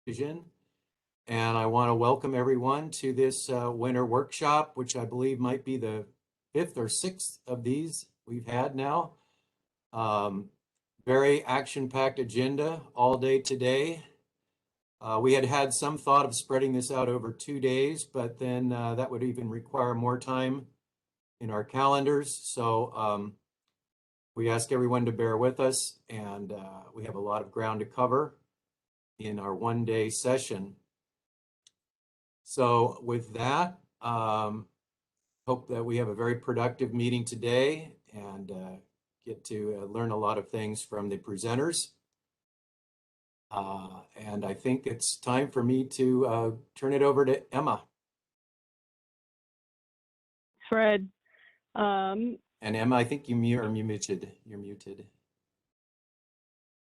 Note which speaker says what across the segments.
Speaker 1: vision. And I want to welcome everyone to this winter workshop, which I believe might be the 5th or 6th of these we've had now. Very action-packed agenda all day today. We had some thought of spreading this out over 2 days, but then that would even require more time in our calendars. So we ask everyone to bear with us, and we have a lot of ground to cover in our one-day session. So with that, hope that we have a very productive meeting today and get to learn a lot of things from the presenters. And I think it's time for me to turn it over to Emma.
Speaker 2: Fred.
Speaker 1: And Emma, I think you're muted. You're muted.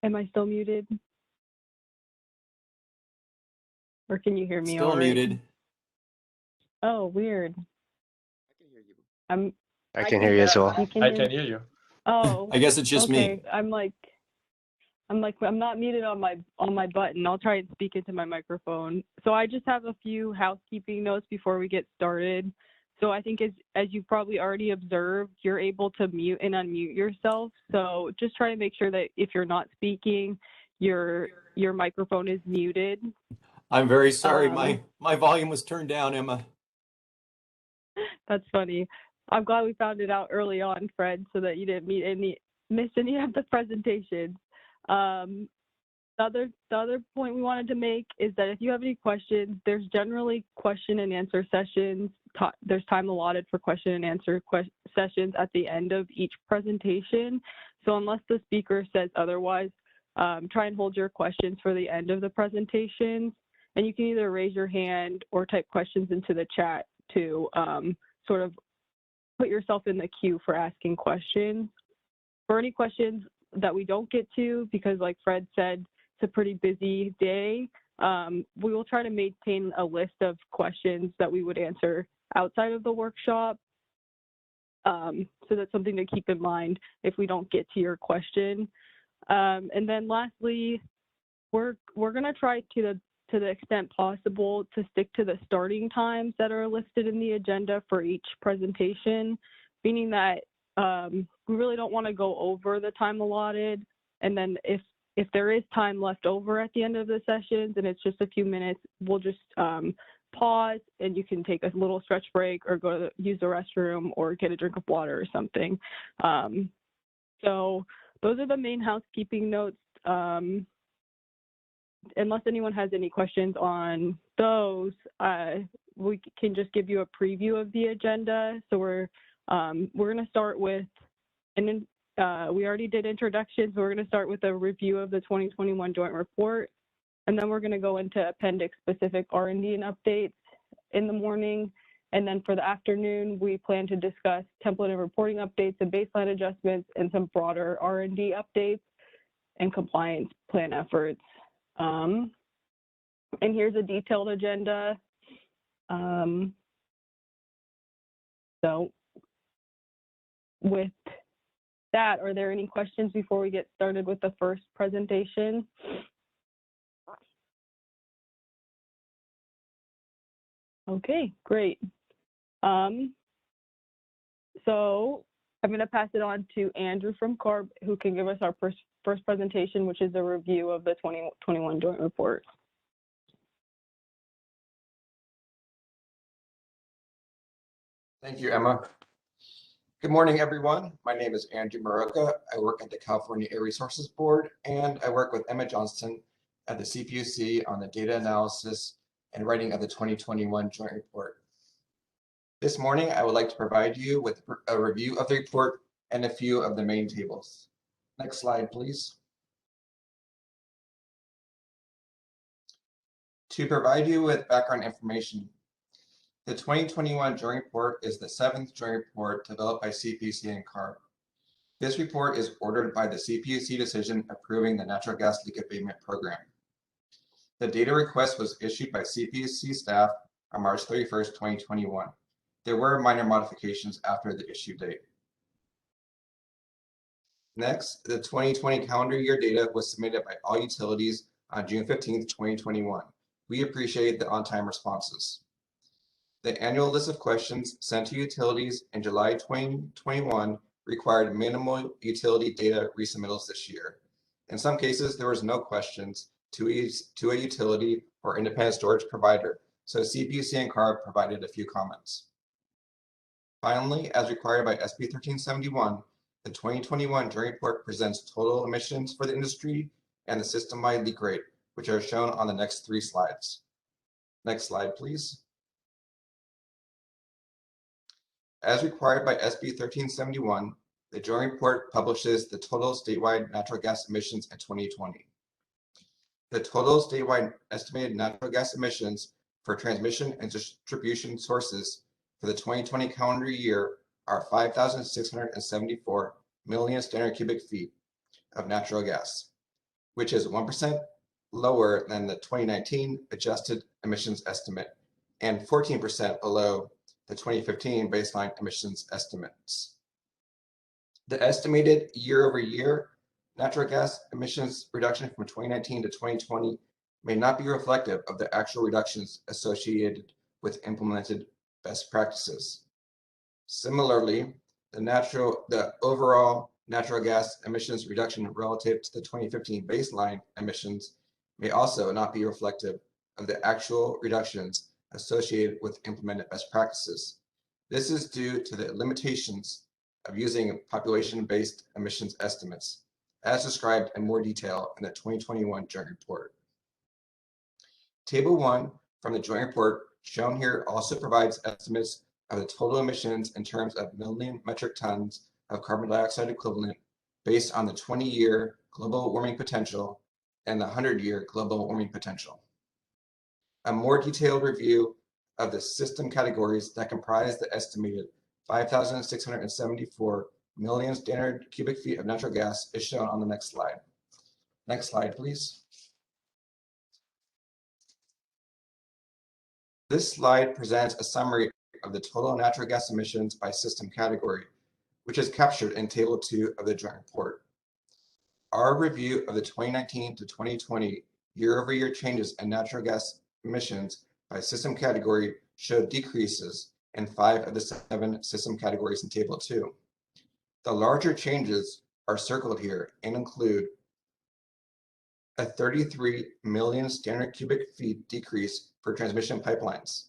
Speaker 2: Am I still muted? Or can you hear me?
Speaker 1: Still muted.
Speaker 2: Oh, weird.
Speaker 3: I can hear you.
Speaker 4: I can hear you as well.
Speaker 3: I can hear you.
Speaker 2: Oh.
Speaker 1: I guess it's just
Speaker 2: okay.
Speaker 1: me.
Speaker 2: I'm not muted on my button. I'll try and speak into my microphone. So I just have a few housekeeping notes before we get started. So I think as you've probably already observed, you're able to mute and unmute yourself. So just try to make sure that if you're not speaking, your microphone is muted.
Speaker 1: I'm very sorry. My volume was turned down, Emma.
Speaker 2: That's funny. I'm glad we found it out early on, Fred, so that you didn't miss any of the presentations. The other point we wanted to make is that if you have any questions, there's generally question and answer sessions. There's time allotted for question and answer sessions at the end of each presentation. So unless the speaker says otherwise, try and hold your questions for the end of the presentations. And you can either raise your hand or type questions into the chat to sort of put yourself in the queue for asking questions. For any questions that we don't get to, because like Fred said, it's a pretty busy day, we will try to maintain a list of questions that we would answer outside of the workshop. So that's something to keep in mind if we don't get to your question. And then lastly, we're going to try to the extent possible to stick to the starting times that are listed in the agenda for each presentation, meaning that we really don't want to go over the time allotted. And then if there is time left over at the end of the sessions and it's just a few minutes, we'll just pause and you can take a little stretch break or go to use the restroom or get a drink of water or something. So those are the main housekeeping notes. Unless anyone has any questions on those, we can just give you a preview of the agenda. So we're going to start with, and then we already did introductions. So we're going to start with a review of the 2021 joint report, and then we're going to go into appendix-specific R&D and updates in the morning. And then for the afternoon, we plan to discuss template and reporting updates and baseline adjustments and some broader R&D updates and compliance plan efforts. And here's a detailed agenda. So with that, are there any questions before we get started with the first presentation? Okay, great. So I'm going to pass it on to Andrew from CARB, who can give us our first presentation, which is a review of the 2021 joint report.
Speaker 3: Thank you, Emma. Good morning, everyone. My name is Andrew Maroka. I work at the California Air Resources Board, and I work with Emma Johnston at the CPUC on the data analysis and writing of the 2021 joint report. This morning, I would like to provide you with a review of the report and a few of the main tables. Next slide, please. To provide you with background information, the 2021 joint report is the 7th joint report developed by CPUC and CARB. This report is ordered by the CPUC decision approving the natural gas leak abatement program. The data request was issued by CPUC staff on March 31st, 2021. There were minor modifications after the issue date. Next, the 2020 calendar year data was submitted by all utilities on June 15th, 2021. We appreciate the on-time responses. The annual list of questions sent to utilities in July 2021 required minimal utility data resubmittals this year. In some cases, there was no questions to a utility or independent storage provider, so CPUC and CARB provided a few comments. Finally, as required by SB 1371, the 2021 Joint Report presents total emissions for the industry and the system-wide leak rate, which are shown on the next 3 slides. Next slide, please. As required by SB 1371, the Joint Report publishes the total statewide natural gas emissions in 2020. The total statewide estimated natural gas emissions for transmission and distribution sources for the 2020 calendar year are 5,674 million standard cubic feet of natural gas, which is 1% lower than the 2019 adjusted emissions estimate and 14% below the 2015 baseline emissions estimates. The estimated year-over-year natural gas emissions reduction from 2019 to 2020 may not be reflective of the actual reductions associated with implemented best practices. Similarly, the overall natural gas emissions reduction relative to the 2015 baseline emissions may also not be reflective of the actual reductions associated with implemented best practices. This is due to the limitations of using population-based emissions estimates, as described in more detail in the 2021 Joint Report. Table 1 from the Joint Report shown here also provides estimates of the total emissions in terms of million metric tons of carbon dioxide equivalent based on the 20-year global warming potential and the 100-year global warming potential. A more detailed review of the system categories that comprise the estimated 5,674 million standard cubic feet of natural gas is shown on the next slide. Next slide, please. This slide presents a summary of the total natural gas emissions by system category, which is captured in Table 2 of the Joint Report. Our review of the 2019 to 2020 year-over-year changes in natural gas emissions by system category showed decreases in 5 of the 7 system categories in Table 2. The larger changes are circled here and include a 33 million standard cubic feet decrease for transmission pipelines.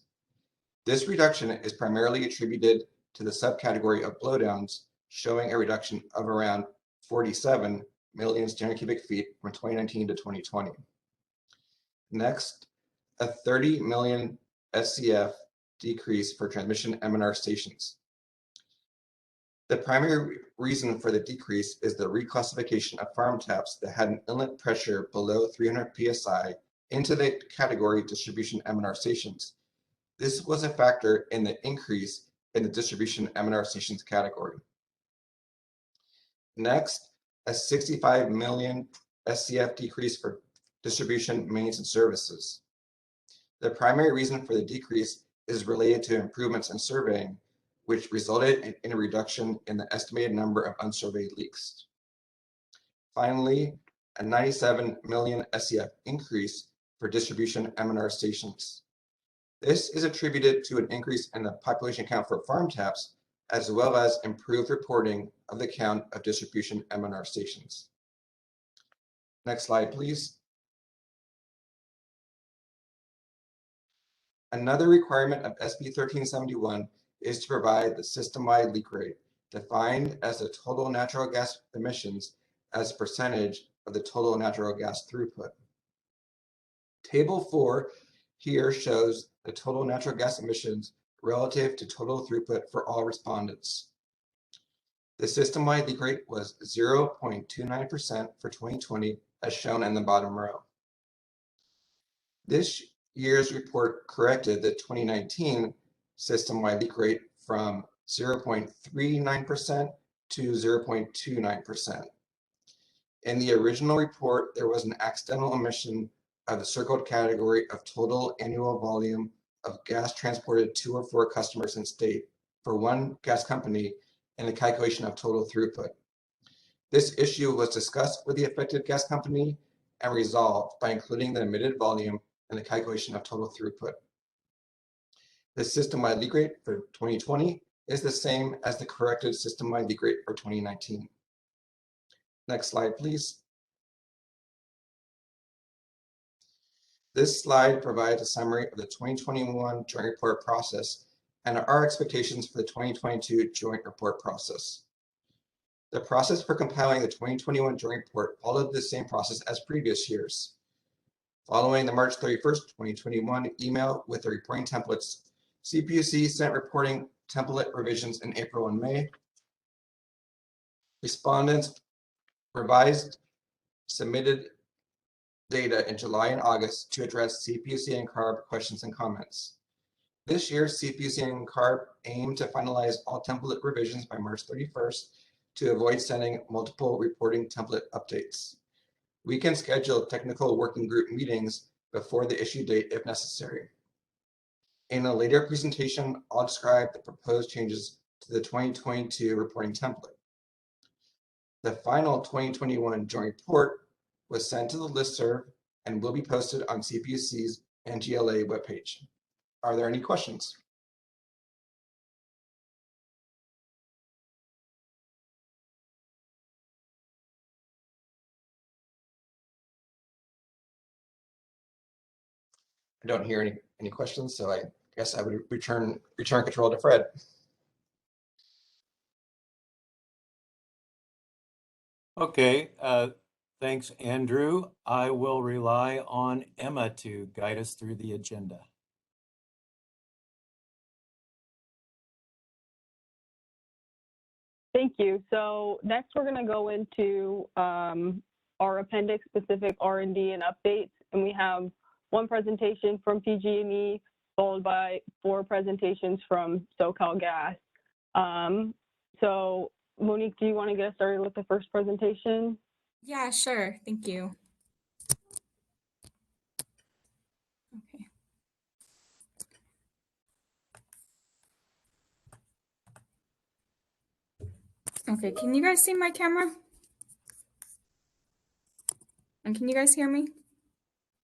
Speaker 3: This reduction is primarily attributed to the subcategory of blowdowns, showing a reduction of around 47 million standard cubic feet from 2019 to 2020. Next, a 30 million SCF decrease for transmission M&R stations. The primary reason for the decrease is the reclassification of farm taps that had an inlet pressure below 300 psi into the category distribution M&R stations. This was a factor in the increase in the distribution M&R stations category. Next, a 65 million SCF decrease for distribution mains and services. The primary reason for the decrease is related to improvements in surveying, which resulted in a reduction in the estimated number of unsurveyed leaks. Finally, a 97 million SCF increase for distribution M&R stations. This is attributed to an increase in the population count for farm taps, as well as improved reporting of the count of distribution M&R stations. Next slide, please. Another requirement of SB 1371 is to provide the system-wide leak rate, defined as the total natural gas emissions as a percentage of the total natural gas throughput. Table 4 here shows the total natural gas emissions relative to total throughput for all respondents. The system-wide leak rate was 0.29% for 2020, as shown in the bottom row. This year's report corrected the 2019 system-wide leak rate from 0.39% to 0.29%. In the original report, there was an accidental omission of the circled category of total annual volume of gas transported to or for customers in state for one gas company in the calculation of total throughput. This issue was discussed with the affected gas company, and resolved by including the emitted volume in the calculation of total throughput. The system-wide leak rate for 2020 is the same as the corrected system-wide leak rate for 2019. Next slide, please. This slide provides a summary of the 2021 joint report process and our expectations for the 2022 joint report process. The process for compiling the 2021 joint report followed the same process as previous years. Following the March 31st, 2021 email with the reporting templates, CPUC sent reporting template revisions in April and May. Respondents revised submitted data in July and August to address CPUC and CARB questions and comments. This year, CPUC and CARB aim to finalize all template revisions by March 31st to avoid sending multiple reporting template updates. We can schedule technical working group meetings before the issue date if necessary. In a later presentation, I'll describe the proposed changes to the 2022 reporting template. The final 2021 joint report was sent to the listserv and will be posted on CPUC's NGLA webpage. Are there any questions? I don't hear any questions, so I guess I would return control to Fred.
Speaker 1: Okay, thanks, Andrew. I will rely on Emma to guide us through the agenda.
Speaker 2: Thank you. So next we're going to go into our appendix specific R&D and updates, and we have one presentation from PG&E followed by 4 presentations from SoCalGas. So Monique, do you want to get us started with the first presentation?
Speaker 4: Yeah, sure. Thank you. Okay. Okay, can you guys see my camera? And can you guys hear me?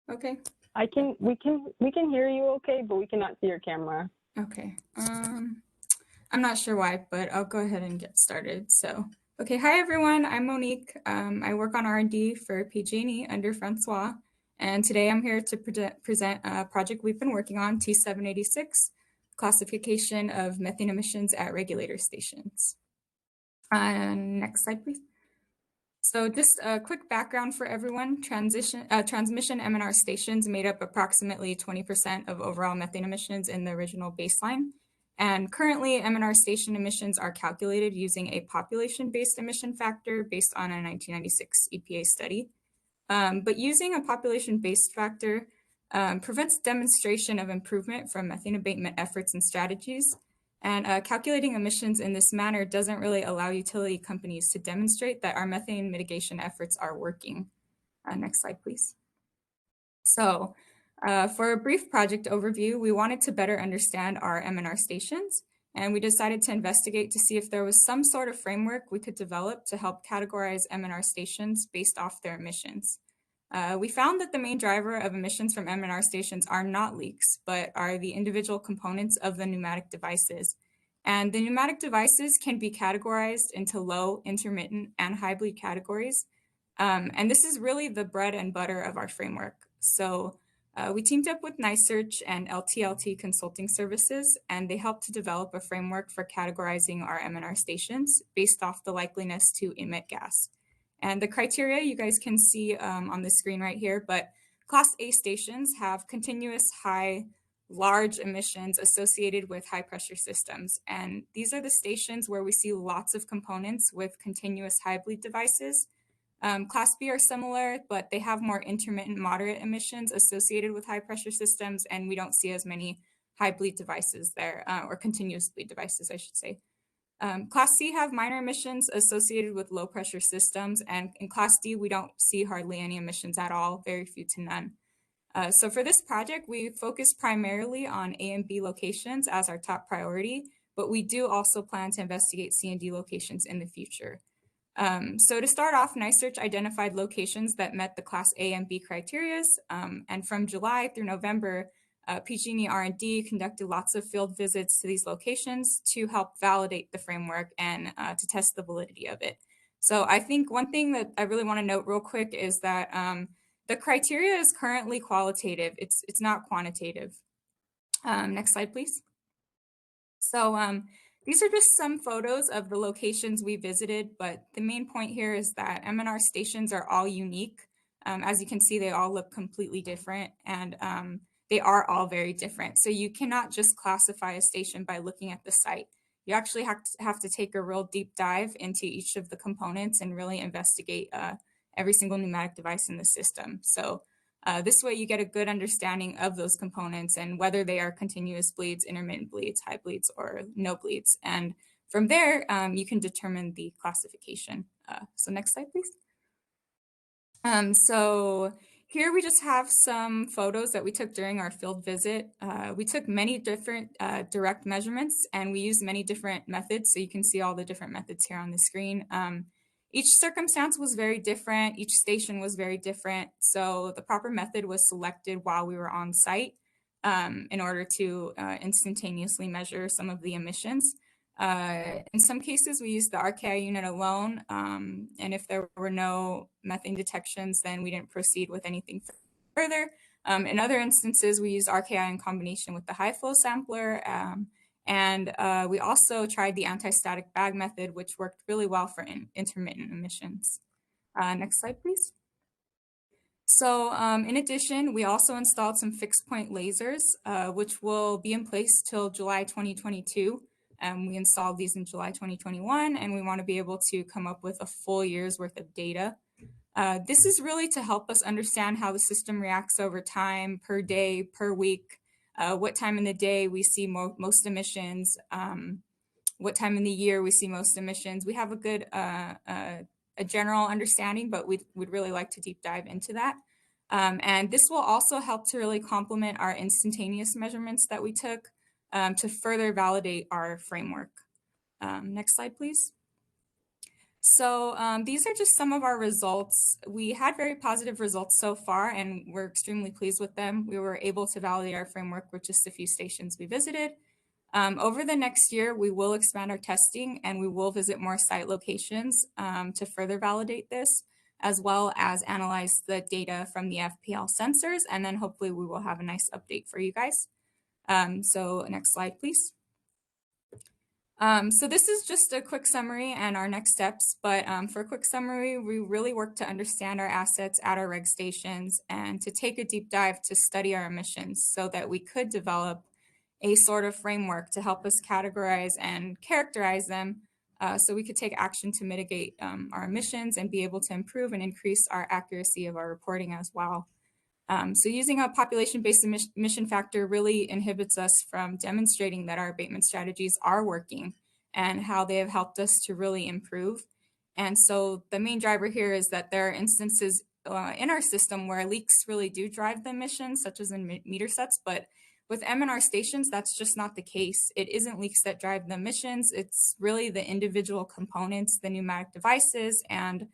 Speaker 4: Okay.
Speaker 2: We can hear you okay, but we cannot see your camera.
Speaker 4: Okay. I'm not sure why, but I'll go ahead and get started. So, okay. Hi, everyone. I'm Monique. I work on R&D for PG&E under Francois. And today I'm here to present a project we've been working on, T786, classification of methane emissions at regulator stations. Next slide, please. So just a quick background for everyone. Transmission M&R stations made up approximately 20% of overall methane emissions in the original baseline. And currently, M&R station emissions are calculated using a population-based emission factor based on a 1996 EPA study. But using a population-based factor prevents demonstration of improvement from methane abatement efforts and strategies. And calculating emissions in this manner doesn't really allow utility companies to demonstrate that our methane mitigation efforts are working. Next slide, please. So for a brief project overview, we wanted to better understand our M&R stations, and we decided to investigate to see if there was some sort of framework we could develop to help categorize M&R stations based off their emissions. We found that the main driver of emissions from M&R stations are not leaks, but are the individual components of the pneumatic devices. And the pneumatic devices can be categorized into low, intermittent, and high bleed categories. And this is really the bread and butter of our framework. So we teamed up with NYSERC and LTLT Consulting Services, and they helped to develop a framework for categorizing our M&R stations based off the likeliness to emit gas. And the criteria you guys can see on the screen right here, but Class A stations have continuous high, large emissions associated with high pressure systems. And these are the stations where we see lots of components with continuous high bleed devices. Class B are similar, but they have more intermittent moderate emissions associated with high pressure systems, and we don't see as many high bleed devices there, or continuous bleed devices, I should say. Class C have minor emissions associated with low pressure systems, and in Class D, we don't see hardly any emissions at all, very few to none. So for this project, we focus primarily on A and B locations as our top priority, but we do also plan to investigate C and D locations in the future. So to start off, NiSearch identified locations that met the Class A and B criteria. And from July through November, PG&E R&D conducted lots of field visits to these locations to help validate the framework and to test the validity of it. So I think one thing that I really want to note real quick is that the criteria is currently qualitative. It's not quantitative. Next slide, please. So these are just some photos of the locations we visited, but the main point here is that M&R stations are all unique. As you can see, they all look completely different, and they are all very different. So you cannot just classify a station by looking at the site. You actually have to take a real deep dive into each of the components and really investigate every single pneumatic device in the system. So this way you get a good understanding of those components and whether they are continuous bleeds, intermittent bleeds, high bleeds, or no bleeds. And from there, you can determine the classification. So next slide, please. So here we just have some photos that we took during our field visit. We took many different direct measurements, and we used many different methods. So you can see all the different methods here on the screen. Each circumstance was very different. Each station was very different. So the proper method was selected while we were on site in order to instantaneously measure some of the emissions. In some cases, we used the RKI unit alone. And if there were no methane detections, then we didn't proceed with anything further. In other instances, we used RKI in combination with the high flow sampler. And we also tried the anti-static bag method, which worked really well for intermittent emissions. Next slide, please. So in addition, we also installed some fixed point lasers, which will be in place till July 2022. We installed these in July 2021, and we want to be able to come up with a full year's worth of data. This is really to help us understand how the system reacts over time, per day, per week, what time in the day we see most emissions, what time in the year we see most emissions. We have a good a general understanding, but we'd really like to deep dive into that. And this will also help to really complement our instantaneous measurements that we took to further validate our framework. Next slide, please. So these are just some of our results. We had very positive results so far, and we're extremely pleased with them. We were able to validate our framework with just a few stations we visited. Over the next year, we will expand our testing, and we will visit more site locations to further validate this, as well as analyze the data from the FPL sensors, and then hopefully we will have a nice update for you guys. So next slide, please. So this is just a quick summary and our next steps, but for a quick summary, we really worked to understand our assets at our reg stations and to take a deep dive to study our emissions so that we could develop a sort of framework to help us categorize and characterize them so we could take action to mitigate our emissions and be able to improve and increase our accuracy of our reporting as well. So using a population-based emission factor really inhibits us from demonstrating that our abatement strategies are working and how they have helped us to really improve. And so the main driver here is that there are instances in our system where leaks really do drive the emissions, such as in meter sets, but with M&R stations, that's just not the case. It isn't leaks that drive the emissions. It's really the individual components, the pneumatic devices, and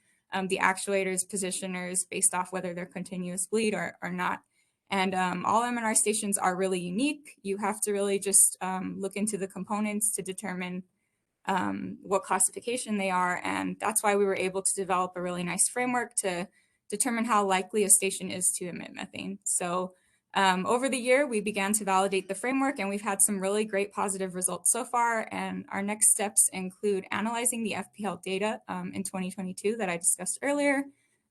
Speaker 4: the actuators, positioners, based off whether they're continuous bleed or not. And all M&R stations are really unique. You have to really just look into the components to determine what classification they are. And that's why we were able to develop a really nice framework to determine how likely a station is to emit methane. So over the year, we began to validate the framework, and we've had some really great positive results so far. And our next steps include analyzing the FPL data in 2022 that I discussed earlier,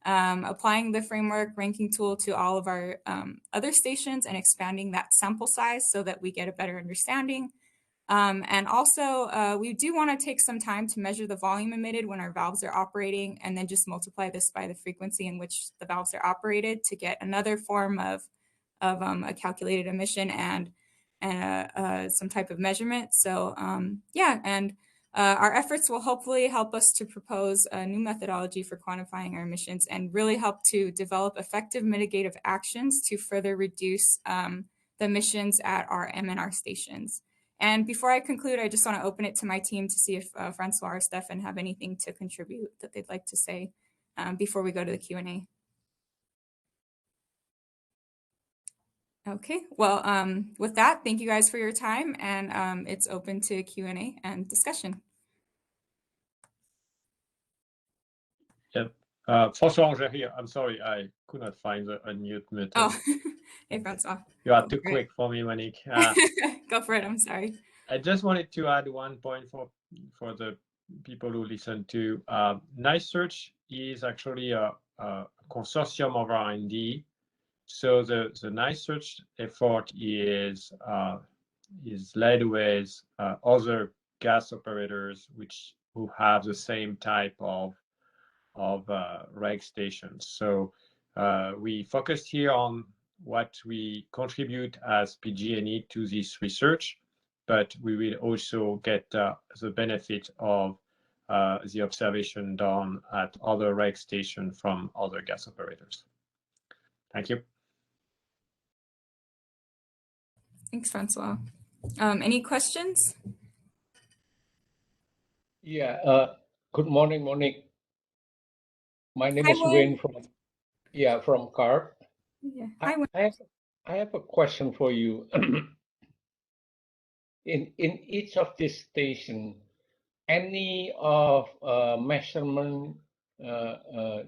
Speaker 4: applying the framework ranking tool to all of our other stations and expanding that sample size so that we get a better understanding. And also, we do want to take some time to measure the volume emitted when our valves are operating, and then just multiply this by the frequency in which the valves are operated to get another form of a calculated emission and some type of measurement. So yeah, and our efforts will hopefully help us to propose a new methodology for quantifying our emissions and really help to develop effective mitigative actions to further reduce the emissions at our M&R stations. And before I conclude, I just want to open it to my team to see if Francois or Stefan have anything to contribute that they'd like to say before we go to the Q&A. Okay, well, with that, thank you guys for your time, and it's open to Q&A and discussion.
Speaker 5: Yep. François here. I'm sorry, I could not find the unmute button.
Speaker 4: Oh, hey, Francois.
Speaker 5: You are too quick for me, Monique.
Speaker 4: Go for it, I'm sorry.
Speaker 5: I just wanted to add one point for the people who listen to. NiceSearch is actually a consortium of R&D. So the NiceSearch effort is led with other gas operators who have the same type of reg stations. So we focused here on what we contribute as PG&E to this research, but we will also get the benefit of the observation done at other reg stations from other gas operators. Thank you.
Speaker 4: Thanks, Francois. Any questions?
Speaker 6: Yeah, good morning, Monique. My name is Wayne from CARB.
Speaker 4: Yeah.
Speaker 6: I have a question for you. In each of these stations, any of measurement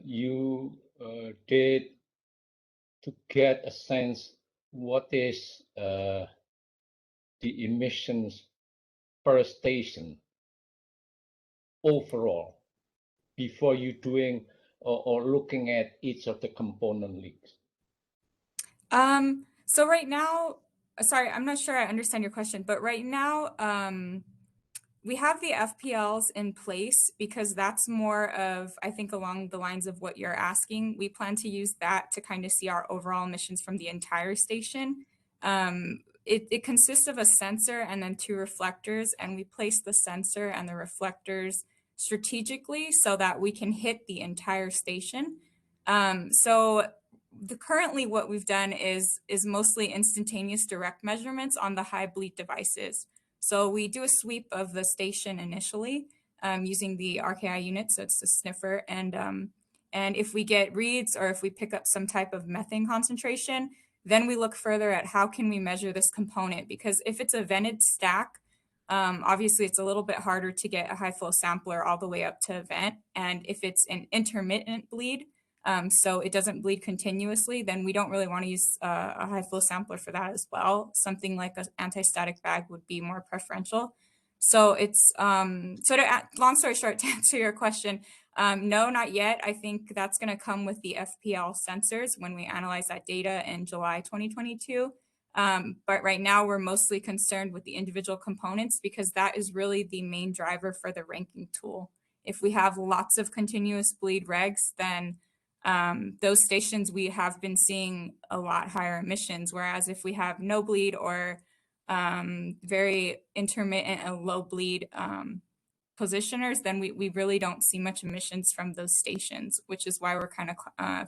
Speaker 6: you did to get a sense what is the emissions per station overall before you doing or looking at each of the component leaks?
Speaker 4: So right now, sorry, I'm not sure I understand your question, but right now, we have the FPLs in place because that's more of, I think, along the lines of what you're asking. We plan to use that to kind of see our overall emissions from the entire station. It consists of a sensor and then 2 reflectors, and we place the sensor and the reflectors strategically so that we can hit the entire station. Currently what we've done is mostly instantaneous direct measurements on the high bleed devices. So we do a sweep of the station initially using the RKI unit, so it's the sniffer, and if we get reads or if we pick up some type of methane concentration, then we look further at how can we measure this component, because if it's a vented stack, obviously it's a little bit harder to get a high flow sampler all the way up to vent, and if it's an intermittent bleed, so it doesn't bleed continuously, then we don't really want to use a high flow sampler for that as well. Something like an anti-static bag would be more preferential. So it's, long story short, to answer your question, no, not yet. I think that's going to come with the FPL sensors when we analyze that data in July 2022. But right now we're mostly concerned with the individual components because that is really the main driver for the ranking tool. If we have lots of continuous bleed regs, then those stations we have been seeing a lot higher emissions, whereas if we have no bleed or very intermittent and low bleed positioners, then we really don't see much emissions from those stations, which is why we're kind of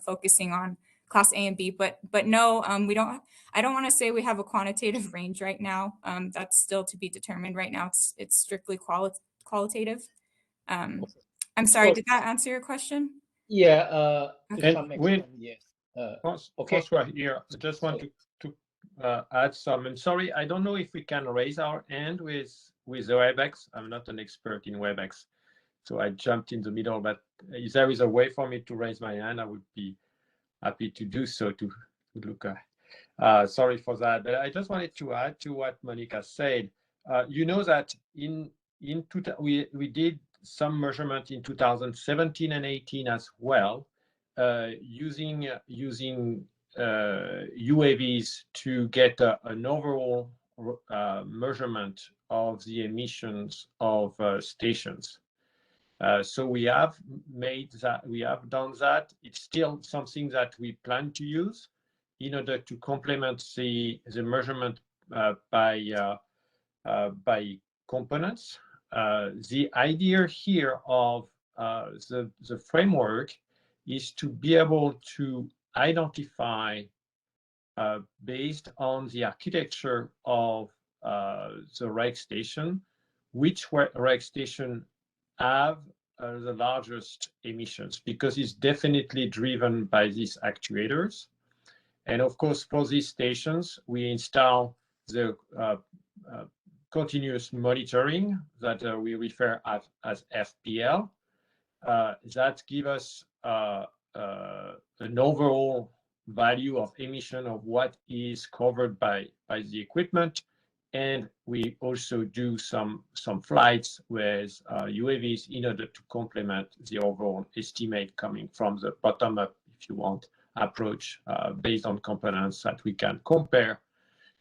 Speaker 4: focusing on class A and B. But no, I don't want to say we have a quantitative range right now. That's still to be determined right now. It's strictly qualitative. I'm sorry, did that answer your question?
Speaker 6: Yeah,
Speaker 5: Okay.
Speaker 6: to some extent, yes. Okay.
Speaker 5: François here, I just want to add some. I'm sorry, I don't know if we can raise our hand with the WebEx. I'm not an expert in WebEx, so I jumped in the middle, but if there is a way for me to raise my hand, I would be happy to do so to look at. Sorry for that, but I just wanted to add to what Monica said. You know that we did some measurement in 2017 and 18 as well, using UAVs to get an overall measurement of the emissions of stations. So we have done that. It's still something that we plan to use in order to complement the measurement by components. The idea here of the framework is to be able to identify, based on the architecture of the reg station, which reg station have the largest emissions, because it's definitely driven by these actuators. And of course, for these stations, we install the continuous monitoring that we refer as FPL. That gives us an overall value of emission of what is covered by the equipment. And we also do some flights with UAVs in order to complement the overall estimate coming from the bottom up, if you want, approach based on components that we can compare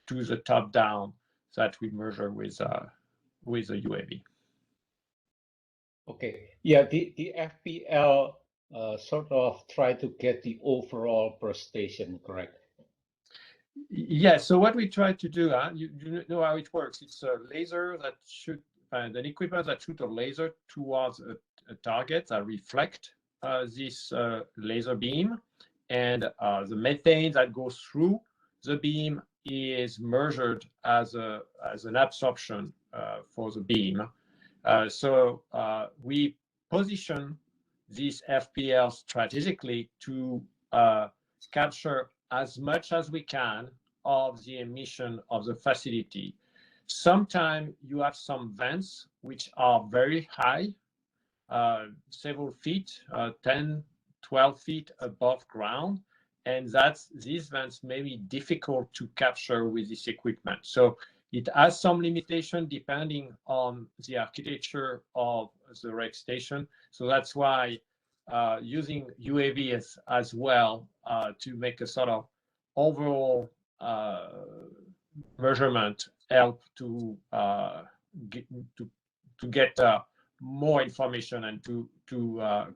Speaker 5: to the top down that we measure with a UAV.
Speaker 6: Okay, yeah, the FPL sort of try to get the overall per station, correct?
Speaker 5: Yeah, so what we try to do, you know how it works. It's a laser that shoot, an equipment that shoot a laser towards a target that reflect this laser beam, and the methane that goes through the beam is measured as an absorption for the beam. So we position this FPL strategically to capture as much as we can of the emission of the facility. Sometimes you have some vents which are very high, several feet, 10, 12 feet above ground, and these vents may be difficult to capture with this equipment. So it has some limitation depending on the architecture of the reg station. So that's why using UAV as well to make a sort of overall measurement help to get more information and to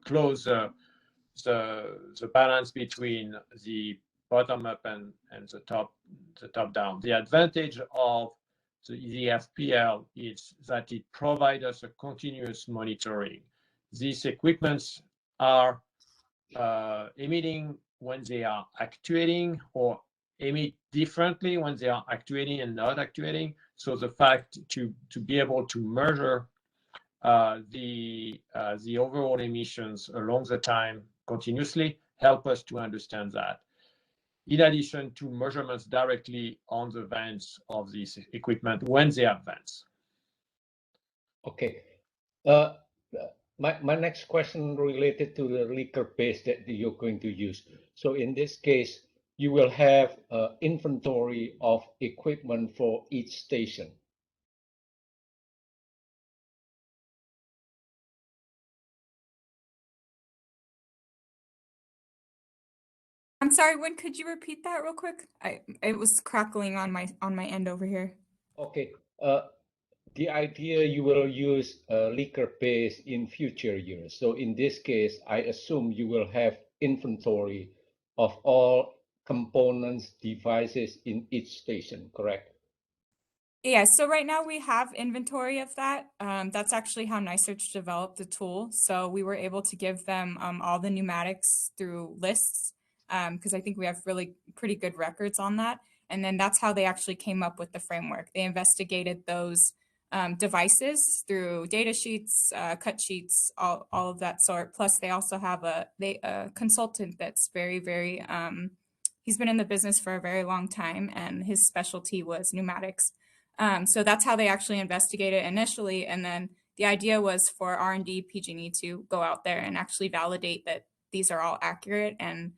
Speaker 5: close the balance between the bottom up and the top down. The advantage of the FPL is that it provides us a continuous monitoring. These equipments are emitting when they are actuating, or emit differently when they are actuating and not actuating. So the fact to be able to measure the overall emissions along the time continuously help us to understand that. In addition to measurements directly on the vents of this equipment when they have vents.
Speaker 6: Okay. My next question related to the leaker paste that you're going to use. So in this case, you will have inventory of equipment for each station.
Speaker 4: I'm sorry, when could you repeat that real quick? It was crackling on my end over here.
Speaker 6: Okay. The idea you will use leaker paste in future years. So in this case, I assume you will have inventory of all components, devices in each station, correct?
Speaker 4: Yeah, so right now we have inventory of that. That's actually how NiSearch developed the tool. So we were able to give them all the pneumatics through lists, because I think we have really pretty good records on that. And then that's how they actually came up with the framework. They investigated those devices through data sheets, cut sheets, all of that sort. Plus, they also have a consultant that's very, very, he's been in the business for a very long time, and his specialty was pneumatics. So that's how they actually investigated initially. And then the idea was for R&D PG&E to go out there and actually validate that these are all accurate and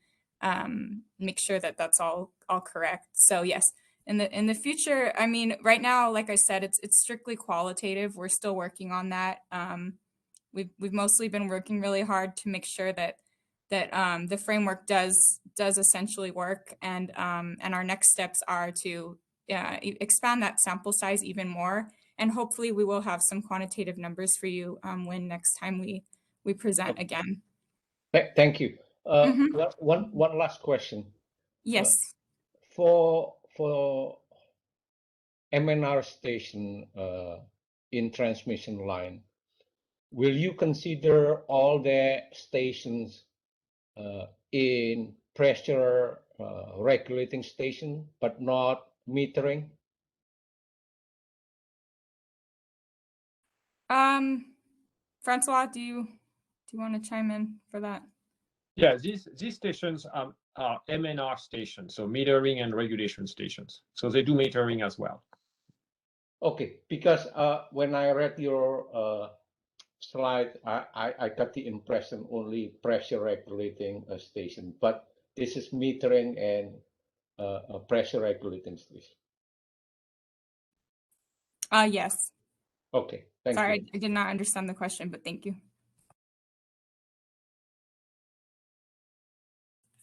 Speaker 4: make sure that that's all correct. So yes, in the future, I mean, right now, like I said, it's strictly qualitative. We're still working on that. We've mostly been working really hard to make sure that the framework does essentially work, and our next steps are to expand that sample size even more, and hopefully we will have some quantitative numbers for you when next time we present again.
Speaker 6: Thank you. One last question.
Speaker 4: Yes.
Speaker 6: For MNR station in transmission line, will you consider all the stations in pressure regulating station, but not metering?
Speaker 4: Francois, do you want to chime in for that?
Speaker 5: Yeah, these stations are MNR stations, so metering and regulation stations. So they do metering as well.
Speaker 6: Okay, because when I read your slide, I got the impression only pressure regulating a station, but this is metering and a pressure regulating station.
Speaker 4: Yes.
Speaker 6: Okay, thank
Speaker 4: Sorry,
Speaker 6: you.
Speaker 4: I did not understand the question, but thank you.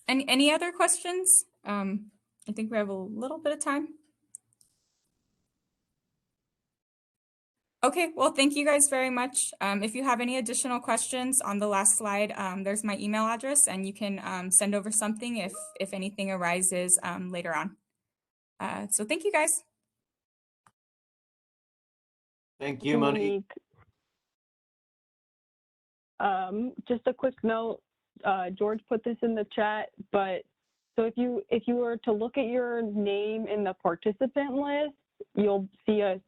Speaker 4: Any other questions? I think we have a little bit of time. Okay, well, thank you guys very much. If you have any additional questions on the last slide, there's my email address, and you can send over something if anything arises later on. So thank you guys.
Speaker 1: Thank you, Monique.
Speaker 2: Just a quick note, George put this in the chat, but so if you were to look at your name in the participant list, you'll see a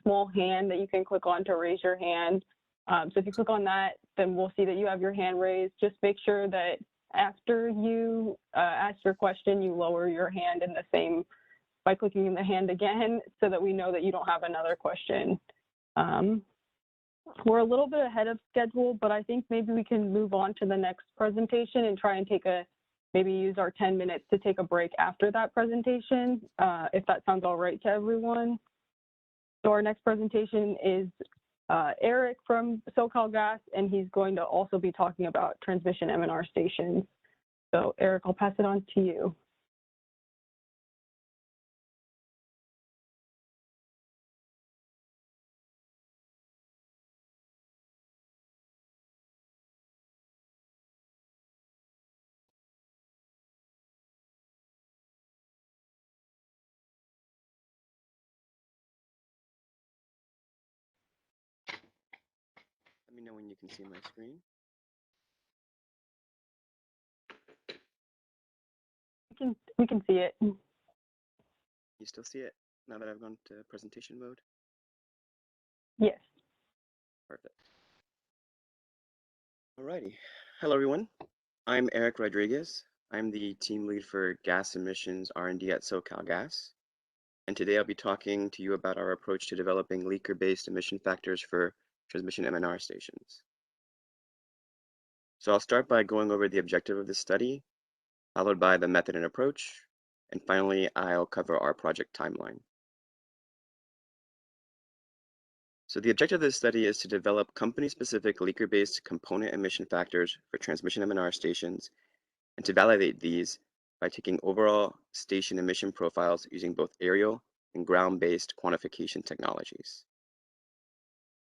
Speaker 2: small hand that you can click on to raise your hand. So if you click on that, then we'll see that you have your hand raised. Just make sure that after you ask your question, you lower your hand in the same by clicking in the hand again, so that we know that you don't have another question. We're a little bit ahead of schedule, but I think maybe we can move on to the next presentation and try and maybe use our 10 minutes to take a break after that presentation, if that sounds all right to everyone. So our next presentation is Eric from SoCalGas, and he's going to also be talking about transmission M&R stations. So Eric, I'll pass it on to you.
Speaker 7: Let me know when you can see my screen.
Speaker 2: We can see it.
Speaker 7: You still see it now that I've gone to presentation mode?
Speaker 2: Yes.
Speaker 7: Perfect. Alrighty. Hello, everyone. I'm Eric Rodriguez. I'm the team lead for gas emissions R&D at SoCalGas. And today I'll be talking to you about our approach to developing leaker-based emission factors for transmission M&R stations. So I'll start by going over the objective of this study, followed by the method and approach, and finally I'll cover our project timeline. So the objective of this study is to develop company-specific leaker-based component emission factors for transmission M&R stations, and to validate these by taking overall station emission profiles using both aerial and ground-based quantification technologies.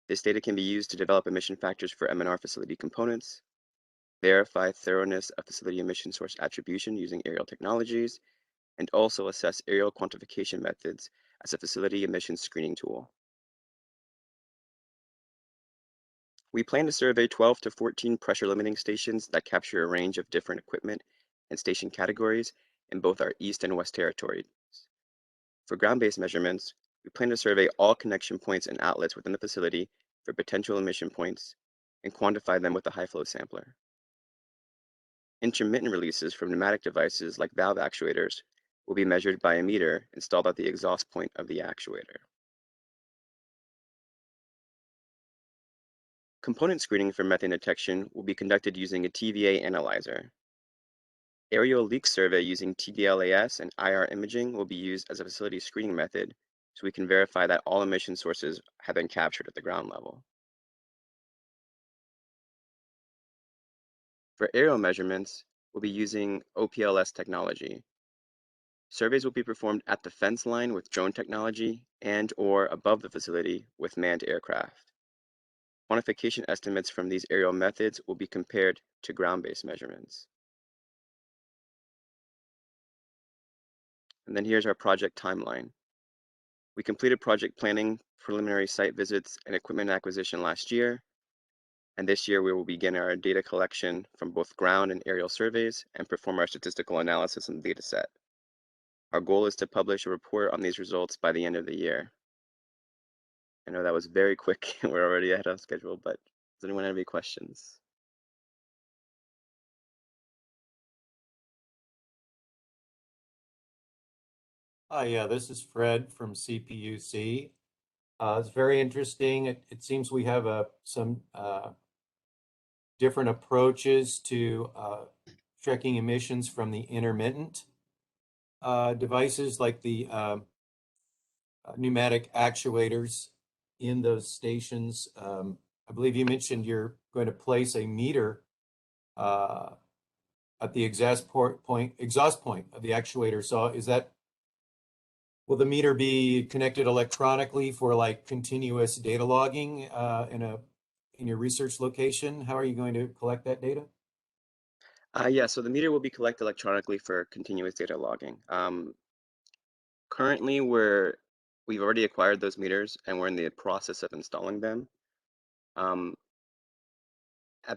Speaker 7: This data can be used to develop emission factors for M&R facility components, verify thoroughness of facility emission source attribution using aerial technologies, and also assess aerial quantification methods as a facility emission screening tool. We plan to survey 12 to 14 pressure limiting stations that capture a range of different equipment and station categories in both our East and West territories. For ground-based measurements, we plan to survey all connection points and outlets within the facility for potential emission points and quantify them with a high-flow sampler. Intermittent releases from pneumatic devices like valve actuators will be measured by a meter installed at the exhaust point of the actuator. Component screening for methane detection will be conducted using a TVA analyzer. Aerial leak survey using TDLAS and IR imaging will be used as a facility screening method, so we can verify that all emission sources have been captured at the ground level. For aerial measurements, we'll be using OPLS technology. Surveys will be performed at the fence line with drone technology and/or above the facility with manned aircraft. Quantification estimates from these aerial methods will be compared to ground-based measurements. And then here's our project timeline. We completed project planning, preliminary site visits, and equipment acquisition last year. And this year we will begin our data collection from both ground and aerial surveys and perform our statistical analysis on the data set. Our goal is to publish a report on these results by the end of the year. I know that was very quick. We're already ahead of schedule, but does anyone have any questions?
Speaker 1: Hi, yeah, this is Fred from CPUC. It's very interesting. It seems we have some different approaches to tracking emissions from the intermittent devices like the pneumatic actuators in those stations. I believe you mentioned you're going to place a meter at the exhaust point of the actuator. So will the meter be connected electronically for like continuous data logging in your research location? How are you going to collect that data?
Speaker 7: Yeah, so the meter will be collected electronically for continuous data logging. Currently, we've already acquired those meters and we're in the process of installing them. At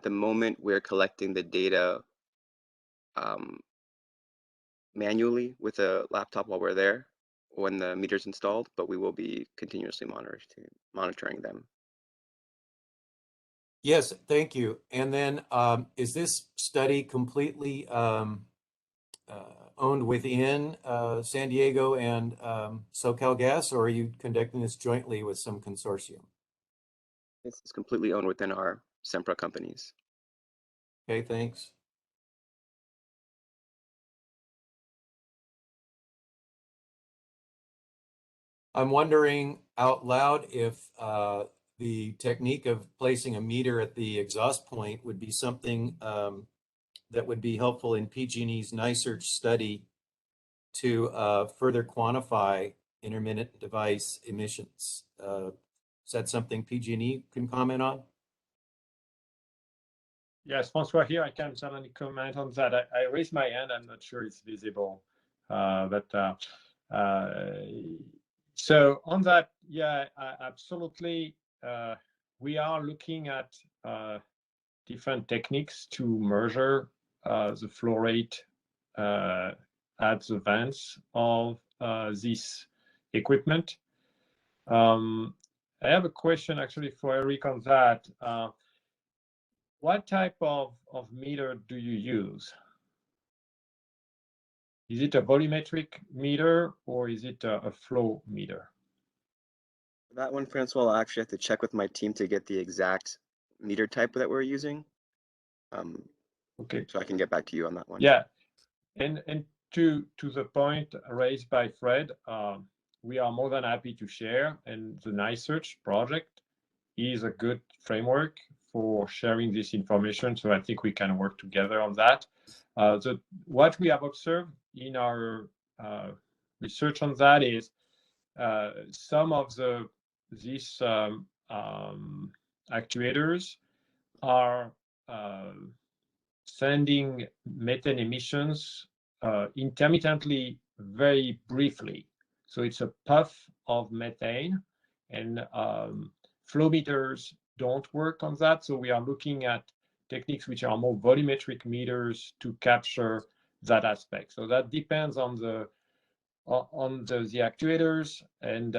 Speaker 7: the moment, we're collecting the data manually with a laptop while we're there when the meter's installed, but we will be continuously monitoring them.
Speaker 1: Yes, thank you. And then is this study completely owned within San Diego and SoCalGas, or are you conducting this jointly with some consortium?
Speaker 7: This is completely owned within our Sempra companies.
Speaker 1: Okay, thanks. I'm wondering out loud if the technique of placing a meter at the exhaust point would be something that would be helpful in PG&E's NiSearch study to further quantify intermittent device emissions. Is that something PG&E can comment on?
Speaker 5: Yes, Francois here. I can certainly comment on that. I raised my hand. I'm not sure it's visible, so on that, yeah, absolutely. We are looking at different techniques to measure the flow rate at the vents of this equipment. I have a question actually for Eric on that. What type of meter do you use? Is it a volumetric meter or is it a flow meter?
Speaker 7: That one, Francois, I'll actually have to check with my team to get the exact meter type that we're using.
Speaker 5: Okay.
Speaker 7: So I can get back to you on that one.
Speaker 5: Yeah, and to the point raised by Fred, we are more than happy to share, and the NiSearch project is a good framework for sharing this information. So I think we can work together on that. What we have observed in our research on that is some of these actuators are sending methane emissions intermittently, very briefly. So it's a puff of methane, and flow meters don't work on that. So we are looking at techniques which are more volumetric meters to capture that aspect. So that depends on the actuators, and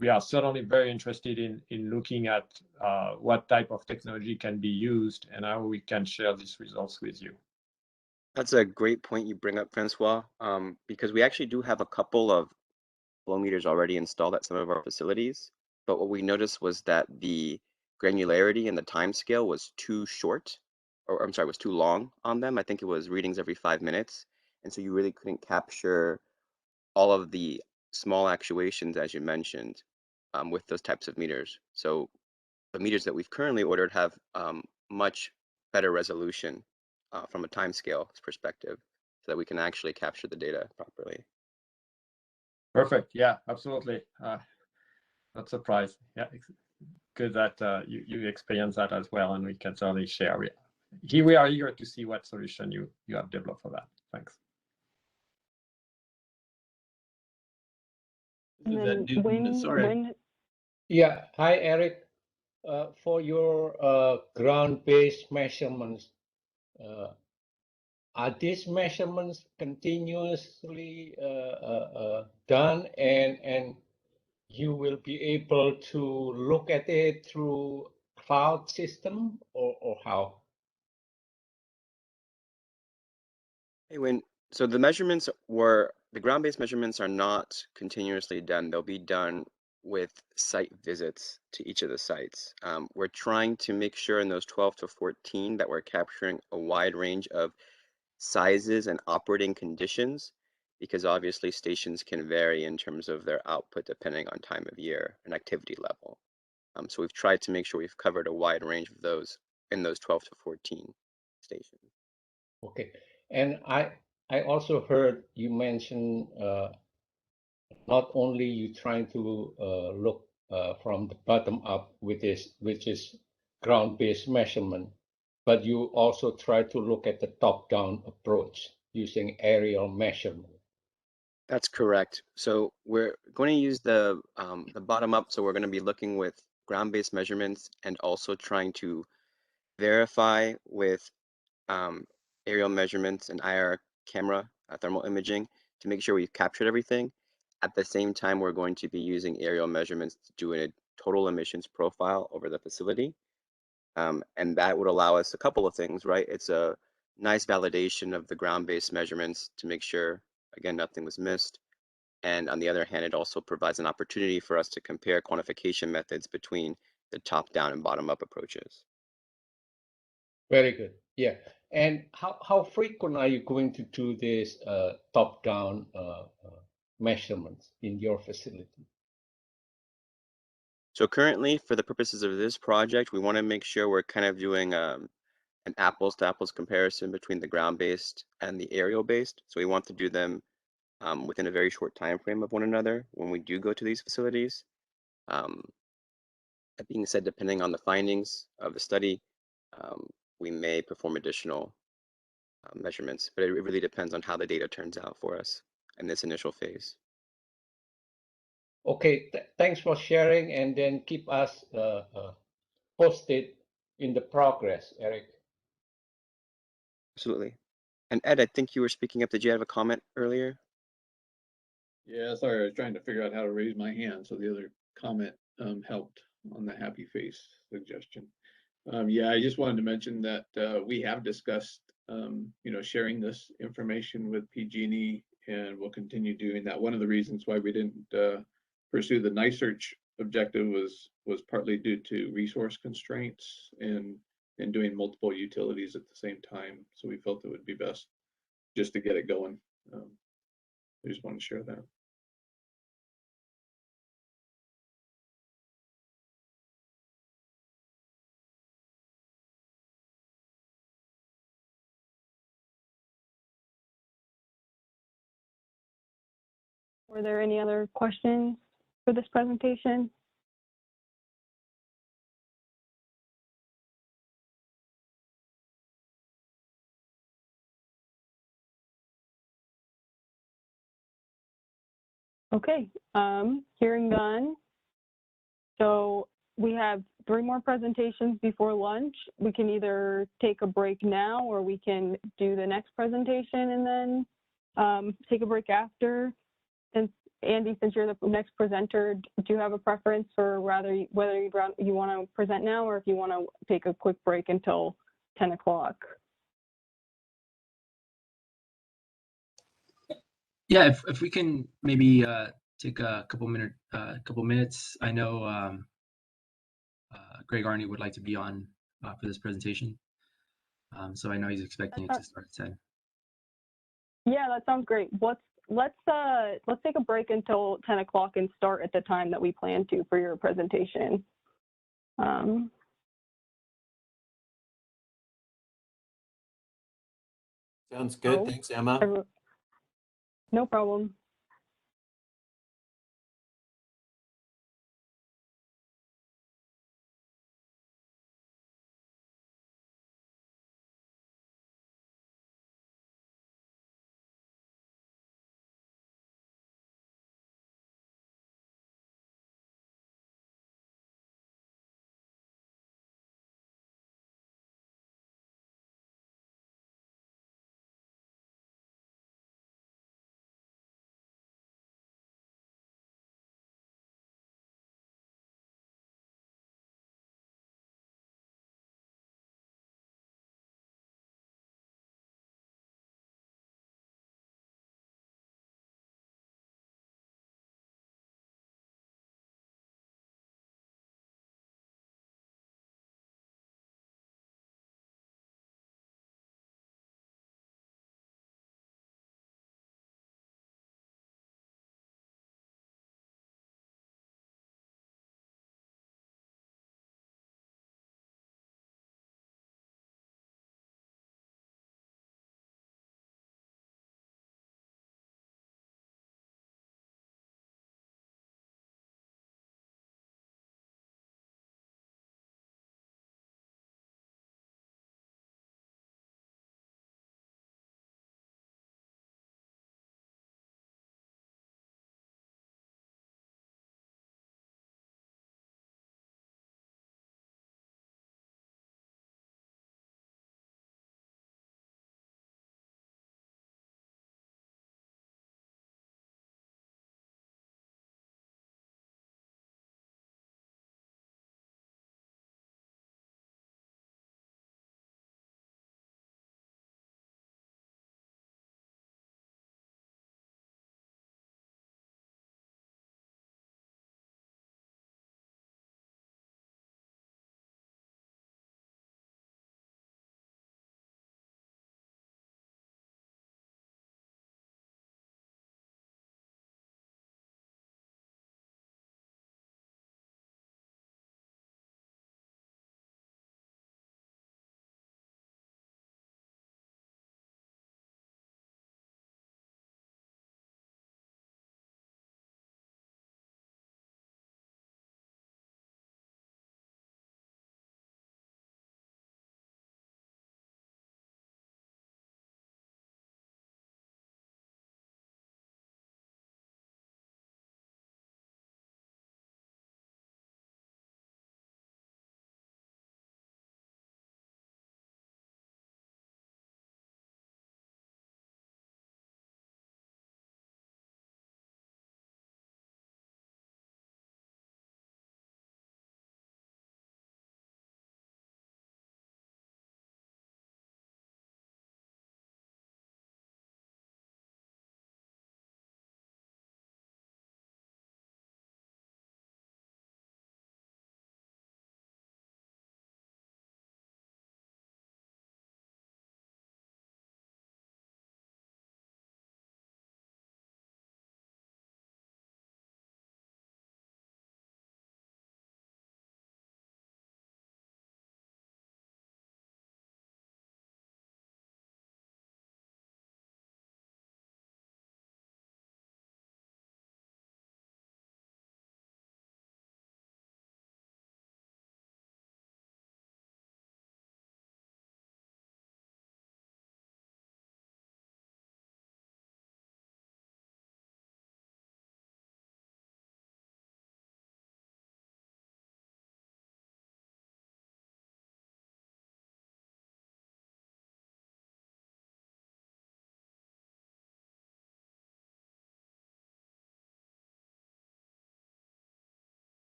Speaker 5: we are certainly very interested in looking at what type of technology can be used and how we can share these results with you.
Speaker 7: That's a great point you bring up, Francois, because we actually do have a couple of flow meters already installed at some of our facilities. But what we noticed was that the granularity and the time scale was too short, or I'm sorry, was too long on them. I think it was readings every 5 minutes. And so you really couldn't capture all of the small actuations, as you mentioned, with those types of meters. So the meters that we've currently ordered have much better resolution from a timescale perspective, so that we can actually capture the data properly.
Speaker 5: Perfect. Yeah, absolutely. Not surprised. Yeah, good that you experience that as well, and we can certainly share. Here we are eager to see what solution you have developed for that. Thanks.
Speaker 2: And then when
Speaker 6: Yeah, hi Eric. For your ground-based measurements, are these measurements continuously done, and you will be able to look at it through cloud system or how?
Speaker 7: Hey, so the ground-based measurements are not continuously done. They'll be done with site visits to each of the sites. We're trying to make sure in those 12 to 14 that we're capturing a wide range of sizes and operating conditions, because obviously stations can vary in terms of their output depending on time of year and activity level. So we've tried to make sure we've covered a wide range of those in those 12 to 14 stations.
Speaker 6: Okay, and I also heard you mention not only you trying to look from the bottom up which is ground-based measurement, but you also try to look at the top-down approach using aerial measurement.
Speaker 7: That's correct. So we're going to use the bottom up. So we're going to be looking with ground-based measurements and also trying to verify with aerial measurements and IR camera thermal imaging to make sure we've captured everything. At the same time, we're going to be using aerial measurements to do a total emissions profile over the facility. And that would allow us a couple of things, right? It's a nice validation of the ground-based measurements to make sure, again, nothing was missed. And on the other hand, it also provides an opportunity for us to compare quantification methods between the top-down and bottom-up approaches.
Speaker 6: Very good. Yeah. And how frequent are you going to do this top-down measurements in your facility?
Speaker 7: So currently, for the purposes of this project, we want to make sure we're kind of doing an apples-to-apples comparison between the ground-based and the aerial-based. So we want to do them within a very short time frame of one another when we do go to these facilities. That being said, depending on the findings of the study, we may perform additional measurements, but it really depends on how the data turns out for us in this initial phase.
Speaker 6: Okay, thanks for sharing, and then keep us posted in the progress, Eric.
Speaker 7: Absolutely. And Ed, I think you were speaking up. Did you have a comment earlier?
Speaker 8: Yeah, sorry, I was trying to figure out how to raise my hand, so the other comment helped on the happy face suggestion. Yeah, I just wanted to mention that we have discussed, sharing this information with PG&E, and we'll continue doing that. One of the reasons why we didn't pursue the NiSearch objective was partly due to resource constraints and doing multiple utilities at the same time. So we felt it would be best just to get it going. I just want to share that.
Speaker 2: Were there any other questions for this presentation? Okay, hearing none. So we have 3 more presentations before lunch. We can either take a break now, or we can do the next presentation and then take a break after. And Andy, since you're the next presenter, do you have a preference for whether you want to present now, or if you want to take a quick break until 10 o'clock?
Speaker 9: Yeah, if we can maybe take a couple minutes. I know Greg Arney would like to be on for this presentation, so I know he's expecting it to start at 10.
Speaker 2: Yeah, that sounds great. Let's take a break until 10 o'clock and start at the time that we plan to for your presentation.
Speaker 1: Sounds good. Thanks, Emma.
Speaker 2: No problem.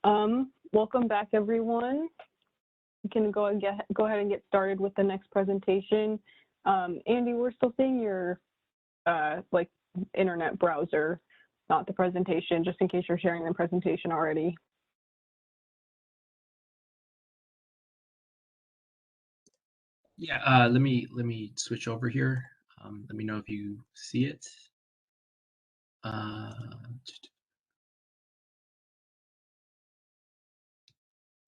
Speaker 2: Welcome back, everyone. We can go ahead and get started with the next presentation. Andy, we're still seeing your like internet browser, not the presentation, just in case you're sharing the presentation already.
Speaker 9: Yeah, let me switch over here. Let me know if you see it. How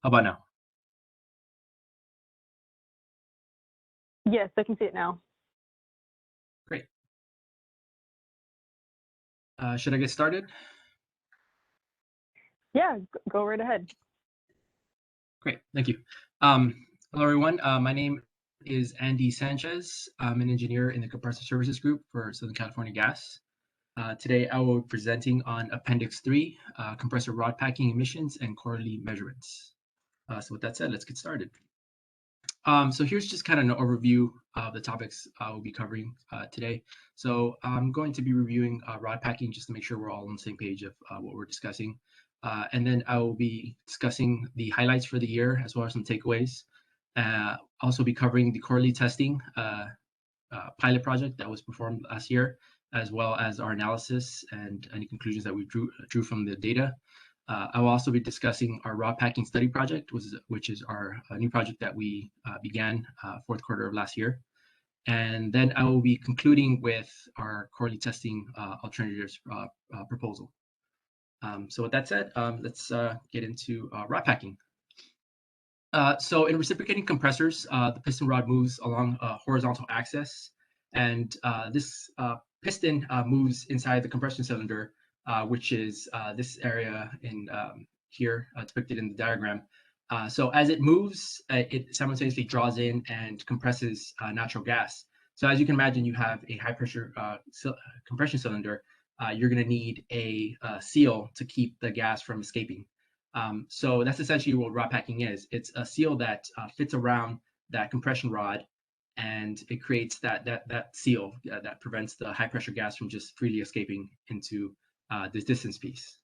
Speaker 9: about now?
Speaker 2: Yes, I can see it now.
Speaker 9: Great. Should I get started?
Speaker 2: Yeah, go right ahead.
Speaker 9: Great, thank you. Hello, everyone. My name is Andy Sanchez. I'm an engineer in the Compressor Services Group for Southern California Gas. Today, I will be presenting on Appendix 3, compressor rod packing emissions and quarterly measurements. So with that said, let's get started. So here's just kind of an overview of the topics I will be covering today. So I'm going to be reviewing rod packing just to make sure we're all on the same page of what we're discussing. And then I will be discussing the highlights for the year as well as some takeaways. Also be covering the quarterly testing pilot project that was performed last year, as well as our analysis and any conclusions that we drew from the data. I will also be discussing our rod packing study project, which is our new project that we began fourth quarter of last year. And then I will be concluding with our quarterly testing alternatives proposal. So with that said, let's get into rod packing. So in reciprocating compressors, the piston rod moves along a horizontal axis, and this piston moves inside the compression cylinder, which is this area in here depicted in the diagram. So as it moves, it simultaneously draws in and compresses natural gas. So as you can imagine, you have a high pressure compression cylinder. You're going to need a seal to keep the gas from escaping. So that's essentially what rod packing is. It's a seal that fits around that compression rod, and it creates that seal that prevents the high pressure gas from just freely escaping into this distance piece.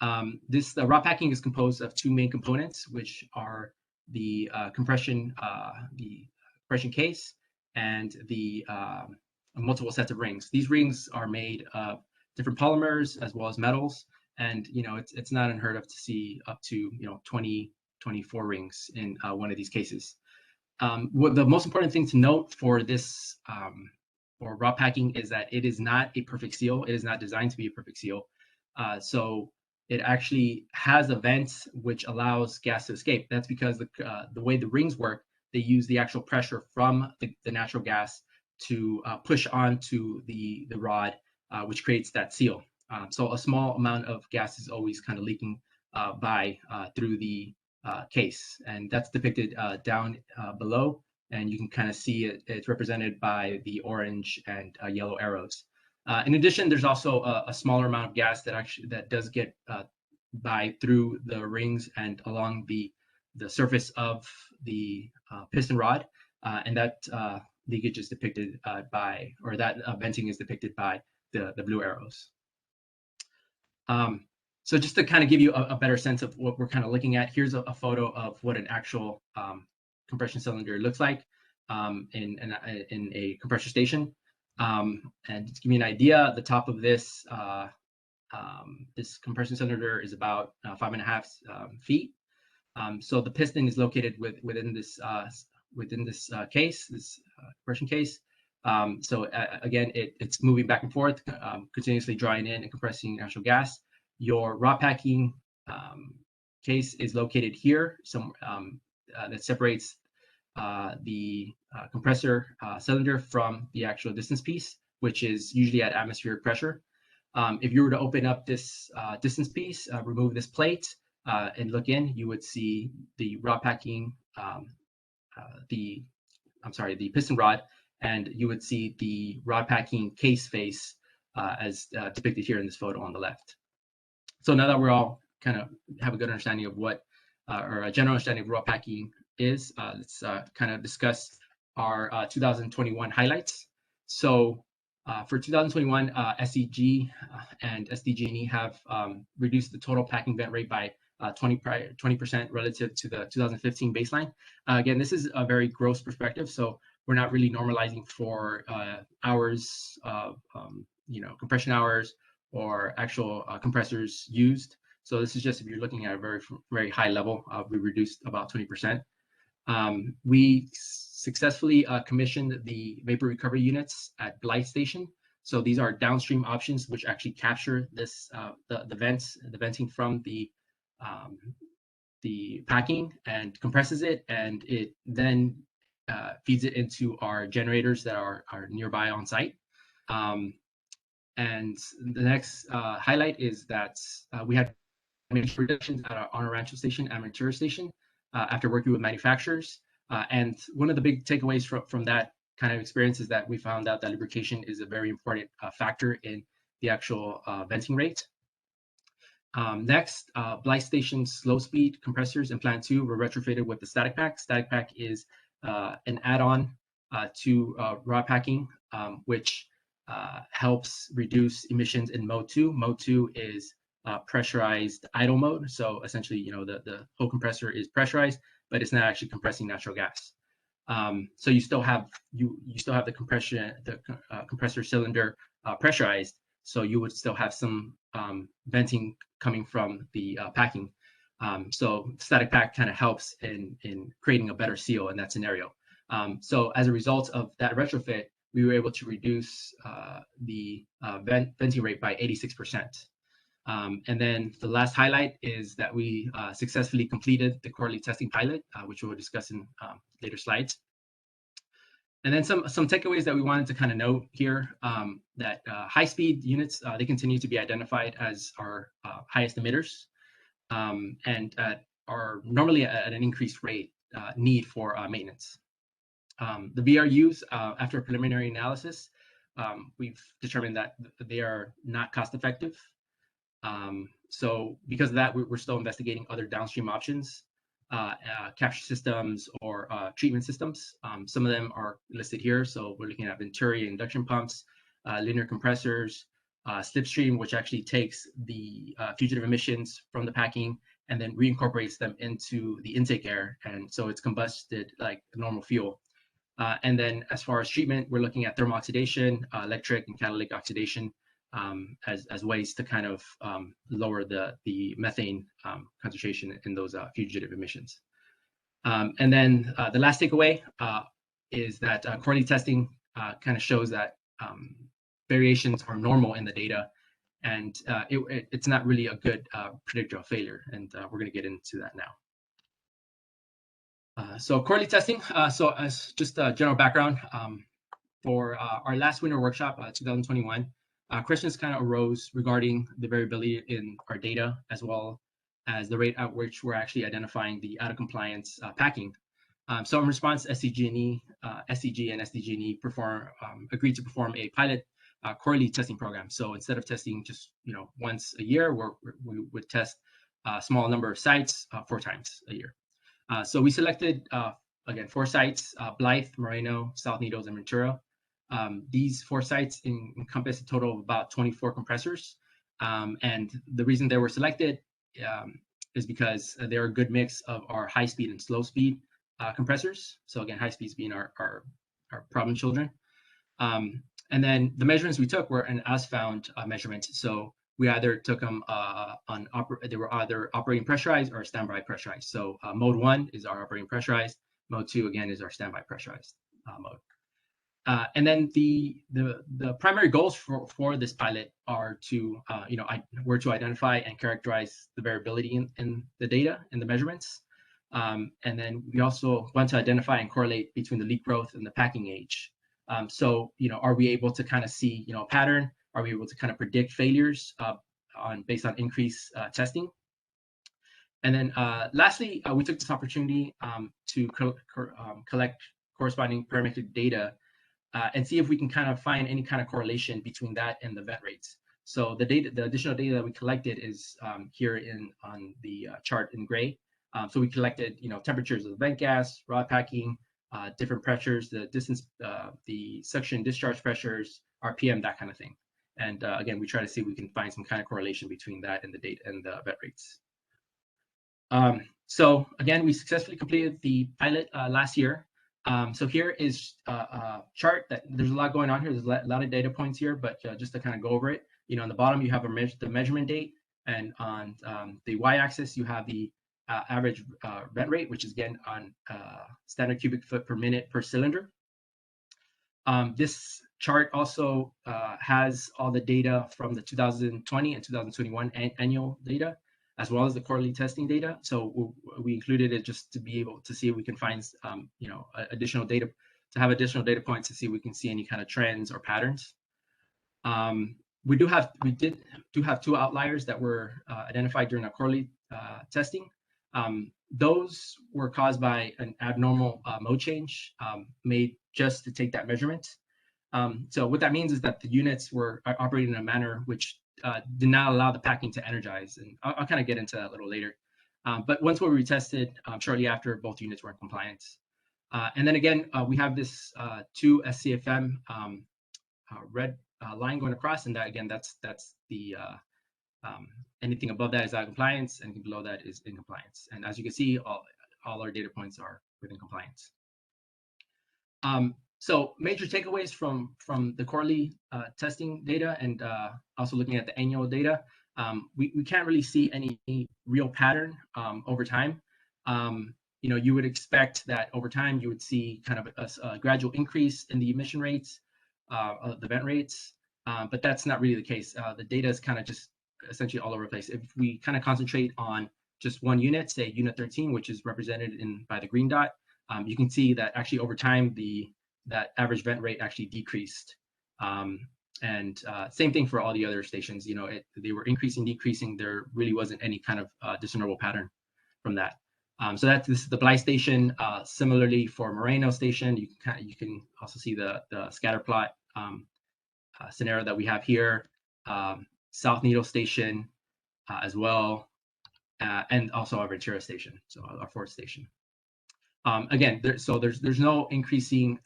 Speaker 9: The rod packing is composed of two main components, which are the compression case and the multiple sets of rings. These rings are made of different polymers as well as metals, and it's not unheard of to see up to 20, 24 rings in one of these cases. What the most important thing to note for this for rod packing is that it is not a perfect seal. It is not designed to be a perfect seal. So it actually has a vent which allows gas to escape. That's because the way the rings work, they use the actual pressure from the natural gas to push onto the rod, which creates that seal. So a small amount of gas is always kind of leaking by through the case, and that's depicted down below, and you can kind of see it's represented by the orange and yellow arrows. In addition, there's also a smaller amount of gas that does get by through the rings and along the surface of the piston rod, and that leakage is depicted that venting is depicted by the blue arrows. So just to kind of give you a better sense of what we're kind of looking at, here's a photo of what an actual compression cylinder looks like in a compressor station. And to give you an idea, the top of this this compression cylinder is about 5.5 feet. So the piston is located within this case, this compression case. So again, it's moving back and forth, continuously drawing in and compressing natural gas. Your rod packing case is located here, that separates the compressor cylinder from the actual distance piece, which is usually at atmospheric pressure. If you were to open up this distance piece, remove this plate, and look in, you would see the rod packing, the piston rod, and you would see the rod packing case face as depicted here in this photo on the left. So now that we're all kind of have a good understanding of what, or a general understanding of rod packing is, let's kind of discuss our 2021 highlights. So for 2021, SCG and SDG&E have reduced the total packing vent rate by 20% relative to the 2015 baseline. Again, this is a very gross perspective, so we're not really normalizing for hours of compression hours or actual compressors used. So this is just if you're looking at a very high level, we reduced about 20%. We successfessly commissioned the vapor recovery units at Blythe Station. So these are downstream options which actually capture this the venting from the packing and compresses it, and it then feeds it into our generators that are nearby on site. And the next highlight is that we had reductions on our Rancho Station and Ventura Station after working with manufacturers. And one of the big takeaways from that kind of experience is that we found out that lubrication is a very important factor in the actual venting rate. Next, Blythe Station's slow speed compressors in Plant 2 were retrofitted with the Static Pack. Static Pack is an add-on to raw packing, which helps reduce emissions in Mode 2. Mode 2 is pressurized idle mode. So essentially, the whole compressor is pressurized, but it's not actually compressing natural gas. So you still have the compressor cylinder pressurized. So you would still have some venting coming from the packing. So Static Pack kind of helps in creating a better seal in that scenario. So as a result of that retrofit, we were able to reduce the venting rate by 86%. And then the last highlight is that we successfully completed the quarterly testing pilot, which we'll discuss in later slides. And then some takeaways that we wanted to kind of note here, that high-speed units, they continue to be identified as our highest emitters, and are normally at an increased rate need for maintenance. The VRUs, after a preliminary analysis, we've determined that they are not cost-effective. So because of that, we're still investigating other downstream options, capture systems or treatment systems. Some of them are listed here. So we're looking at Venturi induction pumps, linear compressors, slipstream, which actually takes the fugitive emissions from the packing and then reincorporates them into the intake air. And so it's combusted like a normal fuel. And then as far as treatment, we're looking at thermal oxidation, electric and catalytic oxidation, as ways to kind of lower the methane concentration in those fugitive emissions. And then the last takeaway is that quarterly testing kind of shows that variations are normal in the data, and it's not really a good predictor of failure. And we're going to get into that now. So quarterly testing. So as just a general background, for our last winter workshop, 2021, questions kind of arose regarding the variability in our data, as well as the rate at which we're actually identifying the out of compliance packing. So in response, SCG and SDG&E agreed to perform a pilot quarterly testing program. So instead of testing just once a year, we would test a small number of sites 4 times a year. So we selected again 4 sites: Blythe, Moreno, South Needles, and Ventura. These 4 sites encompass a total of about 24 compressors. And the reason they were selected is because they're a good mix of our high speed and slow speed compressors. So again, high speeds being our problem children. And then the measurements we took were an as found measurement. So we either took them they were either operating pressurized or standby pressurized. So mode 1 is our operating pressurized. Mode 2 again is our standby pressurized mode. And then the primary goals for this pilot are to were to identify and characterize the variability in the data and the measurements. And then we also want to identify and correlate between the leak growth and the packing age. So are we able to kind of see a pattern? Are we able to kind of predict failures based on increased testing? And then lastly, we took this opportunity to collect corresponding parametric data and see if we can kind of find any kind of correlation between that and the vent rates. So the additional data that we collected is here on the chart in gray. So we collected temperatures of the vent gas, raw packing, different pressures, the distance, the suction discharge pressures, RPM, that kind of thing. And again, we try to see if we can find some kind of correlation between that and the data and the vent rates. So again, we successfully completed the pilot last year. So here is a chart that there's a lot going on here. There's a lot of data points here, but just to kind of go over it, on the bottom you have the measurement date, and on the y-axis you have the average vent rate, which is again on standard cubic foot per minute per cylinder. This chart also has all the data from the 2020 and 2021 annual data, as well as the quarterly testing data. So we included it just to be able to see if we can find, additional data, to have additional data points to see if we can see any kind of trends or patterns. We did have 2 outliers that were identified during our quarterly testing. Those were caused by an abnormal mode change made just to take that measurement. So what that means is that the units were operating in a manner which did not allow the packing to energize, and I'll kind of get into that a little later. But once we retested, shortly after, both units were in compliance. And then again, we have this 2 SCFM red line going across, and that again, that's the anything above that is out of compliance, anything below that is in compliance. And as you can see, all our data points are within compliance. So major takeaways from the quarterly testing data, and also looking at the annual data, we can't really see any real pattern over time. You would expect that over time you would see kind of a gradual increase in the emission rates, the vent rates, but that's not really the case. The data is kind of just essentially all over the place. If we kind of concentrate on just one unit, say unit 13, which is represented by the green dot, you can see that actually over time that average vent rate actually decreased. And same thing for all the other stations. They were increasing, decreasing. There really wasn't any kind of discernible pattern from that. So this is the Blythe station. Similarly for Moreno station, you can also see the scatter plot scenario that we have here. South Needle station as well, and also our Ventura station, so our 4th station. Again, there's no increasing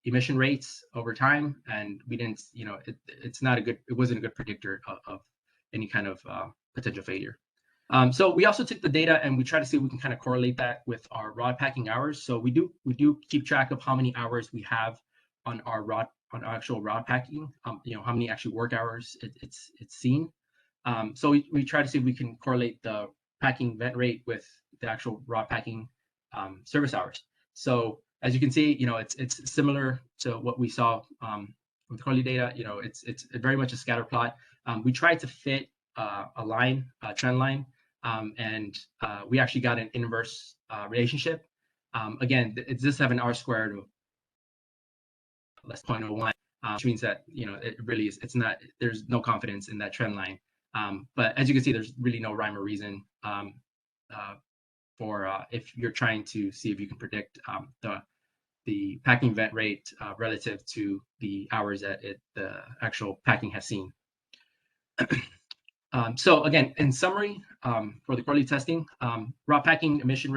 Speaker 9: emission rates over time, and we didn't, it wasn't a good predictor of any kind of potential failure. So we also took the data and we try to see if we can kind of correlate that with our rod packing hours. So we do keep track of how many hours we have on our actual rod packing, how many actual work hours it's seen. So we try to see if we can correlate the packing vent rate with the actual rod packing service hours. So as you can see, it's similar to what we saw with the quarterly data. It's very much a scatter plot. We tried to fit a line, a trend line, and we actually got an inverse relationship. Again, it does have an R squared of less 0.01, which means that it really is. It's not. There's no confidence in that trend line. But as you can see, there's really no rhyme or reason for if you're trying to see if you can predict the packing vent rate relative to the hours that the actual packing has seen. So again, in summary, for the quarterly testing, rod packing emission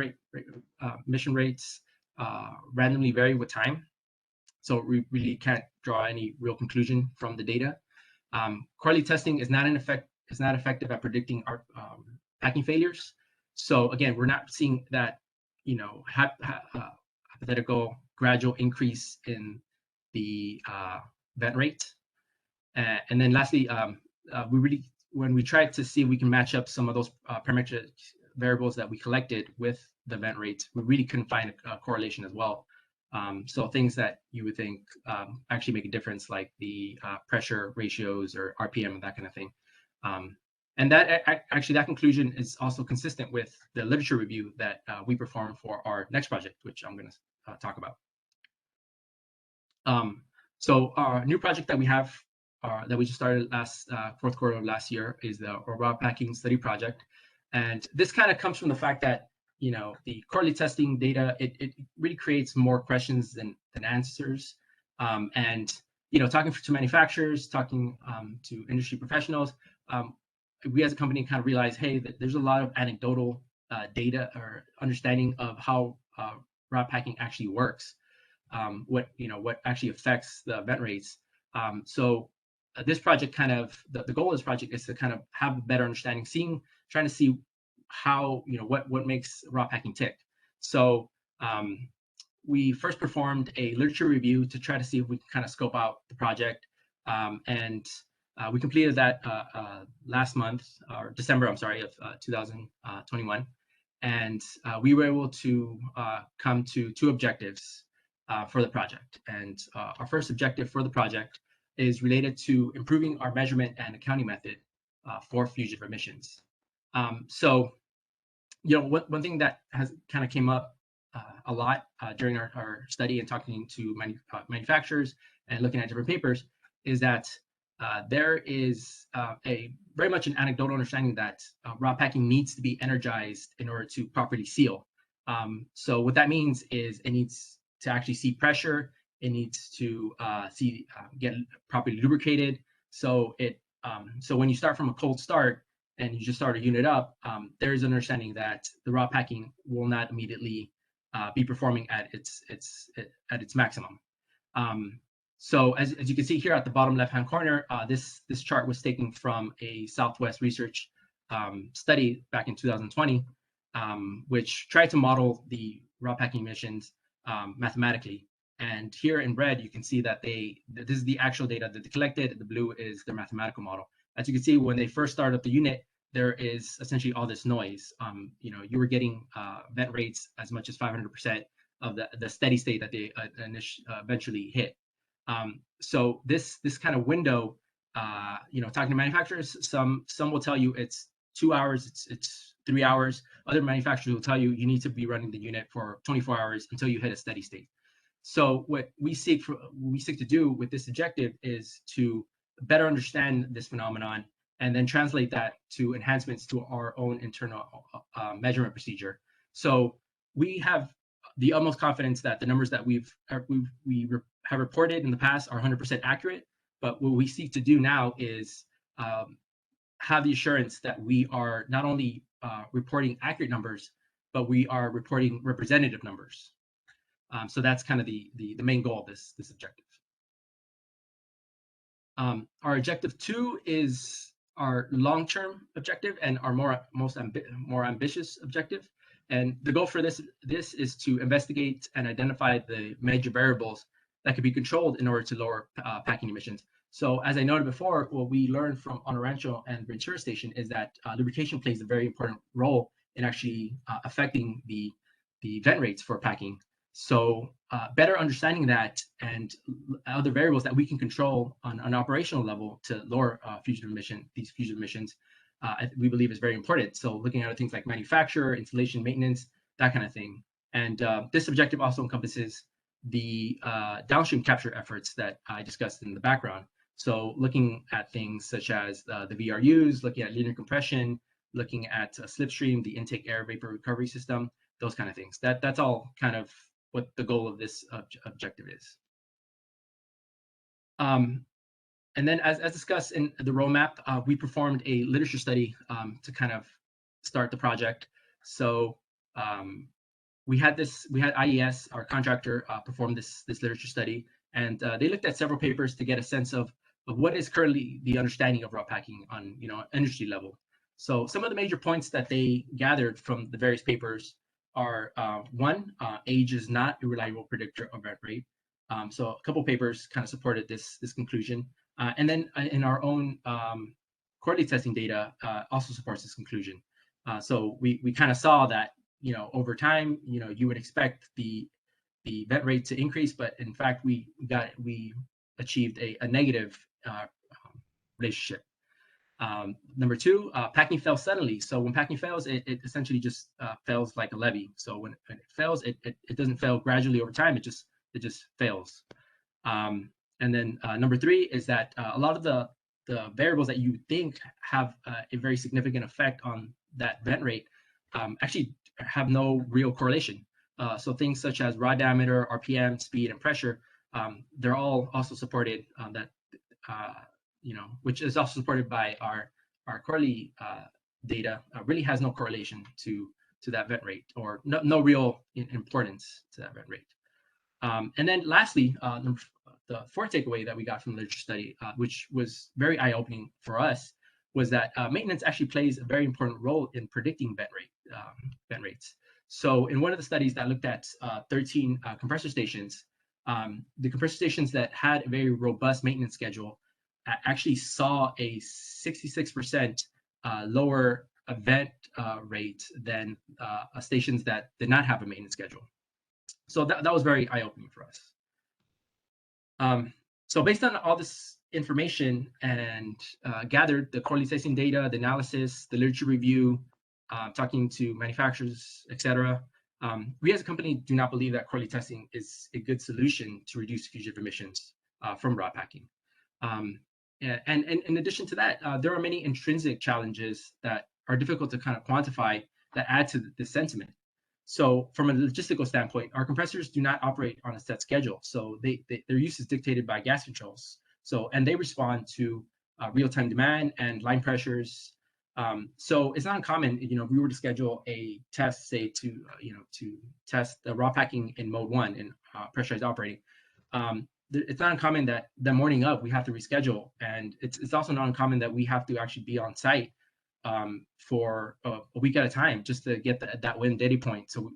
Speaker 9: rates randomly vary with time. So we really can't draw any real conclusion from the data. Quarterly testing is not effective at predicting our packing failures. So again, we're not seeing that hypothetical gradual increase in the vent rate. And then lastly, when we tried to see if we can match up some of those parametric variables that we collected with the vent rates, we really couldn't find a correlation as well. So things that you would think actually make a difference, like the pressure ratios or RPM and that kind of thing. And that conclusion is also consistent with the literature review that we performed for our next project, which I'm going to talk about. So our new project that we have that we just started last 4th quarter of last year is the rod packing study project. And this kind of comes from the fact that the quarterly testing data, it really creates more questions than answers. And talking to manufacturers, talking to industry professionals, we as a company kind of realize, hey, that there's a lot of anecdotal data or understanding of how rod packing actually works, what actually affects the vent rates. So this project the goal of this project is to kind of have a better understanding, trying to see how, what makes raw packing tick. So we first performed a literature review to try to see if we can kind of scope out the project. And we completed that last month, or December, I'm sorry, of 2021. And we were able to come to 2 objectives for the project. And our first objective for the project is related to improving our measurement and accounting method for fugitive emissions. So, one thing that has kind of came up a lot during our study and talking to manufacturers and looking at different papers is that there is a very much an anecdotal understanding that raw packing needs to be energized in order to properly seal. So what that means is it needs to actually see pressure. It needs to get properly lubricated. So so when you start from a cold start and you just start a unit up, there is an understanding that the raw packing will not immediately be performing at its maximum. So as you can see here at the bottom left-hand corner, this chart was taken from a Southwest research study back in 2020, which tried to model the raw packing emissions mathematically. And here in red, you can see that this is the actual data that they collected. The blue is their mathematical model. As you can see, when they first started up the unit, there is essentially all this noise. You were getting vent rates as much as 500% of the steady state that they eventually hit. So this kind of window, talking to manufacturers, some will tell you it's 2 hours, it's 3 hours. Other manufacturers will tell you you need to be running the unit for 24 hours until you hit a steady state. So what we seek to do with this objective is to better understand this phenomenon and then translate that to enhancements to our own internal measurement procedure. So we have the utmost confidence that the numbers that we have reported in the past are 100% accurate. But what we seek to do now is have the assurance that we are not only reporting accurate numbers, but we are reporting representative numbers. So that's kind of the main goal of this objective. Our objective 2 is our long-term objective and our more ambitious objective. And the goal for this is to investigate and identify the major variables that can be controlled in order to lower packing emissions. So as I noted before, what we learned from Honor Rancho and Ventura Station is that lubrication plays a very important role in actually affecting the vent rates for packing. So better understanding that and other variables that we can control on an operational level to lower fugitive emissions, we believe is very important. So looking at things like manufacture, installation, maintenance, that kind of thing. And this objective also encompasses the downstream capture efforts that I discussed in the background. So looking at things such as the VRUs, looking at linear compression, looking at slipstream, the intake air vapor recovery system, those kind of things. That's all kind of what the goal of this objective is. And then as discussed in the roadmap, we performed a literature study to kind of start the project. So we had IES, our contractor, perform this literature study, and they looked at several papers to get a sense of what is currently the understanding of raw packing on industry level. So some of the major points that they gathered from the various papers are one, age is not a reliable predictor of vent rate. So a couple papers kind of supported this conclusion. And then in our own quarterly testing data also supports this conclusion. So we kind of saw that over time you would expect the vent rate to increase, but in fact we achieved a negative relationship. Number 2, packing fails suddenly. So when packing fails, it essentially just fails like a levee. So when it fails, it doesn't fail gradually over time. It just fails. And then number 3 is that a lot of the variables that you think have a very significant effect on that vent rate actually have no real correlation. So things such as raw diameter, RPM, speed, and pressure, they're all also supported which is also supported by our quarterly data, really has no correlation to that vent rate, or no real importance to that vent rate. And then lastly, the 4th takeaway that we got from the literature study, which was very eye-opening for us, was that maintenance actually plays a very important role in predicting vent rates. So in one of the studies that looked at 13 compressor stations, the compressor stations that had a very robust maintenance schedule actually saw a 66% lower vent rate than stations that did not have a maintenance schedule. So that was very eye-opening for us. So based on all this information and gathered, the quality testing data, the analysis, the literature review, talking to manufacturers, etc., we as a company do not believe that quality testing is a good solution to reduce fugitive emissions from raw packing. And in addition to that, there are many intrinsic challenges that are difficult to kind of quantify that add to this sentiment. So from a logistical standpoint, our compressors do not operate on a set schedule. So their use is dictated by gas controls. So, and they respond to real-time demand and line pressures. So it's not uncommon, if we were to schedule a test, say to test the raw packing in mode 1 in pressurized operating. It's not uncommon that the morning of we have to reschedule, and it's also not uncommon that we have to actually be on site for a week at a time just to get that one data point. So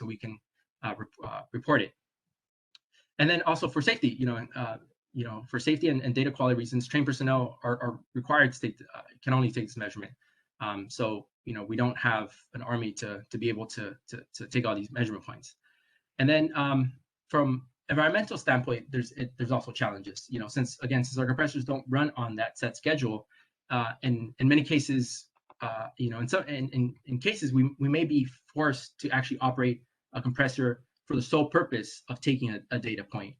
Speaker 9: we can report it. And then also for safety, for safety and data quality reasons, trained personnel are required to can only take this measurement. So we don't have an army to be able to take all these measurement points. And then from environmental standpoint, there's also challenges. Since our compressors don't run on that set schedule, in many cases, in cases we may be forced to actually operate a compressor for the sole purpose of taking a data point.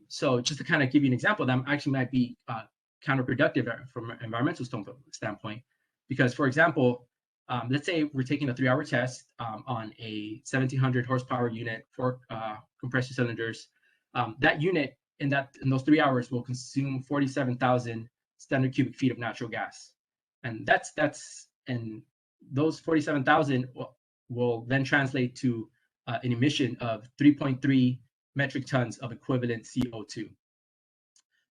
Speaker 9: So just to kind of give you an example, that actually might be counterproductive from an environmental standpoint, because, for example, let's say we're taking a 3-hour test on a 1700 horsepower unit for compressor cylinders. That unit in those 3 hours will consume 47,000 standard cubic feet of natural gas, and and those 47,000 will then translate to an emission of 3.3 metric tons of equivalent CO2.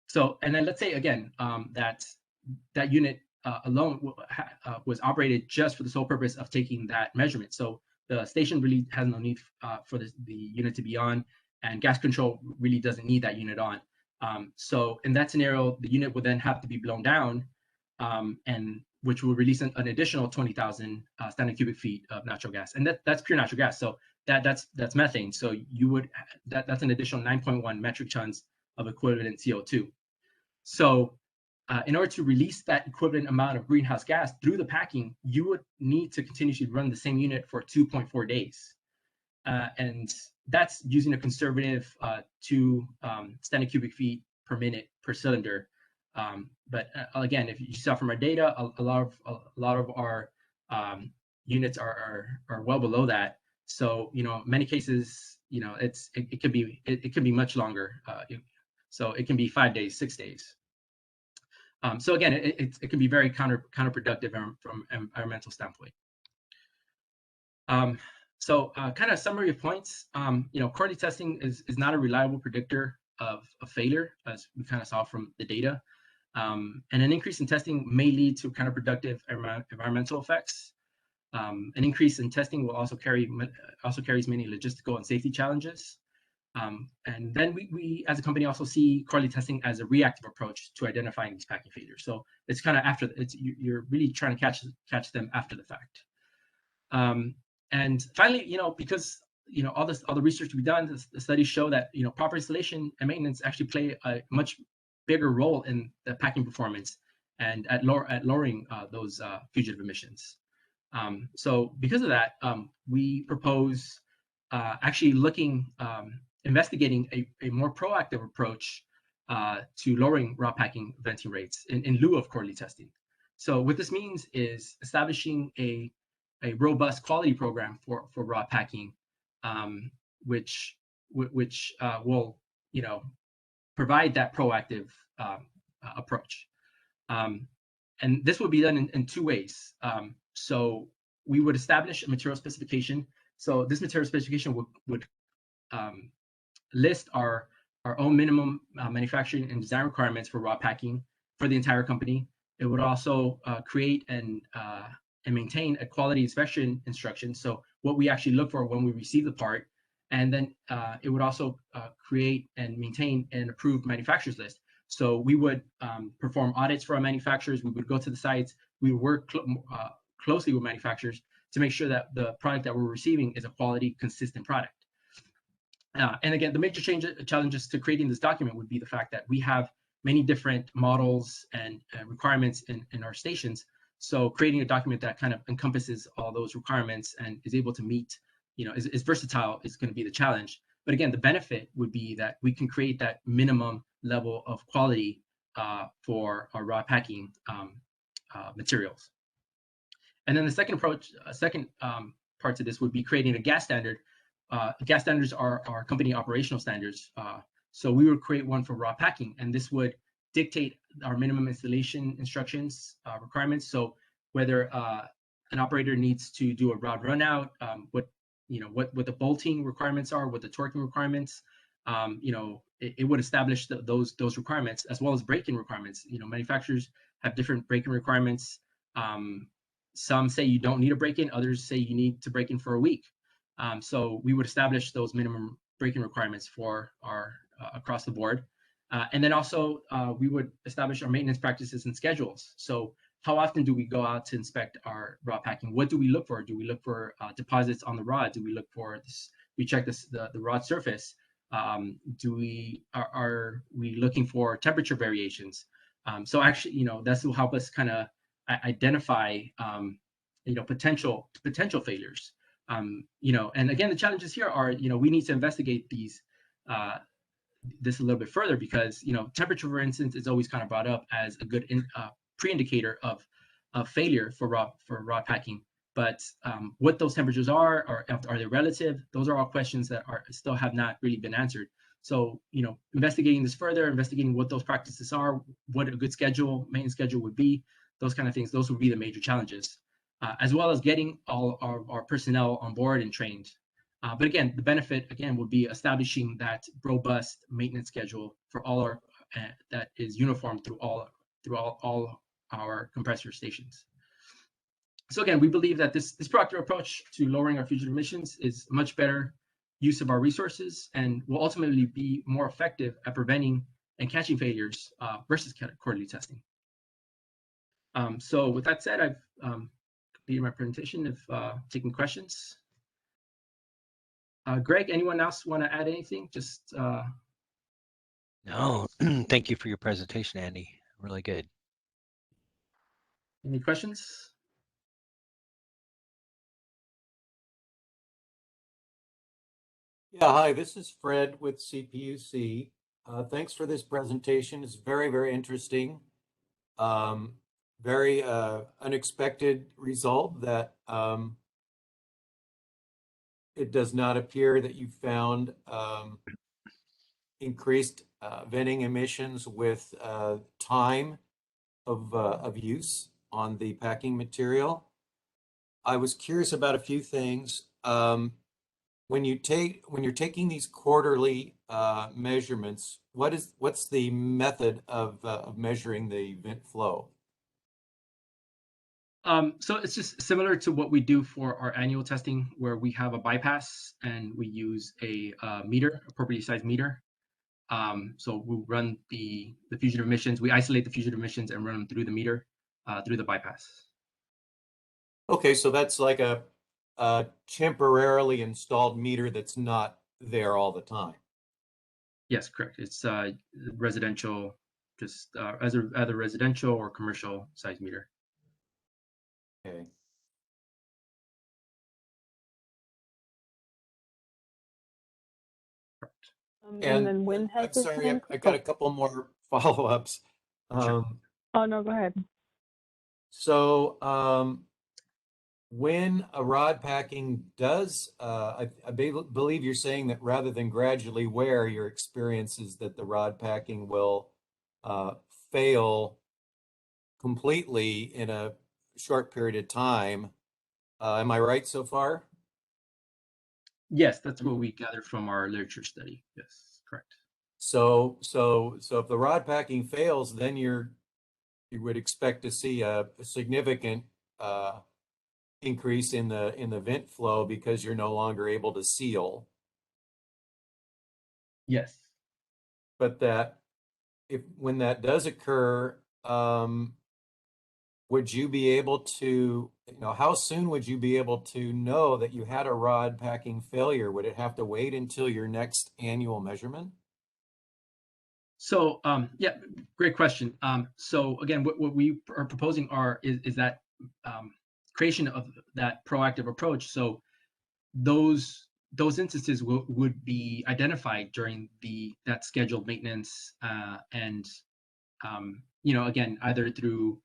Speaker 9: So, and then let's say again that unit alone was operated just for the sole purpose of taking that measurement. So the station really has no need for the unit to be on, and gas control really doesn't need that unit on. So in that scenario, the unit would then have to be blown down, and which will release an additional 20,000 standard cubic feet of natural gas, and that's pure natural gas. So that's methane. So that's an additional 9.1 metric tons of equivalent CO2. So in order to release that equivalent amount of greenhouse gas through the packing, you would need to continuously run the same unit for 2.4 days. And that's using a conservative 2 standard cubic feet per minute per cylinder. But again, if you saw from our data, a lot of our units are well below that. So in many cases, it could be much longer. So it can be 5 days, 6 days. So again, it can be very counterproductive from an environmental standpoint. So kind of summary of points, quality testing is not a reliable predictor of a failure, as we kind of saw from the data. And an increase in testing may lead to counterproductive environmental effects. An increase in testing will also carries many logistical and safety challenges. And then we as a company also see quality testing as a reactive approach to identifying these packing failures. So it's kind of you're really trying to catch them after the fact. And finally, because all the research we've done, the studies show that proper installation and maintenance actually play a much bigger role in the packing performance and at lowering those fugitive emissions. So because of that, we propose actually investigating a more proactive approach to lowering raw packing venting rates in lieu of quarterly testing. So what this means is establishing a robust quality program for raw packing, which will provide that proactive approach. And this would be done in 2 ways. So we would establish a material specification. So this material specification would list our own minimum manufacturing and design requirements for raw packing for the entire company. It would also create and maintain a quality inspection instruction. So what we actually look for when we receive the part. And then it would also create and maintain an approved manufacturers list. So we would perform audits for our manufacturers. We would go to the sites. We would work closely with manufacturers to make sure that the product that we're receiving is a quality, consistent product. And again, the major challenges to creating this document would be the fact that we have many different models and requirements in our stations. So creating a document that kind of encompasses all those requirements and is able to meet, is versatile is going to be the challenge. But again, the benefit would be that we can create that minimum level of quality for our raw packing materials. And then the second part to this would be creating a gas standard. Gas standards are our company operational standards. So we would create one for raw packing, and this would dictate our minimum installation instructions requirements. So whether an operator needs to do a rod runout, what the bolting requirements are, what the torquing requirements, it would establish those requirements, as well as break-in requirements. Manufacturers have different break-in requirements. Some say you don't need a break-in, others say you need to break in for a week. So we would establish those minimum break-in requirements for our across the board. And then also we would establish our maintenance practices and schedules. So how often do we go out to inspect our raw packing? What do we look for? Do we look for deposits on the rod? Do we look for this? We check the rod surface. Are we looking for temperature variations? So actually, this will help us kind of identify potential failures. And again, the challenges here are, we need to investigate this a little bit further, because temperature, for instance, is always kind of brought up as a good pre-indicator of failure for raw packing. But what those temperatures are they relative? Those are all questions that still have not really been answered. So investigating this further, investigating what those practices are, what a good maintenance schedule would be, those kind of things. Those would be the major challenges, as well as getting all our personnel on board and trained. But again, the benefit would be establishing that robust maintenance schedule for all that is uniform through all our compressor stations. So again, we believe that this proactive approach to lowering our fugitive emissions is a much better use of our resources and will ultimately be more effective at preventing and catching failures versus quarterly testing. So with that said, I've completed my presentation. If taking questions. Greg, anyone else want to add anything? Just
Speaker 10: No, thank you for your presentation, Andy. Really good.
Speaker 9: Any questions?
Speaker 1: Yeah, hi, this is Fred with CPUC. Thanks for this presentation. It's very, very interesting. Very unexpected result that it does not appear that you found increased venting emissions with time of use on the packing material. I was curious about a few things. When you're taking these quarterly measurements, what's the method of measuring the vent flow?
Speaker 9: So it's just similar to what we do for our annual testing, where we have a bypass and we use a meter, appropriately sized meter. So we'll run the fugitive emissions. We isolate the fugitive emissions and run them through the meter, through the bypass.
Speaker 1: Okay, so that's like a temporarily installed meter that's not there all the time.
Speaker 9: Yes, correct. It's residential, just either residential or commercial size meter.
Speaker 1: Okay.
Speaker 2: And then when has
Speaker 1: I'm
Speaker 2: this
Speaker 1: sorry,
Speaker 2: been?
Speaker 1: I got a couple more follow-ups.
Speaker 9: Sure.
Speaker 2: Oh no, go ahead.
Speaker 1: So when a rod packing does, I believe you're saying that rather than gradually wear, your experience is that the rod packing will fail completely in a short period of time. Am I right so far?
Speaker 9: Yes, that's what we gathered from our literature study. Yes, correct.
Speaker 1: So if the rod packing fails, then you're you would expect to see a significant increase in the vent flow because you're no longer able to seal.
Speaker 9: Yes.
Speaker 1: But when that does occur, would you be able to, how soon would you be able to know that you had a rod packing failure? Would it have to wait until your next annual measurement?
Speaker 9: So yeah, great question. So again, what we are proposing is that creation of that proactive approach. So those instances would be identified during that scheduled maintenance, and again, either through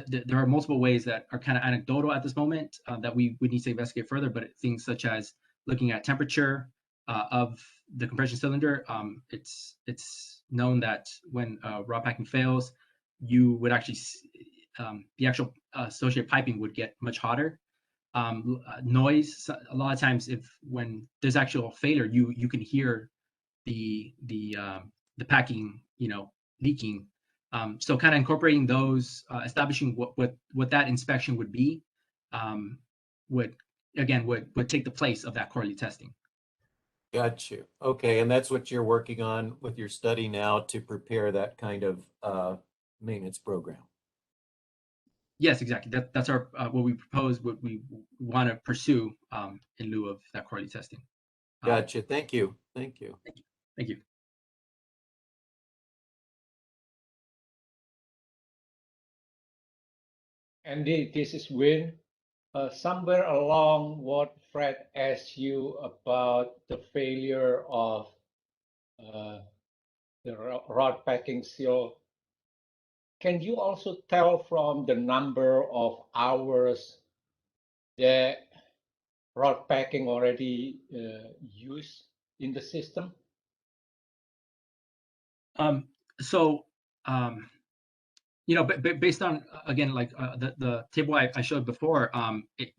Speaker 9: there are multiple ways that are kind of anecdotal at this moment that we would need to investigate further, but things such as looking at temperature of the compression cylinder. It's known that when rod packing fails, you would actually the actual associated piping would get much hotter. Noise, a lot of times when there's actual failure, you can hear the packing leaking. So kind of incorporating those, establishing what that inspection would be, would take the place of that quarterly testing.
Speaker 1: Got you. Okay, and that's what you're working on with your study now to prepare that kind of maintenance program.
Speaker 9: Yes, exactly. That's our what we propose, what we want to pursue in lieu of that quarterly testing.
Speaker 1: Gotcha. Thank you. Thank you.
Speaker 9: Thank you.
Speaker 6: Andy, this is Win. Somewhere along what Fred asked you about the failure of the rod packing seal, can you also tell from the number of hours that rod packing already used in the system?
Speaker 9: Based on, again, like the table I showed before,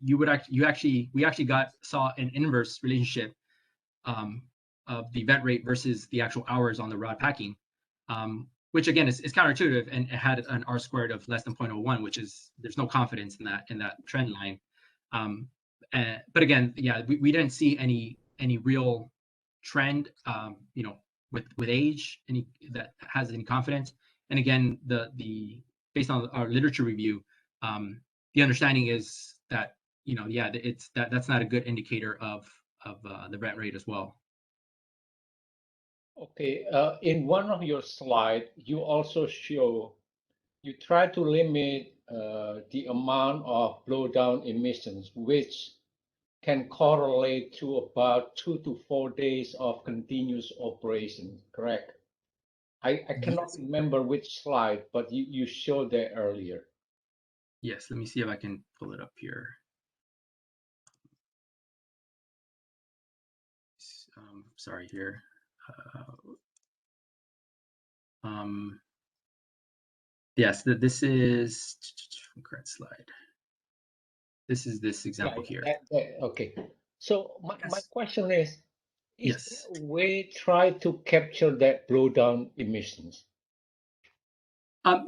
Speaker 9: we actually saw an inverse relationship of the vent rate versus the actual hours on the rod packing, which again is counterintuitive, and it had an R squared of less than 0.01, which is, there's no confidence in that trend line. But again, yeah, we didn't see any real trend, with age, that has any confidence. And again, based on our literature review, the understanding is that that's not a good indicator of the vent rate as well.
Speaker 6: Okay, in one of your slides, you also show you try to limit the amount of blowdown emissions, which can correlate to about 2 to 4 days of continuous operation, correct? I cannot remember which slide, but you showed that earlier.
Speaker 9: Yes, let me see if I can pull it up here. Sorry here. Yes, this is correct slide. This is this example here.
Speaker 6: Okay. So my question is
Speaker 9: Yes.
Speaker 6: there a way try to capture that blowdown emissions?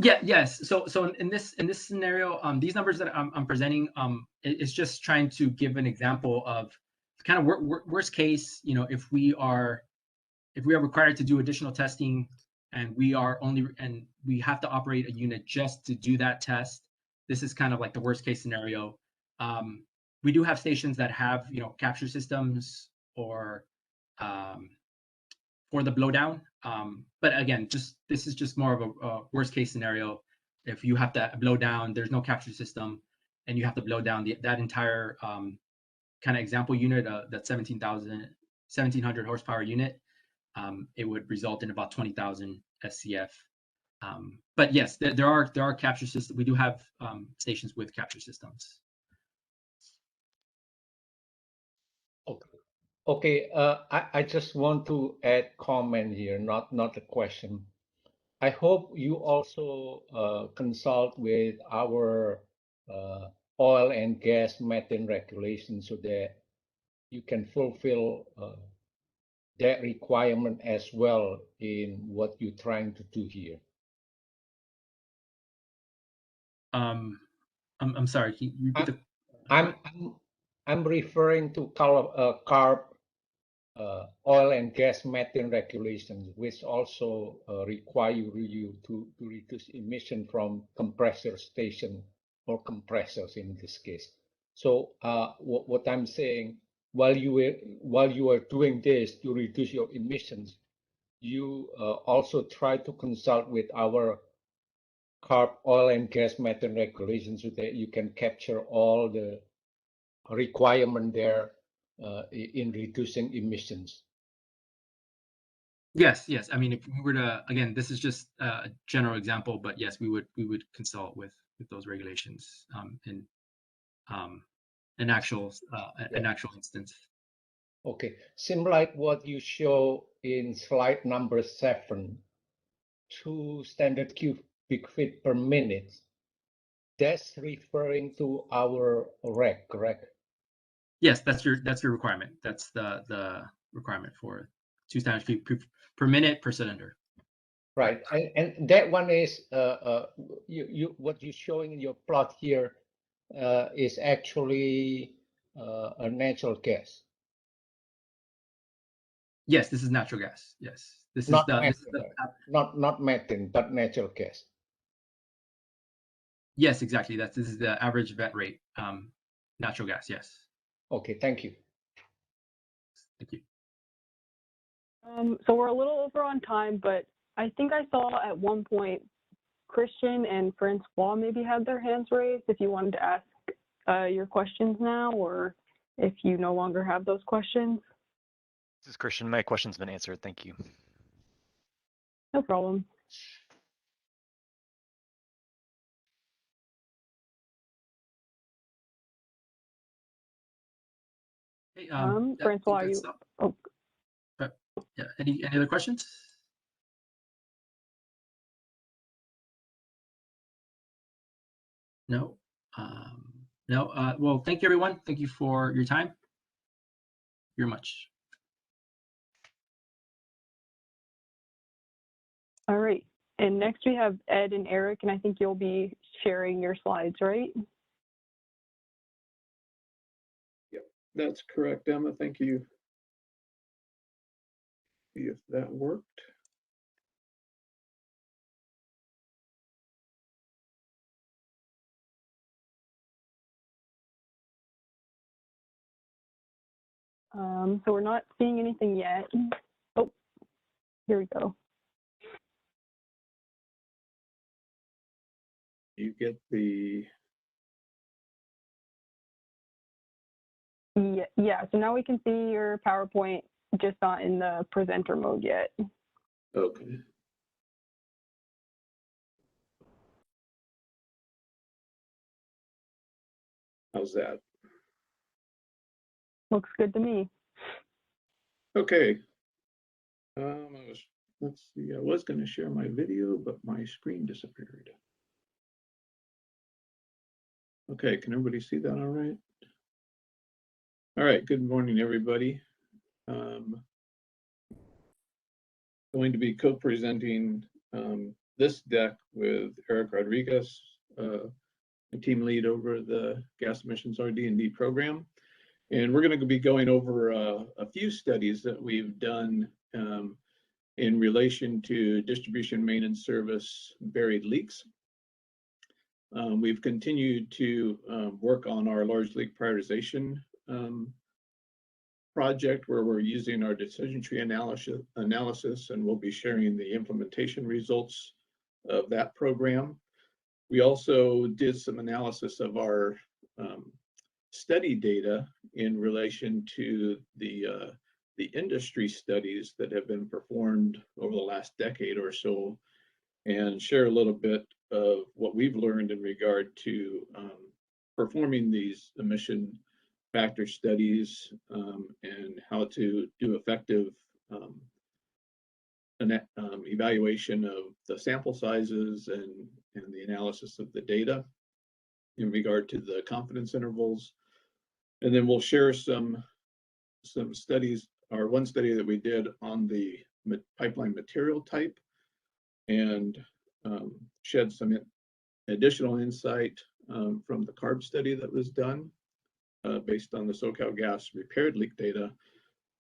Speaker 9: Yes. So in this scenario, these numbers that I'm presenting, it's just trying to give an example of kind of worst case. If we are required to do additional testing, and we have to operate a unit just to do that test, this is kind of like the worst case scenario. We do have stations that have capture systems or for the blowdown. But again, this is just more of a worst case scenario. If you have to blow down, there's no capture system, and you have to blow down that entire kind of example unit, that 1700 horsepower unit, it would result in about 20,000 SCF. But yes, there are capture systems. We do have stations with capture systems.
Speaker 6: Okay, I just want to add comment here, not a question. I hope you also consult with our oil and gas methane regulations so that you can fulfill that requirement as well in what you're trying to do here.
Speaker 9: I'm sorry. Can you repeat the?
Speaker 6: I'm referring to CARB oil and gas methane regulations, which also require you to reduce emission from compressor station or compressors in this case. So what I'm saying, while you are doing this to reduce your emissions, you also try to consult with our CARB oil and gas methane regulations so that you can capture all the requirement there in reducing emissions.
Speaker 9: Yes, yes. I mean, if we were to, again, this is just a general example, but yes, we would consult with those regulations in an actual instance.
Speaker 6: Okay, similar like what you show in slide number 7, 2 standard cubic feet per minute. That's referring to our rec, correct?
Speaker 9: Yes, that's your requirement. That's the requirement for 2 standard feet per minute per cylinder.
Speaker 6: Right, and that one is what you're showing in your plot here is actually a natural gas.
Speaker 9: Yes, this is natural gas. Yes, this
Speaker 6: Not
Speaker 9: is
Speaker 6: not methane, but natural gas.
Speaker 9: Yes, exactly. This is the average vent rate. Natural gas. Yes.
Speaker 6: Okay, thank you.
Speaker 9: Thank you.
Speaker 2: So we're a little over on time, but I think I saw at one point Christian and Francois maybe had their hands raised if you wanted to ask your questions now, or if you no longer have those questions.
Speaker 11: This is Christian. My question's been answered. Thank you.
Speaker 2: No problem.
Speaker 9: Hey,
Speaker 2: Francois, you. Oh.
Speaker 9: Yeah. Any other questions? No. No. Well, thank you, everyone. Thank you for your time. Very much.
Speaker 2: All right. And next we have Ed and Eric, and I think you'll be sharing your slides, right?
Speaker 8: Yep, that's correct, Emma. Thank you. See if that worked.
Speaker 2: So we're not seeing anything yet. Oh, here we go.
Speaker 8: You get the.
Speaker 2: Yeah, so now we can see your PowerPoint, just not in the presenter mode yet.
Speaker 8: Okay. How's that?
Speaker 2: Looks good to me.
Speaker 8: Okay. Let's see, I was going to share my video, but my screen disappeared. Okay, can everybody see that all right? All right, good morning, everybody. Going to be co-presenting this deck with Eric Rodriguez, a team lead over the gas emissions RD&D program. And we're going to be going over a few studies that we've done in relation to distribution maintenance service buried leaks. We've continued to work on our large leak prioritization project, where we're using our decision tree analysis, and we'll be sharing the implementation results of that program. We also did some analysis of our study data in relation to the industry studies that have been performed over the last decade or so, and share a little bit of what we've learned in regard to performing these emission factor studies and how to do effective evaluation of the sample sizes and the analysis of the data in regard to the confidence intervals. And then we'll share some studies, or one study that we did on the pipeline material type, and shed some additional insight from the CARB study that was done based on the SoCalGas repaired leak data.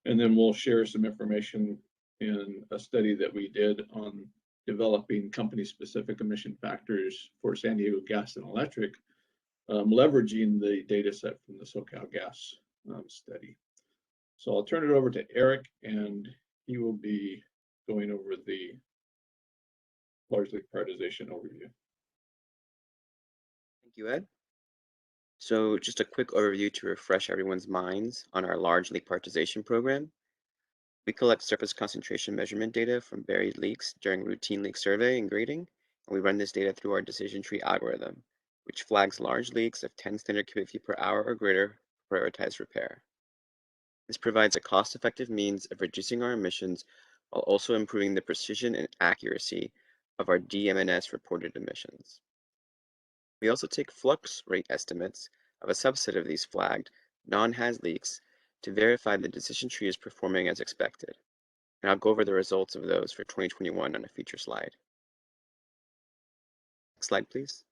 Speaker 8: And then we'll share some information in a study that we did on developing company-specific emission factors for San Diego Gas and Electric, leveraging the data set from the SoCalGas study. So I'll turn it over to Eric, and he will be going over the large leak prioritization overview.
Speaker 7: Thank you, Ed. So just a quick overview to refresh everyone's minds on our large leak prioritization program. We collect surface concentration measurement data from buried leaks during routine leak survey and grading, and we run this data through our decision tree algorithm, which flags large leaks of 10 standard cubic feet per hour or greater for prioritized repair. This provides a cost-effective means of reducing our emissions while also improving the precision and accuracy of our DMNS reported emissions. We also take flux rate estimates of a subset of these flagged non-haz leaks to verify the decision tree is performing as expected. And I'll go over the results of those for 2021 on a future slide. Next slide, please.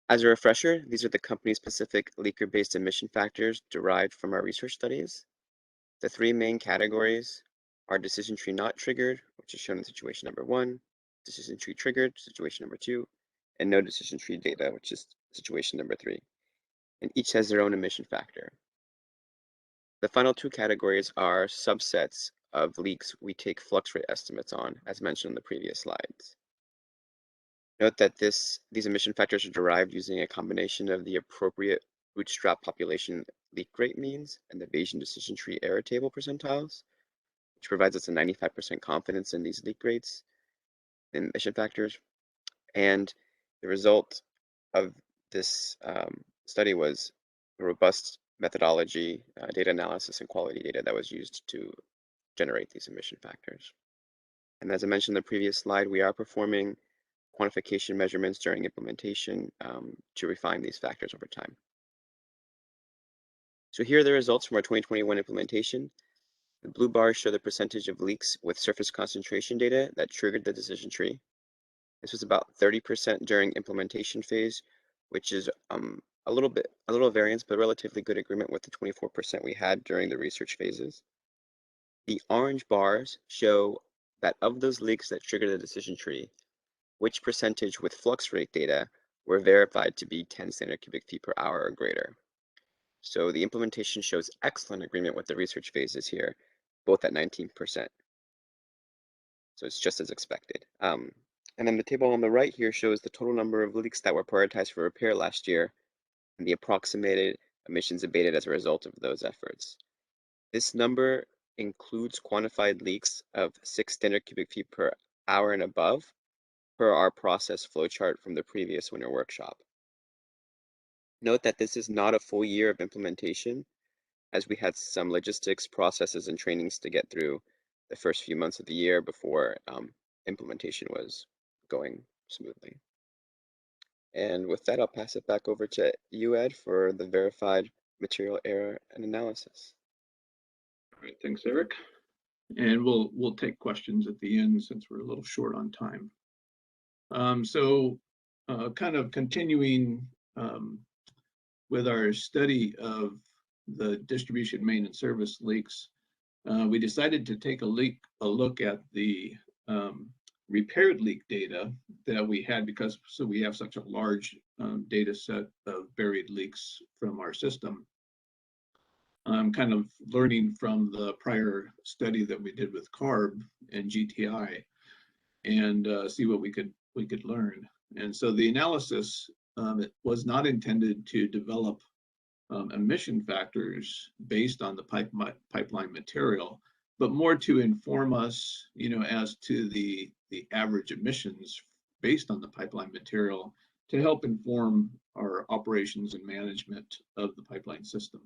Speaker 7: As a refresher, these are the company-specific leaker-based emission factors derived from our research studies. The three main categories are decision tree not triggered, which is shown in situation number 1, decision tree triggered, situation number 2, and no decision tree data, which is situation number 3. And each has their own emission factor. The final two categories are subsets of leaks we take flux rate estimates on, as mentioned in the previous slides. Note that these emission factors are derived using a combination of the appropriate Bootstrap population leak rate means and the Bayesian decision tree error table percentiles, which provides us a 95% confidence in these leak rates and emission factors. And the result of this study was a robust methodology, data analysis, and quality data that was used to generate these emission factors. And as I mentioned in the previous slide, we are performing quantification measurements during implementation to refine these factors over time. So here are the results from our 2021 implementation. The blue bars show the percentage of leaks with surface concentration data that triggered the decision tree. This was about 30% during implementation phase, which is a little variance, but relatively good agreement with the 24% we had during the research phases. The orange bars show that of those leaks that triggered the decision tree, which percentage with flux rate data were verified to be 10 standard cubic feet per hour or greater. So the implementation shows excellent agreement with the research phases here, both at 19%. So it's just as expected. And then the table on the right here shows the total number of leaks that were prioritized for repair last year and the approximated emissions abated as a result of those efforts. This number includes quantified leaks of 6 standard cubic feet per hour and above per our process flowchart from the previous winter workshop. Note that this is not a full year of implementation, as we had some logistics, processes, and trainings to get through the first few months of the year before implementation was going smoothly. And with that, I'll pass it back over to you, Ed, for the verified material error and analysis.
Speaker 8: All right, thanks, Eric. And we'll take questions at the end since we're a little short on time. Kind of continuing with our study of the distribution main and service leaks, we decided to take a look at the repaired leak data that we had because we have such a large data set of buried leaks from our system. I'm kind of learning from the prior study that we did with CARB and GTI and see what we could learn. And so the analysis it was not intended to develop emission factors based on the pipeline material, but more to inform us, as to the average emissions based on the pipeline material to help inform our operations and management of the pipeline system.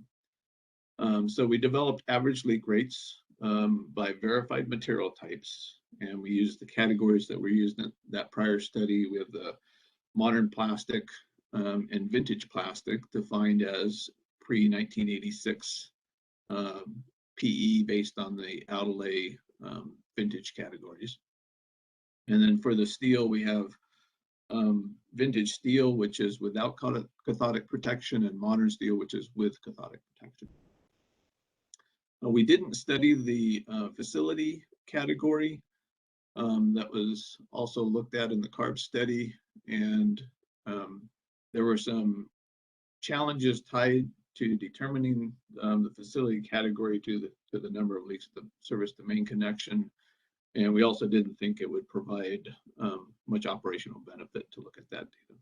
Speaker 8: So we developed average leak rates by verified material types, and we used the categories that were used in that prior study. We have the modern plastic and vintage plastic defined as pre-1986 PE based on the Outliers vintage categories. And then for the steel, we have vintage steel, which is without cathodic protection, and modern steel, which is with cathodic protection. We didn't study the facility category. That was also looked at in the CARB study, and there were some challenges tied to determining the facility category to the number of leaks that service the main connection. And we also didn't think it would provide much operational benefit to look at that data.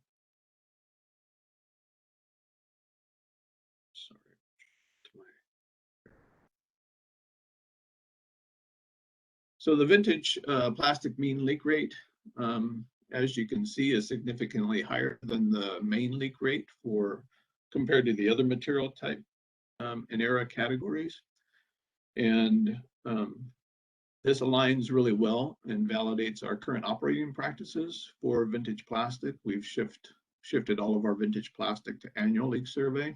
Speaker 8: Sorry. So the vintage plastic mean leak rate, as you can see, is significantly higher than the main leak rate compared to the other material type and era categories. And this aligns really well and validates our current operating practices for vintage plastic. We've shifted all of our vintage plastic to annual leak survey.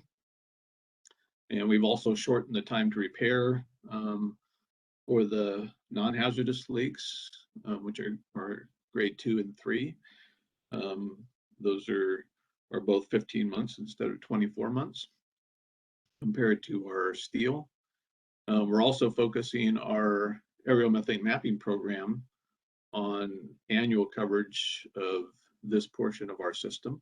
Speaker 8: And we've also shortened the time to repair for the non-hazardous leaks, which are grade 2 and 3. Those are both 15 months instead of 24 months compared to our steel. We're also focusing our aerial methane mapping program on annual coverage of this portion of our system.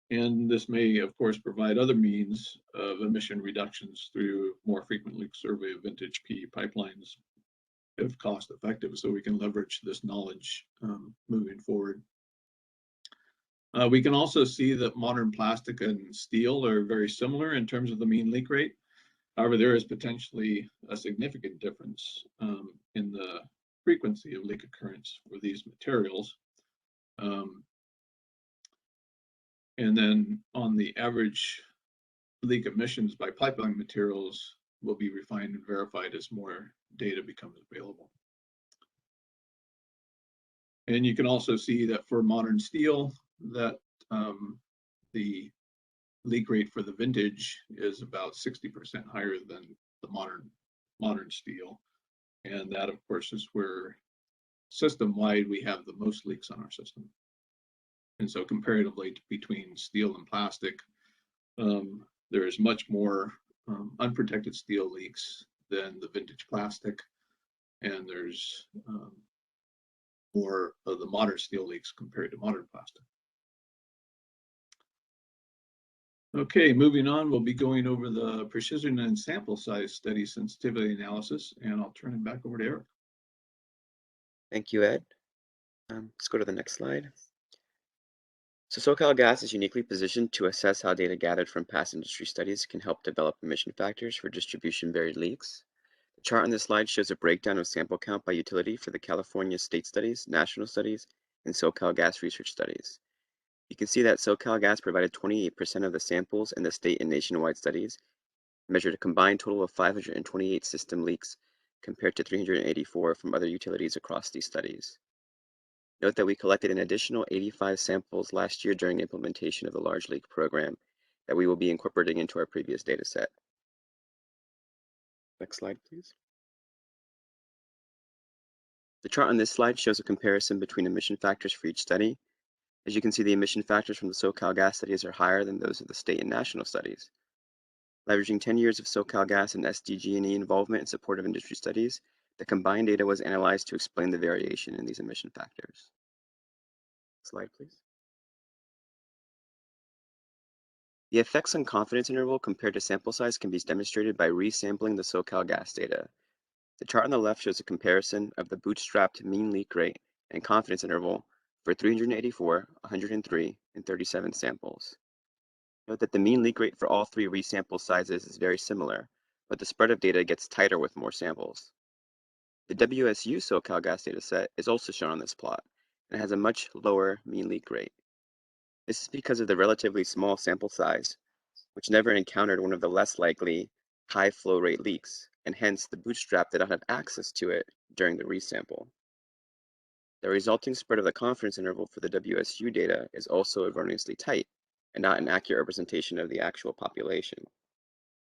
Speaker 8: And this may, of course, provide other means of emission reductions through more frequent leak survey of vintage PE pipelines if cost effective, so we can leverage this knowledge moving forward. We can also see that modern plastic and steel are very similar in terms of the mean leak rate. However, there is potentially a significant difference in the frequency of leak occurrence for these materials. And then on the average leak emissions by pipeline materials will be refined and verified as more data becomes available. And you can also see that for modern steel, that the leak rate for the vintage is about 60% higher than the modern steel. And that, of course, is where system-wide we have the most leaks on our system. And so comparatively between steel and plastic, there is much more unprotected steel leaks than the vintage plastic. And there's more of the modern steel leaks compared to modern plastic. Okay, moving on, we'll be going over the precision and sample size study sensitivity analysis, and I'll turn it back over to Eric.
Speaker 7: Thank you, Ed. Let's go to the next slide. So SoCalGas is uniquely positioned to assess how data gathered from past industry studies can help develop emission factors for distribution-varied leaks. The chart on this slide shows a breakdown of sample count by utility for the California state studies, national studies, and SoCalGas research studies. You can see that SoCalGas provided 28% of the samples in the state and nationwide studies, measured a combined total of 528 system leaks compared to 384 from other utilities across these studies. Note that we collected an additional 85 samples last year during implementation of the large leak program that we will be incorporating into our previous data set. Next slide, please. The chart on this slide shows a comparison between emission factors for each study. As you can see, the emission factors from the SoCalGas studies are higher than those of the state and national studies. Leveraging 10 years of SoCalGas and SDG&E involvement in support of industry studies, the combined data was analyzed to explain the variation in these emission factors. Slide, please. The effects on confidence interval compared to sample size can be demonstrated by resampling the SoCalGas data. The chart on the left shows a comparison of the bootstrapped mean leak rate and confidence interval for 384, 103, and 37 samples. Note that the mean leak rate for all three resample sizes is very similar, but the spread of data gets tighter with more samples. The WSU SoCalGas dataset is also shown on this plot and has a much lower mean leak rate. This is because of the relatively small sample size, which never encountered one of the less likely high flow rate leaks, and hence the bootstrap did not have access to it during the resample. The resulting spread of the confidence interval for the WSU data is also erroneously tight and not an accurate representation of the actual population.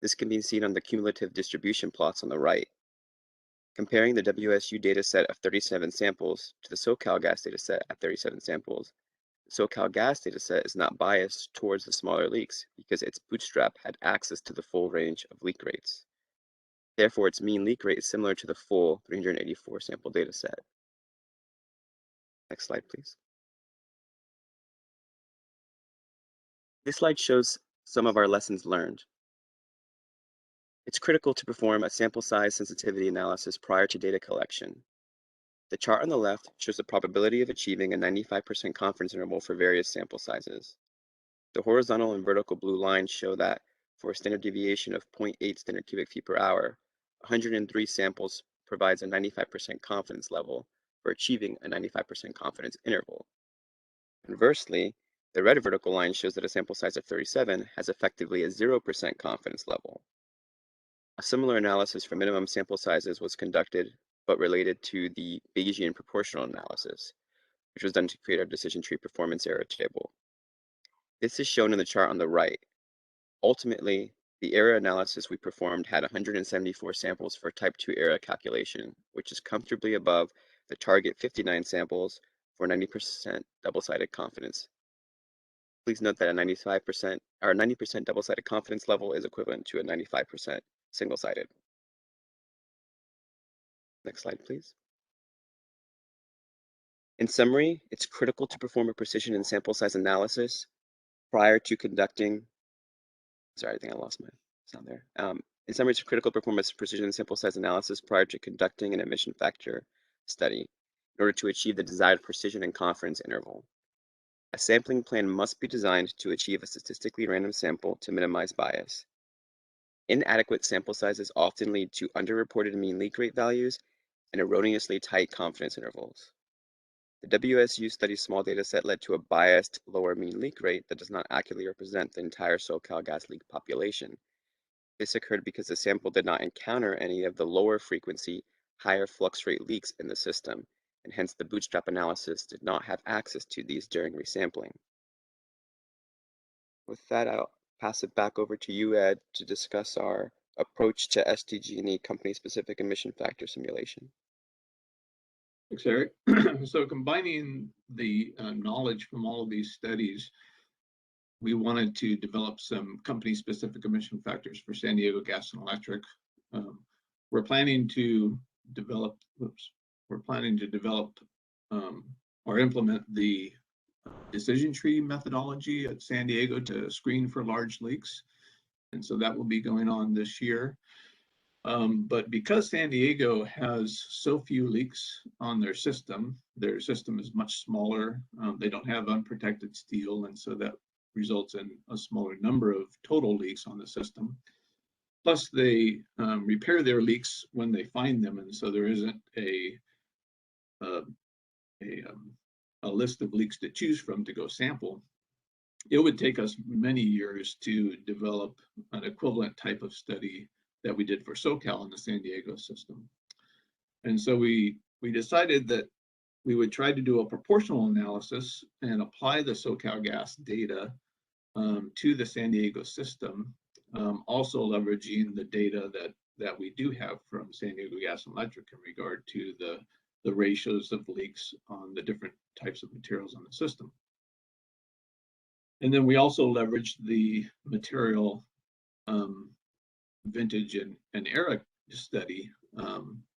Speaker 7: This can be seen on the cumulative distribution plots on the right. Comparing the WSU dataset of 37 samples to the SoCalGas dataset at 37 samples, the SoCalGas dataset is not biased towards the smaller leaks because its Bootstrap had access to the full range of leak rates. Therefore, its mean leak rate is similar to the full 384 sample dataset. Next slide, please. This slide shows some of our lessons learned. It's critical to perform a sample size sensitivity analysis prior to data collection. The chart on the left shows the probability of achieving a 95% confidence interval for various sample sizes. The horizontal and vertical blue lines show that for a standard deviation of 0.8 standard cubic feet per hour, 103 samples provides a 95% confidence level for achieving a 95% confidence interval. Conversely, the red vertical line shows that a sample size of 37 has effectively a 0% confidence level. A similar analysis for minimum sample sizes was conducted, but related to the Bayesian proportional analysis, which was done to create our decision tree performance error table. This is shown in the chart on the right. Ultimately, the error analysis we performed had 174 samples for type 2 error calculation, which is comfortably above the target 59 samples for 90% double-sided confidence. Please note that a 90% double-sided confidence level is equivalent to a 95% single-sided. Next slide, please. In summary, it's critical to perform a precision and sample size analysis prior to conducting, sorry, I think I lost my sound there. In summary, it's critical to perform a precision and sample size analysis prior to conducting an emission factor study in order to achieve the desired precision and confidence interval. A sampling plan must be designed to achieve a statistically random sample to minimize bias. Inadequate sample sizes often lead to underreported mean leak rate values and erroneously tight confidence intervals. The WSU study's small data set led to a biased lower mean leak rate that does not accurately represent the entire SoCalGas leak population. This occurred because the sample did not encounter any of the lower frequency, higher flux rate leaks in the system, and hence the Bootstrap analysis did not have access to these during resampling. With that, I'll pass it back over to you, Ed, to discuss our approach to SDG&E company-specific emission factor simulation.
Speaker 8: Thanks, Eric. So combining the knowledge from all of these studies, we wanted to develop some company-specific emission factors for San Diego Gas and Electric. We're planning to develop or implement the decision tree methodology at San Diego to screen for large leaks. And so that will be going on this year. But because San Diego has so few leaks on their system is much smaller. They don't have unprotected steel, and so that results in a smaller number of total leaks on the system. Plus, they repair their leaks when they find them, and so there isn't a list of leaks to choose from to go sample. It would take us many years to develop an equivalent type of study that we did for SoCal in the San Diego system. And so we decided that we would try to do a proportional analysis and apply the SoCalGas data to the San Diego system, also leveraging the data that we do have from San Diego Gas and Electric in regard to the ratios of leaks on the different types of materials on the system. And then we also leveraged the material vintage and era study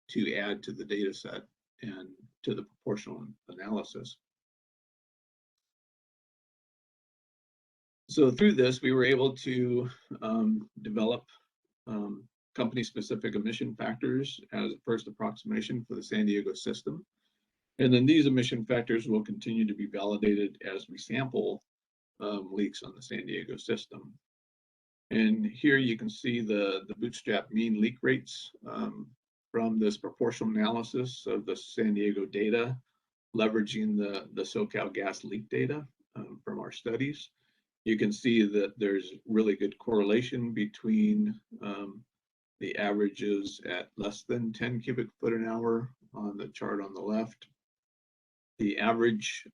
Speaker 8: to add to the data set and to the proportional analysis. So through this, we were able to develop company-specific emission factors as a first approximation for the San Diego system. And then these emission factors will continue to be validated as we sample leaks on the San Diego system. And here you can see the Bootstrap mean leak rates from this proportional analysis of the San Diego data, leveraging the SoCalGas leak data from our studies. You can see that there's really good correlation between the averages at less than 10 cubic foot an hour on the chart on the left. The average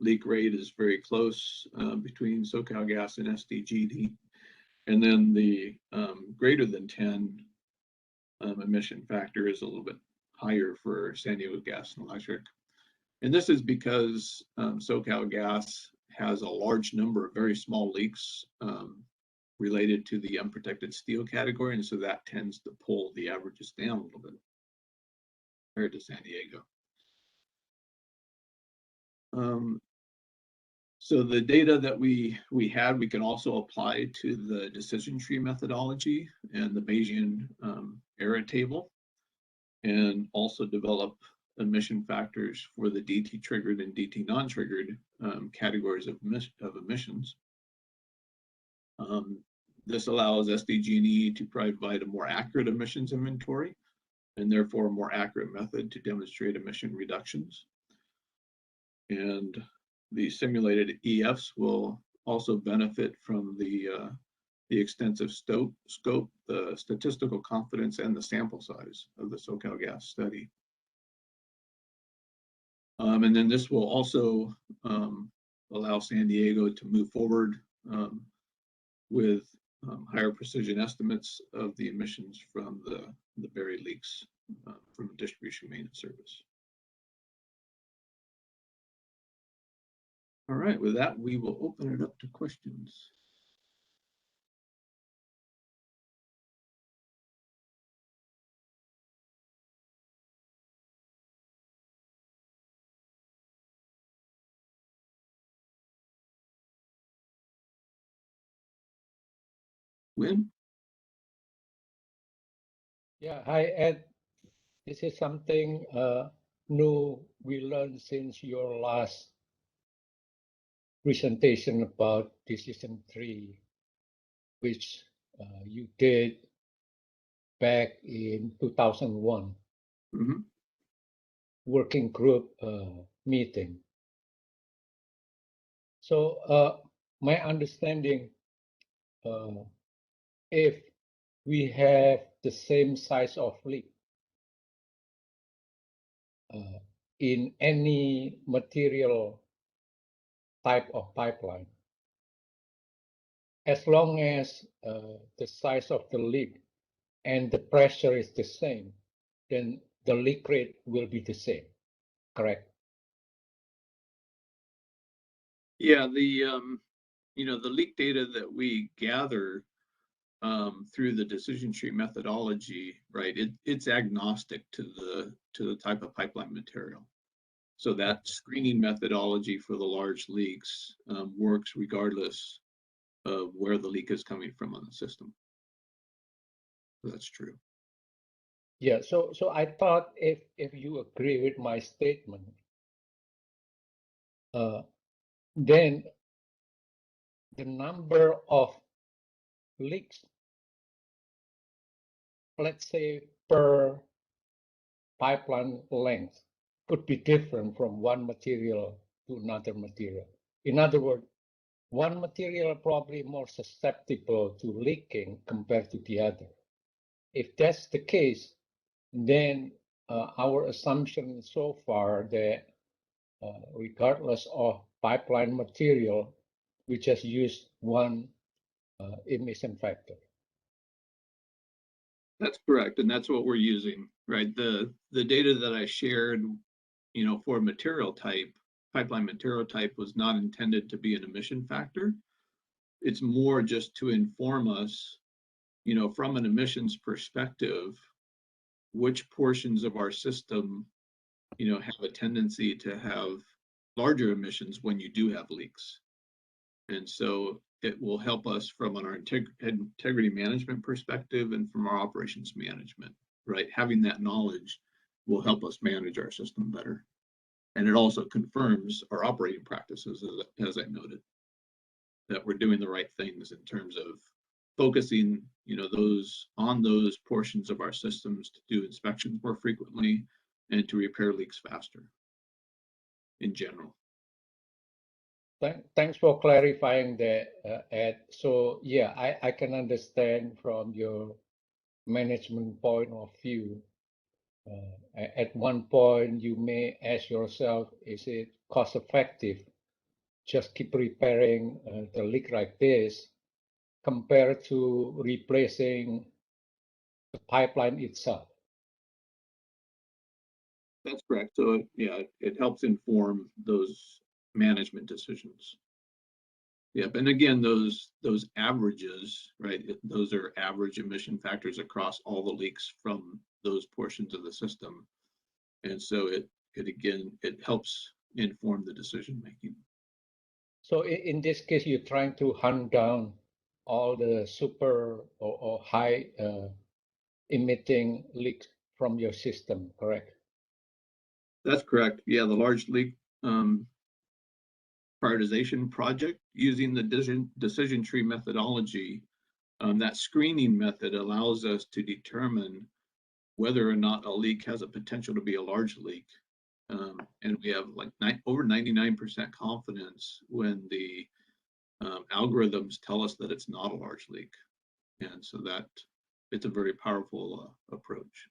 Speaker 8: leak rate is very close between SoCalGas and SDG&E. And then the greater than 10 emission factor is a little bit higher for San Diego Gas and Electric. And this is because SoCal Gas has a large number of very small leaks related to the unprotected steel category. And so that tends to pull the averages down a little bit compared to San Diego. So the data that we had, we can also apply to the decision tree methodology and the Bayesian error table, and also develop emission factors for the DT triggered and DT non-triggered categories of emissions. This allows SDG&E to provide a more accurate emissions inventory and therefore a more accurate method to demonstrate emission reductions. And the simulated EFs will also benefit from the extensive scope, the statistical confidence, and the sample size of the SoCal Gas study. And then this will also allow San Diego to move forward with higher precision estimates of the emissions from the buried leaks from distribution maintenance service. All right, with that, we will open it up to questions. Win?
Speaker 6: Yeah, hi Ed. This is something new we learned since your last presentation about decision tree, which you did back in 2001, working group meeting. So my understanding, if we have the same size of leak in any material type of pipeline, as long as the size of the leak and the pressure is the same, then the leak rate will be the same, correct?
Speaker 8: Yeah, the leak data that we gather through the decision tree methodology, right? It's agnostic to the type of pipeline material. So that screening methodology for the large leaks works regardless of where the leak is coming from on the system. So that's true.
Speaker 6: Yeah, so I thought if you agree with my statement, then the number of leaks, let's say per pipeline length, could be different from one material to another material. In other words, one material probably more susceptible to leaking compared to the other. If that's the case, then our assumption so far that regardless of pipeline material, we just use one emission factor.
Speaker 8: That's correct, and that's what we're using, right? The data that I shared, for material type, pipeline material type, was not intended to be an emission factor. It's more just to inform us, from an emissions perspective, which portions of our system, have a tendency to have larger emissions when you do have leaks. And so it will help us from our integrity management perspective and from our operations management, right? Having that knowledge will help us manage our system better. And it also confirms our operating practices, as I noted, that we're doing the right things in terms of focusing, those portions of our systems to do inspections more frequently and to repair leaks faster in general.
Speaker 6: Thanks for clarifying that, Ed. So yeah, I can understand from your management point of view. At one point, you may ask yourself, is it cost effective? Just keep repairing the leak like this compared to replacing the pipeline itself.
Speaker 8: That's correct. So yeah, it helps inform those management decisions. Yep, and again, those averages, right? Those are average emission factors across all the leaks from those portions of the system, and so it helps inform the decision making.
Speaker 6: So in this case, you're trying to hunt down all the super or high emitting leaks from your system, correct?
Speaker 8: That's correct. Yeah, the large leak prioritization project using the decision tree methodology. That screening method allows us to determine whether or not a leak has a potential to be a large leak. And we have like over 99% confidence when the algorithms tell us that it's not a large leak. And so that it's a very powerful approach.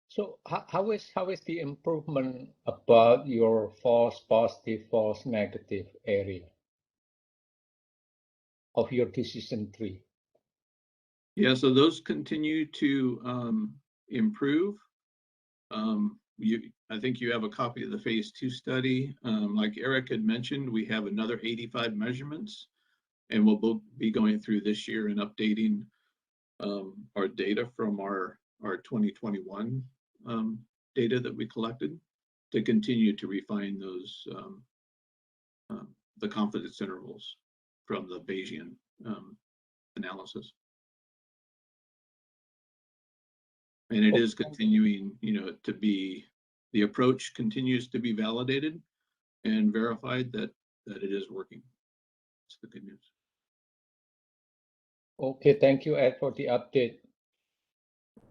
Speaker 6: So how is the improvement about your false positive, false negative area of your decision tree?
Speaker 8: Yeah, so those continue to improve. I think you have a copy of the phase 2 study. Like Eric had mentioned, we have another 85 measurements, and we'll be going through this year and updating our data from our 2021 data that we collected to continue to refine those the confidence intervals from the Bayesian analysis. And it is continuing, to be, the approach continues to be validated and verified that it is working. That's the good news.
Speaker 6: Okay, thank you, Ed, for the update.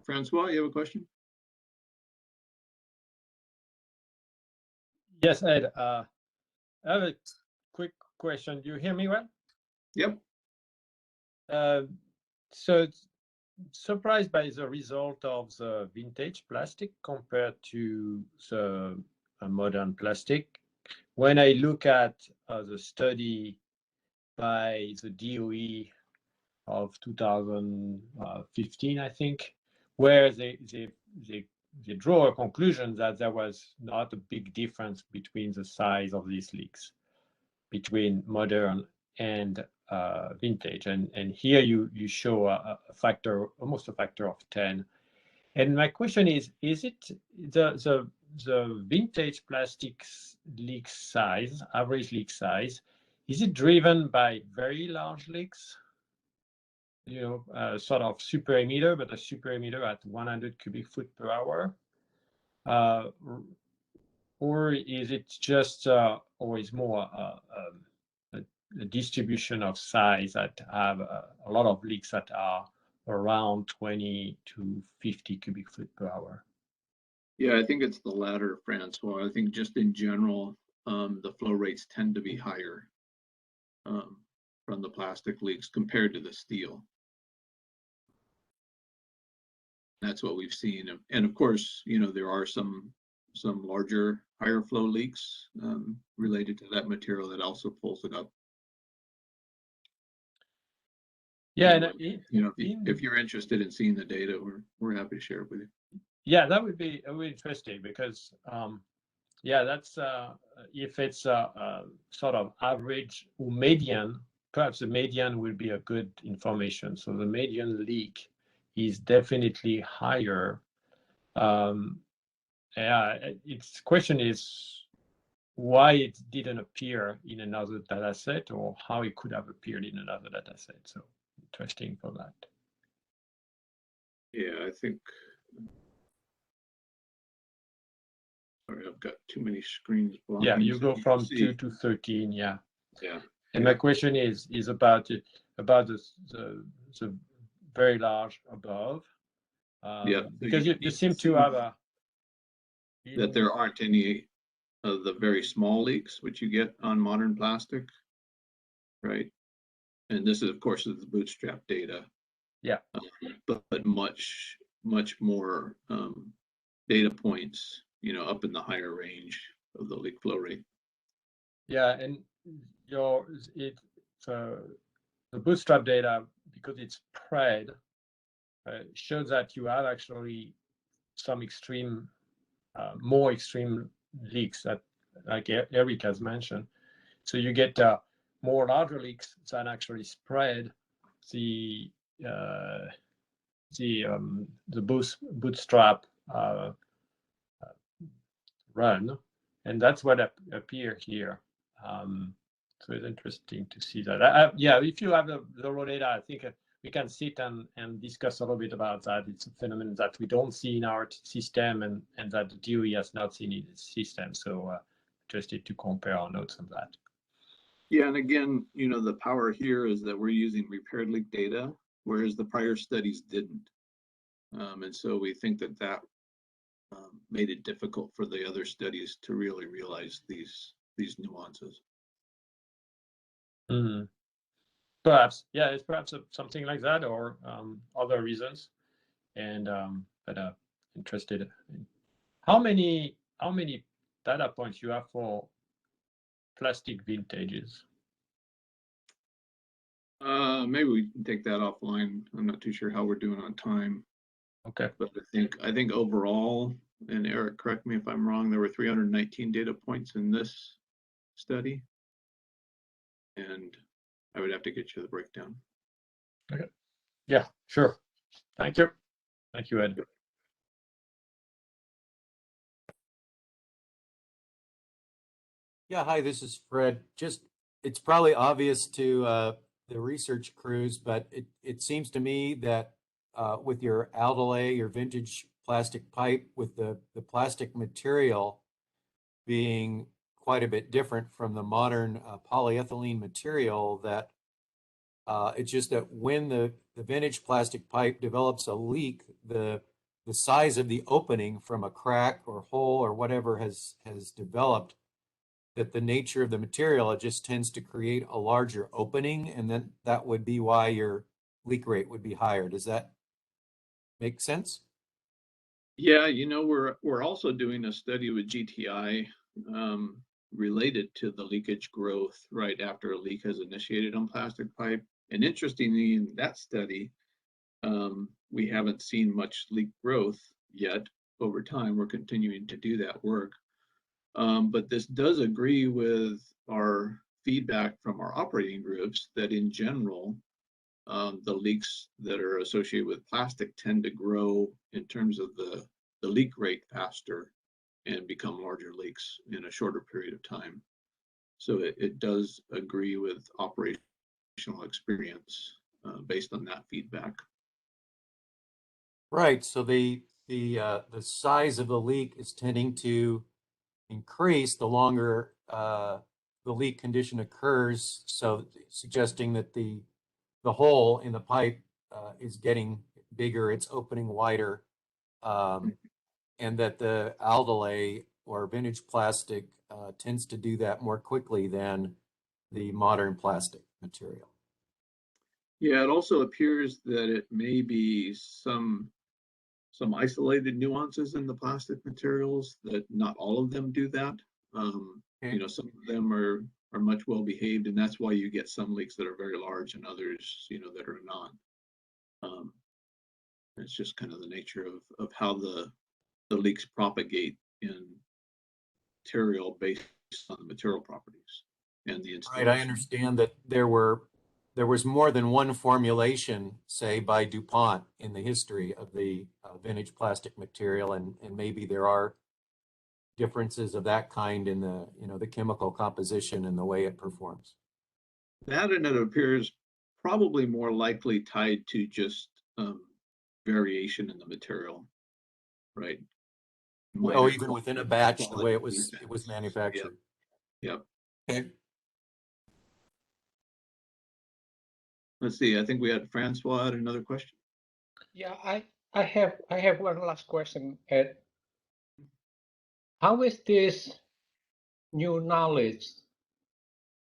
Speaker 8: Francois, you have a question?
Speaker 5: Yes, Ed. I have a quick question. Do you hear me well?
Speaker 8: Yep.
Speaker 5: So surprised by the result of the vintage plastic compared to the modern plastic. When I look at the study by the DOE of 2015, I think, where they draw a conclusion that there was not a big difference between the size of these leaks between modern and vintage, and here you show a factor, almost a factor of 10. And my question is it the vintage plastics leak size, average leak size, is it driven by very large leaks? Sort of super emitter, but a super emitter at 100 cubic foot per hour, or is it just always more a distribution of size that have a lot of leaks that are around 20 to 50 cubic foot per hour?
Speaker 8: Yeah, I think it's the latter, Francois. I think just in general, the flow rates tend to be higher from the plastic leaks compared to the steel. That's what we've seen. And of course, there are some larger, higher flow leaks related to that material that also pulls it up.
Speaker 5: Yeah,
Speaker 8: and if you're interested in seeing the data, we're happy to share it with you.
Speaker 5: Yeah, that would be interesting because yeah, that's if it's a sort of average or median, perhaps the median will be a good information. So the median leak is definitely higher. Yeah, its question is why it didn't appear in another data set, or how it could have appeared in another data set. So interesting for that.
Speaker 8: Yeah, I think. Sorry, I've got too many screens blocking.
Speaker 5: Yeah, you go from 2 to 13. Yeah.
Speaker 8: Yeah.
Speaker 5: And my question is about the very large above.
Speaker 8: Yeah.
Speaker 5: Because you seem to have
Speaker 8: that there aren't any of the very small leaks which you get on modern plastic, right? And this is, of course, is the Bootstrap data.
Speaker 5: Yeah.
Speaker 8: But much more data points, up in the higher range of the leak flow rate.
Speaker 5: Yeah, and the Bootstrap data, because it's spread, showed that you have actually some extreme, more extreme leaks that, like Eric has mentioned. So you get more larger leaks that actually spread the bootstrap run, and that's what appear here. So it's interesting to see that. Yeah, if you have the raw data, I think we can sit and discuss a little bit about that. It's a phenomenon that we don't see in our system, and that the DOE has not seen in its system. So interested to compare our notes on that.
Speaker 8: Yeah, and again, you know, the power here is that we're using repaired leak data, whereas the prior studies didn't. And so we think that that made it difficult for the other studies to really realize these nuances.
Speaker 5: Mm. Perhaps, yeah, it's perhaps something like that, or other reasons. And but interested in how many data points you have for plastic vintages.
Speaker 8: Maybe we can take that offline. I'm not too sure how we're doing on time.
Speaker 5: Okay.
Speaker 8: But I think overall, and Eric, correct me if I'm wrong, there were 319 data points in this study. And I would have to get you the breakdown.
Speaker 5: Okay. Yeah, sure. Thank you. Thank you, Ed.
Speaker 1: Yeah, hi, this is Fred. It's probably obvious to the research crews, but it seems to me that with your Aldolay, your vintage plastic pipe, with the plastic material being quite a bit different from the modern polyethylene material, that it's just that when the vintage plastic pipe develops a leak, the size of the opening from a crack or hole or whatever has developed, that the nature of the material, it just tends to create a larger opening, and then that would be why your leak rate would be higher. Does that make sense?
Speaker 8: Yeah, you know, we're also doing a study with GTI related to the leakage growth right after a leak has initiated on plastic pipe. And interestingly, in that study, we haven't seen much leak growth yet. Over time, we're continuing to do that work. But this does agree with our feedback from our operating groups that in general, the leaks that are associated with plastic tend to grow in terms of the leak rate faster and become larger leaks in a shorter period of time. So it does agree with operational experience based on that feedback.
Speaker 1: Right. So the size of the leak is tending to increase the longer the leak condition occurs. So suggesting that the hole in the pipe is getting bigger, it's opening wider, and that the Aldolay or vintage plastic tends to do that more quickly than the modern plastic material.
Speaker 8: Yeah, it also appears that it may be some isolated nuances in the plastic materials, that not all of them do that. You know, some of them are much well behaved, and that's why you get some leaks that are very large and others, you know, that are not. It's just kind of the nature of how the leaks propagate in material based on the material properties and the installation.
Speaker 1: Right, I understand that there was more than one formulation, say by DuPont, in the history of the vintage plastic material, and maybe there are differences of that kind in the, you know, the chemical composition and the way it performs.
Speaker 8: That, and it appears probably more likely tied to just variation in the material, right?
Speaker 1: Oh, even within a batch, the way it was manufactured.
Speaker 8: Yep.
Speaker 1: Okay.
Speaker 8: Let's see. I think we had Francois had another question.
Speaker 6: Yeah, I have one last question, Ed. How is this new knowledge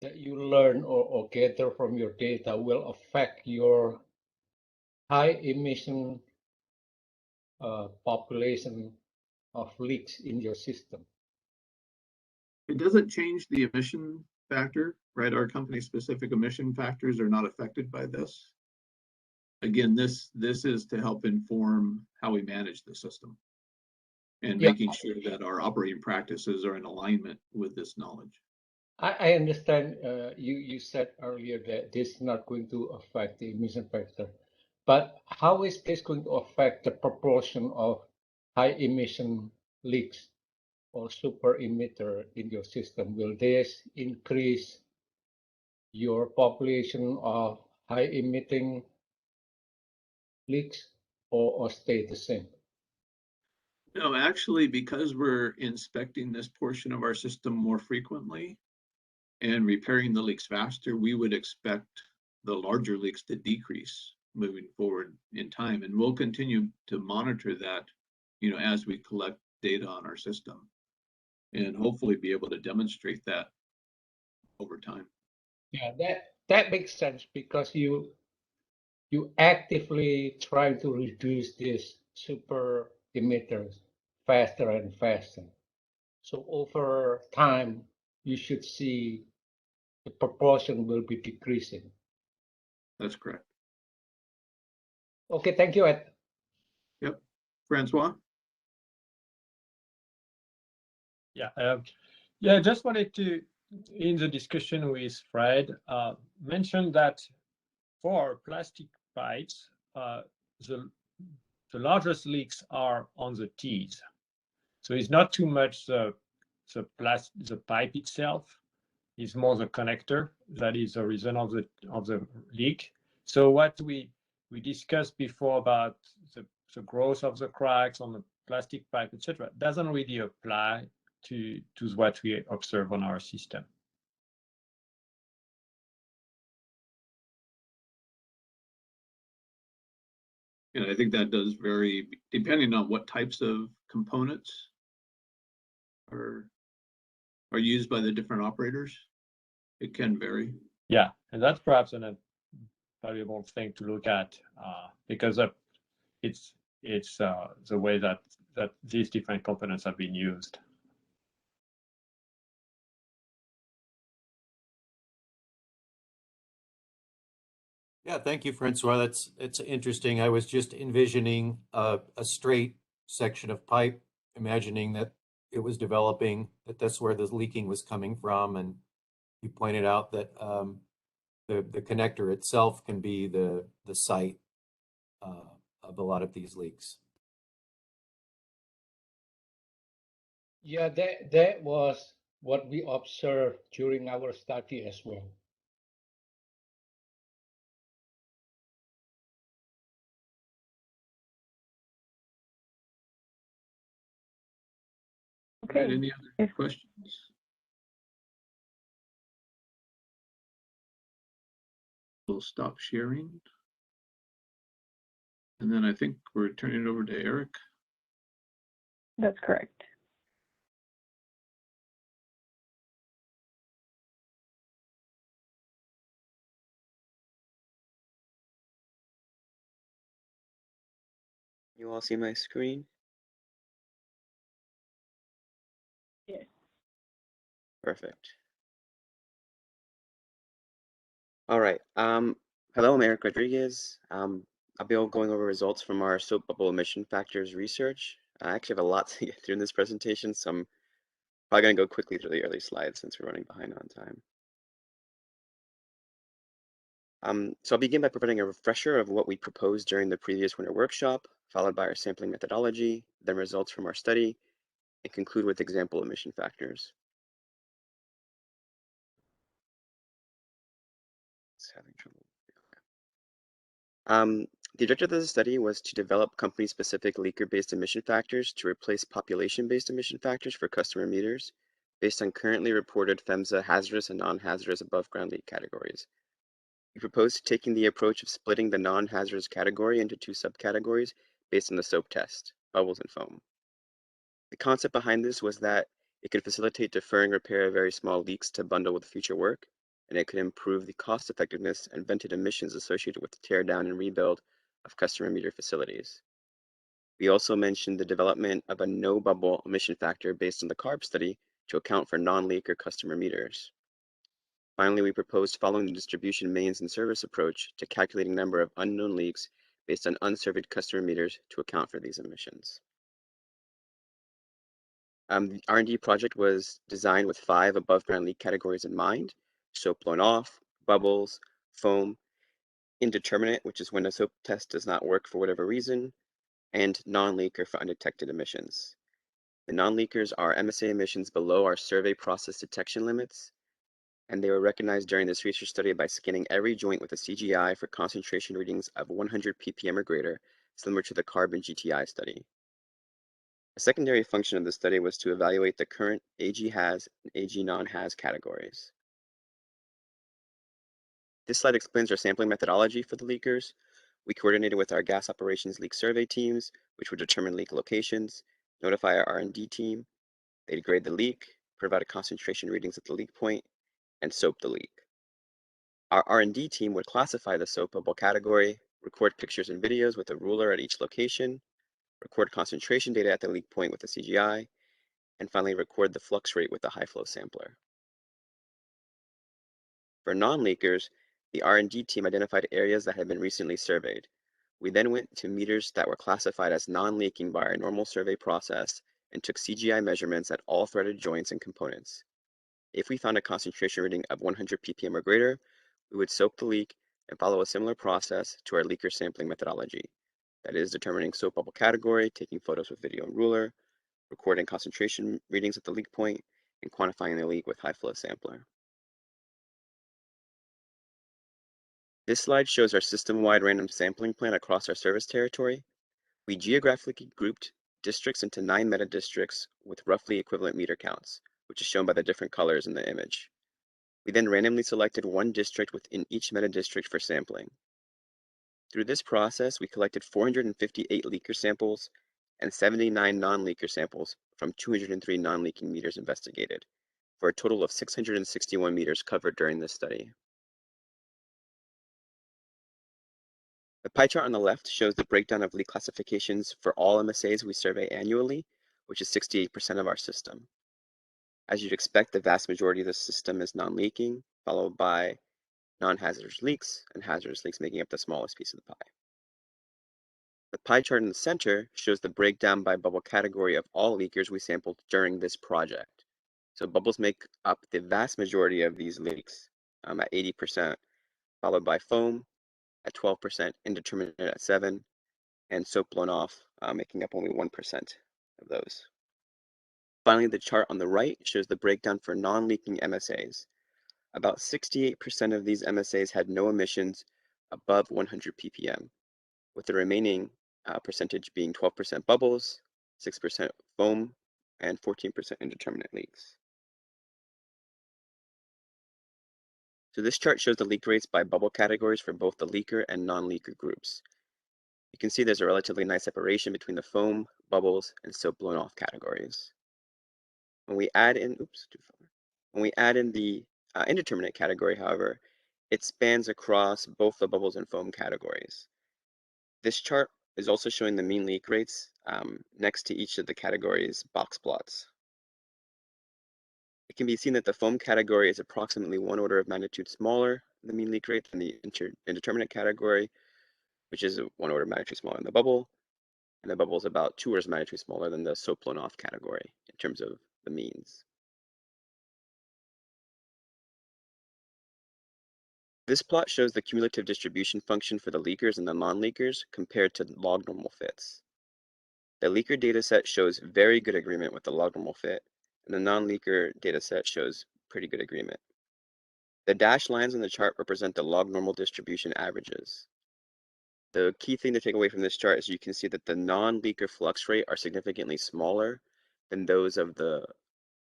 Speaker 6: that you learn or gather from your data will affect your high emission population of leaks in your system?
Speaker 8: It doesn't change the emission factor, right? Our company specific emission factors are not affected by this. again, this is to help inform how we manage the system and
Speaker 6: Yeah.
Speaker 8: making sure that our operating practices are in alignment with this knowledge.
Speaker 6: I understand you said earlier that this is not going to affect the emission factor, but how is this going to affect the proportion of high emission leaks or super emitter in your system? Will this increase your population of high emitting leaks or stay the same?
Speaker 8: No, actually, because we're inspecting this portion of our system more frequently and repairing the leaks faster, we would expect the larger leaks to decrease moving forward in time. And we'll continue to monitor that, as we collect data on our system and hopefully be able to demonstrate that over time.
Speaker 6: Yeah, that makes sense because you actively try to reduce these super emitters faster and faster. So over time, you should see the proportion will be decreasing.
Speaker 8: That's correct.
Speaker 6: Okay, thank you, Ed.
Speaker 8: Yep. Francois?
Speaker 5: Yeah, I just wanted to, in the discussion with Fred, mention that for plastic pipes, the largest leaks are on the teeth. So it's not too much the pipe itself, it's more the connector that is the reason of the leak. So what we discussed before about the growth of the cracks on the plastic pipe, etc., doesn't really apply to what we observe on our system.
Speaker 8: And I think that does vary depending on what types of components are used by the different operators. It can vary.
Speaker 5: Yeah, and that's perhaps a valuable thing to look at because it's the way that these different components have been used.
Speaker 1: Yeah, thank you, Francois. It's interesting. I was just envisioning a straight section of pipe, imagining that it was developing, that's where the leaking was coming from. And you pointed out that the connector itself can be the site of a lot of these leaks.
Speaker 6: Yeah, that was what we observed during our study as well.
Speaker 2: Okay.
Speaker 8: Right, any other questions? We'll stop sharing. And then I think we're turning it over to Eric.
Speaker 2: That's correct.
Speaker 7: You all see my screen?
Speaker 2: Yes.
Speaker 7: Perfect. All right. Hello, I'm Eric Rodriguez. I'll be going over results from our soap bubble emission factors research. I actually have a lot to get through in this presentation, so I'm probably going to go quickly through the early slides since we're running behind on time. So I'll begin by providing a refresher of what we proposed during the previous winter workshop, followed by our sampling methodology, then results from our study, and conclude with example emission factors. It's having trouble. The objective of the study was to develop company-specific leaker-based emission factors to replace population-based emission factors for customer meters based on currently reported PHMSA hazardous and non-hazardous above-ground leak categories. We proposed taking the approach of splitting the non-hazardous category into two subcategories based on the SOAP test, bubbles and foam. The concept behind this was that it could facilitate deferring repair of very small leaks to bundle with future work, and it could improve the cost effectiveness and vented emissions associated with the tear down and rebuild of customer meter facilities. We also mentioned the development of a no bubble emission factor based on the CARB study to account for non-leaker customer meters. Finally, we proposed following the distribution mains and service approach to calculating number of unknown leaks based on unsurveyed customer meters to account for these emissions. The R&D project was designed with 5 above ground leak categories in mind: soap blown off, bubbles, foam, indeterminate, which is when a soap test does not work for whatever reason, and non-leaker for undetected emissions. The non-leakers are MSA emissions below our survey process detection limits, and they were recognized during this research study by scanning every joint with a CGI for concentration readings of 100 ppm or greater, similar to the carbon GTI study. A secondary function of the study was to evaluate the current AG has and AG non-has categories. This slide explains our sampling methodology for the leakers. We coordinated with our gas operations leak survey teams, which would determine leak locations, notify our R&D team. They'd grade the leak, provide concentration readings at the leak point, and soap the leak. Our R&D team would classify the soap bubble category, record pictures and videos with a ruler at each location, record concentration data at the leak point with a CGI, and finally record the flux rate with the high flow sampler. For non-leakers, the R&D team identified areas that had been recently surveyed. We then went to meters that were classified as non-leaking by our normal survey process and took CGI measurements at all threaded joints and components. If we found a concentration reading of 100 ppm or greater, we would soap the leak and follow a similar process to our leaker sampling methodology. That is, determining soap bubble category, taking photos with video and ruler, recording concentration readings at the leak point, and quantifying the leak with high flow sampler. This slide shows our system-wide random sampling plan across our service territory. We geographically grouped districts into 9 meta-districts with roughly equivalent meter counts, which is shown by the different colors in the image. We then randomly selected one district within each meta-district for sampling. Through this process, we collected 458 leaker samples and 79 non-leaker samples from 203 non-leaking meters investigated, for a total of 661 meters covered during this study. The pie chart on the left shows the breakdown of leak classifications for all MSAs we survey annually, which is 68% of our system. As you'd expect, the vast majority of the system is non-leaking, followed by non-hazardous leaks, and hazardous leaks making up the smallest piece of the pie. The pie chart in the center shows the breakdown by bubble category of all leakers we sampled during this project. So bubbles make up the vast majority of these leaks at 80%, followed by foam at 12%, indeterminate at 7%, and soap blown off making up only 1% of those. Finally, the chart on the right shows the breakdown for non-leaking MSAs. About 68% of these MSAs had no emissions above 100 ppm, with the remaining percentage being 12% bubbles, 6% foam, and 14% indeterminate leaks. So this chart shows the leak rates by bubble categories for both the leaker and non-leaker groups. You can see there's a relatively nice separation between the foam, bubbles, and soap blown off categories. When we add in, the indeterminate category, however, it spans across both the bubbles and foam categories. This chart is also showing the mean leak rates next to each of the categories' box plots. It can be seen that the foam category is approximately 1 order of magnitude smaller than the mean leak rate than the indeterminate category, which is 1 order of magnitude smaller than the bubble, and the bubble is about 2 orders of magnitude smaller than the soap blown off category in terms of the means. This plot shows the cumulative distribution function for the leakers and the non-leakers compared to log normal fits. The leaker dataset shows very good agreement with the log normal fit, and the non-leaker dataset shows pretty good agreement. The dashed lines on the chart represent the log normal distribution averages. The key thing to take away from this chart is you can see that the non-leaker flux rate are significantly smaller than those of the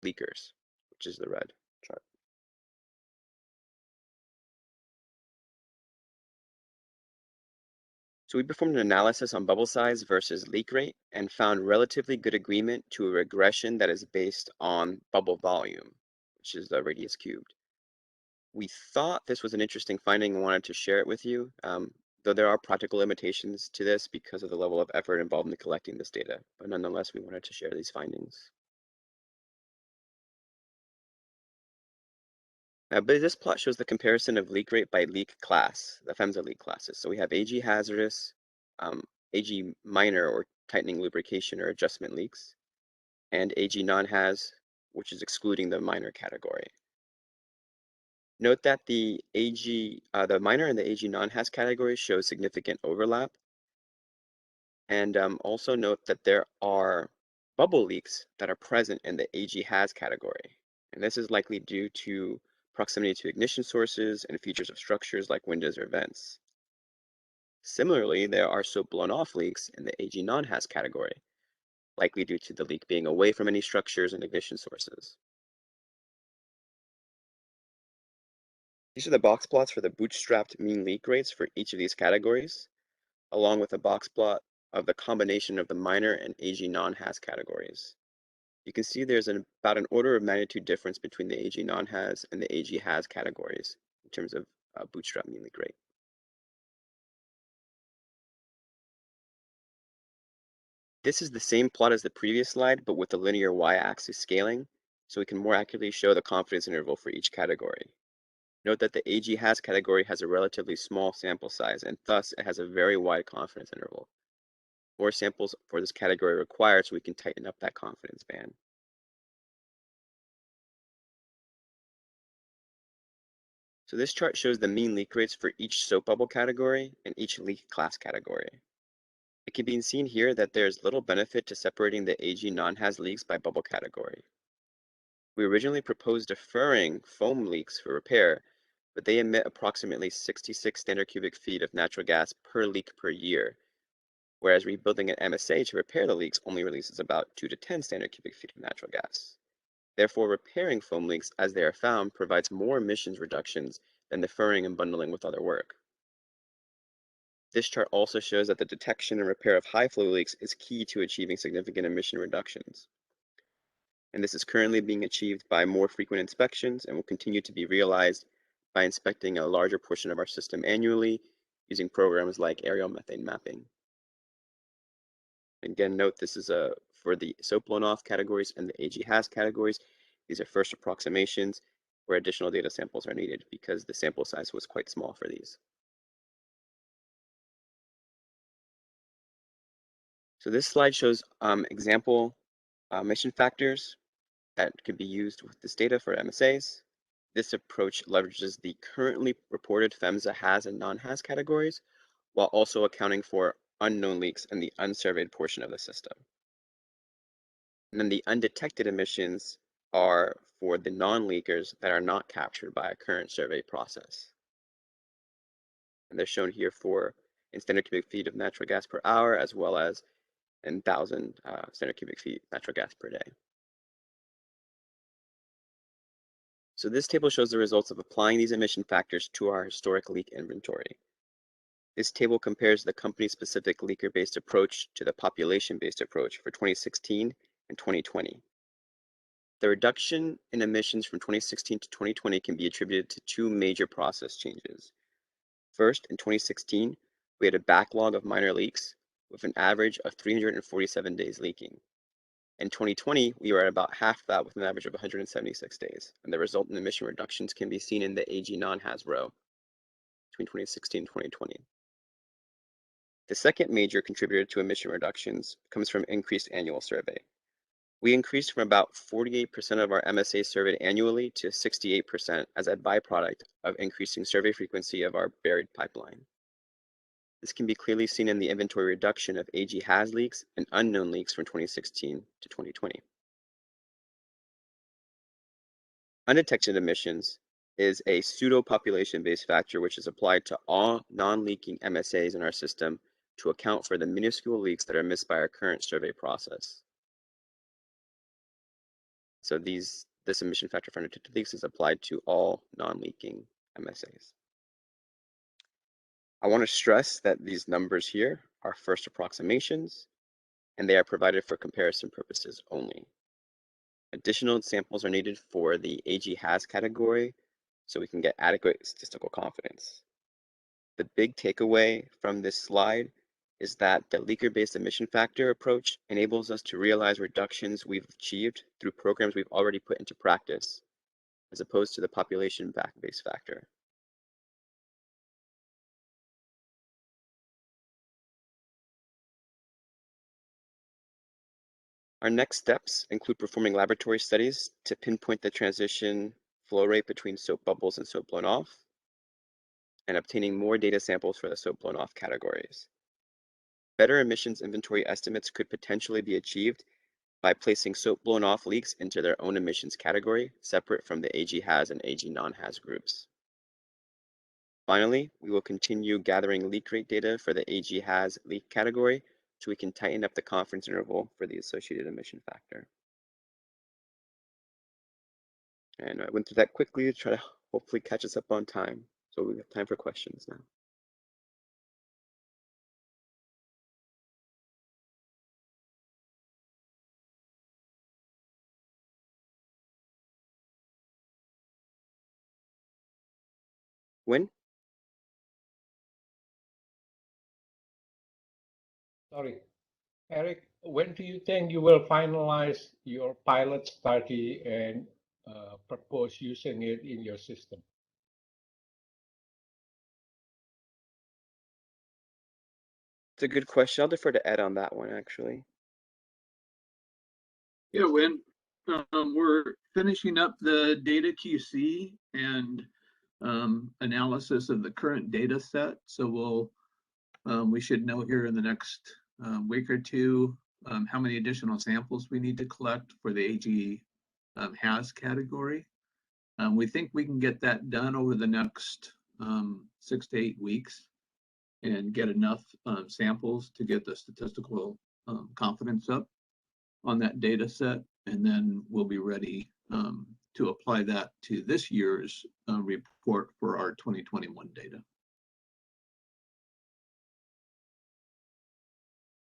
Speaker 7: leakers, which is the red chart. So we performed an analysis on bubble size versus leak rate and found relatively good agreement to a regression that is based on bubble volume, which is the radius cubed. We thought this was an interesting finding and wanted to share it with you, though there are practical limitations to this because of the level of effort involved in collecting this data. But nonetheless, we wanted to share these findings. But this plot shows the comparison of leak rate by leak class, the PHMSA leak classes. So we have AG hazardous, AG minor or tightening lubrication or adjustment leaks, and AG non-haz, which is excluding the minor category. Note that the minor and the AG non-haz categories show significant overlap. And also note that there are bubble leaks that are present in the AG haz category. And this is likely due to proximity to ignition sources and features of structures like windows or vents. Similarly, there are soap blown off leaks in the AG non-haz category, likely due to the leak being away from any structures and ignition sources. These are the box plots for the bootstrapped mean leak rates for each of these categories, along with a box plot of the combination of the minor and AG non-haz categories. You can see there's about an order of magnitude difference between the AG non-haz and the AG haz categories in terms of bootstrap mean leak rate. This is the same plot as the previous slide, but with the linear y-axis scaling, so we can more accurately show the confidence interval for each category. Note that the AG haz category has a relatively small sample size, and thus it has a very wide confidence interval. More samples for this category are required so we can tighten up that confidence band. So this chart shows the mean leak rates for each soap bubble category and each leak class category. It can be seen here that there's little benefit to separating the AG non-haz leaks by bubble category. We originally proposed deferring foam leaks for repair, but they emit approximately 66 standard cubic feet of natural gas per leak per year, whereas rebuilding an MSA to repair the leaks only releases about 2 to 10 standard cubic feet of natural gas. Therefore, repairing foam leaks as they are found provides more emissions reductions than deferring and bundling with other work. This chart also shows that the detection and repair of high flow leaks is key to achieving significant emission reductions. And this is currently being achieved by more frequent inspections and will continue to be realized by inspecting a larger portion of our system annually using programs like aerial methane mapping. Again, note this is for the soap blown off categories and the AG haz categories. These are first approximations where additional data samples are needed because the sample size was quite small for these. So this slide shows example emission factors that could be used with this data for MSAs. This approach leverages the currently reported PHMSA haz and non-haz categories, while also accounting for unknown leaks in the unsurveyed portion of the system. And then the undetected emissions are for the non-leakers that are not captured by a current survey process. And they're shown here in standard cubic feet of natural gas per hour, as well as in 1,000 standard cubic feet natural gas per day. So this table shows the results of applying these emission factors to our historic leak inventory. This table compares the company-specific leaker-based approach to the population-based approach for 2016 and 2020. The reduction in emissions from 2016 to 2020 can be attributed to two major process changes. First, in 2016, we had a backlog of minor leaks with an average of 347 days leaking. In 2020, we were at about half that with an average of 176 days, and the resultant emission reductions can be seen in the AG non-haz row between 2016 and 2020. The second major contributor to emission reductions comes from increased annual survey. We increased from about 48% of our MSA surveyed annually to 68% as a byproduct of increasing survey frequency of our buried pipeline. This can be clearly seen in the inventory reduction of AG haz leaks and unknown leaks from 2016 to 2020. Undetected emissions is a pseudo-population-based factor which is applied to all non-leaking MSAs in our system to account for the minuscule leaks that are missed by our current survey process. So this emission factor for undetected leaks is applied to all non-leaking MSAs. I want to stress that these numbers here are first approximations, and they are provided for comparison purposes only. Additional samples are needed for the AG haz category so we can get adequate statistical confidence. The big takeaway from this slide is that the leaker-based emission factor approach enables us to realize reductions we've achieved through programs we've already put into practice, as opposed to the population back-based factor. Our next steps include performing laboratory studies to pinpoint the transition flow rate between soap bubbles and soap blown off, and obtaining more data samples for the soap blown off categories. Better emissions inventory estimates could potentially be achieved by placing soap blown off leaks into their own emissions category, separate from the AG has and AG non-has groups. Finally, we will continue gathering leak rate data for the AG has leak category so we can tighten up the confidence interval for the associated emission factor. And I went through that quickly to try to hopefully catch us up on time. So we have time for questions now. When?
Speaker 6: Sorry, Eric, when do you think you will finalize your pilot study and propose using it in your system?
Speaker 7: It's a good question. I'll defer to Ed on that one, actually.
Speaker 8: Yeah, when we're finishing up the data QC and analysis of the current data set. So we should know here in the next week or two how many additional samples we need to collect for the AG has category. We think we can get that done over the next 6 to 8 weeks and get enough samples to get the statistical confidence up on that data set. And then we'll be ready to apply that to this year's report for our 2021 data.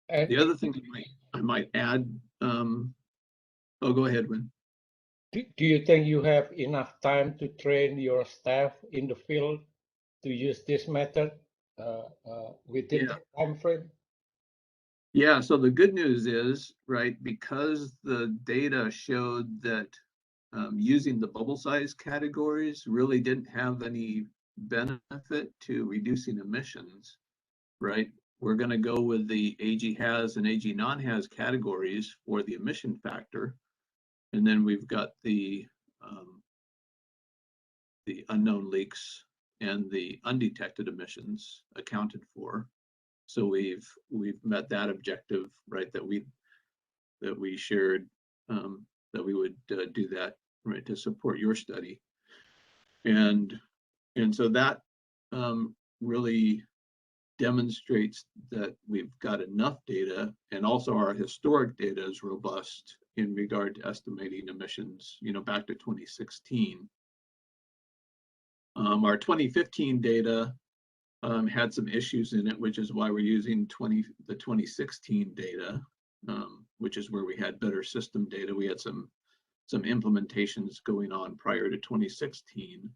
Speaker 6: And
Speaker 8: the other thing I might add, oh, go ahead, Win.
Speaker 6: do you think you have enough time to train your staff in the field to use this method within the time frame?
Speaker 8: Yeah, so the good news is, right, because the data showed that using the bubble size categories really didn't have any benefit to reducing emissions, right? We're going to go with the AG has and AG non-has categories for the emission factor. And then we've got the unknown leaks and the undetected emissions accounted for. So we've met that objective, right? That we shared, that we would do that, right, to support your study, and so that really demonstrates that we've got enough data, and also our historic data is robust in regard to estimating emissions, back to 2016. Our 2015 data had some issues in it, which is why we're using the 2016 data, which is where we had better system data. We had some implementations going on prior to 2016.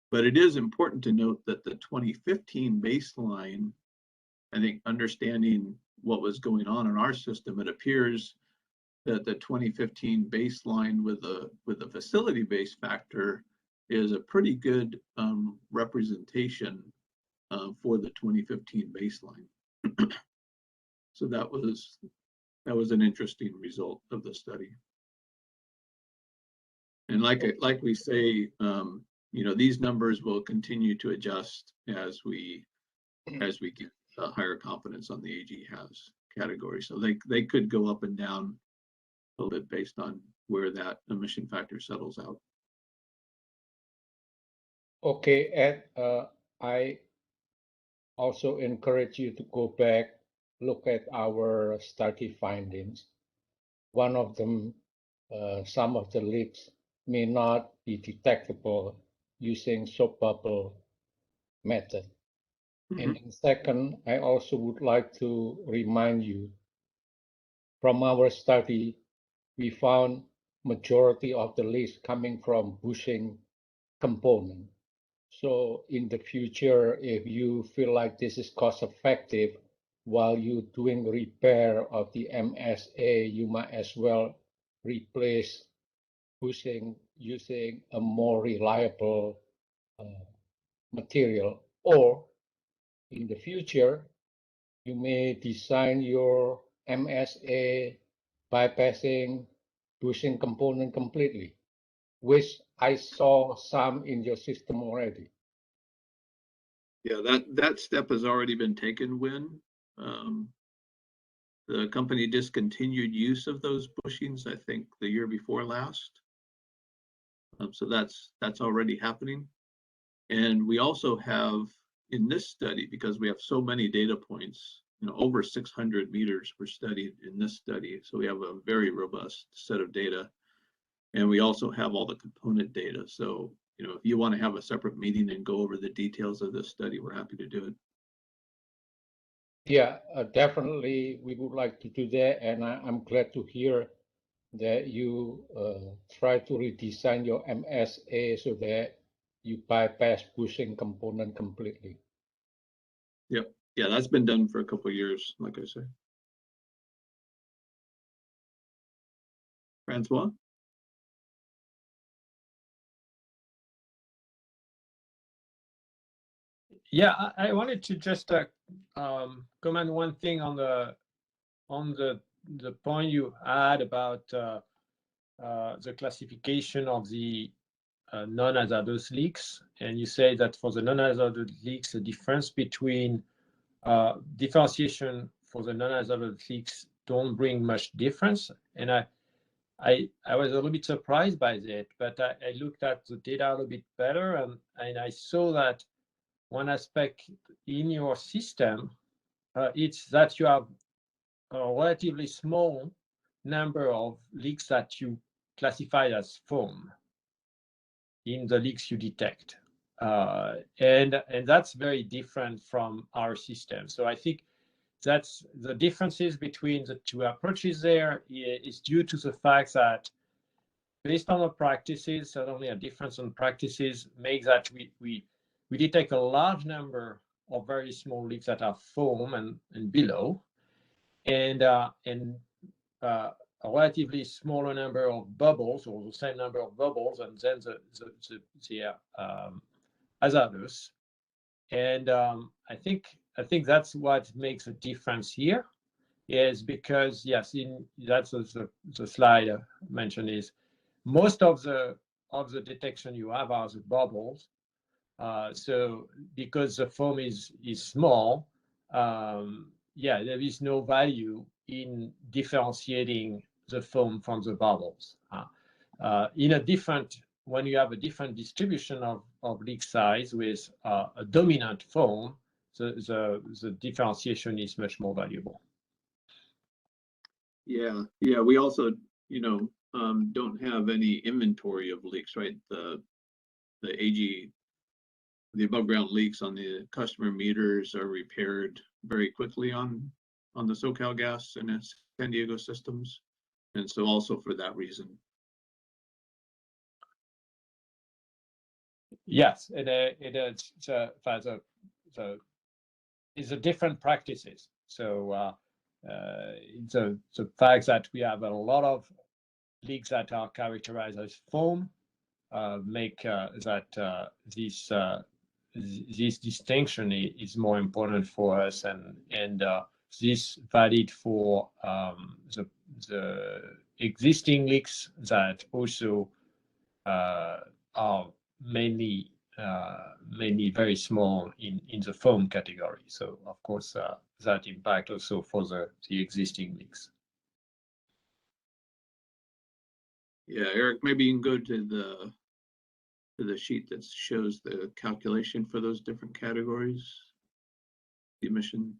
Speaker 8: But it is important to note that the 2015 baseline, I think understanding what was going on in our system, it appears that the 2015 baseline with a facility-based factor is a pretty good representation for the 2015 baseline. So that was an interesting result of the study. And like we say, these numbers will continue to adjust as we get higher confidence on the AG has category. So they could go up and down a little bit based on where that emission factor settles out.
Speaker 6: Okay, Ed, I also encourage you to go back, look at our study findings. One of them, some of the leaks may not be detectable using soap bubble method. And then second, I also would like to remind you, from our study, we found majority of the leaks coming from bushing component. So in the future, if you feel like this is cost effective while you're doing repair of the MSA, you might as well replace bushing using a more reliable material, or in the future, you may design your MSA bypassing bushing component completely, which I saw some in your system already.
Speaker 8: Yeah, that step has already been taken when the company discontinued use of those bushings, I think the year before last. So that's already happening. And we also have in this study, because we have so many data points, over 600 meters were studied in this study. So we have a very robust set of data. And we also have all the component data. So, if you want to have a separate meeting and go over the details of this study, we're happy to do it.
Speaker 6: Yeah, definitely we would like to do that. And I'm glad to hear that you try to redesign your MSA so that you bypass bushing component completely.
Speaker 8: Yep. Yeah, that's been done for a couple of years, like I said. Francois?
Speaker 5: Yeah, I wanted to just comment one thing on the point you had about the classification of the non-hazardous leaks, and you say that for the non-hazardous leaks, the difference between differentiation for the non-hazardous leaks don't bring much difference, and I was a little bit surprised by that, but I looked at the data a little bit better, and I saw that one aspect in your system, it's that you have a relatively small number of leaks that you classify as foam in the leaks you detect. And that's very different from our system. So I think that's the differences between the two approaches there is due to the fact that based on the practices, certainly a difference in practices makes that we detect a large number of very small leaks that are foam and below, and a relatively smaller number of bubbles, or the same number of bubbles, and then the hazardous. And I think that's what makes a difference here, is because yes, that's the slide I mentioned, is most of the detection you have are the bubbles. So because the foam is small, yeah, there is no value in differentiating the foam from the bubbles. When you have a different distribution of leak size with a dominant foam, the differentiation is much more valuable.
Speaker 8: Yeah, we also, don't have any inventory of leaks, right? The AG, the above ground leaks on the customer meters are repaired very quickly on the SoCalGas and San Diego systems. And so also for that reason.
Speaker 5: Yes, it's a different practices. So the fact that we have a lot of leaks that are characterized as foam make that this distinction is more important for us, and this valid for the existing leaks that also are mainly very small in the foam category. So of course that impact also for the existing leaks.
Speaker 8: Yeah, Eric, maybe you can go to the sheet that shows the calculation for those different categories. The emission.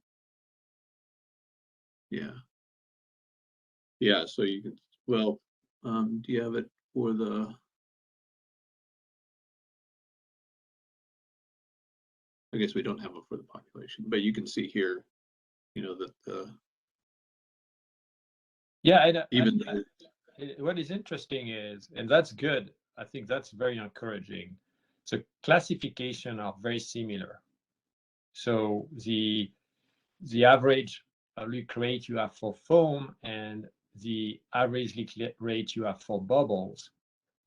Speaker 8: Yeah, so you can, well, do you have it for the, I guess we don't have it for the population, but you can see here, that
Speaker 5: what is interesting is, and that's good, I think that's very encouraging, the classification are very similar. So the average leak rate you have for foam and the average leak rate you have for bubbles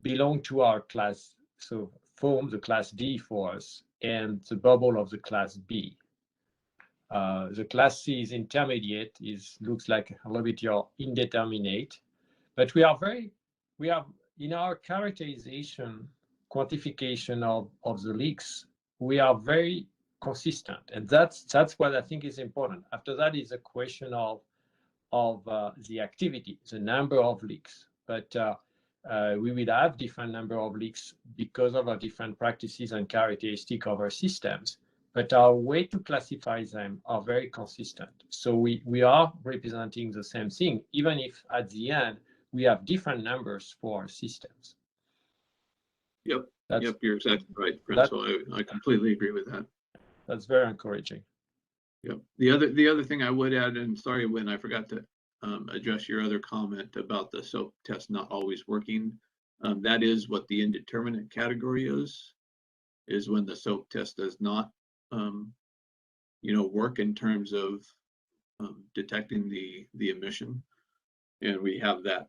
Speaker 5: belong to our class, so form the class D for us, and the bubble of the class B. The class C is intermediate, looks like a little bit your indeterminate, but we are in our characterization, quantification of the leaks, we are very consistent, and that's what I think is important. After that is a question of the activity, the number of leaks, but we will have different number of leaks because of our different practices and characteristic of our systems, but our way to classify them are very consistent. So we are representing the same thing, even if at the end we have different numbers for our systems.
Speaker 8: Yep, you're exactly right, Francois. I completely agree with that.
Speaker 5: That's very encouraging.
Speaker 8: Yep. The other thing I would add, and sorry when I forgot to address your other comment about the SOAP test not always working. That is what the indeterminate category is when the SOAP test does not, work in terms of detecting the emission. And we have that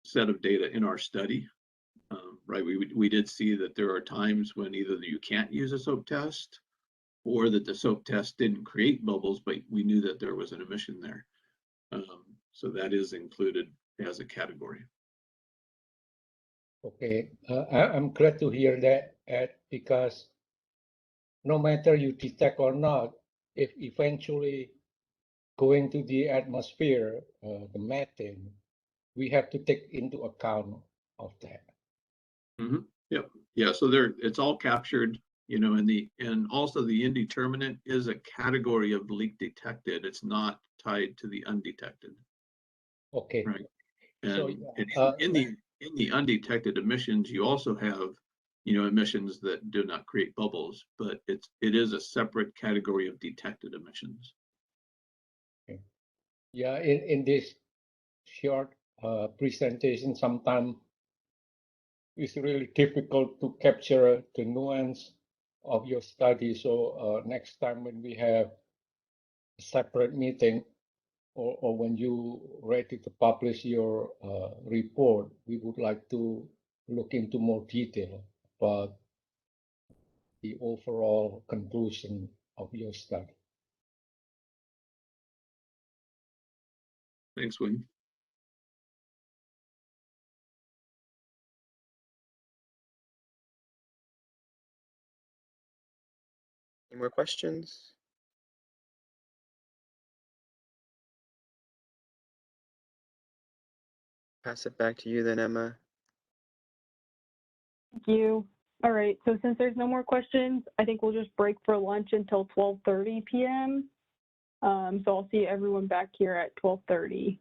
Speaker 8: set of data in our study, right? We did see that there are times when either you can't use a SOAP test, or that the SOAP test didn't create bubbles, but we knew that there was an emission there. So that is included as a category.
Speaker 6: Okay, I'm glad to hear that, Ed, because no matter you detect or not, if eventually going to the atmosphere, the methane, we have to take into account of that.
Speaker 8: Mm-hmm. Yep. Yeah. So it's all captured, and also the indeterminate is a category of leak detected. It's not tied to the undetected.
Speaker 6: Okay.
Speaker 8: Right. And,
Speaker 6: so,
Speaker 8: in the undetected emissions, you also have, emissions that do not create bubbles, but it is a separate category of detected emissions.
Speaker 6: okay. Yeah. In this short presentation, sometimes it's really difficult to capture the nuance of your study. So next time when we have a separate meeting, or when you ready to publish your report, we would like to look into more detail about the overall conclusion of your study.
Speaker 8: Thanks, Wayne.
Speaker 7: Any more questions? Pass it back to you then, Emma.
Speaker 2: Thank you. All right, so since there's no more questions, I think we'll just break for lunch until 12:30 p.m. So I'll see everyone back here at 12:30.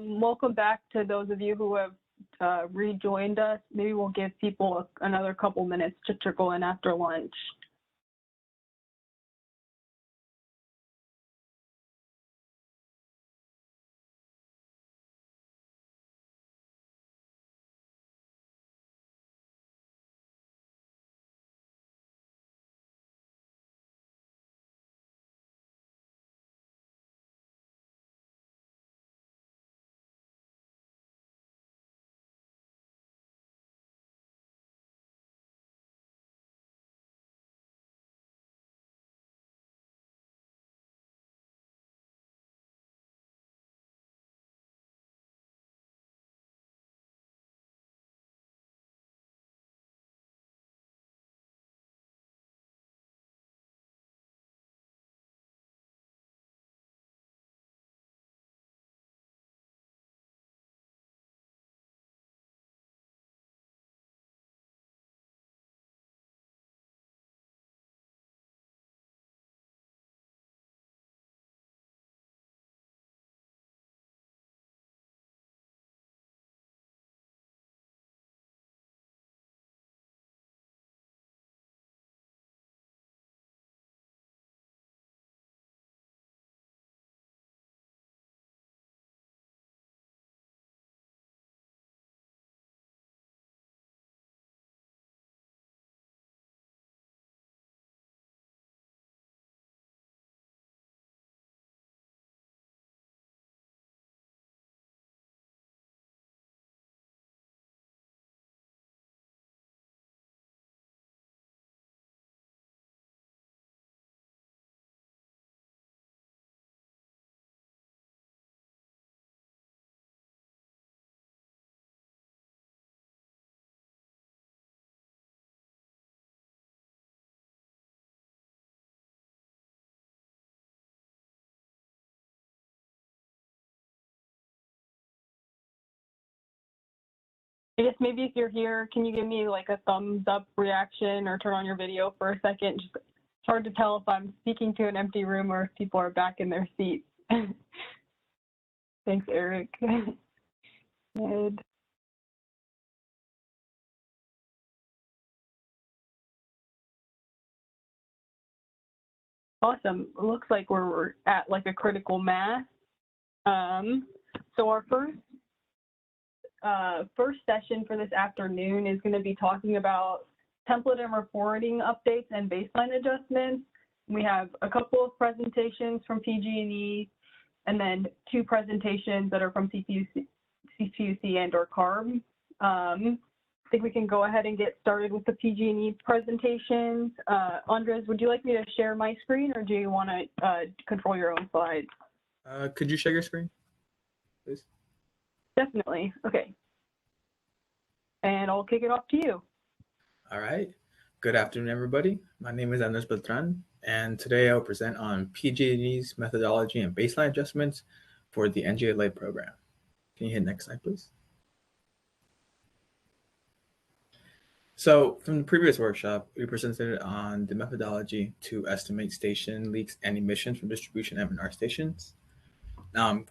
Speaker 2: Welcome back to those of you who have rejoined us. Maybe we'll give people another couple minutes to trickle in after lunch. I guess maybe if you're here, can you give me like a thumbs up reaction or turn on your video for a second? Just hard to tell if I'm speaking to an empty room or if people are back in their seats. Thanks, Eric. Ed. Awesome. Looks like we're at like a critical mass. So our first session for this afternoon is going to be talking about template and reporting updates and baseline adjustments. We have a couple of presentations from PG&E and then 2 presentations that are from CPUC and or CARB. I think we can go ahead and get started with the PG&E presentations. Andres, would you like me to share my screen or do you want to control your own slides?
Speaker 12: Could you share your screen, please?
Speaker 2: Definitely. Okay. And I'll kick it off to you.
Speaker 12: All right. Good afternoon, everybody. My name is Andres Beltran, and today I'll present on PG&E's methodology and baseline adjustments for the NGLA program. Can you hit next slide, please? So from the previous workshop, we presented on the methodology to estimate station leaks and emissions from distribution M&R stations.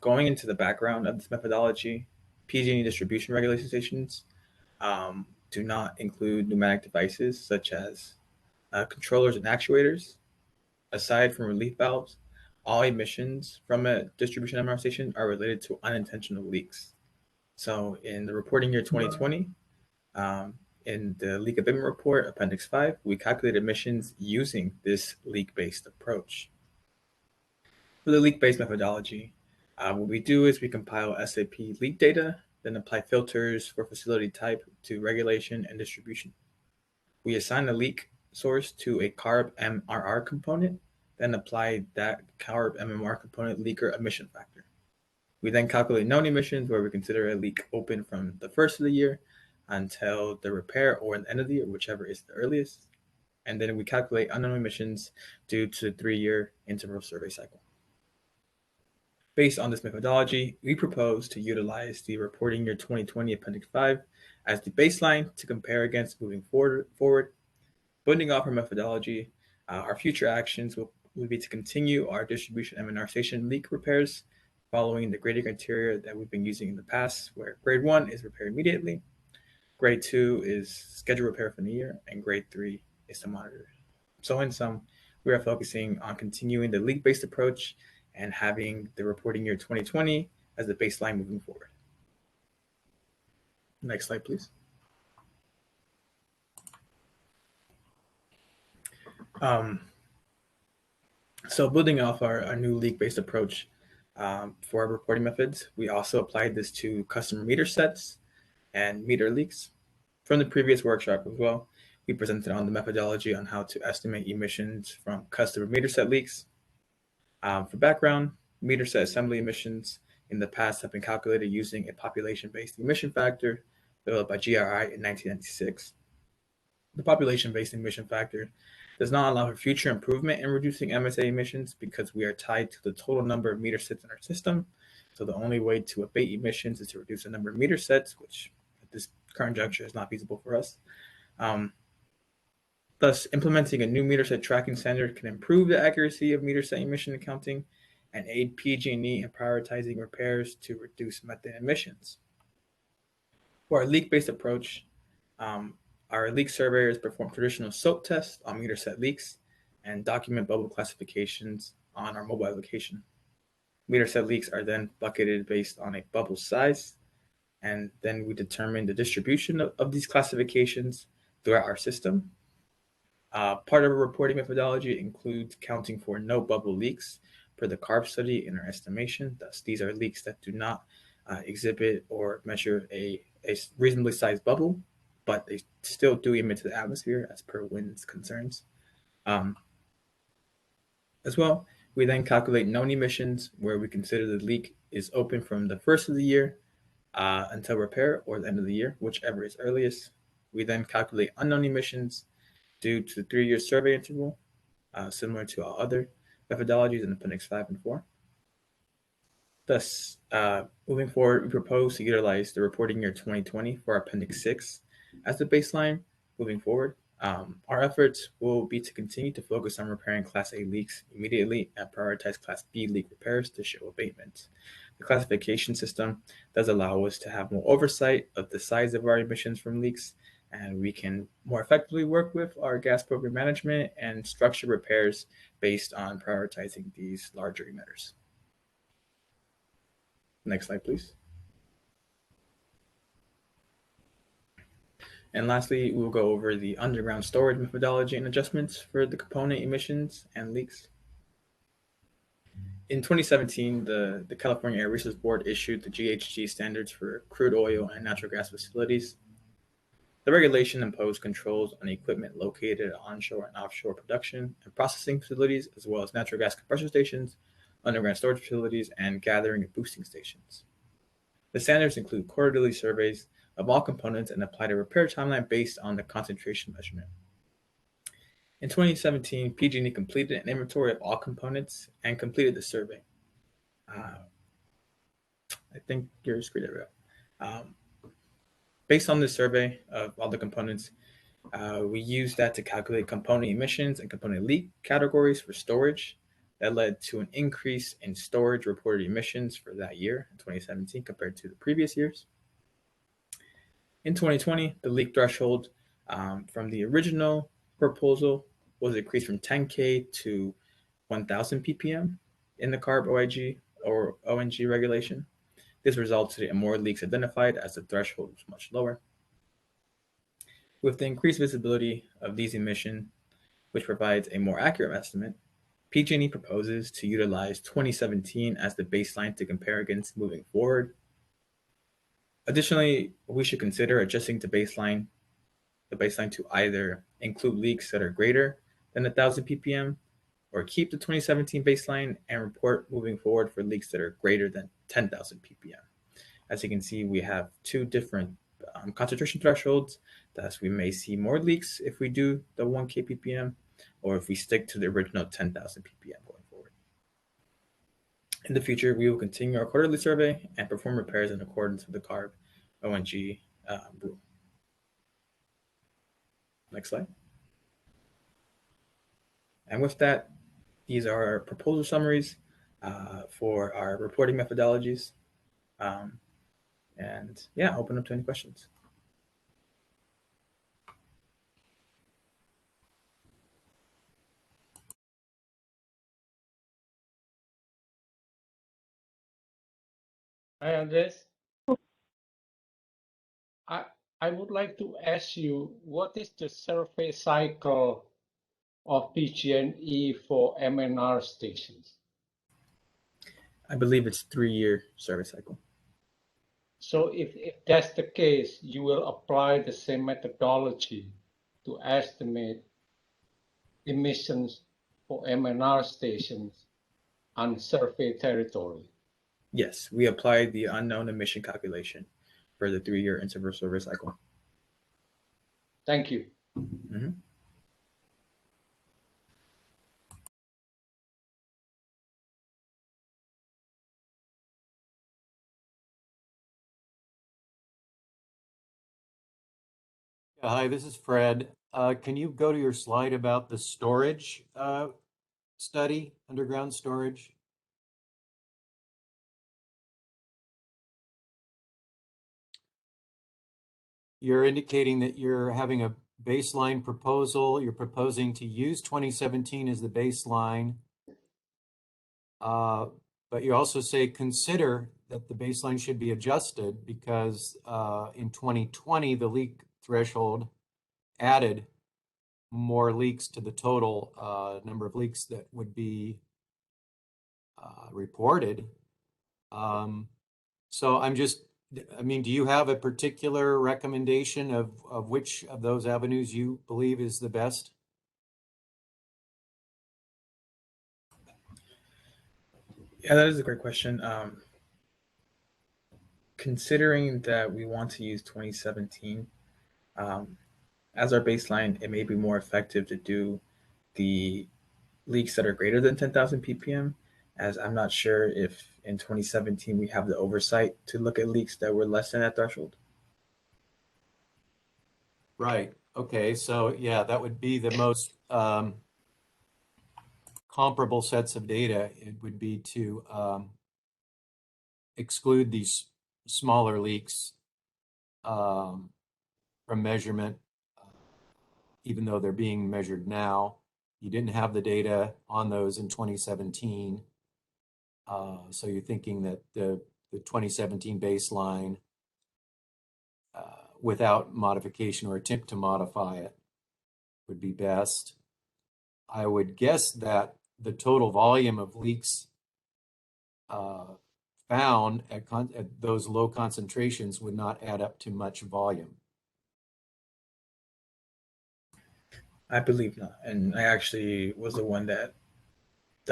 Speaker 12: Going into the background of this methodology, PG&E distribution regulation stations do not include pneumatic devices such as controllers and actuators. Aside from relief valves, all emissions from a distribution M&R station are related to unintentional leaks. So in the reporting year 2020, in the leak abatement report, Appendix 5, we calculate emissions using this leak-based approach. For the leak-based methodology, what we do is we compile SAP leak data, then apply filters for facility type to regulation and distribution. We assign the leak source to a CARB MRR component, then apply that CARB MMR component leaker emission factor. We then calculate known emissions where we consider a leak open from the first of the year until the repair or the end of the year, whichever is the earliest. And then we calculate unknown emissions due to the 3-year interval survey cycle. Based on this methodology, we propose to utilize the reporting year 2020 Appendix 5 as the baseline to compare against moving forward. Building off our methodology, our future actions will be to continue our distribution M&R station leak repairs following the grading criteria that we've been using in the past, where grade 1 is repair immediately, grade 2 is scheduled repair for the year, and grade 3 is to monitor. So in sum, we are focusing on continuing the leak-based approach and having the reporting year 2020 as the baseline moving forward. Next slide, please. So building off our new leak-based approach for our reporting methods, we also applied this to customer meter sets and meter leaks. From the previous workshop as well, we presented on the methodology on how to estimate emissions from customer meter set leaks. For background, meter set assembly emissions in the past have been calculated using a population-based emission factor developed by GRI in 1996. The population-based emission factor does not allow for future improvement in reducing MSA emissions because we are tied to the total number of meter sets in our system. So the only way to abate emissions is to reduce the number of meter sets, which at this current juncture is not feasible for us. Thus, implementing a new meter set tracking standard can improve the accuracy of meter set emission accounting and aid PG&E in prioritizing repairs to reduce methane emissions. For our leak-based approach, our leak surveyors perform traditional SOAP tests on meter set leaks and document bubble classifications on our mobile application. Meter set leaks are then bucketed based on a bubble size, and then we determine the distribution of these classifications throughout our system. Part of our reporting methodology includes counting for no bubble leaks per the CARB study in our estimation. Thus, these are leaks that do not exhibit or measure a reasonably sized bubble, but they still do emit to the atmosphere as per WIN's concerns. As well, we then calculate known emissions where we consider the leak is open from the first of the year until repair or the end of the year, whichever is earliest. We then calculate unknown emissions due to the 3-year survey interval, similar to our other methodologies in Appendix 5 and 4. Thus, moving forward, we propose to utilize the reporting year 2020 for Appendix 6 as the baseline moving forward. Our efforts will be to continue to focus on repairing Class A leaks immediately and prioritize Class B leak repairs to show abatement. The classification system does allow us to have more oversight of the size of our emissions from leaks, and we can more effectively work with our gas program management and structure repairs based on prioritizing these larger emitters. Next slide, please. And lastly, we'll go over the underground storage methodology and adjustments for the component emissions and leaks. In 2017, the California Air Resources Board issued the GHG standards for crude oil and natural gas facilities. The regulation imposed controls on equipment located at onshore and offshore production and processing facilities, as well as natural gas compressor stations, underground storage facilities, and gathering and boosting stations. The standards include quarterly surveys of all components and apply a repair timeline based on the concentration measurement. In 2017, PG&E completed an inventory of all components and completed the survey. I think your screen there. Based on the survey of all the components, we used that to calculate component emissions and component leak categories for storage. That led to an increase in storage reported emissions for that year in 2017 compared to the previous years. In 2020, the leak threshold from the original proposal was increased from 10K to 1,000 ppm in the CARB OIG or ONG regulation. This resulted in more leaks identified as the threshold was much lower. With the increased visibility of these emissions, which provides a more accurate estimate, PG&E proposes to utilize 2017 as the baseline to compare against moving forward. Additionally, we should consider adjusting the baseline to either include leaks that are greater than 1,000 ppm or keep the 2017 baseline and report moving forward for leaks that are greater than 10,000 ppm. As you can see, we have two different concentration thresholds. Thus, we may see more leaks if we do the 1K ppm or if we stick to the original 10,000 ppm going forward. In the future, we will continue our quarterly survey and perform repairs in accordance with the CARB ONG rule. Next slide. And with that, these are our proposal summaries. for our reporting methodologies. And yeah, open up to any questions.
Speaker 6: Hi, Andres. I would like to ask you, what is the survey cycle of PG&E for MNR stations?
Speaker 12: I believe it's 3-year survey cycle.
Speaker 6: So if that's the case, you will apply the same methodology to estimate emissions for MNR stations on survey territory.
Speaker 12: Yes, we applied the unknown emission calculation for the 3-year interval survey cycle.
Speaker 6: Thank you.
Speaker 12: Mm-hmm.
Speaker 1: Hi, this is Fred. Can you go to your slide about the storage study, underground storage? You're indicating that you're having a baseline proposal. You're proposing to use 2017 as the baseline. But you also say consider that the baseline should be adjusted because in 2020, the leak threshold added more leaks to the total number of leaks that would be reported. So I mean, do you have a particular recommendation of which of those avenues you believe is the best?
Speaker 12: Yeah, that is a great question. Considering that we want to use 2017 as our baseline, it may be more effective to do the leaks that are greater than 10,000 ppm, as I'm not sure if in 2017 we have the oversight to look at leaks that were less than that threshold.
Speaker 1: Right. Okay. So yeah, that would be the most comparable sets of data. It would be to exclude these smaller leaks from measurement, even though they're being measured now. You didn't have the data on those in 2017. So you're thinking that the 2017 baseline without modification or attempt to modify it would be best. I would guess that the total volume of leaks found at those low concentrations would not add up to much volume.
Speaker 12: I believe not. And I actually was the one that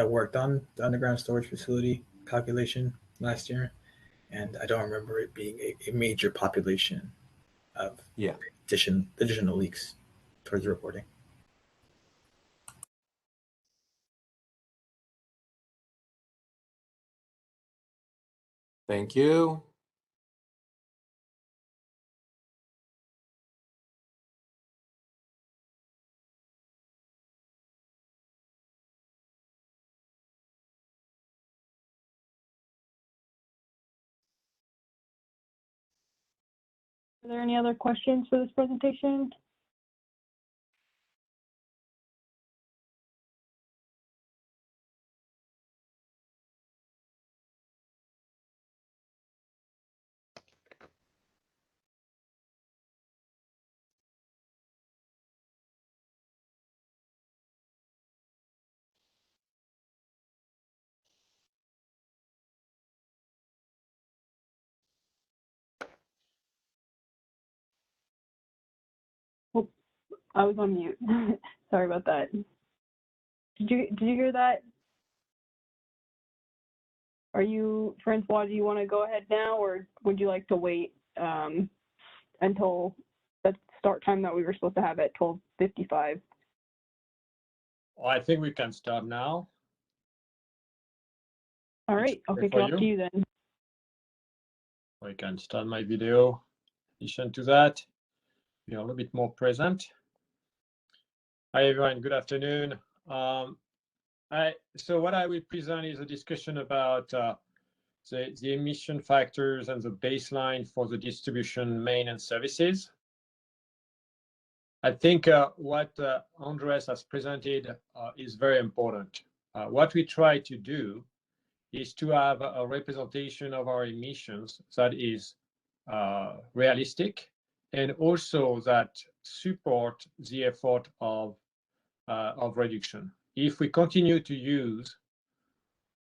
Speaker 12: worked on the underground storage facility calculation last year. And I don't remember it being a major population of additional leaks towards the reporting.
Speaker 1: Thank you.
Speaker 2: Are there any other questions for this presentation? Oh, I was on mute. Sorry about that. Did you hear that? Are you, Francois, do you want to go ahead now, or would you like to wait until the start time that we were supposed to have at 12:55?
Speaker 5: Well, I think we can start now.
Speaker 2: All right, I'll kick it off to you then.
Speaker 5: I can start my video. In addition to that, be a little bit more present. Hi, everyone. Good afternoon. So what I will present is a discussion about the emission factors and the baseline for the distribution maintenance services. I think what Andres has presented is very important. What we try to do is to have a representation of our emissions that is realistic and also that support the effort of reduction. If we continue to use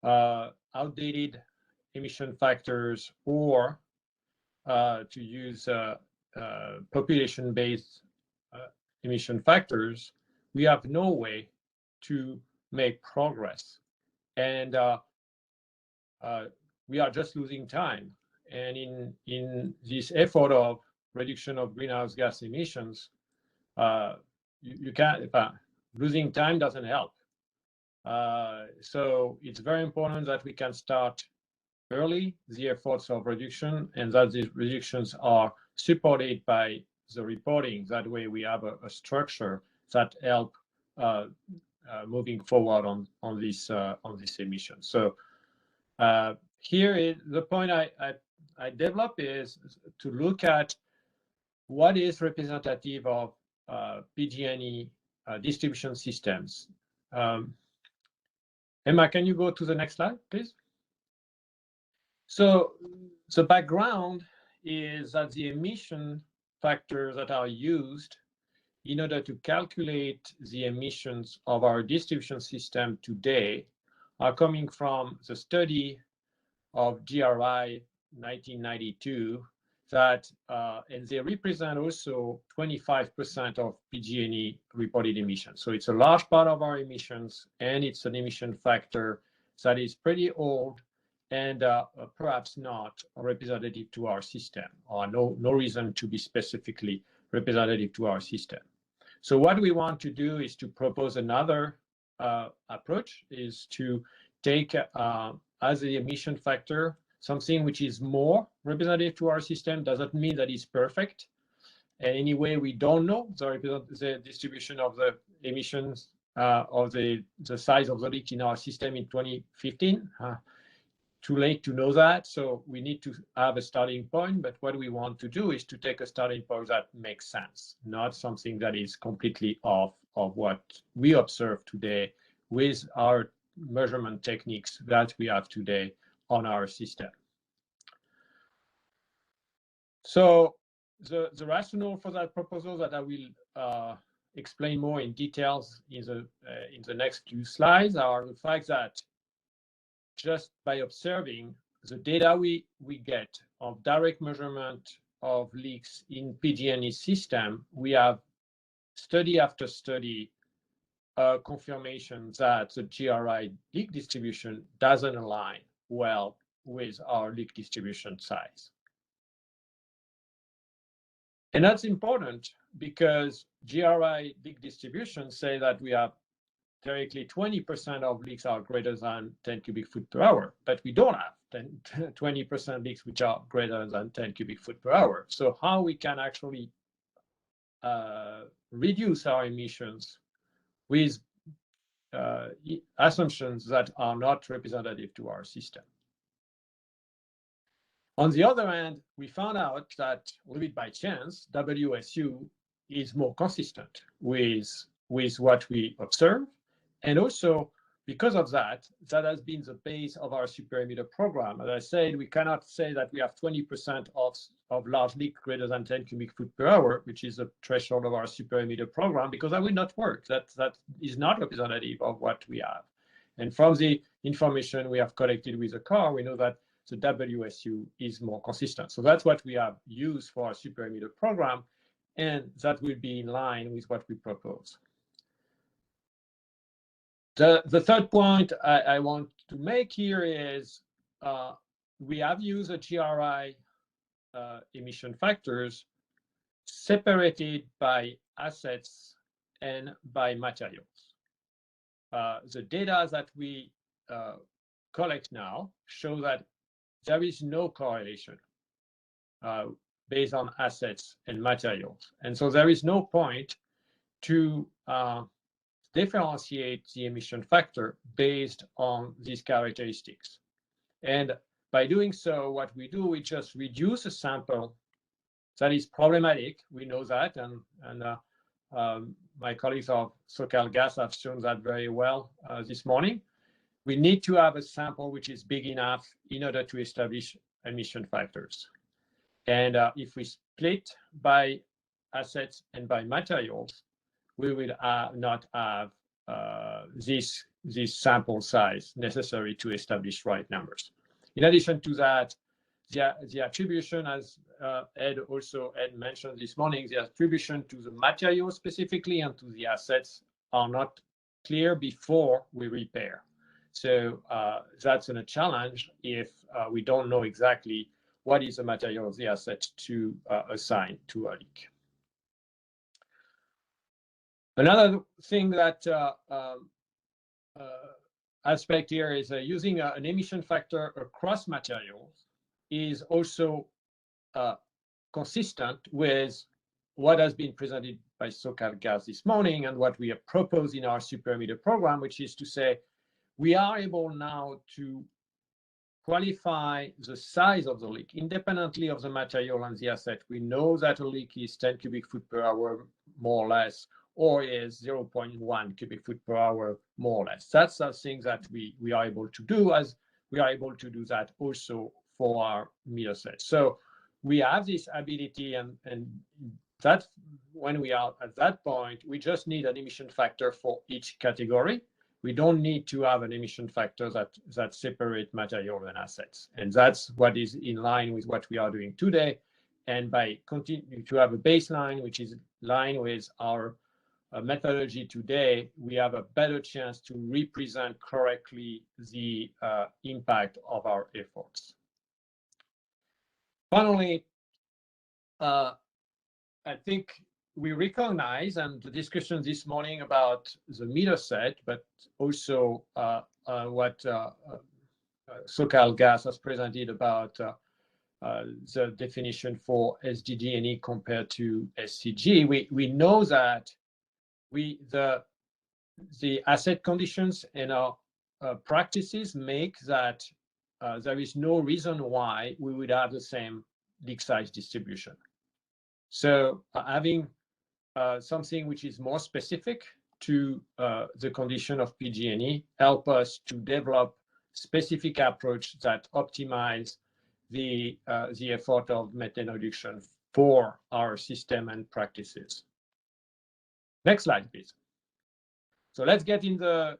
Speaker 5: outdated emission factors or to use population-based emission factors, we have no way to make progress. And we are just losing time. And in this effort of reduction of greenhouse gas emissions, you can't, losing time doesn't help. So it's very important that we can start early the efforts of reduction and that these reductions are supported by the reporting. That way we have a structure that help moving forward on this emission. So here is the point I develop is to look at what is representative of PG&E distribution systems. Emma, can you go to the next slide, please? So the background is that the emission factors that are used in order to calculate the emissions of our distribution system today are coming from the study of GRI 1992 that, and they represent also 25% of PG&E reported emissions. So it's a large part of our emissions, and it's an emission factor that is pretty old and perhaps not representative to our system, or no reason to be specifically representative to our system. So what we want to do is to propose another approach, is to take as the emission factor something which is more representative to our system. Doesn't mean that it's perfect. And anyway, we don't know the distribution of the emissions of the size of the leak in our system in 2015. Too late to know that, so we need to have a starting point. But what we want to do is to take a starting point that makes sense, not something that is completely off of what we observe today with our measurement techniques that we have today on our system. So the rationale for that proposal that I will explain more in details in the next few slides are the fact that just by observing the data we get of direct measurement of leaks in PG&E system, we have study after study confirmation that the GRI leak distribution doesn't align well with our leak distribution size. And that's important because GRI leak distribution say that we have theoretically 20% of leaks are greater than 10 cubic foot per hour, but we don't have 20% leaks which are greater than 10 cubic foot per hour. So how we can actually reduce our emissions with assumptions that are not representative to our system. On the other hand, we found out that, a little bit by chance, WSU is more consistent with what we observe. And also, because of that, that has been the base of our superemitter program. As I said, we cannot say that we have 20% of large leak greater than 10 cubic foot per hour, which is the threshold of our superemitter program, because that will not work. That is not representative of what we have. And from the information we have collected with the car, we know that the WSU is more consistent. So that's what we have used for our superemitter program, and that will be in line with what we propose. The third point I want to make here is we have used a GRI emission factors separated by assets and by materials. The data that we collect now show that there is no correlation based on assets and materials. And so there is no point to differentiate the emission factor based on these characteristics. And by doing so, what we do, we just reduce a sample that is problematic. We know that, and my colleagues of SoCalGas have shown that very well this morning. We need to have a sample which is big enough in order to establish emission factors. And if we split by assets and by materials, we will not have this sample size necessary to establish right numbers. In addition to that, the attribution, as Ed mentioned this morning, the attribution to the material specifically and to the assets are not clear before we repair. So that's a challenge if we don't know exactly what is the material of the asset to assign to a leak. Another thing that aspect here is using an emission factor across materials is also consistent with what has been presented by SoCalGas this morning and what we have proposed in our super emitter program, which is to say we are able now to qualify the size of the leak independently of the material and the asset. We know that a leak is 10 cubic foot per hour, more or less, or is 0.1 cubic foot per hour, more or less. That's the thing that we are able to do, as we are able to do that also for our meter sets. So we have this ability, and that when we are at that point, we just need an emission factor for each category. We don't need to have an emission factor that separate material and assets. And that's what is in line with what we are doing today. And by continuing to have a baseline, which is in line with our methodology today, we have a better chance to represent correctly the impact of our efforts. Finally, I think we recognize, and the discussion this morning about the meter set, but also what SoCalGas has presented about the definition for SDG&E compared to SCG. We know that the asset conditions and our practices make that there is no reason why we would have the same leak size distribution. So having something which is more specific to the condition of PG&E help us to develop specific approach that optimize the effort of methane reduction for our system and practices. Next slide, please. So let's get in the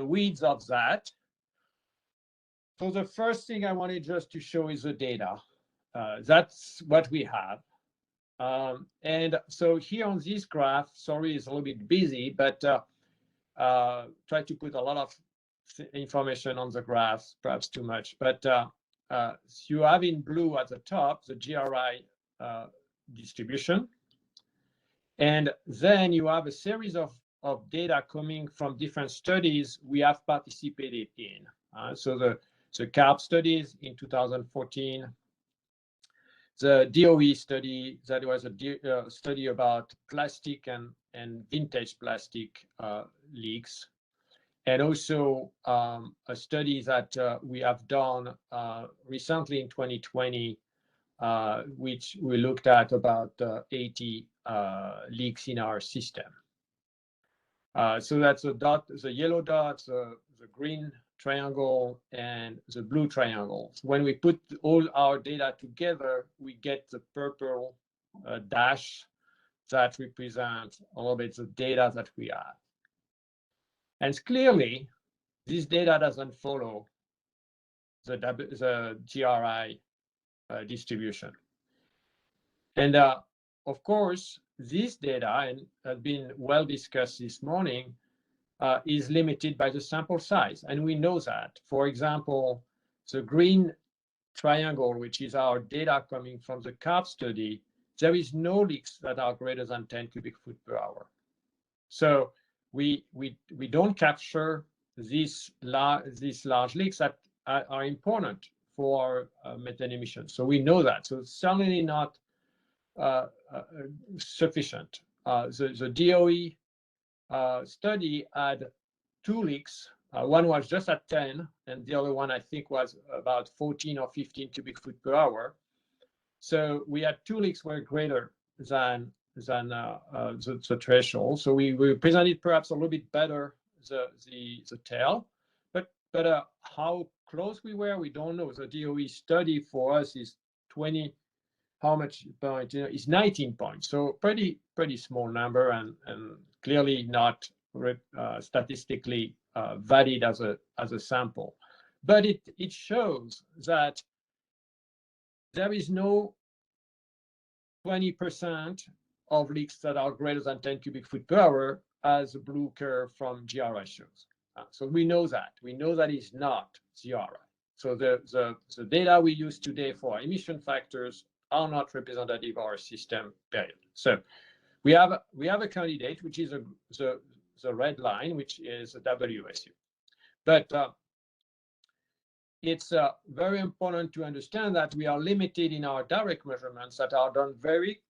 Speaker 5: weeds of that. So the first thing I wanted just to show is the data. That's what we have. And so here on this graph, sorry, it's a little bit busy, but try to put a lot of information on the graph, perhaps too much. But you have in blue at the top the GRI distribution. And then you have a series of data coming from different studies we have participated in. So the CARB studies in 2014, the DOE study, that was a study about plastic and vintage plastic leaks, and also a study that we have done recently in 2020, which we looked at about 80 leaks in our system. So that's a dot, the yellow dots, the green triangle, and the blue triangle. When we put all our data together, we get the purple dash that represents a little bit the data that we have. And clearly, this data doesn't follow the GRI distribution. And of course, this data, and has been well discussed this morning, is limited by the sample size. And we know that. For example, the green triangle, which is our data coming from the CARB study, there is no leaks that are greater than 10 cubic foot per hour. So we don't capture these large leaks that are important for methane emissions. So we know that. So it's certainly not sufficient. The DOE study had 2 leaks. One was just at 10, and the other one I think was about 14 or 15 cubic foot per hour. So we had 2 leaks were greater than the threshold. So we presented perhaps a little bit better the tail, but how close we were, we don't know. The DOE study for us is 20. How much point is 19 points? So pretty small number, and clearly not statistically valid as a sample. But it shows that there is no 20% of leaks that are greater than 10 cubic foot per hour, as the blue curve from GRI shows. So we know that. We know that it's not GRI. So the data we use today for emission factors are not representative of our system, period. So we have a candidate, which is the red line, which is a WSU. But it's very important to understand that we are limited in our direct measurements that are done very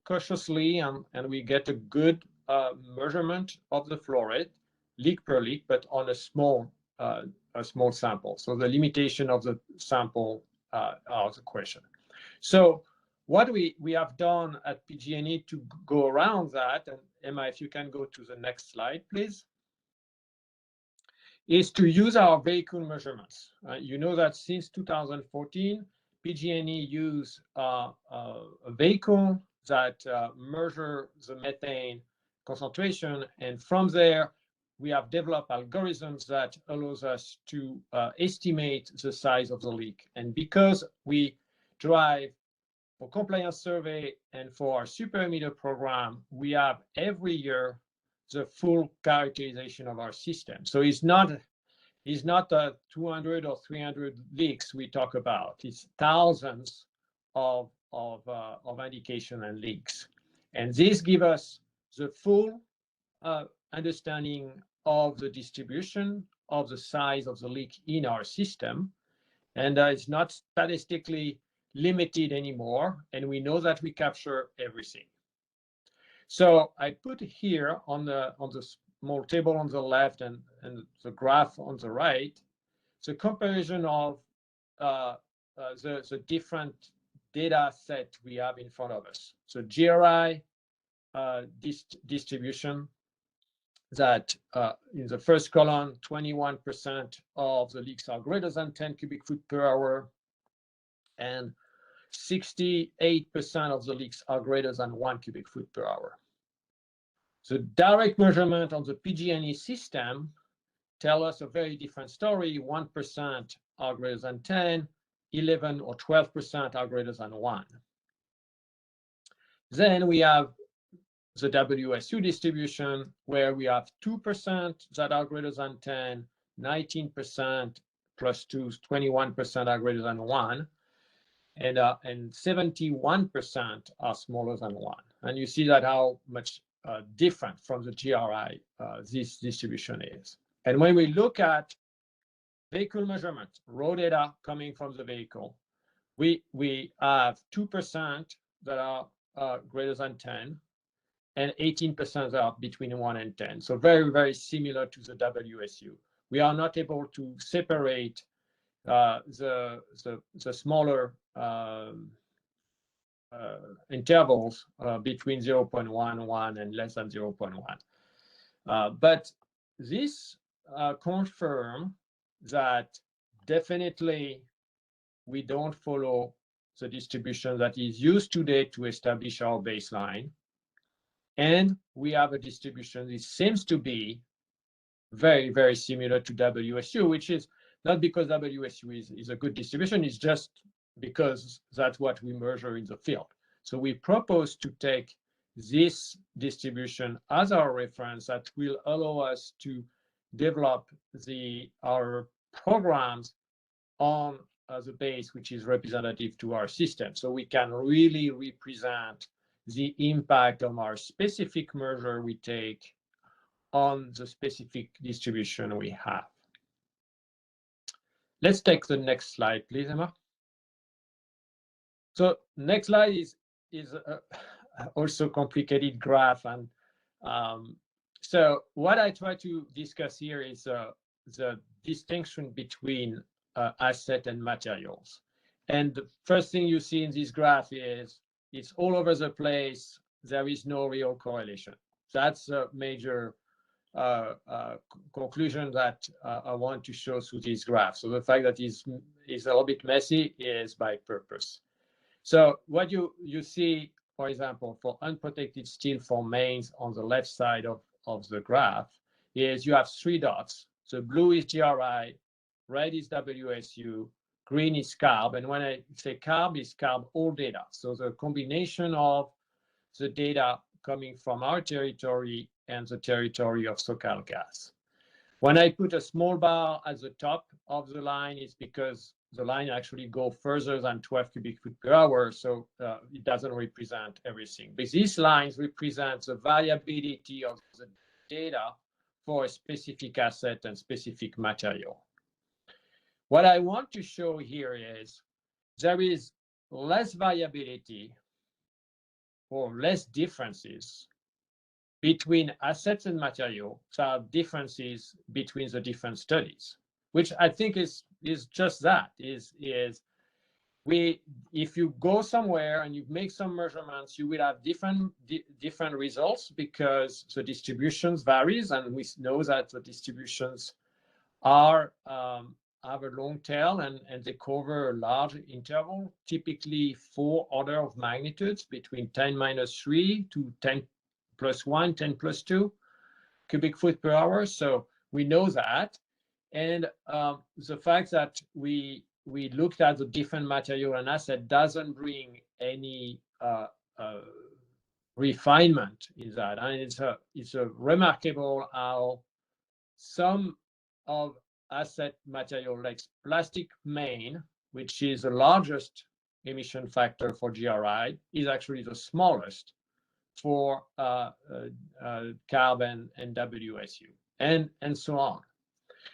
Speaker 5: cautiously, and we get a good measurement of the flow rate, leak per leak, but on a small sample. So the limitation of the sample are the question. So what we have done at PG&E to go around that, and Emma, if you can go to the next slide, please, is to use our vehicle measurements. You know that since 2014, PG&E use a vehicle that measure the methane concentration, and from there, we have developed algorithms that allows us to estimate the size of the leak. And because we drive for compliance survey and for our super emitter program, we have every year the full characterization of our system. So it's not 200 or 300 leaks we talk about. It's thousands of indication and leaks. And this gives us the full understanding of the distribution of the size of the leak in our system. And it's not statistically limited anymore. And we know that we capture everything. So I put here on the small table on the left and the graph on the right, the comparison of the different data set we have in front of us. So GRI distribution, that in the first column, 21% of the leaks are greater than 10 cubic foot per hour, and 68% of the leaks are greater than 1 cubic foot per hour. The direct measurement on the PG&E system tell us a very different story. 1% are greater than 10, 11 or 12% are greater than 1. Then we have the WSU distribution, where we have 2% that are greater than 10, 19% plus 2, 21% are greater than 1, and 71% are smaller than 1. And you see that how much different from the GRI this distribution is. And when we look at vehicle measurement, raw data coming from the vehicle, we have 2% that are greater than 10, and 18% that are between 1 and 10. So very, very similar to the WSU. We are not able to separate the smaller intervals between 0.11 and less than 0.1. But this confirms that definitely we don't follow the distribution that is used today to establish our baseline. And we have a distribution that seems to be very, very similar to WSU, which is not because WSU is a good distribution, it's just because that's what we measure in the field. So we propose to take this distribution as our reference that will allow us to develop our programs on the base, which is representative to our system. So we can really represent the impact of our specific measure we take on the specific distribution we have. Let's take the next slide, please, Emma. So next slide is also complicated graph, and So what I try to discuss here is the distinction between asset and materials. And the first thing you see in this graph is it's all over the place. There is no real correlation. That's a major conclusion that I want to show through this graph. So the fact that it's a little bit messy is by purpose. So what you see, for example, for unprotected steel for mains on the left side of the graph is you have 3 dots. So blue is GRI, red is WSU, green is CARB. And when I say CARB, is CARB all data. So the combination of the data coming from our territory and the territory of SoCalGas. When I put a small bar at the top of the line, it's because the line actually goes further than 12 cubic feet per hour, so it doesn't represent everything. But these lines represent the variability of the data for a specific asset and specific material. What I want to show here is there is less variability or less differences between assets and material. There are differences between the different studies, which I think is just that, if you go somewhere and you make some measurements, you will have different results because the distributions varies, and we know that the distributions are have a long tail and they cover a large interval, typically 4 order of magnitudes between 10⁻³ to 10+1, 10+2 cubic foot per hour. So we know that. And the fact that we looked at the different material and asset doesn't bring any refinement in that. And it's a remarkable how some of asset material like plastic main, which is the largest emission factor for GRI, is actually the smallest for CARB and WSU, and so on.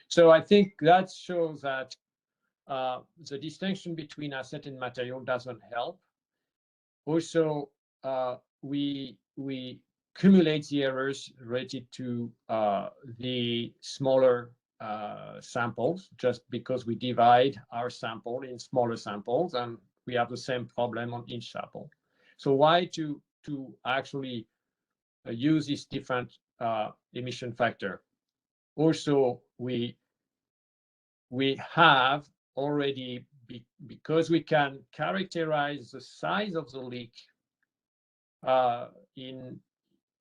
Speaker 5: So I think that shows that the distinction between asset and material doesn't help. Also, we cumulate the errors related to the smaller samples, just because we divide our sample in smaller samples, and we have the same problem on each sample. So why to actually use this different emission factor? Also, we have already, because we can characterize the size of the leak in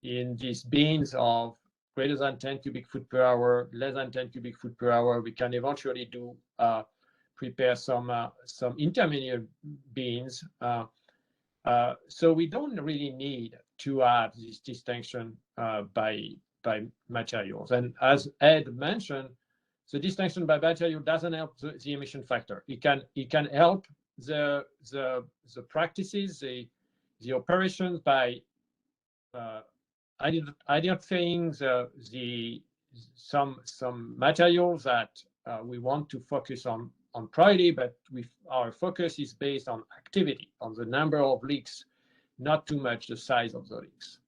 Speaker 5: these bins of greater than 10 cubic foot per hour, less than 10 cubic foot per hour, we can eventually prepare some intermediate bins. So we don't really need to have this distinction by materials. And as Ed mentioned, the distinction by material doesn't help the emission factor. It can help the practices, the operations by identifying some materials that we want to focus on priority, but our focus is based on activity, on the number of leaks, not too much the size of the leaks.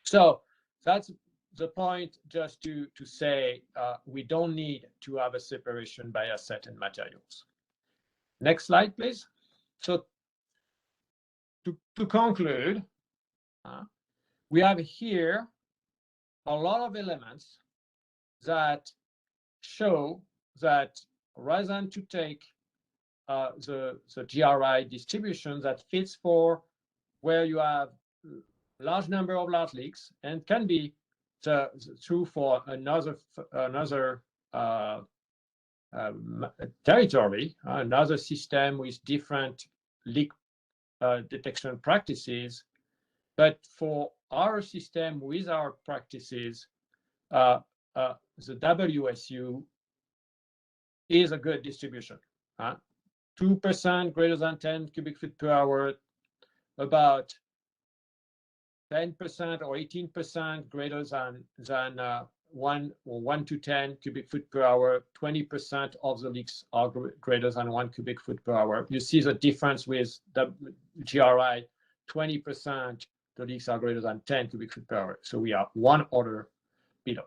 Speaker 5: So that's the point, just to say we don't need to have a separation by asset and materials. Next slide, please. So to conclude, we have here a lot of elements that show that rather than to take the GRI distribution that fits for where you have large number of large leaks, and can be true for another territory, another system with different leak detection practices. But for our system with our practices, the WSU is a good distribution. 2% greater than 10 cubic feet per hour, about 10% or 18% greater than 1 or 1 to 10 cubic feet per hour. 20% of the leaks are greater than 1 cubic foot per hour. You see the difference with the GRI, 20%, the leaks are greater than 10 cubic feet per hour. So we are one order below.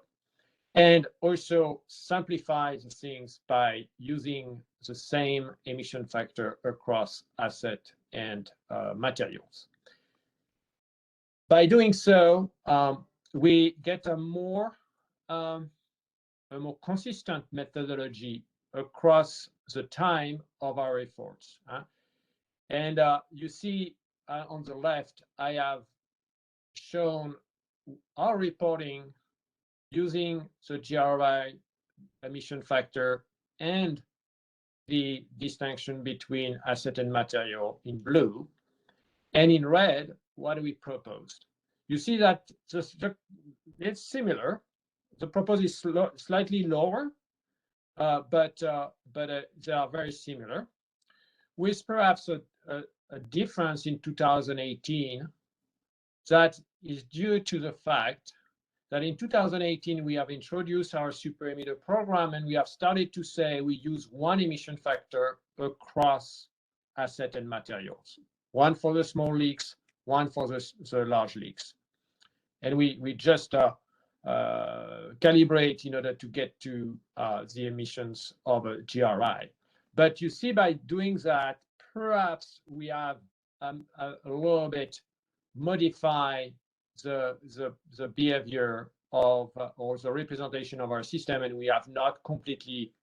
Speaker 5: And also simplify the things by using the same emission factor across asset and materials. By doing so, we get a more consistent methodology across the time of our efforts. And you see on the left, I have shown our reporting using the GRI emission factor and the distinction between asset and material in blue. And in red, what do we propose? You see that it's similar. The proposal is slightly lower, but they are very similar, with perhaps a difference in 2018 that is due to the fact that in 2018, we have introduced our super emitter program, and we have started to say we use one emission factor across asset and materials, one for the small leaks, one for the large leaks. And we just calibrate in order to get to the emissions of a GRI. But you see, by doing that, perhaps we have a little bit modify the behavior of or the representation of our system, and we have not completely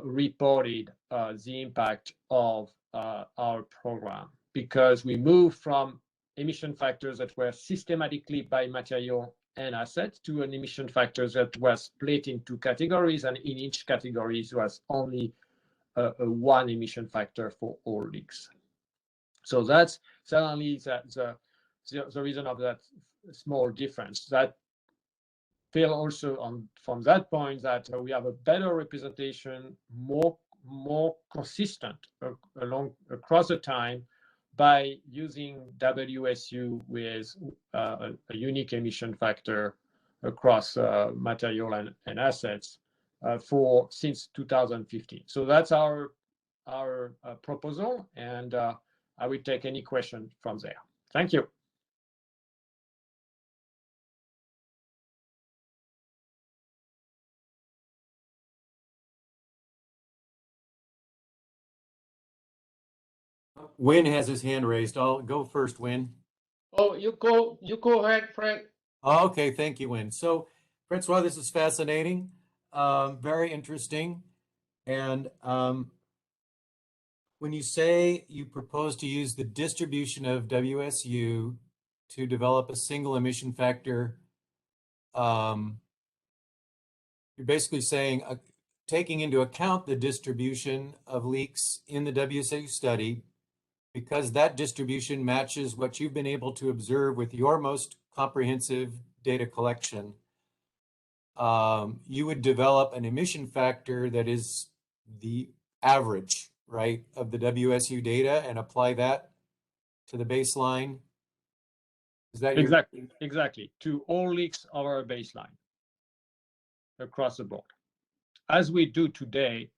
Speaker 5: reported the impact of our program, because we moved from emission factors that were systematically by material and asset to an emission factor that was split into categories, and in each category was only one emission factor for all leaks. So that's certainly the reason of that small difference. That feel also from that point that we have a better representation, more consistent across the time by using WSU with a unique emission factor across material and assets since 2015. So that's our proposal, and I will take any question from there. Thank you.
Speaker 1: Win has his hand raised. I'll go first, Win.
Speaker 6: Oh, you go ahead, Frank.
Speaker 1: Oh, okay, thank you, Win. So, Francois, this is fascinating, very interesting. And when you say you propose to use the distribution of WSU to develop a single emission factor, you're basically saying taking into account the distribution of leaks in the WSU study, because that distribution matches what you've been able to observe with your most comprehensive data collection, you would develop an emission factor that is the average, right, of the WSU data and apply that to the baseline. Is that
Speaker 5: exactly to all leaks of our baseline across the board, as we do today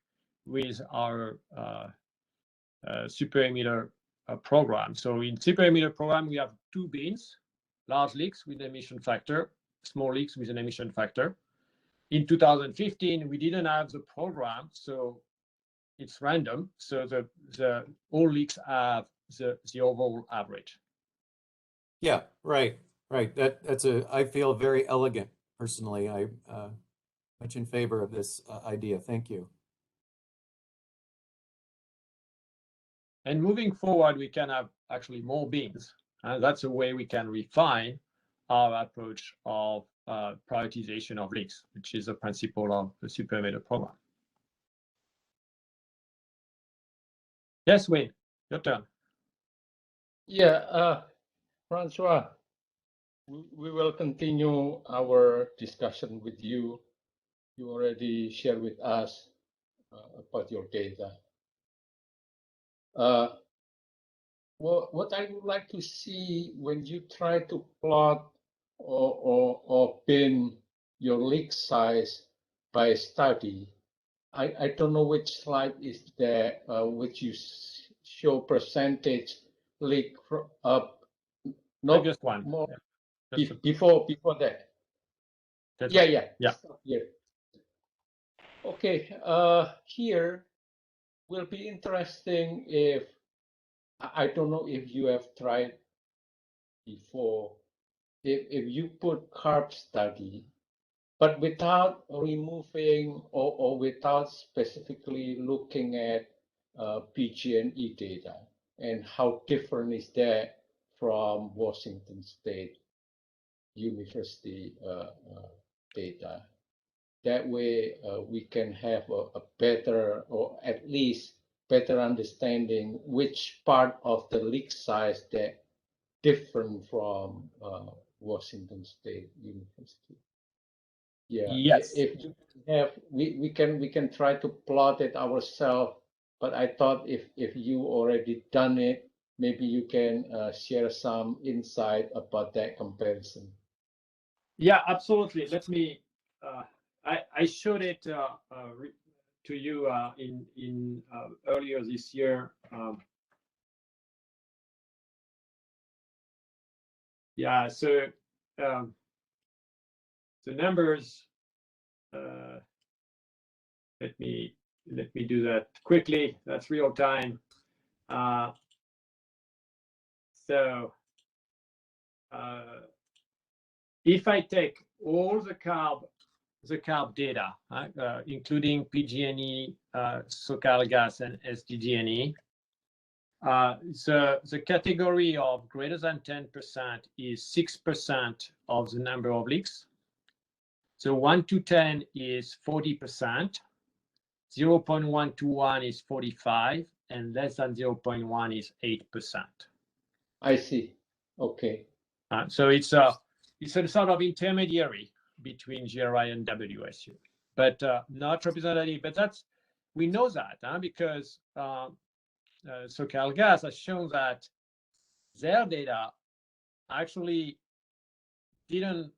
Speaker 5: with our super emitter program. So in super emitter program, we have two bins: large leaks with emission factor, small leaks with an emission factor. In 2015, we didn't have the program, so it's random. So the all leaks have the overall average.
Speaker 1: Yeah, right. That's I feel very elegant personally. I much in favor of this idea. Thank you.
Speaker 5: And moving forward, we can have actually more bins. That's a way we can refine our approach of prioritization of leaks, which is a principle of the super emitter program. Yes, Wayne, your turn.
Speaker 6: Yeah, Francois, we will continue our discussion with you. You already shared with us about your data. What I would like to see when you try to plot or bin your leak size by study, I don't know which slide is there, which you show percentage leak No,
Speaker 5: Previous one.
Speaker 6: more
Speaker 5: Yeah. Just
Speaker 6: before that.
Speaker 5: that
Speaker 6: Yeah,
Speaker 5: one.
Speaker 6: yeah.
Speaker 5: Yeah.
Speaker 6: Stop here. Okay. Here will be interesting if I don't know if you have tried before. If you put carb study, but without removing or without specifically looking at PG&E data, and how different is that from Washington State University data. That way we can have a better, or at least better understanding which part of the leak size that different from Washington State University. Yeah,
Speaker 5: Yes.
Speaker 6: if you have, we can try to plot it ourselves, but I thought if you already done it, maybe you can share some insight about that comparison.
Speaker 5: Yeah, absolutely. Let me. I showed it to you in earlier this year. Yeah, so the numbers. Let me do that quickly. That's real time. So if I take all the carb data, including PG&E, SoCal Gas, and SDG&E, the category of greater than 10% is 6% of the number of leaks. So 1 to 10 is 40%, 0.1 to 1 is 45, and less than 0.1 is 8%.
Speaker 6: I see. Okay.
Speaker 5: So it's a sort of intermediary between GRI and WSU, but not representative. But we know that because SoCal Gas has shown that their data actually didn't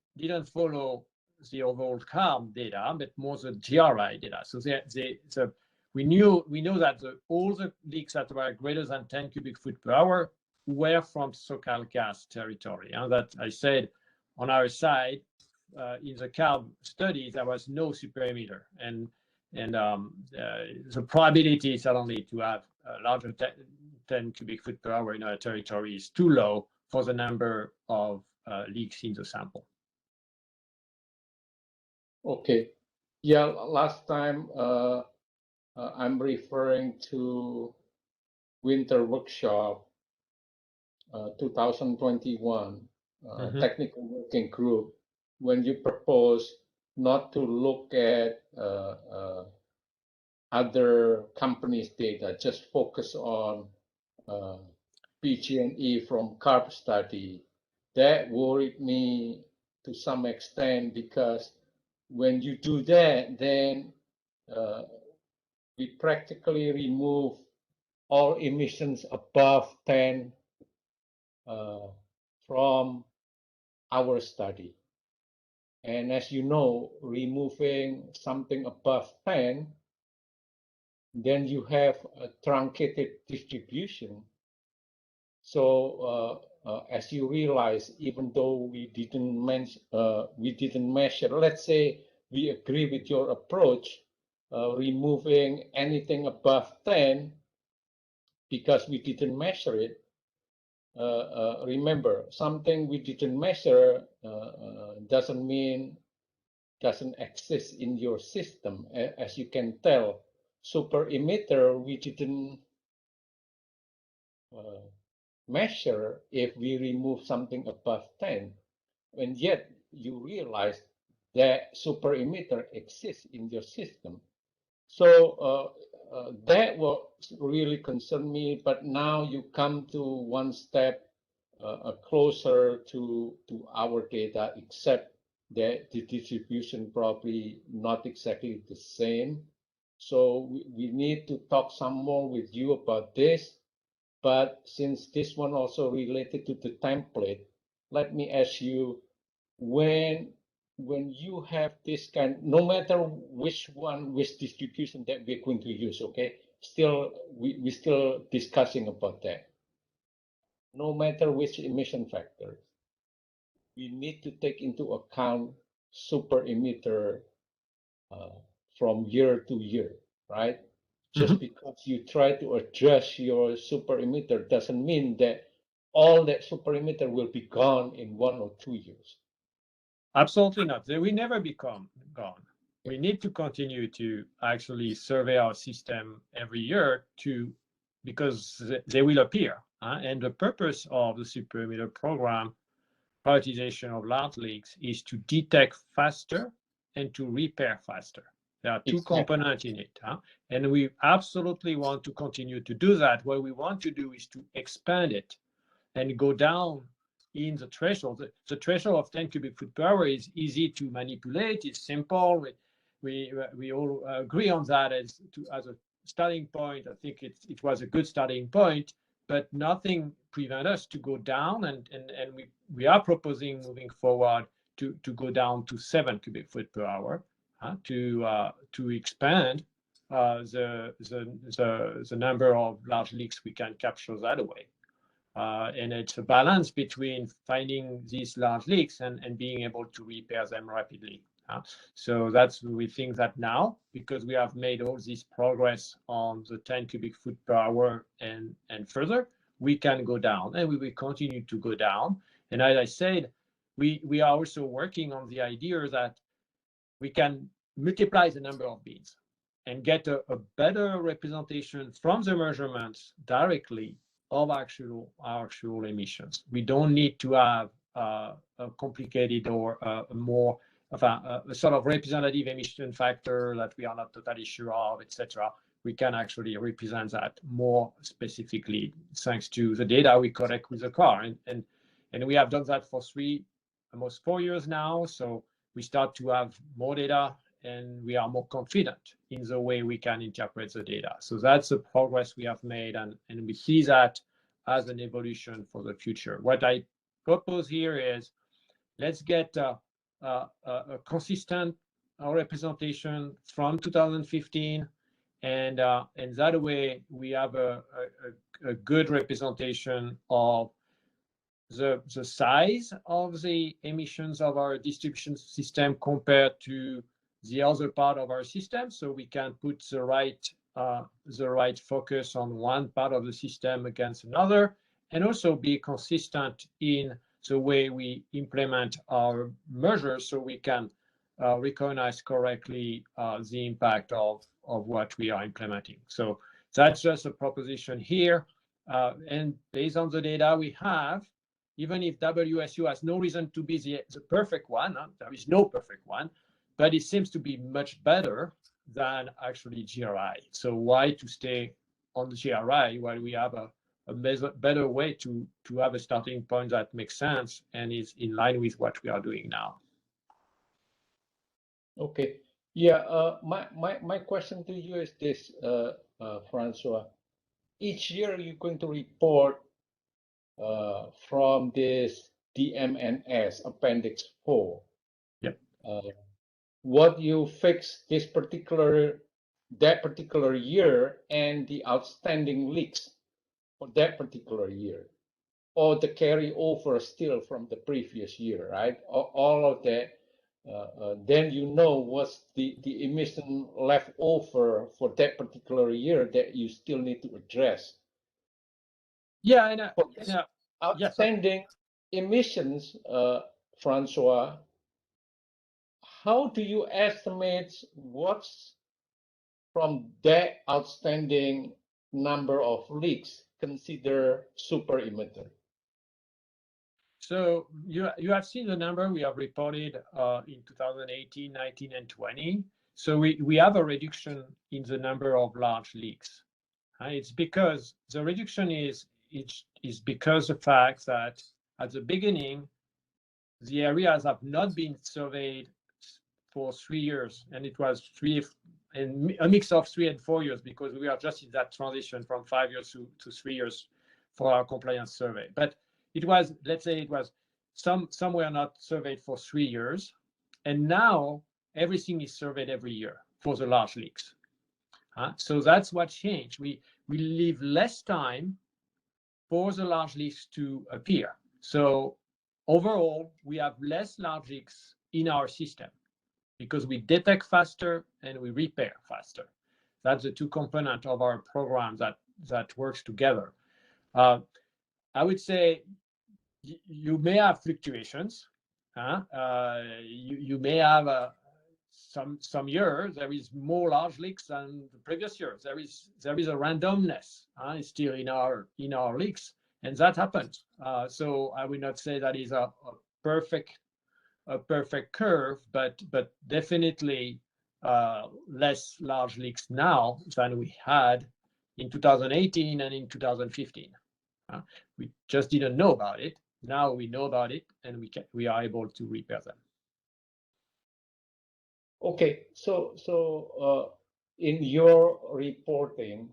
Speaker 5: follow the overall CARB data, but more the GRI data. So we know that all the leaks that were greater than 10 cubic foot per hour were from SoCal Gas territory. And that I said on our side, in the CARB study, there was no super emitter, and the probability suddenly to have a larger 10 cubic foot per hour in our territory is too low for the number of leaks in the sample.
Speaker 6: Okay. Yeah, last time I'm referring to winter workshop 2021 technical working group, when you propose not to look at other companies' data, just focus on PG&E from CARB study. That worried me to some extent, because when you do that, then we practically remove all emissions above 10 from our study. And as you know, removing something above 10, then you have a truncated distribution. So as you realize, even though we didn't measure, let's say we agree with your approach, removing anything above 10 because we didn't measure it. Remember, something we didn't measure doesn't exist in your system. As you can tell, super emitter we didn't measure if we remove something above 10, and yet you realize that super emitter exists in your system. So that was really concerned me, but now you come to one step closer to our data, except that the distribution probably not exactly the same. So we need to talk some more with you about this. But since this one also related to the template, let me ask you, when you have this kind, no matter which distribution that we're going to use, okay? Still, we're still discussing about that. no matter which emission factor, we need to take into account super emitter from year to year, right? Just because you try to adjust your super emitter doesn't mean that all that super emitter will be gone in 1 or 2 years.
Speaker 5: Absolutely not. They will never become gone. We need to continue to actually survey our system every year because they will appear. And the purpose of the super emitter program, prioritization of large leaks, is to detect faster and to repair faster. There are two components in it. And we absolutely want to continue to do that. What we want to do is to expand it and go down in the threshold. The threshold of 10 cubic foot per hour is easy to manipulate. It's simple. We all agree on that as a starting point. I think it was a good starting point, but nothing prevents us to go down. And we are proposing moving forward to go down to 7 cubic foot per hour to expand the number of large leaks we can capture that way. And it's a balance between finding these large leaks and being able to repair them rapidly. So we think that now, because we have made all this progress on the 10 cubic foot per hour and further, we can go down, and we will continue to go down. And as I said, we are also working on the idea that we can multiply the number of beans and get a better representation from the measurements directly of actual emissions. We don't need to have a complicated or more of a sort of representative emission factor that we are not totally sure of, etc. We can actually represent that more specifically thanks to the data we collect with the car. And we have done that for almost 4 years now. So we start to have more data, and we are more confident in the way we can interpret the data. So that's the progress we have made, and we see that as an evolution for the future. What I propose here is let's get a consistent representation from 2015, and that way we have a good representation of the size of the emissions of our distribution system compared to the other part of our system, so we can put the right focus on one part of the system against another, and also be consistent in the way we implement our measures, so we can recognize correctly the impact of what we are implementing. So that's just a proposition here, and based on the data we have, even if WSU has no reason to be the perfect one, there is no perfect one, but it seems to be much better than actually GRI. So why to stay on the GRI while we have a better way to have a starting point that makes sense and is in line with what we are doing now?
Speaker 6: Okay. Yeah. My question to you is this, Francois. Each year you're going to report from this DMNS Appendix 4.
Speaker 5: Yep.
Speaker 6: What you fix that particular year and the outstanding leaks for that particular year, or the carryover still from the previous year, right? All of that. Then you know what's the emission left over for that particular year that you still need to address.
Speaker 5: Yeah, and
Speaker 6: outstanding emissions, Francois, how do you estimate what's from that outstanding number of leaks consider super emitter?
Speaker 5: So you have seen the number we have reported in 2018, 19, and 20. So we have a reduction in the number of large leaks. It's because the reduction is because of the fact that at the beginning, the areas have not been surveyed for 3 years, and it was a mix of 3 and 4 years, because we are just in that transition from 5 years to 3 years for our compliance survey. But it was, let's say, it was some were not surveyed for 3 years, and now everything is surveyed every year for the large leaks. So that's what changed. We leave less time for the large leaks to appear. So overall, we have less large leaks in our system because we detect faster and we repair faster. That's the two components of our program that works together. I would say you may have fluctuations. You may have some years there is more large leaks than the previous years. There is a randomness still in our leaks, and that happens. So I would not say that is a perfect curve, but definitely less large leaks now than we had in 2018 and in 2015. We just didn't know about it. Now we know about it, and we are able to repair them.
Speaker 6: Okay, so in your reporting,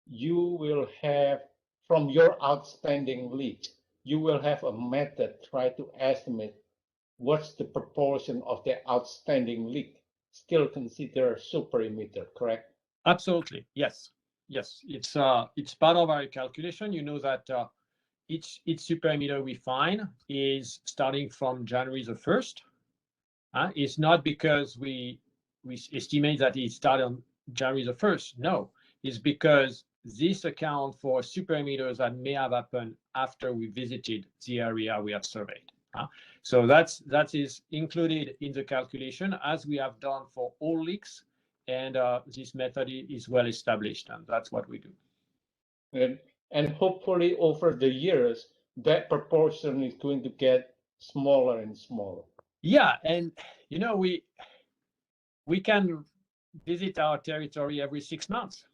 Speaker 6: you will have, from your outstanding leaks, you will have a method try to estimate what's the proportion of the outstanding leak still considered super emitter, correct?
Speaker 5: Absolutely, yes. It's part of our calculation. You know that each super emitter we find is starting from January the 1st. It's not because we estimate that it started on January the 1st. No, it's because this accounts for super emitters that may have happened after we visited the area we have surveyed. So that is included in the calculation, as we have done for all leaks, and this method is well established, and that's what we do.
Speaker 6: And hopefully over the years, that proportion is going to get smaller and smaller.
Speaker 5: Yeah, and you know, we can visit our territory every 6 months.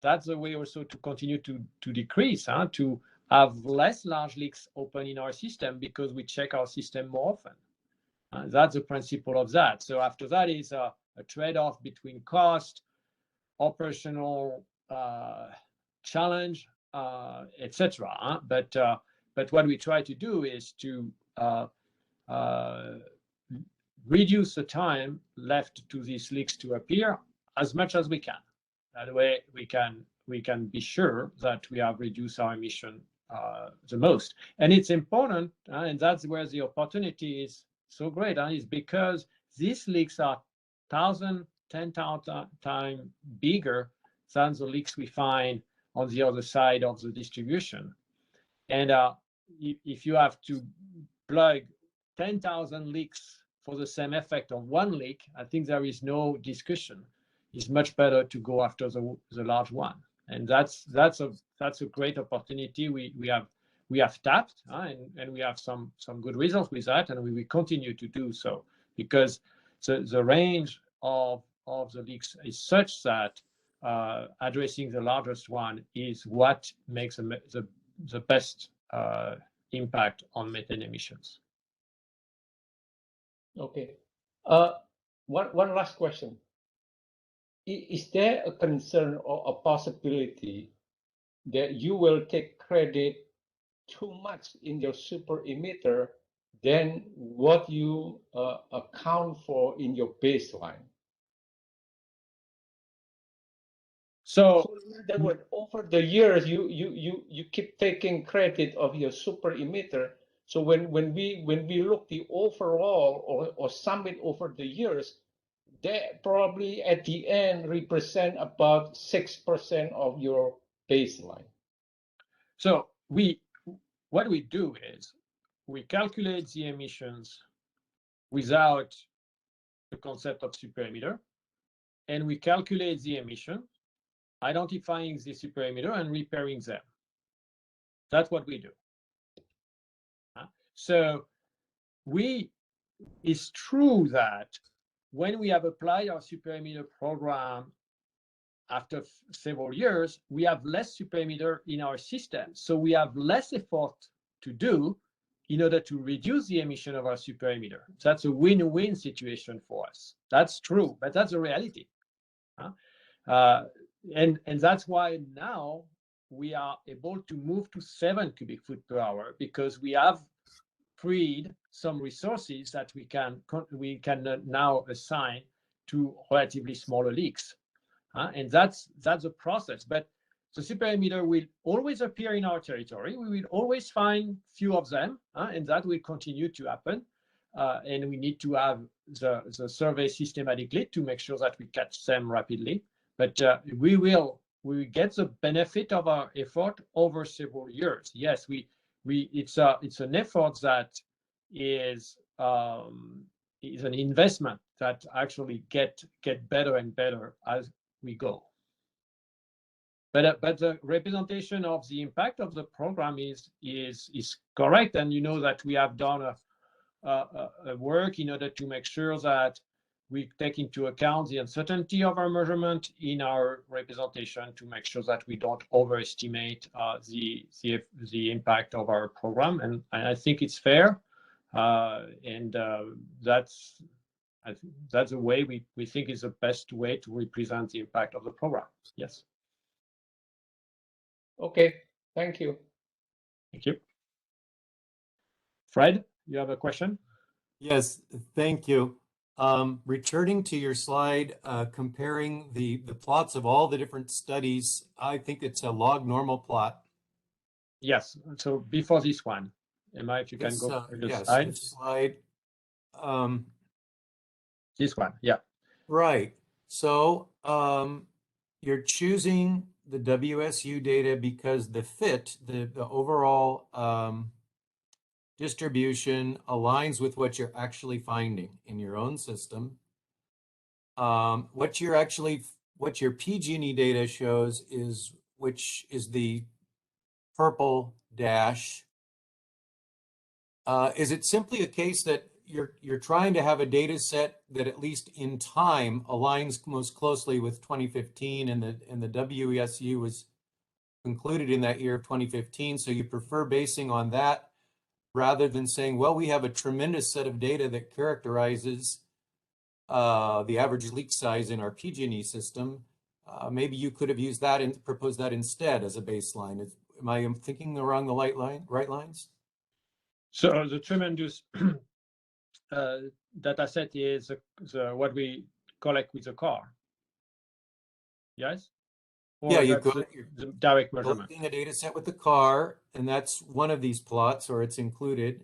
Speaker 5: That's the way also to continue to decrease, to have less large leaks open in our system, because we check our system more often. That's the principle of that. So after that is a trade-off between cost, operational challenge, etc. But what we try to do is to reduce the time left to these leaks to appear as much as we can. That way we can be sure that we have reduced our emission the most. And it's important, and that's where the opportunity is so great, is because these leaks are 10,000 times bigger than the leaks we find on the other side of the distribution. And if you have to plug 10,000 leaks for the same effect of one leak, I think there is no discussion. It's much better to go after the large one, and that's a great opportunity we have tapped, and we have some good results with that, and we will continue to do so, because the range of the leaks is such that addressing the largest one is what makes the best impact on methane emissions.
Speaker 6: Okay. One last question. Is there a concern or a possibility that you will take credit too much in your super emitter than what you account for in your baseline? So in other words, over the years, you keep taking credit of your super emitter. So when we look the overall or sum it over the years, they probably at the end represent about 6% of your baseline.
Speaker 5: So what we do is we calculate the emissions without the concept of super emitter, and we calculate the emission, identifying the super emitter and repairing them. That's what we do. So it's true that when we have applied our super emitter program after several years, we have less super emitter in our system. So we have less effort to do in order to reduce the emission of our super emitter. That's a win-win situation for us. That's true, but that's a reality. And that's why now we are able to move to 7 cubic foot per hour, because we have freed some resources that we can now assign to relatively smaller leaks. And that's a process. But the super emitter will always appear in our territory. We will always find few of them, and that will continue to happen. And we need to have the survey systematically to make sure that we catch them rapidly. But we will get the benefit of our effort over several years. Yes, it's an effort that is an investment that actually get better and better as we go. But the representation of the impact of the program is correct, and you know that we have done a work in order to make sure that we take into account the uncertainty of our measurement in our representation to make sure that we don't overestimate the impact of our program, and I think it's fair, and that's the way we think is the best way to represent the impact of the program. Yes.
Speaker 6: Okay, thank you.
Speaker 5: Thank you. Fred, you have a question?
Speaker 1: Yes, thank you. Returning to your slide, comparing the plots of all the different studies, I think it's a log normal plot.
Speaker 5: Yes, so before this one, Emma, if you can go to the
Speaker 1: yes,
Speaker 5: slide.
Speaker 1: this slide.
Speaker 5: This one, yeah.
Speaker 1: Right. So you're choosing the WSU data because the fit, the overall distribution aligns with what you're actually finding in your own system. What your PG&E data shows is, which is the purple dash. Is it simply a case that you're trying to have a data set that at least in time aligns most closely with 2015, and the WSU was concluded in that year of 2015, so you prefer basing on that rather than saying, well, we have a tremendous set of data that characterizes the average leak size in our PG&E system. Maybe you could have used that and proposed that instead as a baseline. Am I thinking along the right lines?
Speaker 5: So the tremendous data set is what we collect with the car. Yes? Or
Speaker 1: yeah, you're
Speaker 5: the direct measurement.
Speaker 1: Collecting a data set with the car, and that's one of these plots, or it's included.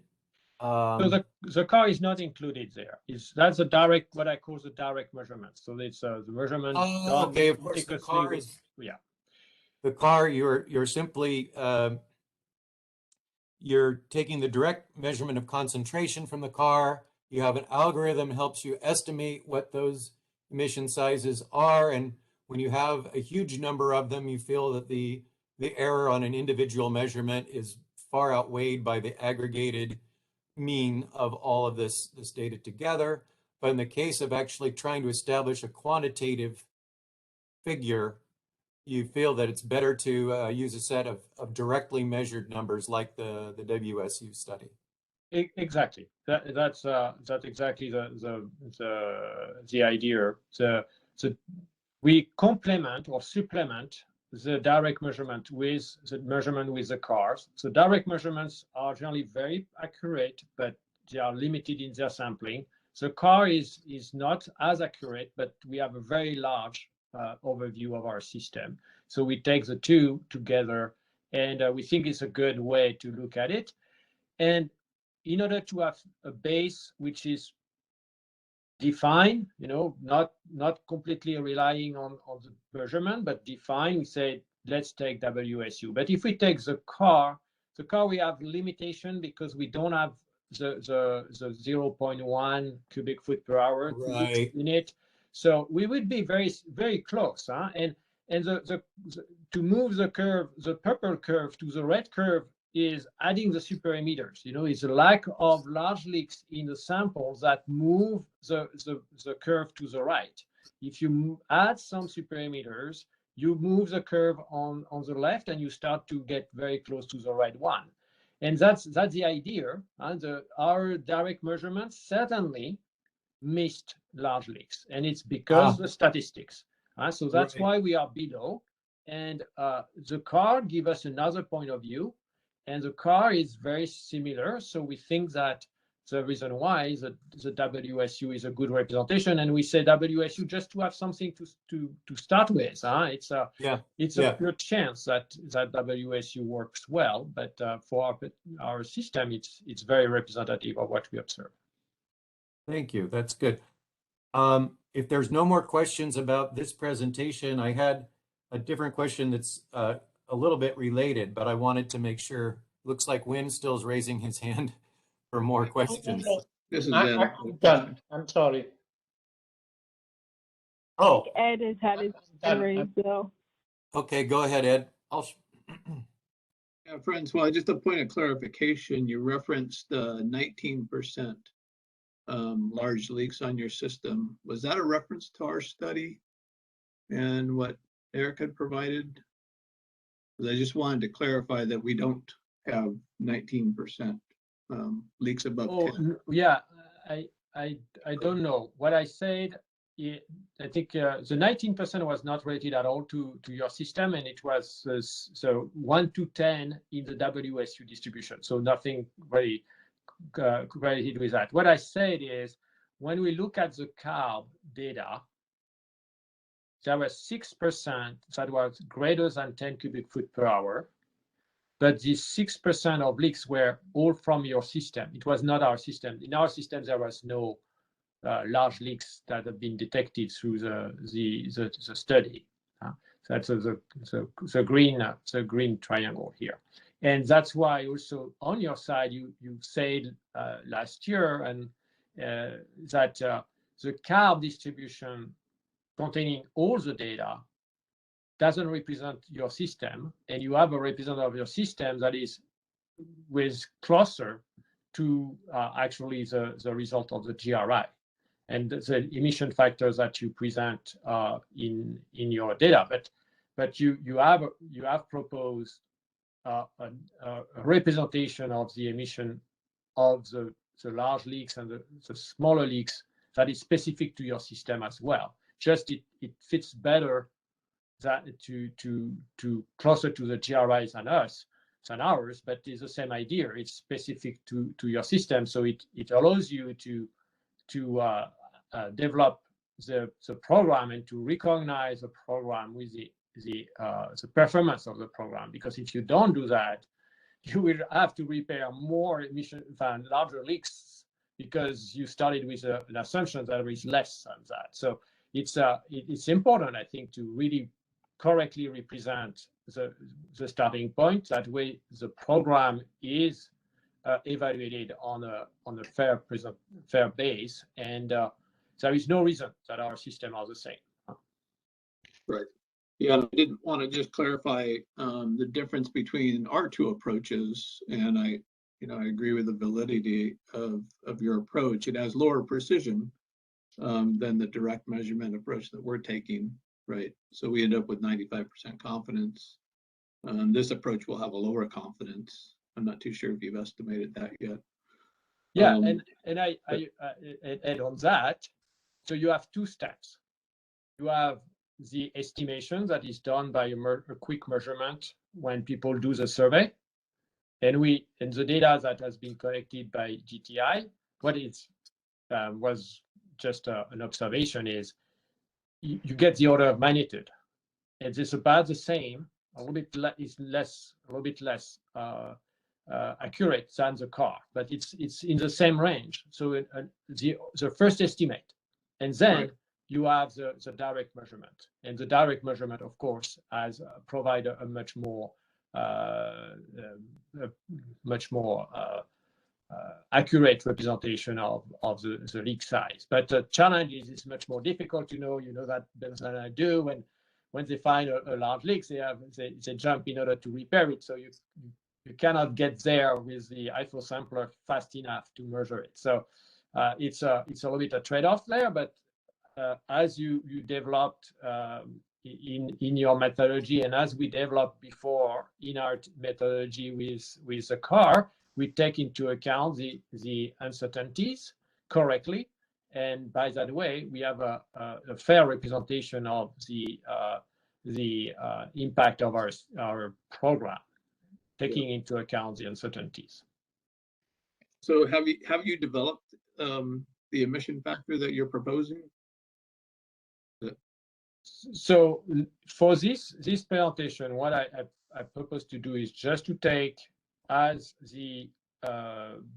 Speaker 5: So the car is not included there. That's a direct, what I call the direct measurement. So it's the measurement.
Speaker 1: Oh, okay. Of course, the car is.
Speaker 5: Yeah.
Speaker 1: The car, you're simply you're taking the direct measurement of concentration from the car. You have an algorithm helps you estimate what those emission sizes are, and when you have a huge number of them, you feel that the error on an individual measurement is far outweighed by the aggregated mean of all of this data together. But in the case of actually trying to establish a quantitative figure, you feel that it's better to use a set of directly measured numbers like the WSU study.
Speaker 5: Exactly. That's exactly the idea. We complement or supplement the direct measurement with the measurement with the cars. So direct measurements are generally very accurate, but they are limited in their sampling. The car is not as accurate, but we have a very large overview of our system. So we take the two together, and we think it's a good way to look at it. And in order to have a base which is defined, not completely relying on the measurement, but defined, we say, let's take WSU. But if we take the car we have limitation because we don't have the 0.1 cubic foot per hour in it. So we would be very, very close. And to move the curve, the purple curve to the red curve, is adding the super emitters. It's a lack of large leaks in the samples that move the curve to the right. If you add some super emitters, you move the curve on the left, and you start to get very close to the right one. And that's the idea. Our direct measurements certainly missed large leaks, and it's because the statistics. So that's why we are below. And the car gives us another point of view. And the car is very similar, so we think that the reason why is that the WSU is a good representation, and we say WSU just to have something to start with. It's a good chance that WSU works well, but for our system, it's very representative of what we observe.
Speaker 1: Thank you. That's good. If there's no more questions about this presentation, I had a different question that's a little bit related, but I wanted to make sure. Looks like Win still is raising his hand for more questions.
Speaker 8: This is
Speaker 6: I'm done. I'm sorry.
Speaker 1: Oh,
Speaker 2: Ed has had his hand raised, so.
Speaker 1: Okay, go ahead, Ed.
Speaker 8: Yeah, friends, well, just a point of clarification, you referenced 19% large leaks on your system. Was that a reference to our study and what Eric had provided? Because I just wanted to clarify that we don't have 19% leaks above 10.
Speaker 5: Yeah, I don't know. What I said, I think the 19% was not related at all to your system, and it was so 1 to 10 in the WSU distribution. So nothing very related with that. What I said is, when we look at the CARB data, there was 6% that was greater than 10 cubic foot per hour. But these 6% of leaks were all from your system. It was not our system. In our system, there was no large leaks that have been detected through the study. So that's the green triangle here. And that's why also on your side, you said last year and that the CARB distribution containing all the data doesn't represent your system, and you have a representative of your system that is closer to actually the result of the GRI and the emission factors that you present in your data. But you have proposed a representation of the emission of the large leaks and the smaller leaks that is specific to your system as well. Just it fits better that to closer to the GRIs than ours, but it's the same idea. It's specific to your system, so it allows you to develop the program and to recognize the program with the performance of the program. Because if you don't do that, you will have to repair more emission than larger leaks because you started with an assumption that there is less than that. So it's important, I think, to really correctly represent the starting point. That way, the program is evaluated on a fair base, and there is no reason that our system are the same.
Speaker 8: Right. Yeah, I did want to just clarify the difference between our two approaches, and I agree with the validity of your approach. It has lower precision than the direct measurement approach that we're taking. Right. So we end up with 95% confidence. This approach will have a lower confidence. I'm not too sure if you've estimated that yet.
Speaker 5: Yeah, and I add on that. So you have two steps. You have the estimation that is done by a quick measurement when people do the survey, and the data that has been collected by GTI. What is was just an observation is. You get the order of magnitude. It's about the same, a little bit less accurate than the car, but it's in the same range. So the first estimate, and then you have the direct measurement, and the direct measurement, of course, has provide a much more accurate representation of the leak size. But the challenge is it's much more difficult. You know that better than I do. When they find a large leak, they jump in order to repair it. So you cannot get there with the IFO sampler fast enough to measure it. So it's a little bit a trade-off there. But as you developed in your methodology, and as we developed before in our methodology with the car, we take into account the uncertainties correctly, and by that way, we have a fair representation of the impact of our program, taking into account the uncertainties.
Speaker 8: So have you developed the emission factor that you're proposing?
Speaker 5: So for this presentation, what I propose to do is just to take as the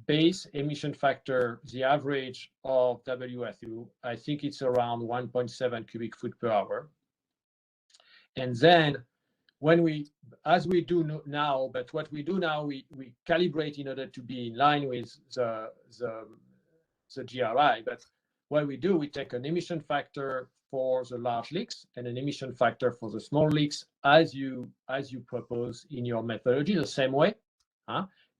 Speaker 5: base emission factor the average of WSU. I think it's around 1.7 cubic foot per hour. And then when as we do now, but what we do now, we calibrate in order to be in line with the GRI. But what we do, we take an emission factor for the large leaks and an emission factor for the small leaks as you propose in your methodology, the same way.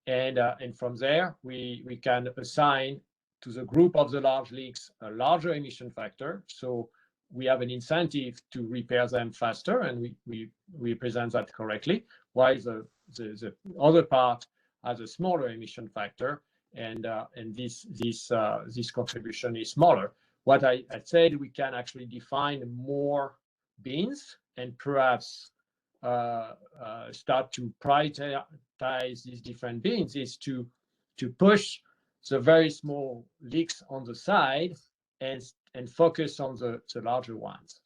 Speaker 5: And from there, we can assign to the group of the large leaks a larger emission factor. So we have an incentive to repair them faster, and we present that correctly, while the other part has a smaller emission factor, and this contribution is smaller. What I said, we can actually define more bins and perhaps start to prioritize these different bins is to push the very small leaks on the side and focus on the larger ones.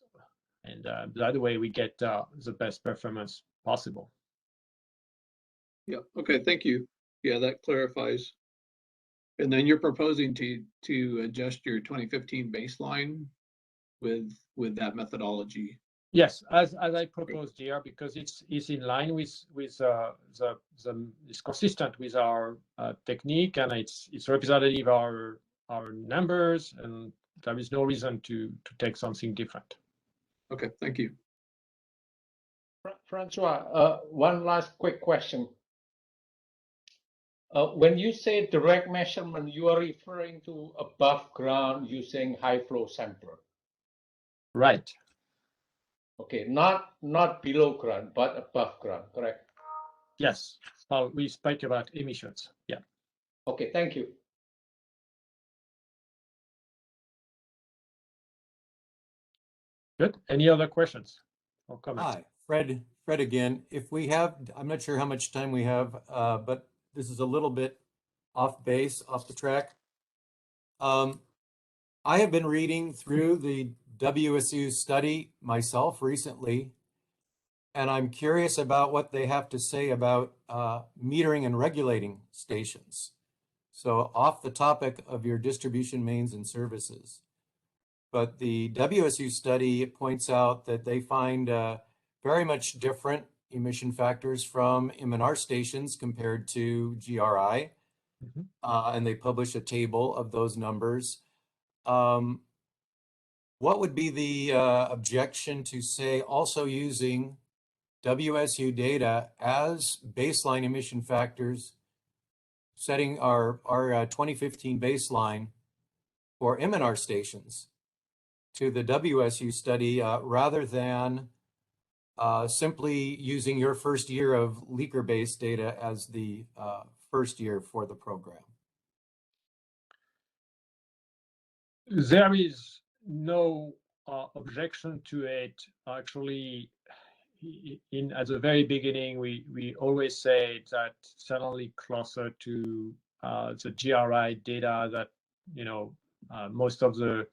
Speaker 5: And that way we get the best performance possible.
Speaker 8: Yeah, okay, thank you. Yeah, that clarifies. And then you're proposing to adjust your 2015 baseline with that methodology.
Speaker 5: Yes, as I proposed here, because it's in line with it's consistent with our technique, and it's representative of our numbers, and there is no reason to take something different.
Speaker 8: Okay, thank you.
Speaker 6: Francois, one last quick question. When you say direct measurement, you are referring to above ground using high flow sampler.
Speaker 5: Right.
Speaker 6: Okay, not below ground, but above ground, correct?
Speaker 5: Yes. Well, we spoke about emissions. Yeah.
Speaker 6: Okay, thank you.
Speaker 5: Good. Any other questions or comments?
Speaker 1: Hi, Fred again. If we have, I'm not sure how much time we have, but this is a little bit off base, off the track. I have been reading through the WSU study myself recently, and I'm curious about what they have to say about metering and regulating stations. So off the topic of your distribution mains and services. But the WSU study points out that they find very much different emission factors from M&R stations compared to GRI.
Speaker 5: Mm-hmm.
Speaker 1: And they publish a table of those numbers. What would be the objection to, say, also using WSU data as baseline emission factors, setting our 2015 baseline for M&R stations to the WSU study rather than simply using your first year of leaker-based data as the first year for the program?
Speaker 5: There is no objection to it. Actually, at the very beginning, we always say that certainly closer to the GRI data that, most of the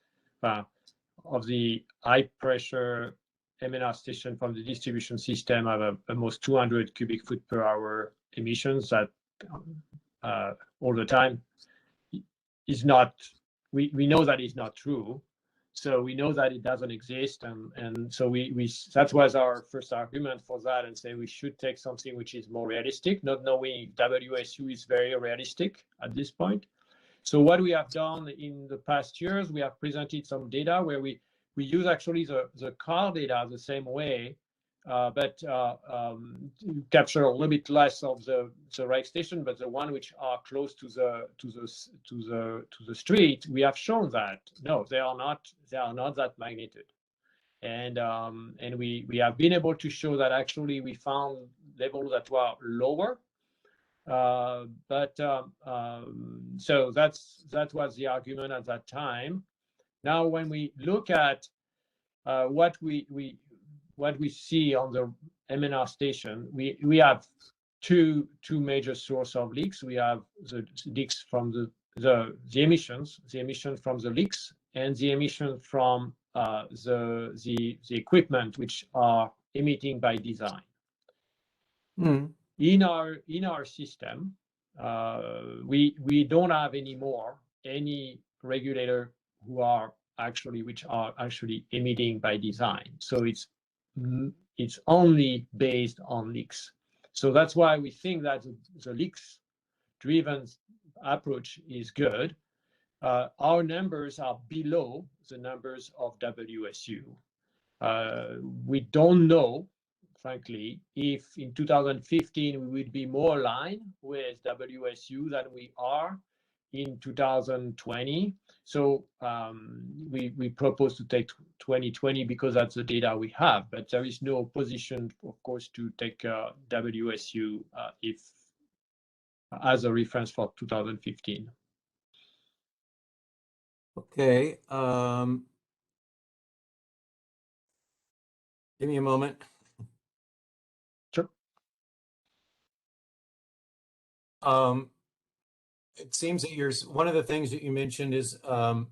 Speaker 5: high pressure M&R station from the distribution system have almost 200 cubic foot per hour emissions that all the time is not, we know that is not true. So we know that it doesn't exist, and so that was our first argument for that, and say we should take something which is more realistic, not knowing WSU is very realistic at this point. So what we have done in the past years, we have presented some data where we use actually the car data the same way, but capture a little bit less of the rake station, but the one which are close to the street, we have shown that no, they are not that magnitude, and we have been able to show that actually we found levels that were lower. So that was the argument at that time. Now, when we look at what we see on the M&R station, we have two major sources of leaks. We have the leaks from the emissions from the leaks, and the emission from the equipment which are emitting by design. In our system, we don't have anymore any regulator which are actually emitting by design. So it's only based on leaks. So that's why we think that the leaks driven approach is good. Our numbers are below the numbers of WSU. We don't know, frankly, if in 2015 we would be more aligned with WSU than we are in 2020. So we propose to take 2020 because that's the data we have, but there is no position, of course, to take WSU if as a reference for 2015.
Speaker 1: Okay. Give me a moment.
Speaker 5: Sure.
Speaker 1: It seems that one of the things that you mentioned is the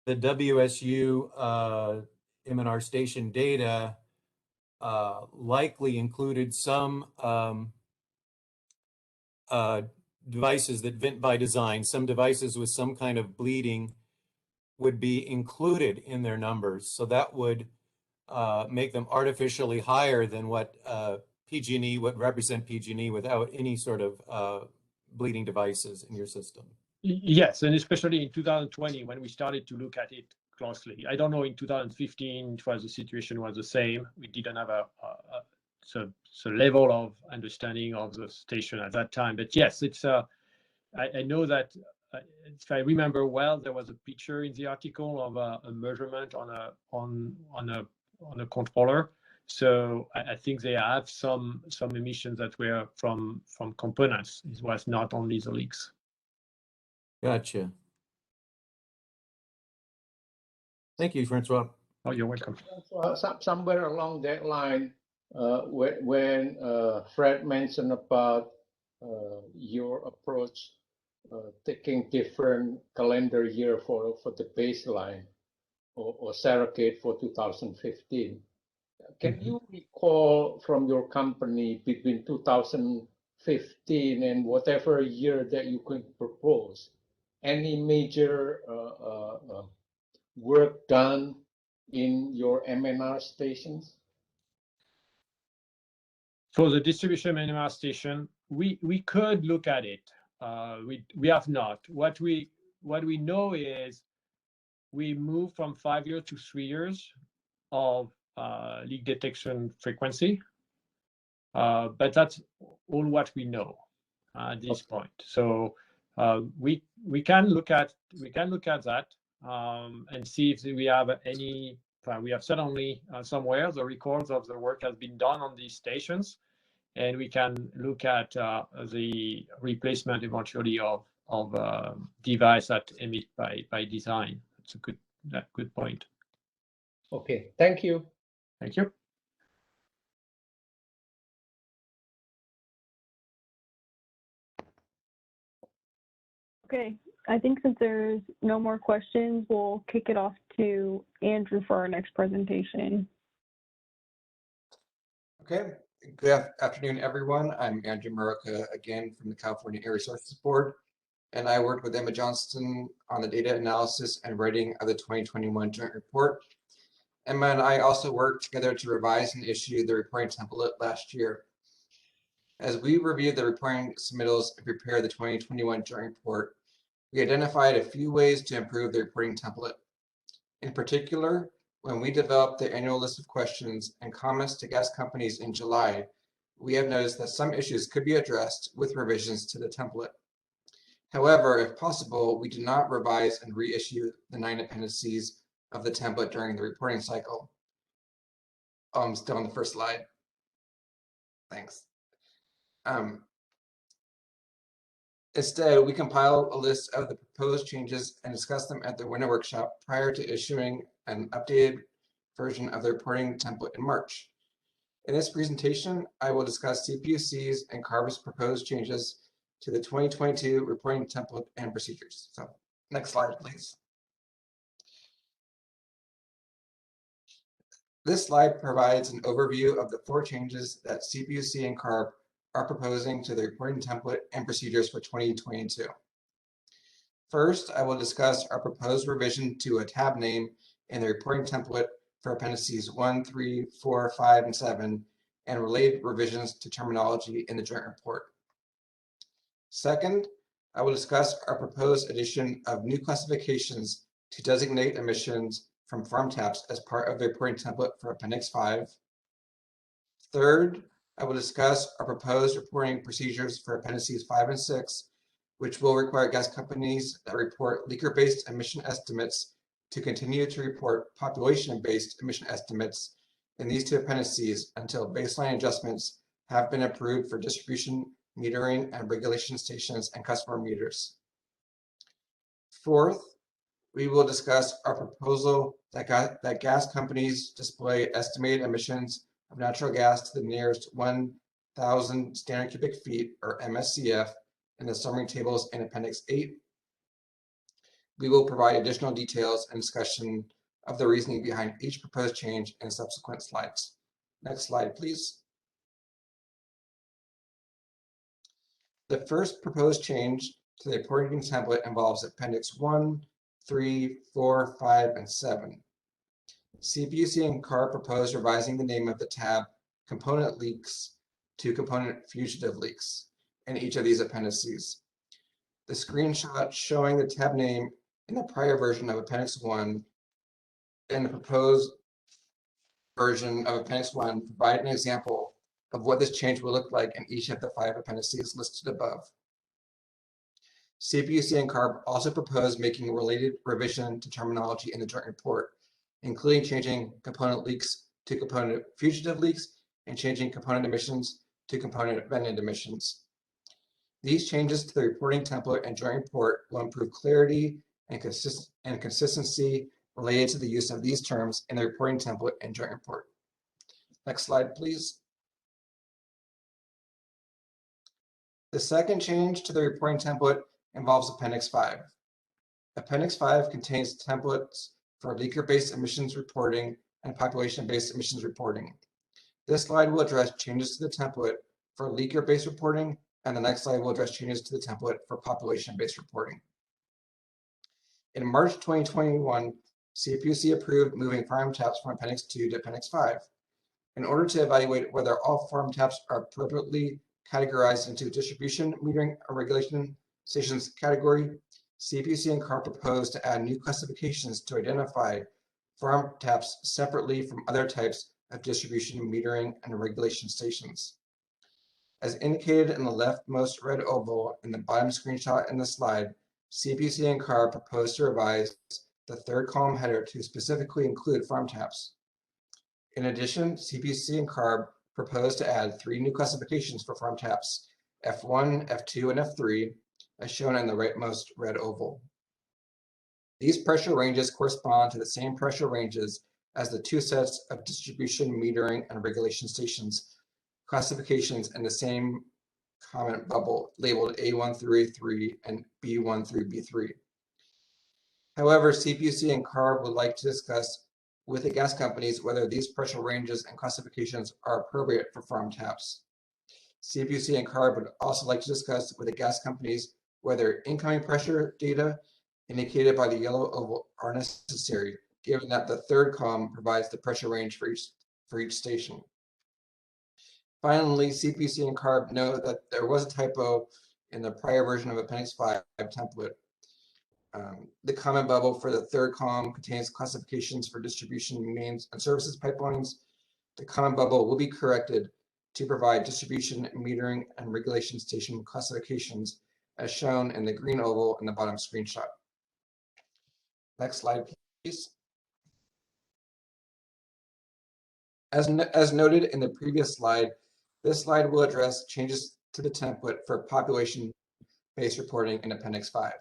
Speaker 1: WSU M&R station data likely included some devices that vent by design. Some devices with some kind of bleeding would be included in their numbers. So that would make them artificially higher than what PG&E would represent PG&E without any sort of bleeding devices in your system.
Speaker 5: Yes, and especially in 2020 when we started to look at it closely. I don't know in 2015 the situation was the same. We didn't have a level of understanding of the station at that time. But yes, it's I know that if I remember well, there was a picture in the article of a measurement on a controller. So I think they have some emissions that were from components. It was not only the leaks.
Speaker 1: Gotcha. Thank you, Francois.
Speaker 5: Oh, you're welcome.
Speaker 6: Somewhere along that line, when Fred mentioned about your approach, taking different calendar year for the baseline or surrogate for 2015. Can you recall from your company between 2015 and whatever year that you could propose, any major work done in your M&R stations?
Speaker 5: For the distribution M&R station, we could look at it. We have not. What we know is we moved from 5 years to 3 years of leak detection frequency, but that's all what we know at this point. So we can look at that and see if we have any. We have certainly somewhere the records of the work has been done on these stations, and we can look at the replacement eventually of device that emit by design. That's a good point.
Speaker 6: Okay, thank you.
Speaker 5: Thank you.
Speaker 2: Okay, I think since there's no more questions, we'll kick it off to Andrew for our next presentation.
Speaker 3: Okay, good afternoon, everyone. I'm Andrew Murica again from the California Air Resources Board, and I worked with Emma Johnston on the data analysis and writing of the 2021 joint report. Emma and I also worked together to revise and issue the reporting template last year. As we reviewed the reporting submittals and prepared the 2021 joint report, we identified a few ways to improve the reporting template. In particular, when we developed the annual list of questions and comments to gas companies in July, we have noticed that some issues could be addressed with revisions to the template. However, if possible, we do not revise and reissue the 9 appendices of the template during the reporting cycle. I'm still on the first slide. Thanks. Instead, we compile a list of the proposed changes and discuss them at the winter workshop prior to issuing an updated version of the reporting template in March. In this presentation, I will discuss CPUC's and CARB's proposed changes to the 2022 reporting template and procedures. So next slide, please. This slide provides an overview of the 4 changes that CPUC and CARB are proposing to the reporting template and procedures for 2022. First, I will discuss our proposed revision to a tab name in the reporting template for appendices 1, 3, 4, 5, and 7, and related revisions to terminology in the joint report. Second, I will discuss our proposed addition of new classifications to designate emissions from farm taps as part of the reporting template for Appendix 5. Third, I will discuss our proposed reporting procedures for Appendices 5 and 6, which will require gas companies that report leaker-based emission estimates to continue to report population-based emission estimates in these 2 appendices until baseline adjustments have been approved for distribution, metering, and regulation stations and customer meters. Fourth, we will discuss our proposal that gas companies display estimated emissions of natural gas to the nearest 1,000 standard cubic feet, or MSCF, in the summary tables in Appendix 8. We will provide additional details and discussion of the reasoning behind each proposed change in subsequent slides. Next slide, please. The first proposed change to the reporting template involves Appendix 1, 3, 4, 5, and 7. CPUC and CARB propose revising the name of the tab Component Leaks to Component Fugitive Leaks in each of these appendices. The screenshot showing the tab name in the prior version of Appendix 1 and the proposed version of Appendix 1 provide an example of what this change will look like in each of the 5 appendices listed above. CPUC and CARB also propose making related revision to terminology in the joint report, including changing component leaks to component fugitive leaks and changing component emissions to component vented emissions. These changes to the reporting template and joint report will improve clarity and consistency related to the use of these terms in the reporting template and joint report. Next slide, please. The second change to the reporting template involves Appendix 5. Appendix 5 contains templates for leaker-based emissions reporting and population-based emissions reporting. This slide will address changes to the template for leaker-based reporting, and the next slide will address changes to the template for population-based reporting. In March 2021, CPUC approved moving farm taps from Appendix 2 to Appendix 5. In order to evaluate whether all farm taps are appropriately categorized into distribution, metering, or regulation stations category, CPUC and CARB proposed to add new classifications to identify farm taps separately from other types of distribution, metering, and regulation stations. As indicated in the leftmost red oval in the bottom screenshot in the slide, CPUC and CARB proposed to revise the third column header to specifically include farm taps. In addition, CPUC and CARB proposed to add 3 new classifications for farm taps, F1, F2, and F3, as shown in the rightmost red oval. These pressure ranges correspond to the same pressure ranges as the 2 sets of distribution, metering, and regulation stations classifications in the same comment bubble labeled A1 through A3 and B1 through B3. However, CPUC and CARB would like to discuss with the gas companies whether these pressure ranges and classifications are appropriate for farm taps. CPUC and CARB would also like to discuss with the gas companies whether incoming pressure data indicated by the yellow oval are necessary, given that the third column provides the pressure range for each station. Finally, CPUC and CARB note that there was a typo in the prior version of Appendix 5 template. The comment bubble for the third column contains classifications for distribution, mains, and services pipelines. The comment bubble will be corrected to provide distribution, metering, and regulation station classifications as shown in the green oval in the bottom screenshot. Next slide, please. As noted in the previous slide, this slide will address changes to the template for population-based reporting in Appendix 5.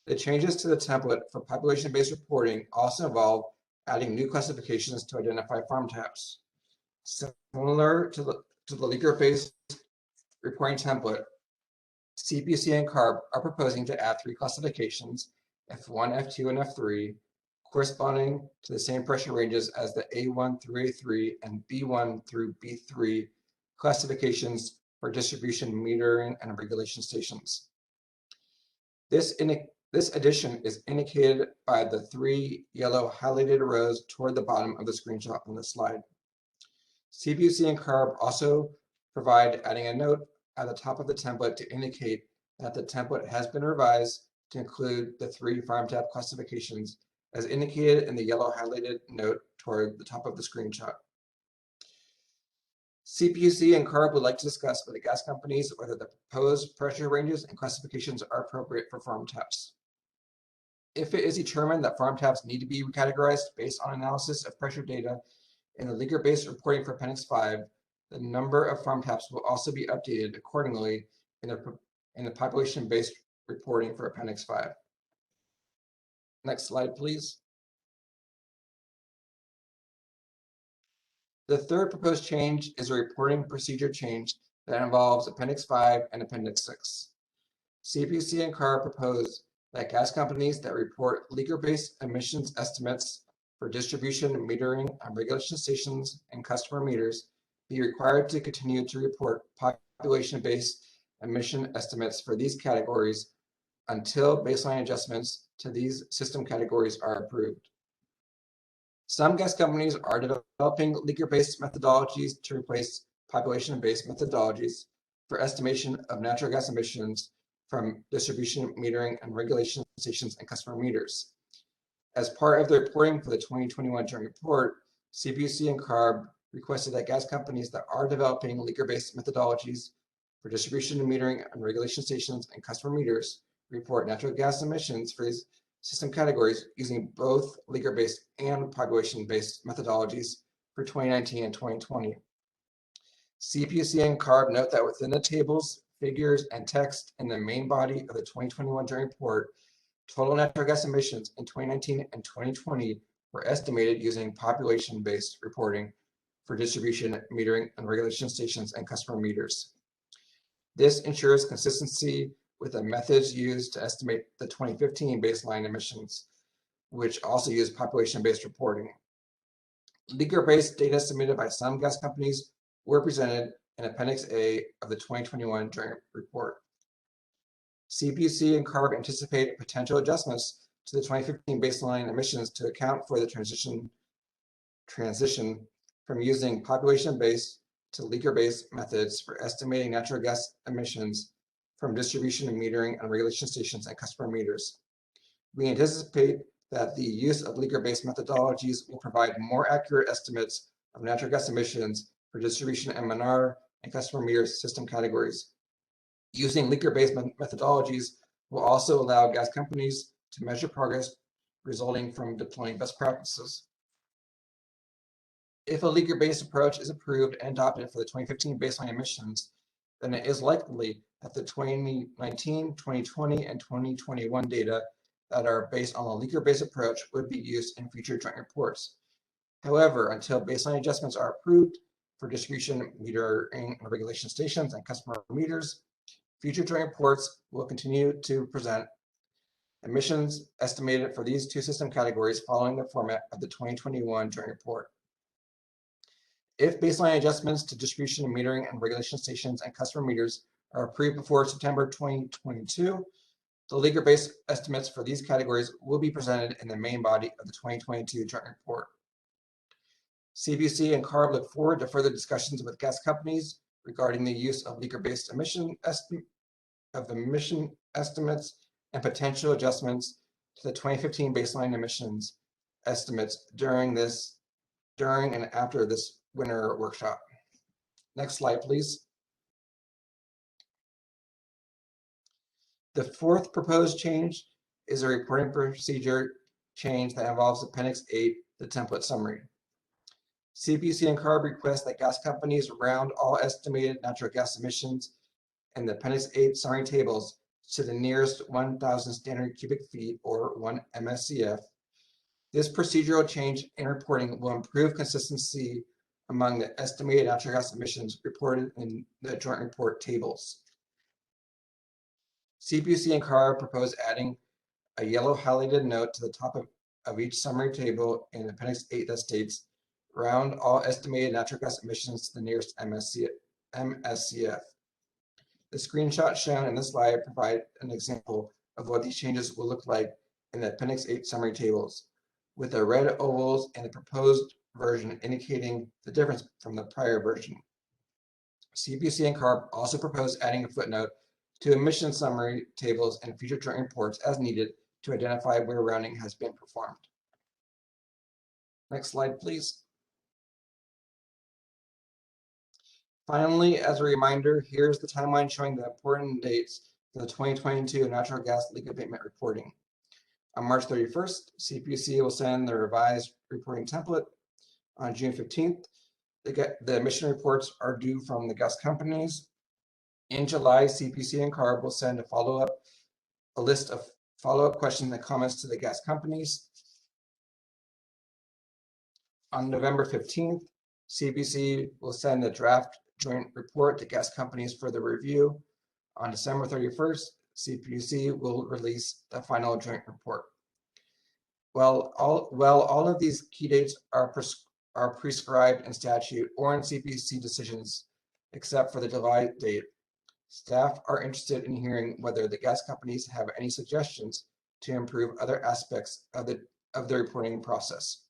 Speaker 3: The changes to the template for population-based reporting also involve adding new classifications to identify farm taps. Similar to the leaker-based reporting template, CPUC and CARB are proposing to add 3 classifications, F1, F2, and F3, corresponding to the same pressure ranges as the A1 through A3 and B1 through B3 classifications for distribution metering and regulation stations. This addition is indicated by the 3 yellow highlighted rows toward the bottom of the screenshot on this slide. CPUC and CARB also provide adding a note at the top of the template to indicate that the template has been revised to include the 3 farm tab classifications as indicated in the yellow highlighted note toward the top of the screenshot. CPUC and CARB would like to discuss with the gas companies whether the proposed pressure ranges and classifications are appropriate for farm taps. If it is determined that farm taps need to be recategorized based on analysis of pressure data in the leaker-based reporting for Appendix 5, the number of farm taps will also be updated accordingly in the population-based reporting for Appendix 5. Next slide, please. The third proposed change is a reporting procedure change that involves Appendix 5 and Appendix 6. CPUC and CARB propose that gas companies that report leaker-based emissions estimates for distribution, metering, and regulation stations and customer meters be required to continue to report population-based emission estimates for these categories until baseline adjustments to these system categories are approved. Some gas companies are developing leaker-based methodologies to replace population-based methodologies for estimation of natural gas emissions from distribution, metering, and regulation stations and customer meters. As part of the reporting for the 2021 Joint Report, CPUC and CARB requested that gas companies that are developing leaker-based methodologies for distribution, metering, and regulation stations and customer meters report natural gas emissions for these system categories using both leaker-based and population-based methodologies for 2019 and 2020. CPUC and CARB note that within the tables, figures, and text in the main body of the 2021 Joint Report, total natural gas emissions in 2019 and 2020 were estimated using population-based reporting for distribution, metering, and regulation stations and customer meters. This ensures consistency with the methods used to estimate the 2015 baseline emissions, which also use population-based reporting. Leaker-based data submitted by some gas companies were presented in Appendix A of the 2021 Joint Report. CPUC and CARB anticipate potential adjustments to the 2015 baseline emissions to account for the transition from using population-based to leaker-based methods for estimating natural gas emissions from distribution and metering and regulation stations and customer meters. We anticipate that the use of leaker-based methodologies will provide more accurate estimates of natural gas emissions for distribution M&R and customer meter system categories. Using leaker-based methodologies will also allow gas companies to measure progress resulting from deploying best practices. If a leaker-based approach is approved and adopted for the 2015 baseline emissions, then it is likely that the 2019, 2020, and 2021 data that are based on a leaker-based approach would be used in future joint reports. However, until baseline adjustments are approved for distribution, metering, and regulation stations and customer meters, future joint reports will continue to present emissions estimated for these two system categories following the format of the 2021 joint report. If baseline adjustments to distribution, metering, and regulation stations and customer meters are approved before September 2022, the leaker-based estimates for these categories will be presented in the main body of the 2022 joint report. CPUC and CARB look forward to further discussions with gas companies regarding the use of leaker-based emission estimates and potential adjustments to the 2015 baseline emissions estimates during and after this winter workshop. Next slide, please. The fourth proposed change is a reporting procedure change that involves Appendix 8, the template summary. CPUC and CARB request that gas companies round all estimated natural gas emissions in the Appendix 8 summary tables to the nearest 1,000 standard cubic feet or 1 MSCF. This procedural change in reporting will improve consistency among the estimated natural gas emissions reported in the joint report tables. CPUC and CAR propose adding a yellow highlighted note to the top of each summary table in Appendix 8 that states, round all estimated natural gas emissions to the nearest MSCF. The screenshots shown in this slide provide an example of what these changes will look like in the Appendix 8 summary tables, with the red ovals in the proposed version indicating the difference from the prior version. CPUC and CARB also propose adding a footnote to emission summary tables and future joint reports as needed to identify where rounding has been performed. Next slide, please. Finally, as a reminder, here's the timeline showing the important dates for the 2022 natural gas leak abatement reporting. On March 31st, CPUC will send the revised reporting template. On June 15th, the emission reports are due from the gas companies. In July, CPUC and CARB will send a list of follow-up questions and comments to the gas companies. On November 15th, CPUC will send the draft joint report to gas companies for the review. On December 31st, CPUC will release the final joint report. Well, all of these key dates are prescribed in statute or in CPUC decisions, except for the July date, staff are interested in hearing whether the gas companies have any suggestions to improve other aspects of the reporting process.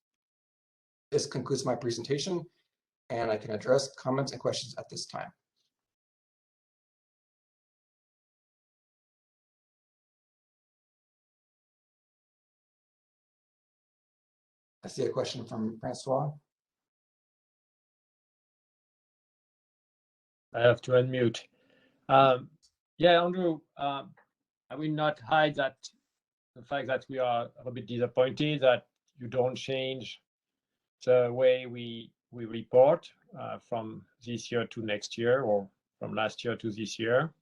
Speaker 3: This concludes my presentation, and I can address comments and questions at this time. I see a question from Francois.
Speaker 5: I have to unmute. Yeah, Andrew, I will not hide that the fact that we are a bit disappointed that you don't change the way we report from this year to next year, or from last year to this year.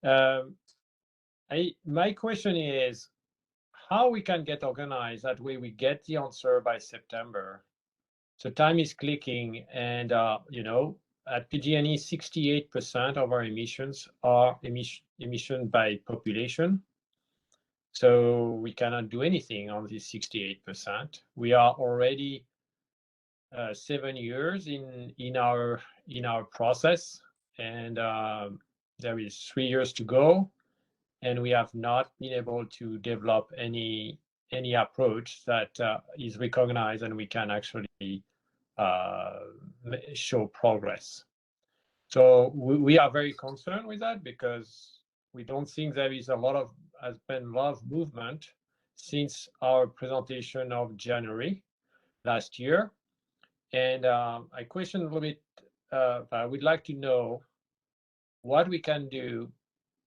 Speaker 5: My question is how we can get organized that way we get the answer by September. So time is clicking, and you know, at PG&E, 68% of our emissions are emission by population. So we cannot do anything on this 68%. We are already 7 years in our process, and there is 3 years to go, and we have not been able to develop any approach that is recognized and we can actually show progress. So we are very concerned with that because we don't think there is has been a lot of movement since our presentation of January last year. And I question a little bit, I would like to know what we can do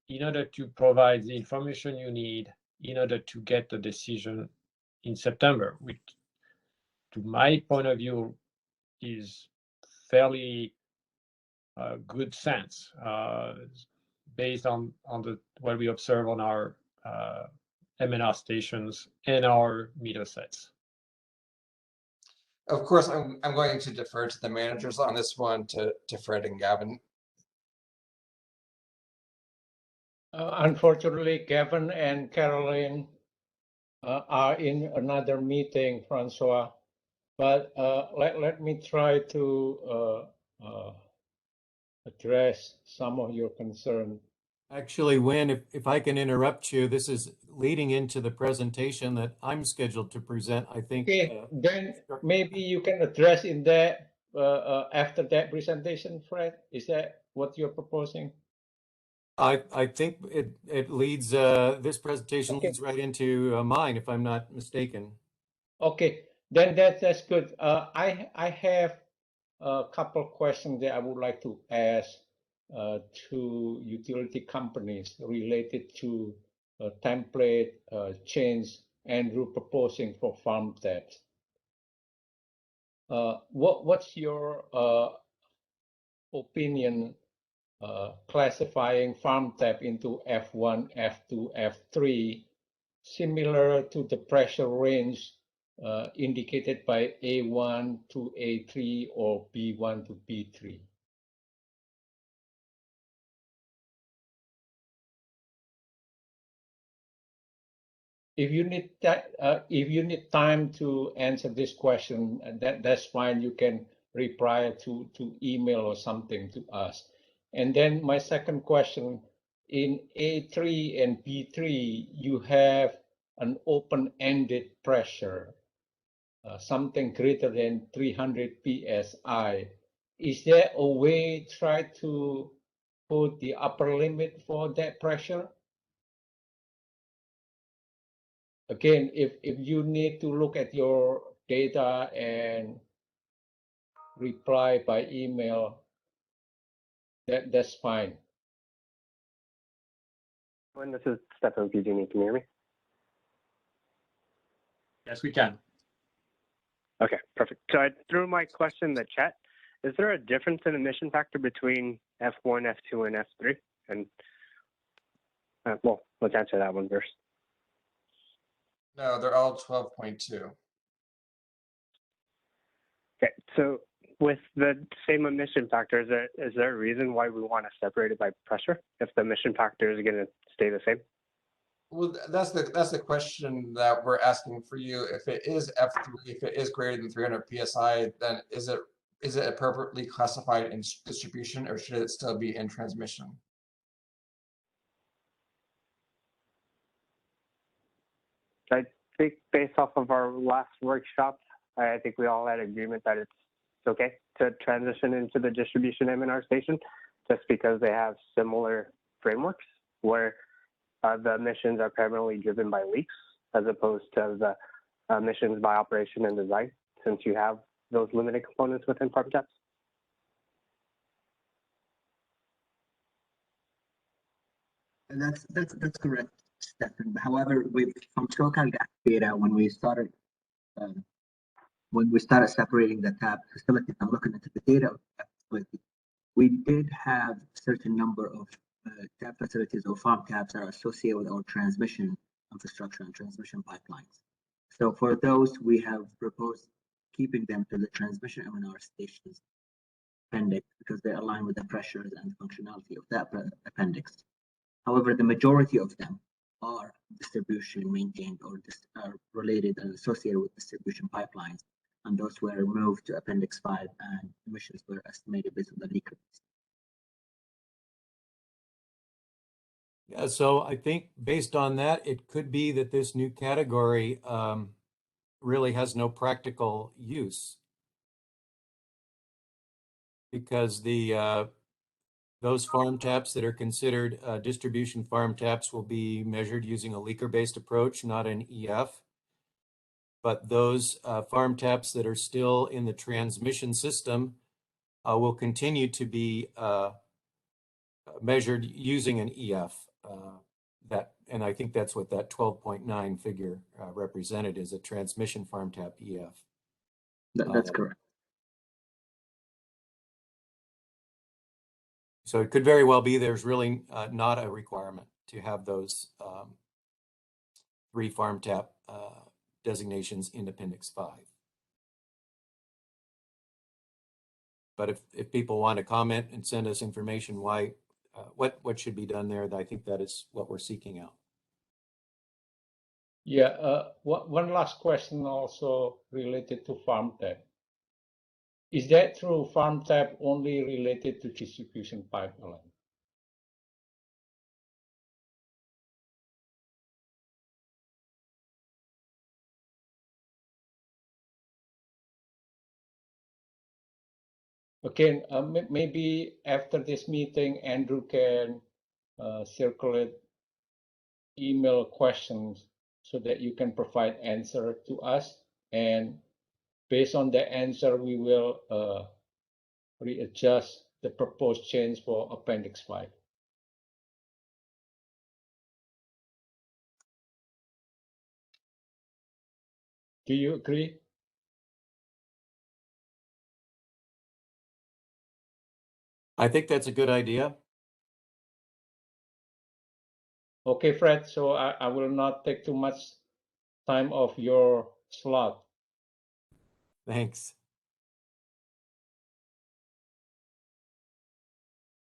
Speaker 5: in order to provide the information you need in order to get the decision in September, which to my point of view is fairly good sense based on what we observe on our MNR stations and our meter sets.
Speaker 3: Of course, I'm going to defer to the managers on this one, to Fred and Gavin.
Speaker 6: Unfortunately, Gavin and Caroline are in another meeting, Francois. But let me try to address some of your concern.
Speaker 1: Actually, Wynn, if I can interrupt you, this is leading into the presentation that I'm scheduled to present, I think.
Speaker 6: Okay, then maybe you can address in that after that presentation, Fred. Is that what you're proposing?
Speaker 1: I think it leads, this presentation leads right into mine, if I'm not mistaken.
Speaker 6: Okay, then that's good. I have a couple of questions that I would like to ask to utility companies related to template change Andrew proposing for farm taps. What's your opinion classifying farm tap into F1, F2, F3, similar to the pressure range indicated by A1 to A3 or B1 to B3. If you need time to answer this question, that's fine. You can reply to email or something to us. And then my second question, in A3 and B3, you have an open-ended pressure, something greater than 300 psi. Is there a way to try to put the upper limit for that pressure? Again, if you need to look at your data and reply by email, that's fine.
Speaker 13: This is Stefan PG. Can you hear me?
Speaker 5: Yes, we can.
Speaker 13: Okay, perfect. So I threw my question in the chat. Is there a difference in emission factor between F1, F2, and F3? And well, let's answer that one first.
Speaker 3: No, they're all 12.2.
Speaker 13: Okay, so with the same emission factor, is there a reason why we want to separate it by pressure if the emission factor is going to stay the same?
Speaker 3: Well, that's the question that we're asking for you. If it is F3, if it is greater than 300 psi, then is it appropriately classified in distribution, or should it still be in transmission?
Speaker 13: I think based off of our last workshop, I think we all had agreement that it's okay to transition into the distribution M&R station just because they have similar frameworks where the emissions are primarily driven by leaks as opposed to the emissions by operation and design, since you have those limited components within farm taps.
Speaker 14: And that's correct, Stefan. However, from SoCal gas data, when we started separating the tap facilities and looking into the data, we did have a certain number of tap facilities or farm taps that are associated with our transmission infrastructure and transmission pipelines. So for those, we have proposed keeping them to the transmission M&R stations appendix because they align with the pressures and functionality of that appendix. However, the majority of them are distribution maintained or are related and associated with distribution pipelines, and those were moved to Appendix 5, and emissions were estimated based on the leak rates.
Speaker 1: Yeah, so I think based on that, it could be that this new category really has no practical use because those farm taps that are considered distribution farm taps will be measured using a leaker-based approach, not an EF. But those farm taps that are still in the transmission system will continue to be measured using an EF. And I think that's what that 12.9 figure represented, is a transmission farm tap EF.
Speaker 14: That's correct.
Speaker 1: So it could very well be there's really not a requirement to have those 3 farm tap designations in Appendix 5. But if people want to comment and send us information why, what should be done there, I think that is what we're seeking out.
Speaker 6: Yeah, one last question also related to farm tap. Is that true, farm tap only related to distribution pipeline? Again, maybe after this meeting, Andrew can circulate email questions so that you can provide answer to us. And based on the answer, we will readjust the proposed change for Appendix 5. Do you agree?
Speaker 1: I think that's a good idea.
Speaker 6: Okay, Fred, so I will not take too much time of your slot.
Speaker 1: Thanks.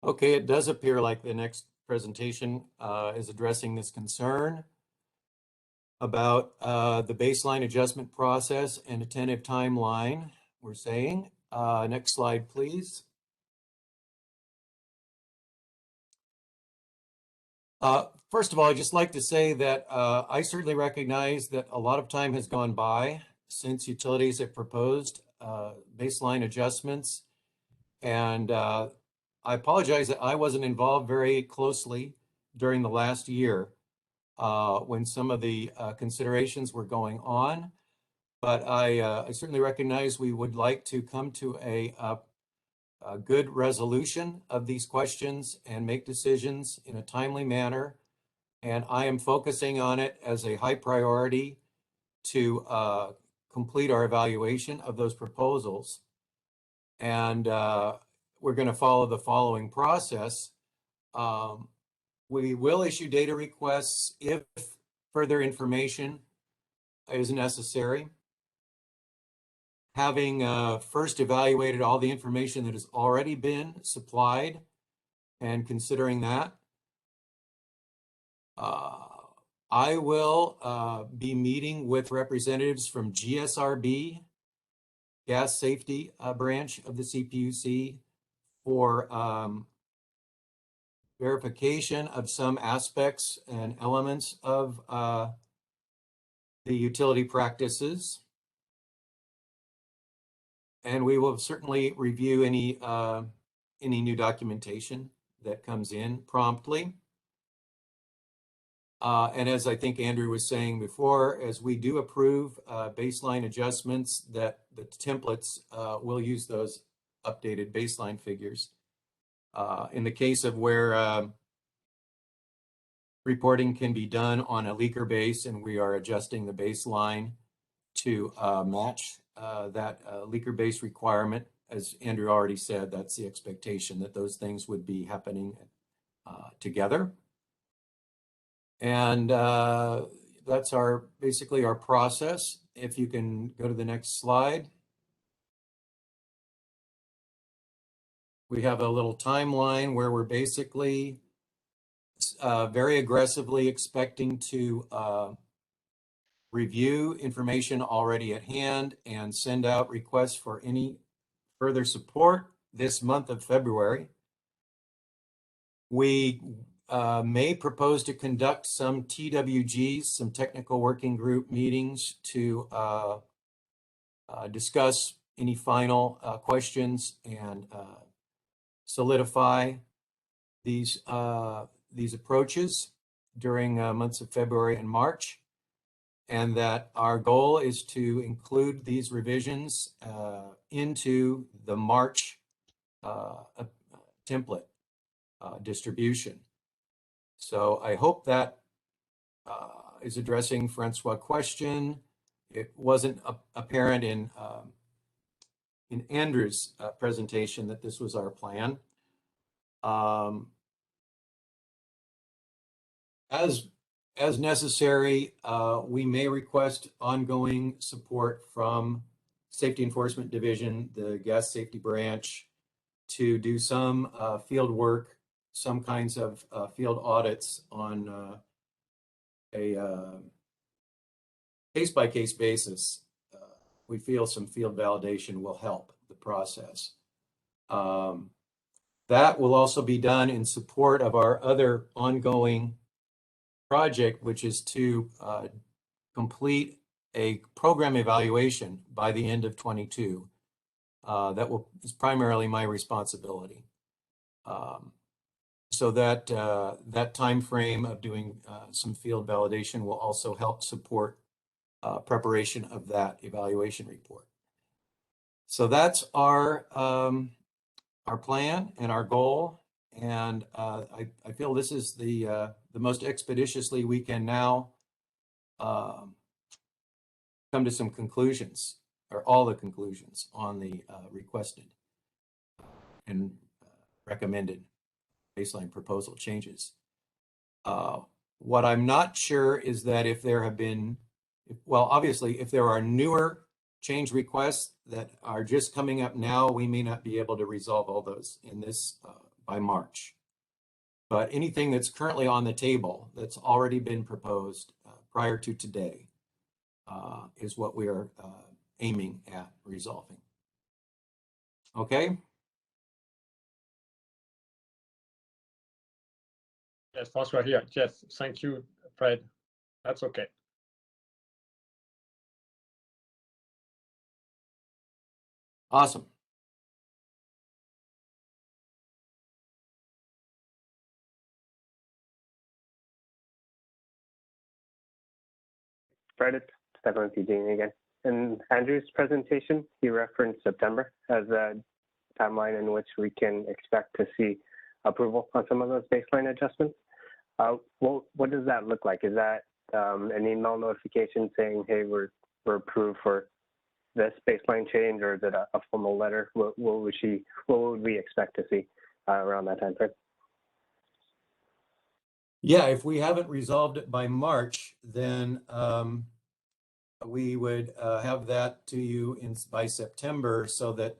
Speaker 1: Okay, it does appear like the next presentation is addressing this concern about the baseline adjustment process and attentive timeline, we're saying. Next slide, please. First of all, I'd just like to say that I certainly recognize that a lot of time has gone by since utilities have proposed baseline adjustments. And I apologize that I wasn't involved very closely during the last year when some of the considerations were going on. But I certainly recognize we would like to come to a good resolution of these questions and make decisions in a timely manner. And I am focusing on it as a high priority to complete our evaluation of those proposals. And we're going to follow the following process. We will issue data requests if further information is necessary. Having first evaluated all the information that has already been supplied and considering that, I will be meeting with representatives from GSRB, Gas Safety Branch of the CPUC, for verification of some aspects and elements of the utility practices. And we will certainly review any new documentation that comes in promptly. And as I think Andrew was saying before, as we do approve baseline adjustments, that the templates will use those updated baseline figures. In the case of where reporting can be done on a leaker base and we are adjusting the baseline to match that leaker base requirement, as Andrew already said, that's the expectation that those things would be happening together. And that's basically our process. If you can go to the next slide. We have a little timeline where we're basically very aggressively expecting to review information already at hand and send out requests for any further support this month of February. We may propose to conduct some TWGs, some technical working group meetings to discuss any final questions and solidify these approaches during months of February and March. And that our goal is to include these revisions into the March template distribution. So I hope that is addressing Francois' question. It wasn't apparent in Andrew's presentation that this was our plan. As necessary, we may request ongoing support from Safety Enforcement Division, the Gas Safety Branch, to do some field work, some kinds of field audits on a case-by-case basis. We feel some field validation will help the process. That will also be done in support of our other ongoing project, which is to complete a program evaluation by the end of 22. That is primarily my responsibility. So that that time frame of doing some field validation will also help support preparation of that evaluation report. So that's our plan and our goal. And I feel this is the most expeditiously we can now come to some conclusions, or all the conclusions on the requested and recommended baseline proposal changes. What I'm not sure is that if there have been, well, obviously, if there are newer change requests that are just coming up now, we may not be able to resolve all those in this by March. But anything that's currently on the table that's already been proposed prior to today is what we are aiming at resolving. Okay?
Speaker 5: Yes, François here. Yes, thank you, Fred. That's okay.
Speaker 1: Awesome.
Speaker 13: Fred, it's Stefan PG again. In Andrew's presentation, he referenced September as a timeline in which we can expect to see approval on some of those baseline adjustments. What does that look like? Is that an email notification saying, hey, we're approved for this baseline change, or is it a formal letter? What would we expect to see around that time frame?
Speaker 1: Yeah, if we haven't resolved it by March, then we would have that to you by September, so that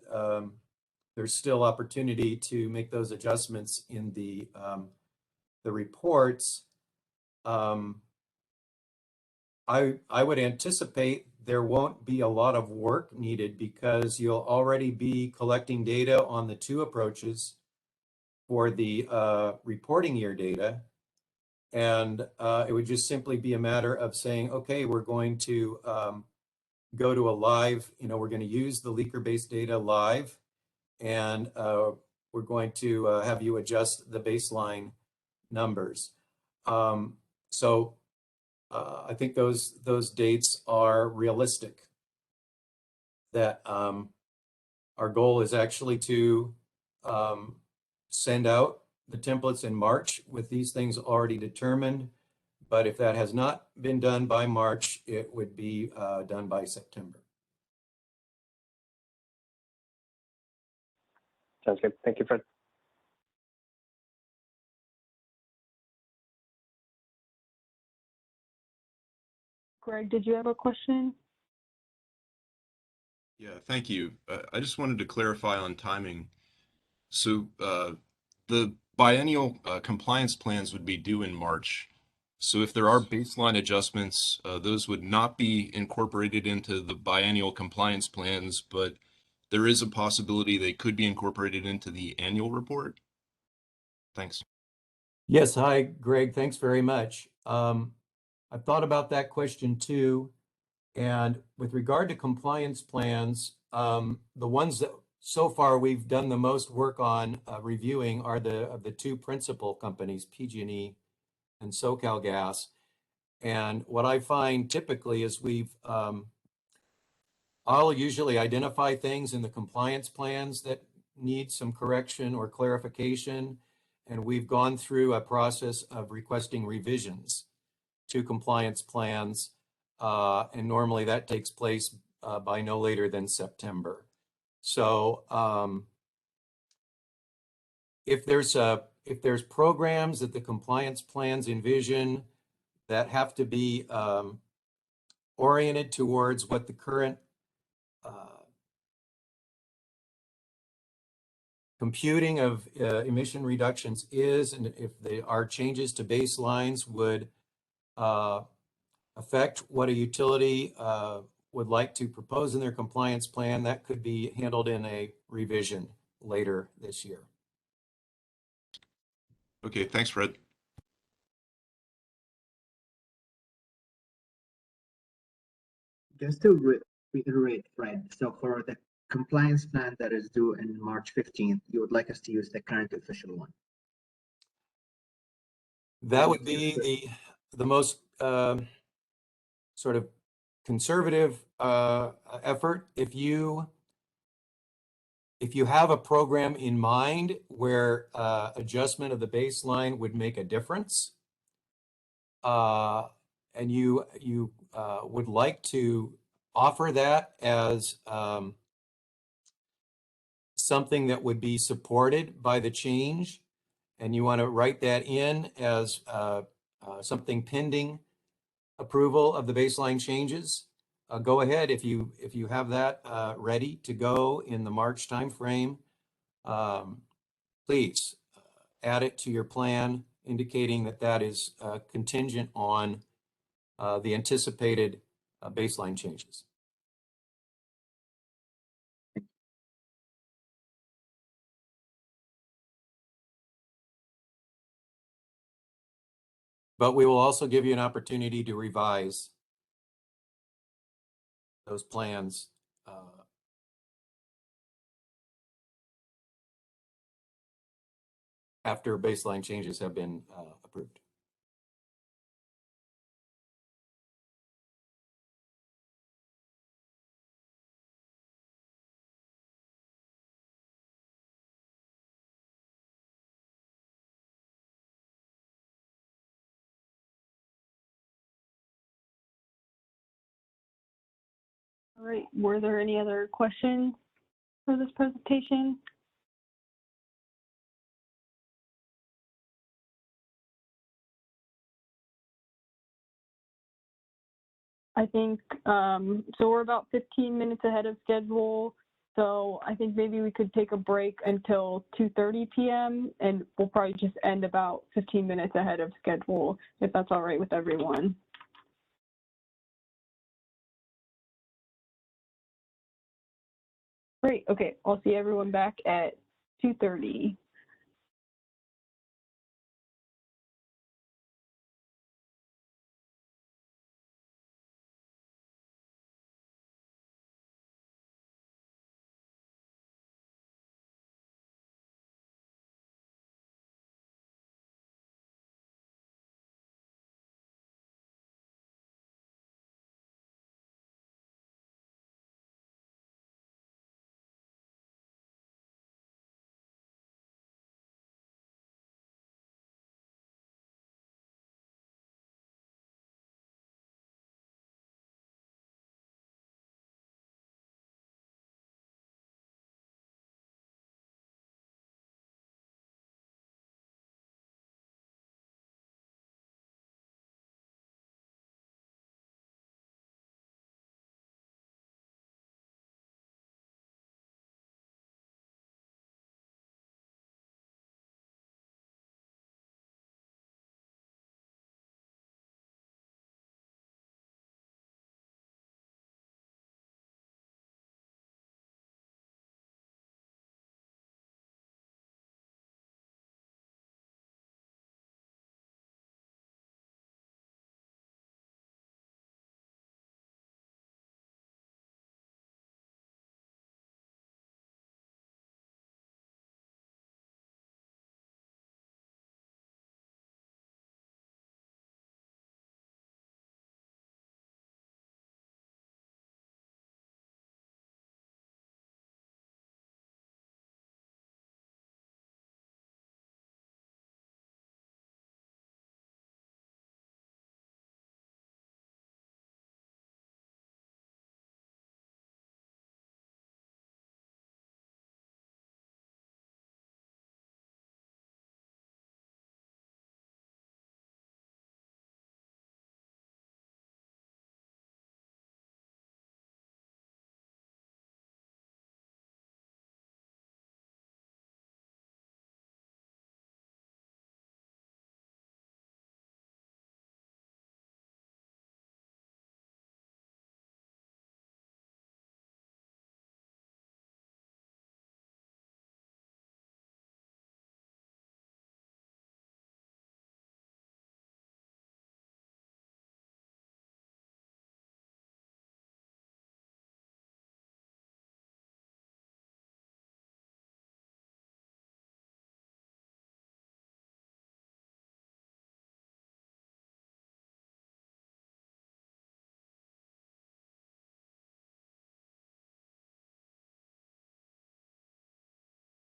Speaker 1: there's still opportunity to make those adjustments in the reports. I would anticipate there won't be a lot of work needed, because you'll already be collecting data on the two approaches for the reporting year data. And it would just simply be a matter of saying, okay, we're going to go to a live, we're going to use the leaker-based data live, and we're going to have you adjust the baseline numbers. So I think those dates are realistic. That our goal is actually to send out the templates in March with these things already determined. But if that has not been done by March, it would be done by September.
Speaker 13: Sounds good. Thank you, Fred.
Speaker 2: Greg, did you have a question?
Speaker 15: Yeah, thank you. I just wanted to clarify on timing. So the biennial compliance plans would be due in March. So if there are baseline adjustments, those would not be incorporated into the biennial compliance plans, but there is a possibility they could be incorporated into the annual report. Thanks.
Speaker 1: Yes, hi, Greg. Thanks very much. I've thought about that question too. And with regard to compliance plans, the ones that so far we've done the most work on reviewing are the two principal companies, PG&E and SoCalGas. And what I find typically is I'll usually identify things in the compliance plans that need some correction or clarification. And we've gone through a process of requesting revisions to compliance plans. And normally that takes place by no later than September. So if there's programs that the compliance plans envision that have to be oriented towards what the current computing of emission reductions is, and if there are changes to baselines would affect what a utility would like to propose in their compliance plan, that could be handled in a revision later this year.
Speaker 15: Okay, thanks, Fred.
Speaker 14: Just to reiterate, Fred, so for the compliance plan that is due in March 15th, you would like us to use the current official one?
Speaker 1: That would be the most sort of conservative effort. If you have a program in mind where adjustment of the baseline would make a difference, and you would like to offer that as something that would be supported by the change, and you want to write that in as something pending approval of the baseline changes, go ahead if you have that ready to go in the March timeframe. Please add it to your plan, indicating that that is contingent on the anticipated baseline changes. But we will also give you an opportunity to revise those plans after baseline changes have been approved.
Speaker 2: All right, were there any other questions for this presentation? I think, so we're about 15 minutes ahead of schedule. So I think maybe we could take a break until 2:30 p.m. and we'll probably just end about 15 minutes ahead of schedule, if that's all right with everyone. Great, okay, I'll see everyone back at 2:30.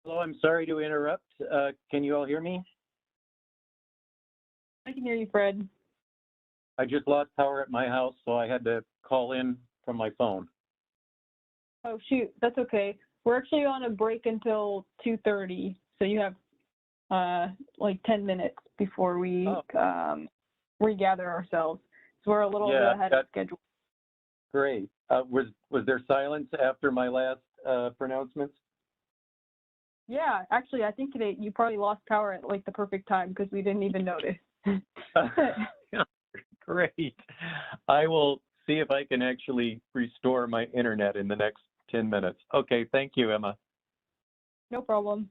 Speaker 16: Hello, I'm sorry to interrupt. Can you all hear me?
Speaker 2: I can hear you, Fred.
Speaker 16: I just lost power at my house, so I had to call in from my phone.
Speaker 2: Oh, shoot, that's okay. We're actually on a break until 2:30, so you have like 10 minutes before we regather ourselves. So we're a little bit ahead of schedule.
Speaker 16: Great. Was there silence after my last pronouncements?
Speaker 2: Yeah, actually, I think you probably lost power at like the perfect time because we didn't even notice.
Speaker 16: Great. I will see if I can actually restore my internet in the next 10 minutes. Okay, thank you, Emma.
Speaker 2: No problem.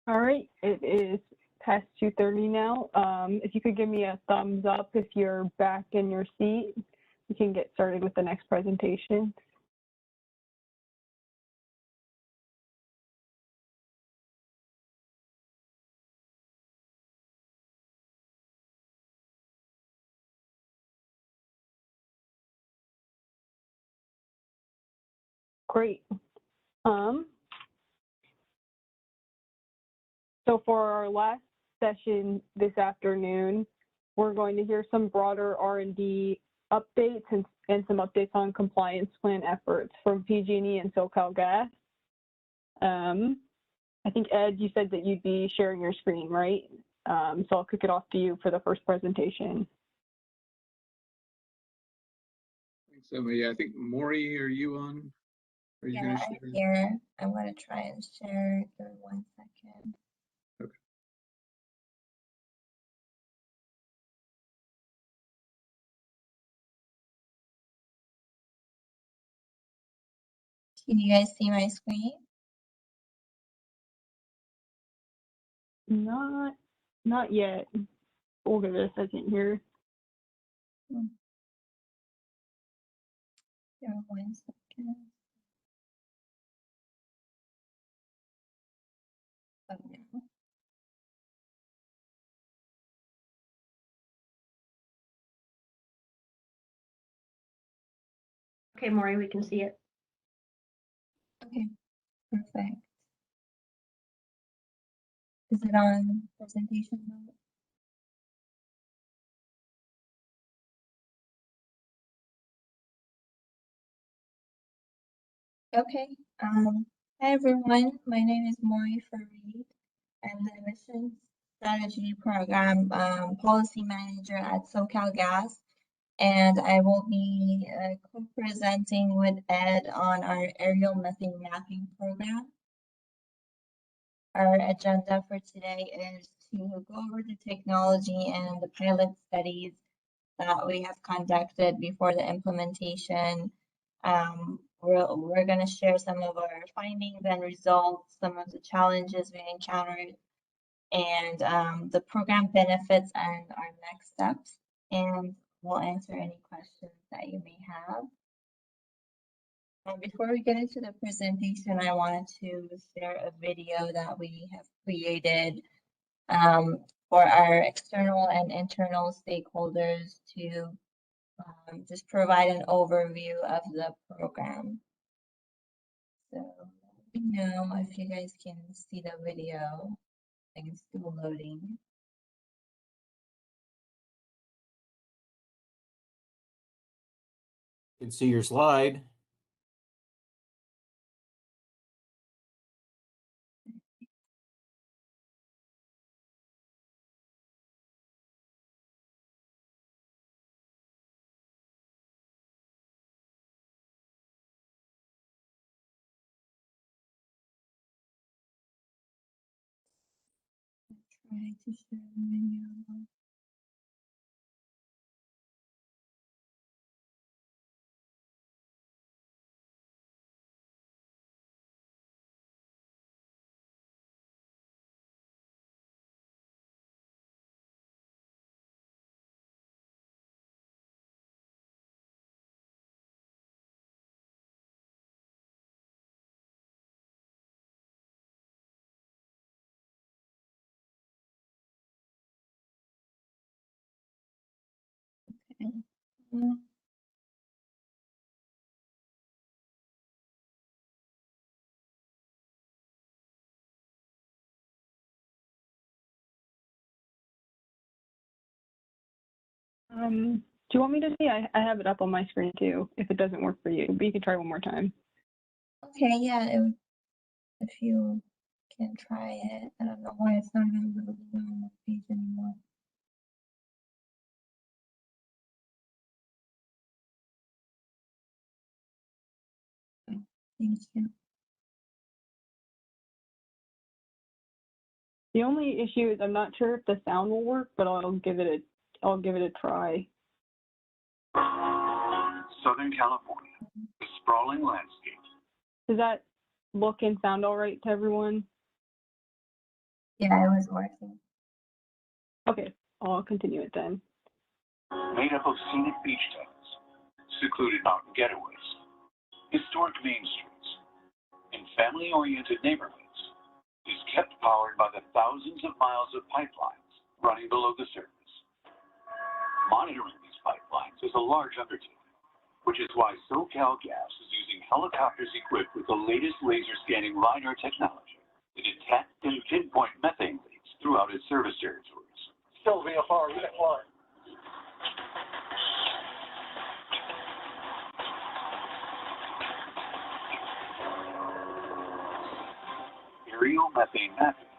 Speaker 2: All right, it is past 2:30 now. If you could give me a thumbs up if you're back in your seat, we can get started with the next presentation. Great. So for our last session this afternoon, we're going to hear some broader R&D updates and some updates on compliance plan efforts from PG&E and SoCalGas. I think, Ed, you said that you'd be sharing your screen, right? So I'll kick it off to you for the first presentation.
Speaker 8: Thanks, Emma. Yeah, I think Maury, are you on? Are you
Speaker 17: Yeah, I'm here. I'm going to try and share. Give me 1 second.
Speaker 8: Okay.
Speaker 17: Can you guys see my screen?
Speaker 2: Not yet. We'll give it a second here.
Speaker 17: Give me 1 second. Oh, no.
Speaker 18: Okay, Maury, we can see it.
Speaker 17: Okay, perfect. Is it on presentation mode? Okay. Hi everyone. My name is Maury Fareed. I'm the Emissions Strategy Program Policy Manager at SoCalGas, and I will be co-presenting with Ed on our aerial methane mapping program. Our agenda for today is to go over the technology and the pilot studies that we have conducted before the implementation. We're going to share some of our findings and results, some of the challenges we encountered, and the program benefits and our next steps. And we'll answer any questions that you may have. Before we get into the presentation, I wanted to share a video that we have created for our external and internal stakeholders to just provide an overview of the program. So let me know if you guys can see the video. I think it's still loading.
Speaker 1: You can see your slide.
Speaker 17: Try to share the video. Okay.
Speaker 2: Do you want me to see? I have it up on my screen too, if it doesn't work for you, but you can try one more time.
Speaker 17: Okay, yeah, if you can try it. I don't know why it's not available on the page anymore. Oh, thank you.
Speaker 2: The only issue is I'm not sure if the sound will work, but I'll give it a try.
Speaker 19: Southern California, the sprawling landscape.
Speaker 2: Does that look and sound all right to everyone?
Speaker 17: Yeah, it was working.
Speaker 2: Okay, I'll continue it then.
Speaker 19: Made up of scenic beach towns, secluded mountain getaways, historic main streets, and family-oriented neighborhoods, is kept powered by the thousands of miles of pipelines running below the surface. Monitoring these pipelines is a large undertaking, which is why SoCalGas is using helicopters equipped with the latest laser scanning LiDAR technology to detect and pinpoint methane leaks throughout its service territories. Still VFR, VFR. Aerial methane mapping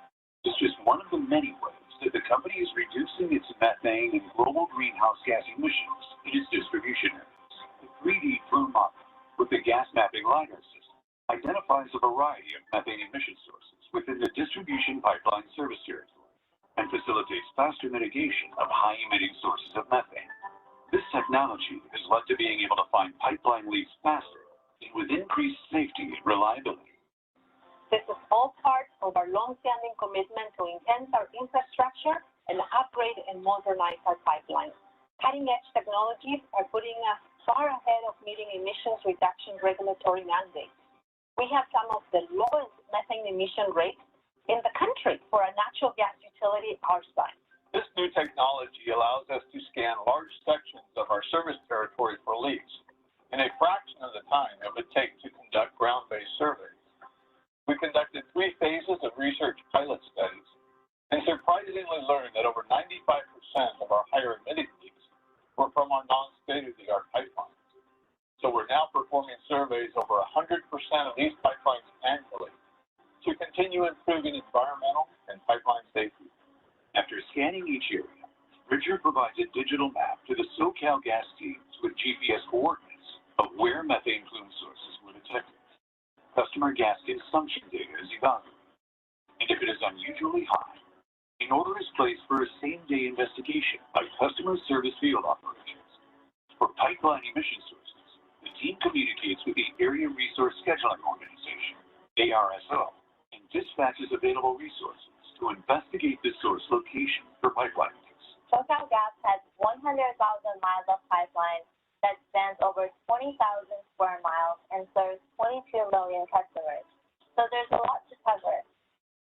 Speaker 19: is just one of the many ways that the company is reducing its methane and global greenhouse gas emissions in its distribution areas. The 3D plume model with the gas mapping LiDAR system identifies a variety of methane emission sources within the distribution pipeline service territory and facilitates faster mitigation of high-emitting sources of methane. This technology has led to being able to find pipeline leaks faster and with increased safety and reliability.
Speaker 20: This is all part of our long-standing commitment to enhance our infrastructure and upgrade and modernize our pipelines. Cutting-edge technologies are putting us far ahead of meeting emissions reduction regulatory mandates. We have some of the lowest methane emission rates in the country for a natural gas utility our size.
Speaker 19: This new technology allows us to scan large sections of our service territory for leaks in a fraction of the time it would take to conduct ground-based surveys. We conducted 3 phases of research pilot studies and surprisingly learned that over 95% of our higher emitting leaks were from our non-state-of-the-art pipelines. So we're now performing surveys over 100% of these pipelines annually to continue improving environmental and pipeline safety. After scanning each area, Richard provides a digital map to the SoCalGas teams with GPS coordinates of where methane plume sources were detected. Customer gas consumption data is evaluated, and if it is unusually high, an order is placed for a same-day investigation by customer service field operations. For pipeline emission sources, the team communicates with the Area Resource Scheduling Organization, ARSO, and dispatches available resources to investigate the source location for pipeline leaks.
Speaker 17: SoCalGas has 100,000 miles of pipeline that spans over 20,000 square miles and serves 22 million customers. So there's a lot to cover.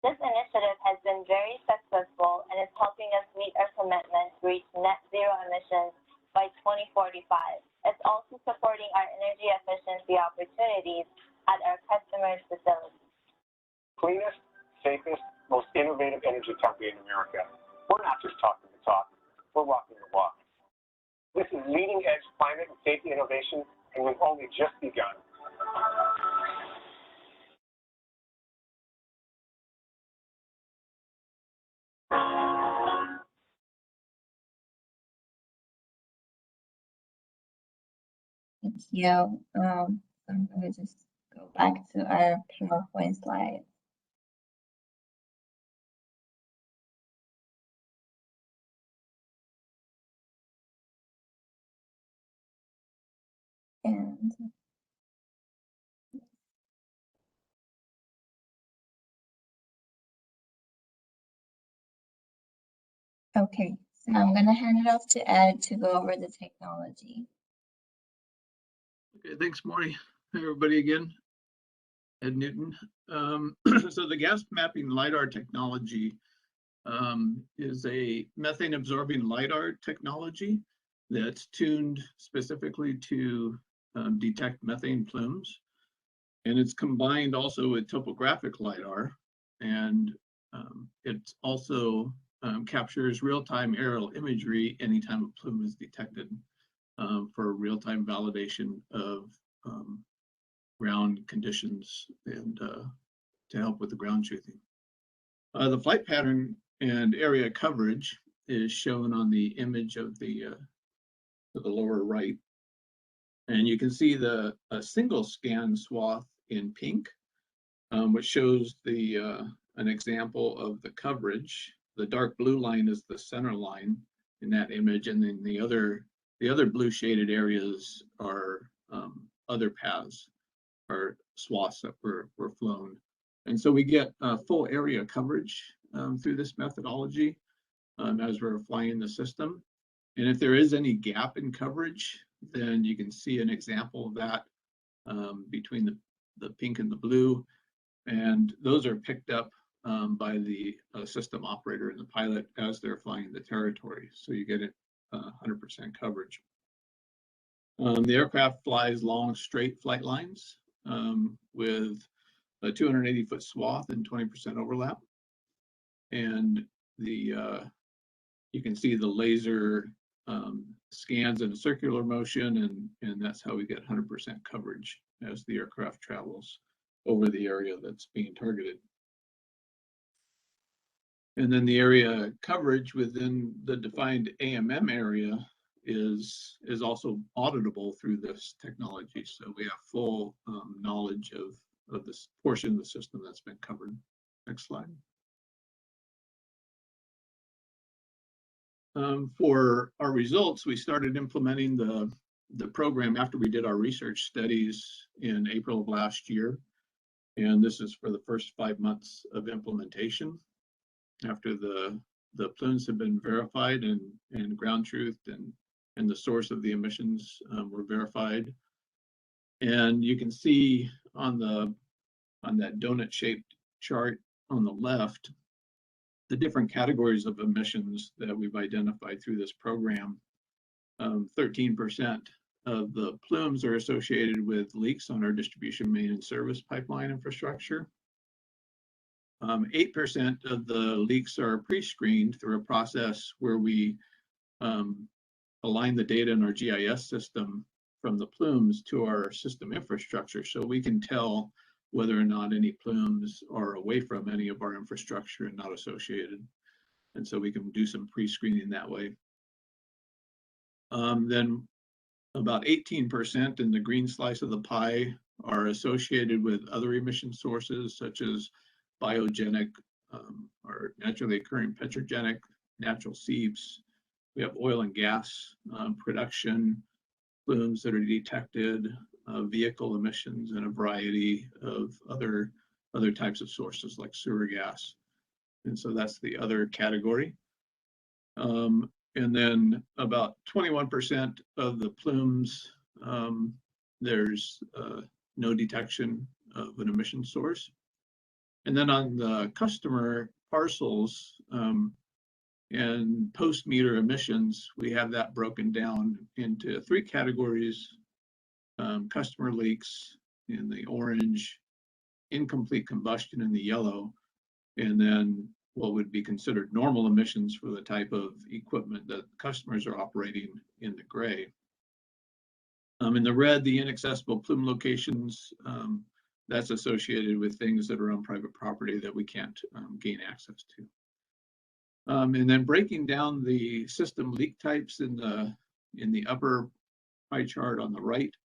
Speaker 17: This initiative has been very successful and is helping us meet our commitment to reach net zero emissions by 2045. It's also supporting our energy efficiency opportunities at our customers' facilities.
Speaker 19: Cleanest, safest, most innovative energy company in America. We're not just talking the talk, we're walking the walk. This is leading-edge climate and safety innovation, and we've only just begun.
Speaker 17: Thank you. I'm going to just go back to our PowerPoint slide. And okay, so I'm going to hand it off to Ed to go over the technology.
Speaker 8: Okay, thanks, Maury. Hey, everybody again. Ed Newton. So the gas mapping LiDAR technology is a methane absorbing LiDAR technology that's tuned specifically to detect methane plumes. And it's combined also with topographic LiDAR, and it also captures real-time aerial imagery anytime a plume is detected for real-time validation of ground conditions and to help with the ground truthing. The flight pattern and area coverage is shown on the image of the lower right. And you can see a single scan swath in pink, which shows an example of the coverage. The dark blue line is the center line in that image, and then the other blue shaded areas are other paths or swaths that were flown. And so we get full area coverage through this methodology as we're flying the system. And if there is any gap in coverage, then you can see an example of that between the pink and the blue. And those are picked up by the system operator and the pilot as they're flying the territory. So you get it 100% coverage. The aircraft flies long straight flight lines with a 280-foot swath and 20% overlap. And you can see the laser scans in a circular motion, and that's how we get 100% coverage as the aircraft travels over the area that's being targeted. And then the area coverage within the defined AMM area is also auditable through this technology. So we have full knowledge of this portion of the system that's been covered. Next slide. For our results, we started implementing the program after we did our research studies in April of last year. And this is for the first 5 months of implementation after the plumes have been verified and ground truthed and the source of the emissions were verified. And you can see on that donut-shaped chart on the left, the different categories of emissions that we've identified through this program. 13% of the plumes are associated with leaks on our distribution main and service pipeline infrastructure. 8% of the leaks are pre-screened through a process where we align the data in our GIS system from the plumes to our system infrastructure, so we can tell whether or not any plumes are away from any of our infrastructure and not associated. And so we can do some pre-screening that way. Then about 18% in the green slice of the pie are associated with other emission sources, such as biogenic or naturally occurring petrogenic natural seeps. We have oil and gas production plumes that are detected, vehicle emissions, and a variety of other types of sources like sewer gas. And so that's the other category. And then about 21% of the plumes, there's no detection of an emission source. And then on the customer parcels and post-meter emissions, we have that broken down into 3 categories: customer leaks in the orange, incomplete combustion in the yellow, and then what would be considered normal emissions for the type of equipment that customers are operating in the gray. In the red, the inaccessible plume locations, that's associated with things that are on private property that we can't gain access to. And then breaking down the system leak types in the upper pie chart on the right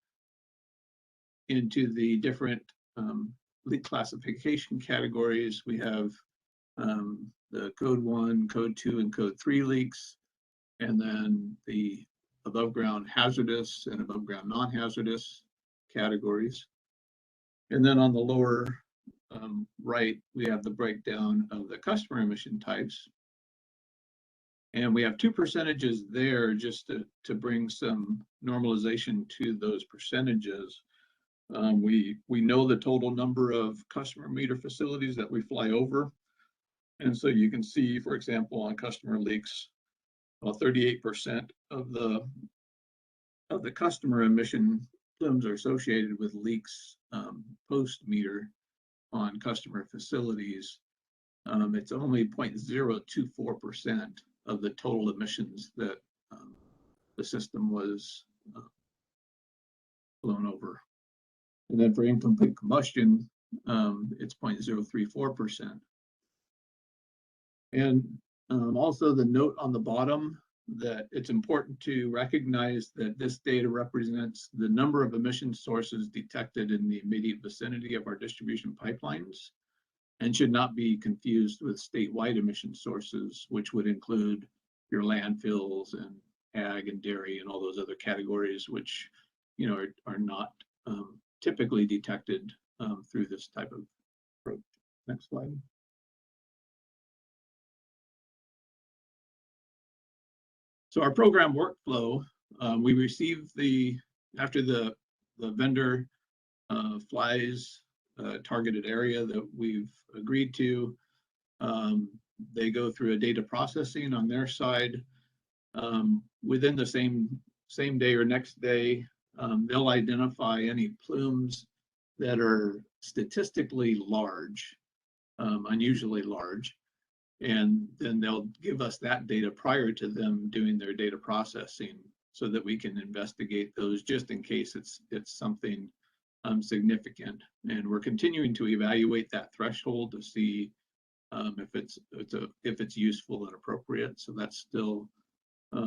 Speaker 8: into the different leak classification categories, we have the code 1, code 2, and code 3 leaks, and then the above ground hazardous and above ground non-hazardous categories. And then on the lower right, we have the breakdown of the customer emission types. And we have 2 percentages there just to bring some normalization to those percentages. We know the total number of customer meter facilities that we fly over. And so you can see, for example, on customer leaks, about 38% of the customer emission plumes are associated with leaks post-meter on customer facilities. It's only 0.024% of the total emissions that the system was blown over. And then for incomplete combustion, it's 0.034%. And also the note on the bottom that it's important to recognize that this data represents the number of emission sources detected in the immediate vicinity of our distribution pipelines and should not be confused with statewide emission sources, which would include your landfills and ag and dairy and all those other categories, which are not typically detected through this type of approach. Next slide. So our program workflow, we receive after the vendor flies a targeted area that we've agreed to, they go through a data processing on their side. Within the same day or next day, they'll identify any plumes that are statistically large, unusually large, and then they'll give us that data prior to them doing their data processing so that we can investigate those just in case it's something significant. And we're continuing to evaluate that threshold to see if it's useful and appropriate. So that's still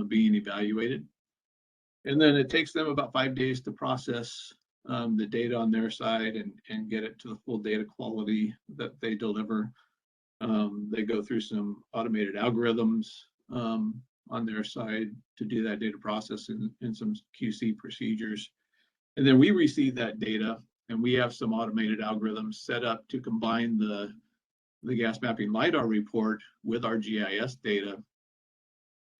Speaker 8: being evaluated. And then it takes them about 5 days to process the data on their side and get it to the full data quality that they deliver. They go through some automated algorithms on their side to do that data processing and some QC procedures. And then we receive that data, and we have some automated algorithms set up to combine the gas mapping LiDAR report with our GIS data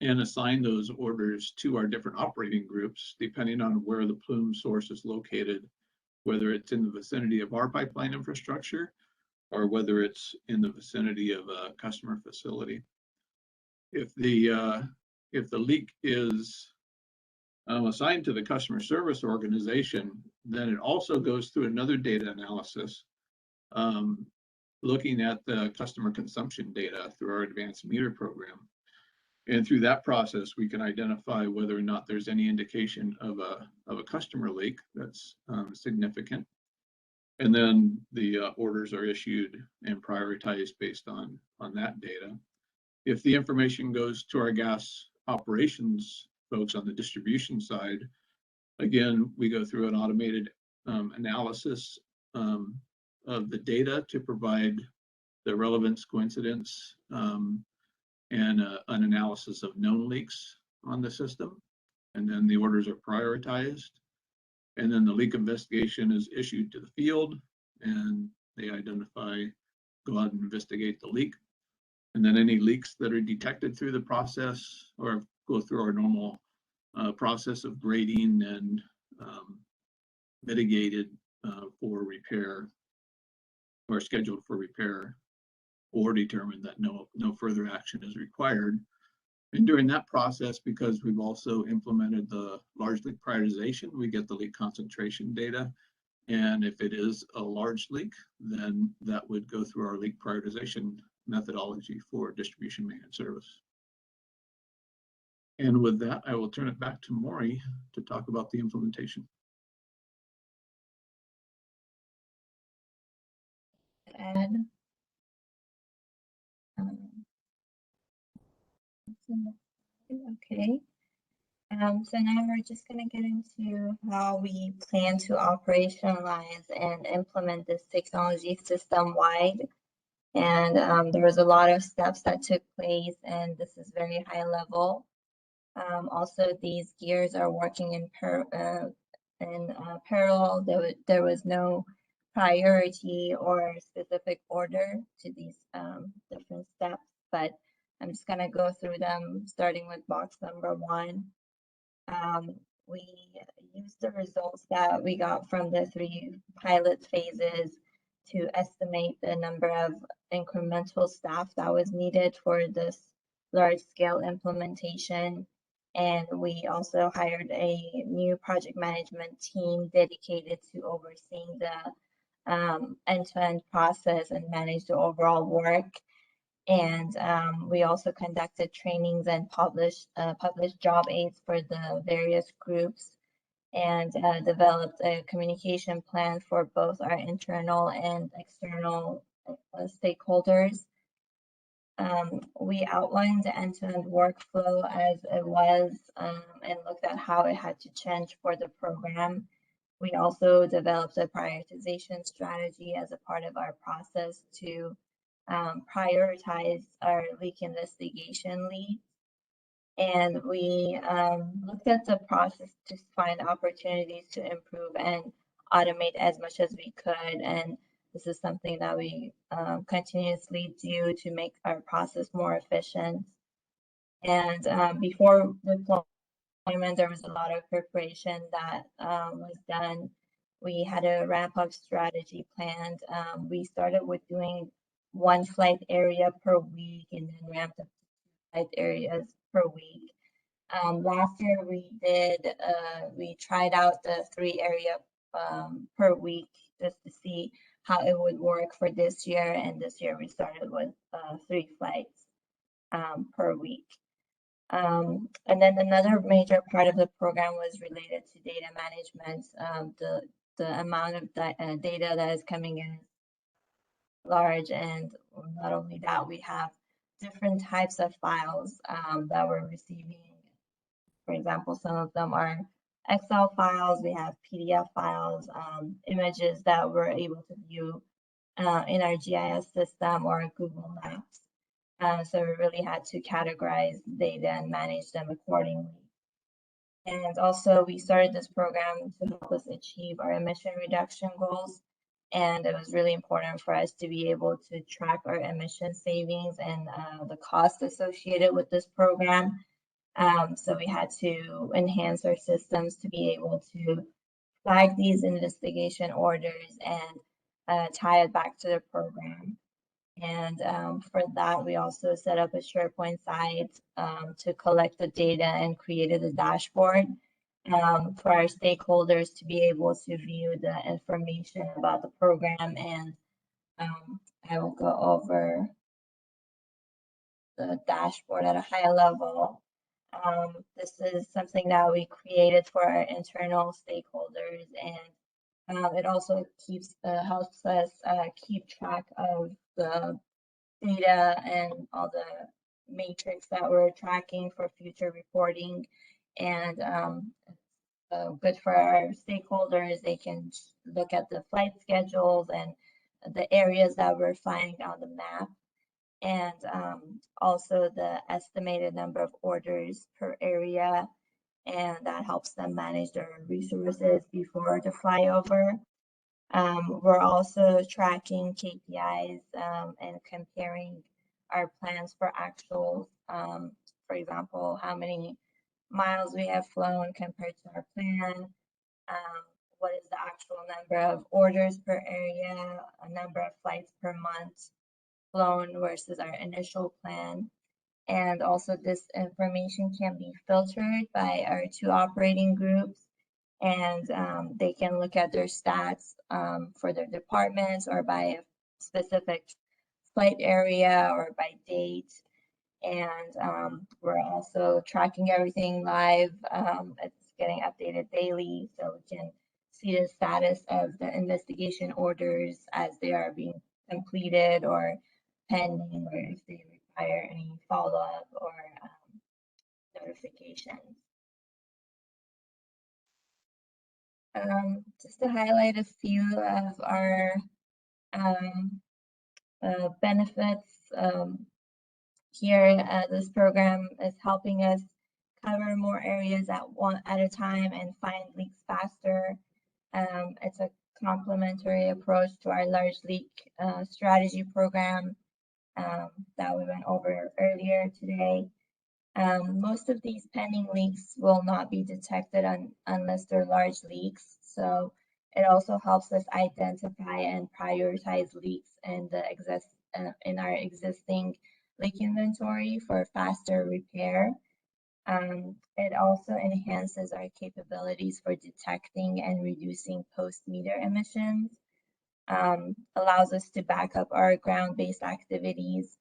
Speaker 8: and assign those orders to our different operating groups, depending on where the plume source is located, whether it's in the vicinity of our pipeline infrastructure or whether it's in the vicinity of a customer facility. If the leak is assigned to the customer service organization, then it also goes through another data analysis, looking at the customer consumption data through our advanced meter program. And through that process, we can identify whether or not there's any indication of a customer leak that's significant. And then the orders are issued and prioritized based on that data. If the information goes to our gas operations folks on the distribution side, again, we go through an automated analysis of the data to provide the relevance, coincidence, and an analysis of known leaks on the system. And then the orders are prioritized. And then the leak investigation is issued to the field, and they go out and investigate the leak. And then any leaks that are detected through the process or go through our normal process of grading and mitigated for repair or scheduled for repair, or determined that no further action is required. And during that process, because we've also implemented the large leak prioritization, we get the leak concentration data. And if it is a large leak, then that would go through our leak prioritization methodology for distribution managed service. And with that, I will turn it back to Maury to talk about the implementation.
Speaker 17: Ed. Okay. So now we're just going to get into how we plan to operationalize and implement this technology system-wide. And there was a lot of steps that took place, and this is very high level. Also, these gears are working in parallel. There was no priority or specific order to these different steps, but I'm just going to go through them, starting with box number 1. We used the results that we got from the 3 pilot phases to estimate the number of incremental staff that was needed for this large-scale implementation. And we also hired a new project management team dedicated to overseeing the end-to-end process and manage the overall work. And we also conducted trainings and published job aids for the various groups, and developed a communication plan for both our internal and external stakeholders. We outlined the end-to-end workflow as it was, and looked at how it had to change for the program. We also developed a prioritization strategy as a part of our process to prioritize our leak investigation leads. And we looked at the process to find opportunities to improve and automate as much as we could. And this is something that we continuously do to make our process more efficient. And before deployment, there was a lot of preparation that was done. We had a ramp-up strategy planned. We started with doing 1 flight area per week and then ramped up to 2 flight areas per week. Last year we tried out the 3 area per week just to see how it would work for this year. And this year we started with 3 flights per week. And then another major part of the program was related to data management. The amount of data that is coming in is large, and not only that, we have different types of files that we're receiving. For example, some of them are Excel files, we have PDF files, images that we're able to view in our GIS system or Google Maps. So we really had to categorize data and manage them accordingly. And also we started this program to help us achieve our emission reduction goals. And it was really important for us to be able to track our emission savings and the costs associated with this program. So we had to enhance our systems to be able to flag these investigation orders and tie it back to the program. And for that, we also set up a SharePoint site to collect the data and created a dashboard for our stakeholders to be able to view the information about the program. And I will go over the dashboard at a high level. This is something that we created for our internal stakeholders, and it also helps us keep track of the data and all the matrix that we're tracking for future reporting. And good for our stakeholders. They can look at the flight schedules and the areas that we're flying on the map, and also the estimated number of orders per area, and that helps them manage their resources before the flyover. We're also tracking KPIs and comparing our plans for actuals. For example, how many miles we have flown compared to our plan, what is the actual number of orders per area, a number of flights per month flown versus our initial plan. And also this information can be filtered by our 2 operating groups, and they can look at their stats for their departments or by a specific flight area or by date. And we're also tracking everything live. It's getting updated daily, so we can see the status of the investigation orders as they are being completed or pending, or if they require any follow-up or notifications. Just to highlight a few of our benefits here, this program is helping us cover more areas at a time and find leaks faster. It's a complementary approach to our large leak strategy program that we went over earlier today. Most of these pending leaks will not be detected unless they're large leaks. So it also helps us identify and prioritize leaks in our existing leak inventory for faster repair. It also enhances our capabilities for detecting and reducing post-meter emissions, allows us to back up our ground-based activities.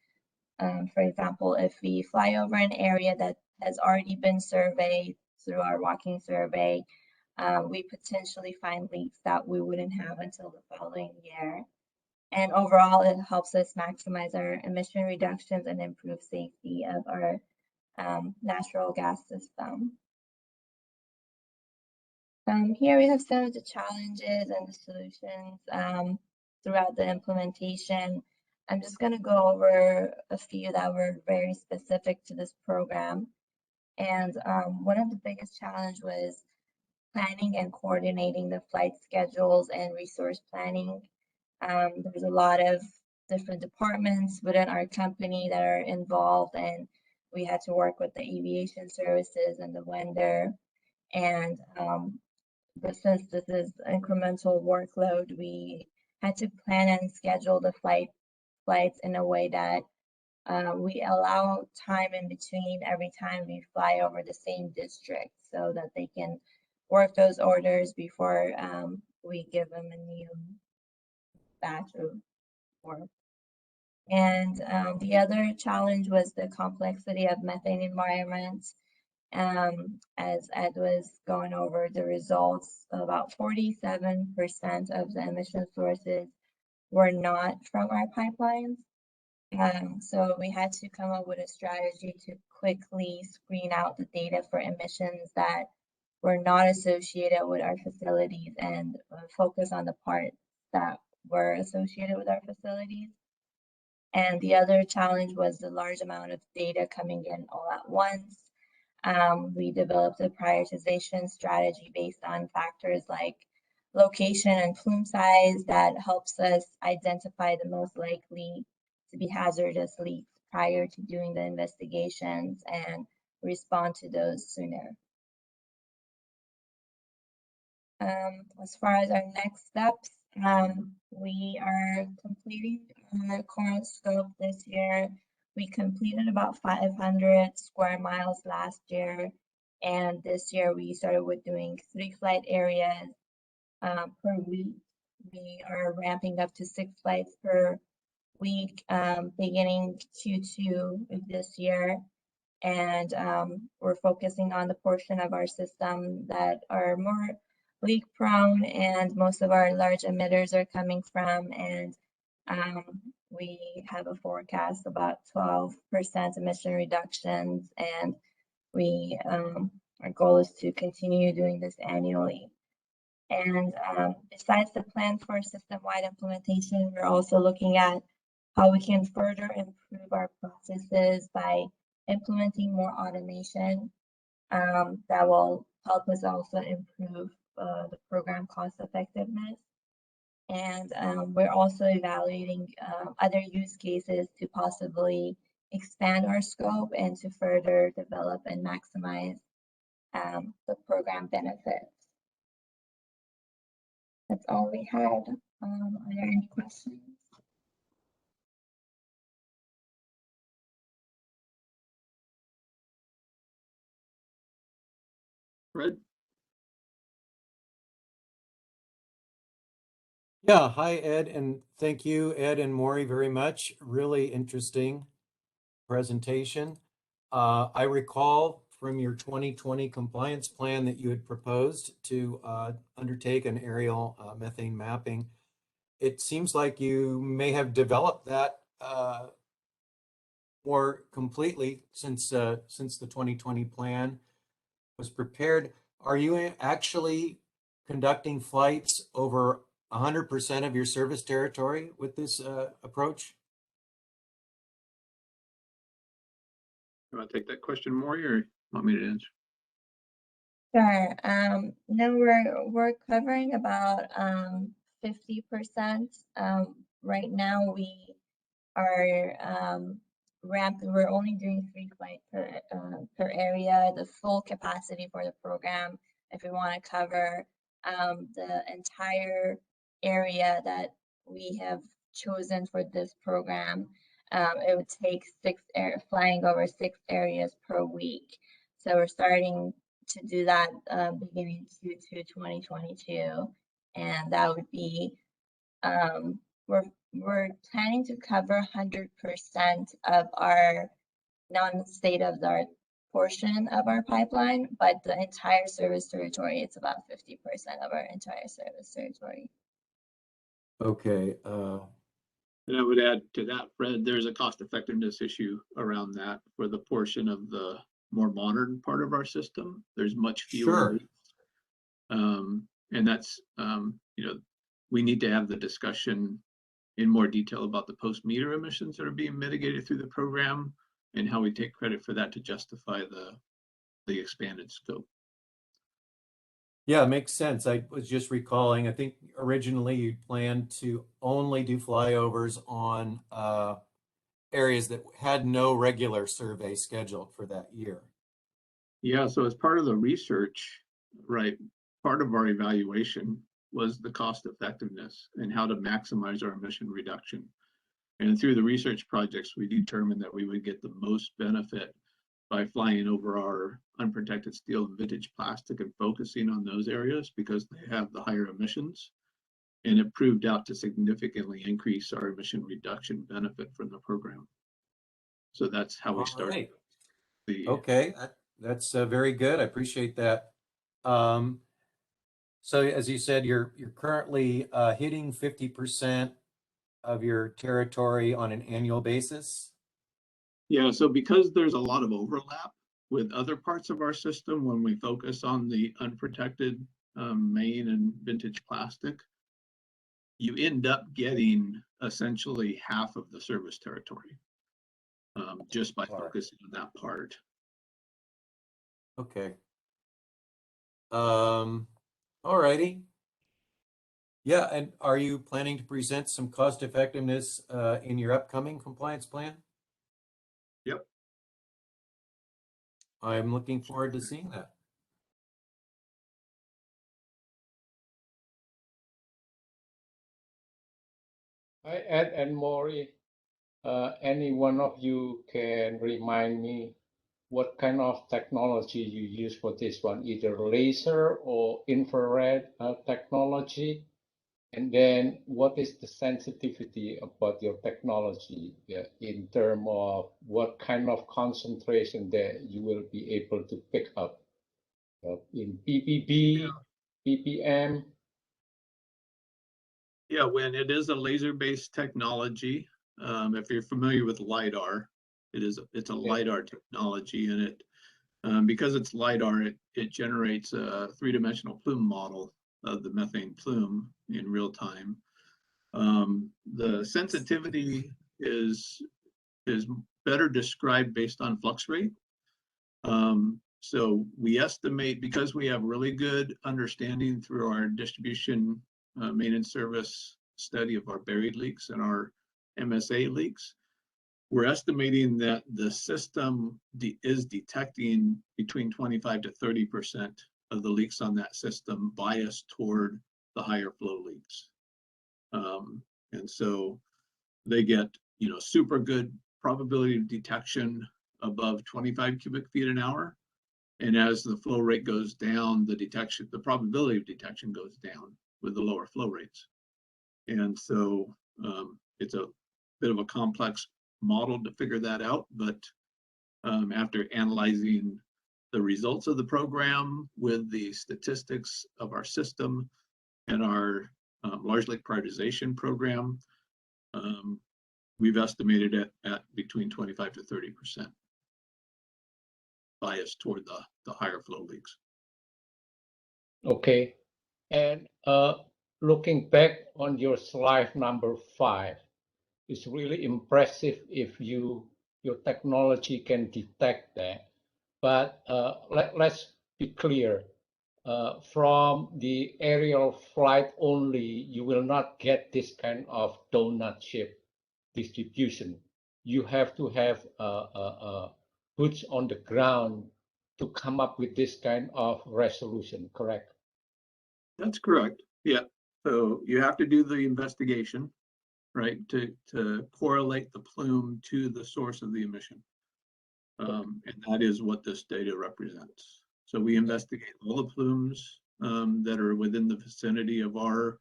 Speaker 17: For example, if we fly over an area that has already been surveyed through our walking survey, we potentially find leaks that we wouldn't have until the following year. And overall, it helps us maximize our emission reductions and improve safety of our natural gas system. Here we have some of the challenges and the solutions throughout the implementation. I'm just going to go over a few that were very specific to this program. And one of the biggest challenges was planning and coordinating the flight schedules and resource planning. There's a lot of different departments within our company that are involved, and we had to work with the aviation services and the vendor. And but since this is incremental workload, we had to plan and schedule the flights in a way that we allow time in between every time we fly over the same district so that they can work those orders before we give them a new batch of work. And the other challenge was the complexity of methane environments. As Ed was going over the results, about 47% of the emission sources were not from our pipelines. So we had to come up with a strategy to quickly screen out the data for emissions that were not associated with our facilities and focus on the parts that were associated with our facilities. And the other challenge was the large amount of data coming in all at once. We developed a prioritization strategy based on factors like location and plume size that helps us identify the most likely to be hazardous leaks prior to doing the investigations and respond to those sooner. As far as our next steps, we are completing our current scope this year. We completed about 500 square miles last year, and this year we started with doing 3 flight areas per week. We are ramping up to 6 flights per week beginning Q2 of this year, and we're focusing on the portion of our system that are more leak prone and most of our large emitters are coming from, and we have a forecast about 12% emission reductions, and we our goal is to continue doing this annually. And besides the plan for system-wide implementation, we're also looking at how we can further improve our processes by implementing more automation that will help us also improve the program cost effectiveness. And we're also evaluating other use cases to possibly expand our scope and to further develop and maximize the program benefits. That's all we had. Are there any questions?
Speaker 8: Fred?
Speaker 1: Yeah, hi, Ed, and thank you, Ed and Maury, very much. Really interesting presentation. I recall from your 2020 compliance plan that you had proposed to undertake an aerial methane mapping. It seems like you may have developed that more completely since the 2020 plan was prepared. Are you actually conducting flights over 100% of your service territory with this approach?
Speaker 8: You want to take that question, Maury, or want me to answer?
Speaker 17: Sure. No, we're covering about 50%. Right now we are we're only doing 3 flights per area. The full capacity for the program, if we want to cover the entire area that we have chosen for this program, it would take flying over 6 areas per week. So we're starting to do that beginning Q2 2022, and that would be we're planning to cover 100% of our non-state-of-the-art portion of our pipeline, but the entire service territory, it's about 50% of our entire service territory.
Speaker 1: Okay.
Speaker 8: And I would add to that, Fred, there's a cost effectiveness issue around that for the portion of the more modern part of our system. There's much fewer leaks. And that's, we need to have the discussion in more detail about the post-meter emissions that are being mitigated through the program and how we take credit for that to justify the expanded scope.
Speaker 1: Yeah, it makes sense. I was just recalling, I think originally you planned to only do flyovers on areas that had no regular survey scheduled for that year.
Speaker 8: Yeah, so as part of the research, right, part of our evaluation was the cost effectiveness and how to maximize our emission reduction. And through the research projects, we determined that we would get the most benefit by flying over our unprotected steel and vintage plastic and focusing on those areas because they have the higher emissions. And it proved out to significantly increase our emission reduction benefit from the program. So that's how we started.
Speaker 1: Right. Okay, that's very good. I appreciate that. So as you said, you're currently hitting 50% of your territory on an annual basis?
Speaker 8: Yeah, so because there's a lot of overlap with other parts of our system when we focus on the unprotected main and vintage plastic, you end up getting essentially half of the service territory just by focusing on that part.
Speaker 1: Okay. All righty. Yeah, and are you planning to present some cost effectiveness in your upcoming compliance plan?
Speaker 8: Yep.
Speaker 1: I'm looking forward to seeing that.
Speaker 6: And Maury, any one of you can remind me what kind of technology you use for this one, either laser or infrared technology? And then what is the sensitivity about your technology in terms of what kind of concentration that you will be able to pick up in ppb, ppm?
Speaker 8: Yeah, when it is a laser-based technology, if you're familiar with LiDAR, it's a LiDAR technology, and it because it's LiDAR, it generates a three-dimensional plume model of the methane plume in real time. The sensitivity is better described based on flux rate. So we estimate, because we have really good understanding through our distribution maintenance service study of our buried leaks and our MSA leaks, we're estimating that the system is detecting between 25 to 30% of the leaks on that system biased toward the higher flow leaks. And so they get, super good probability of detection above 25 cubic feet an hour. And as the flow rate goes down, the probability of detection goes down with the lower flow rates. And so it's a bit of a complex model to figure that out, but after analyzing the results of the program with the statistics of our system and our large lake prioritization program, we've estimated it at between 25 to 30% bias toward the higher flow leaks.
Speaker 6: Okay, and looking back on your slide number 5, it's really impressive if your technology can detect that. But let's be clear, from the aerial flight only, you will not get this kind of donut shape distribution. You have to have boots on the ground to come up with this kind of resolution, correct?
Speaker 8: That's correct. Yeah. So you have to do the investigation, right, to correlate the plume to the source of the emission. And that is what this data represents. So we investigate all the plumes that are within the vicinity of our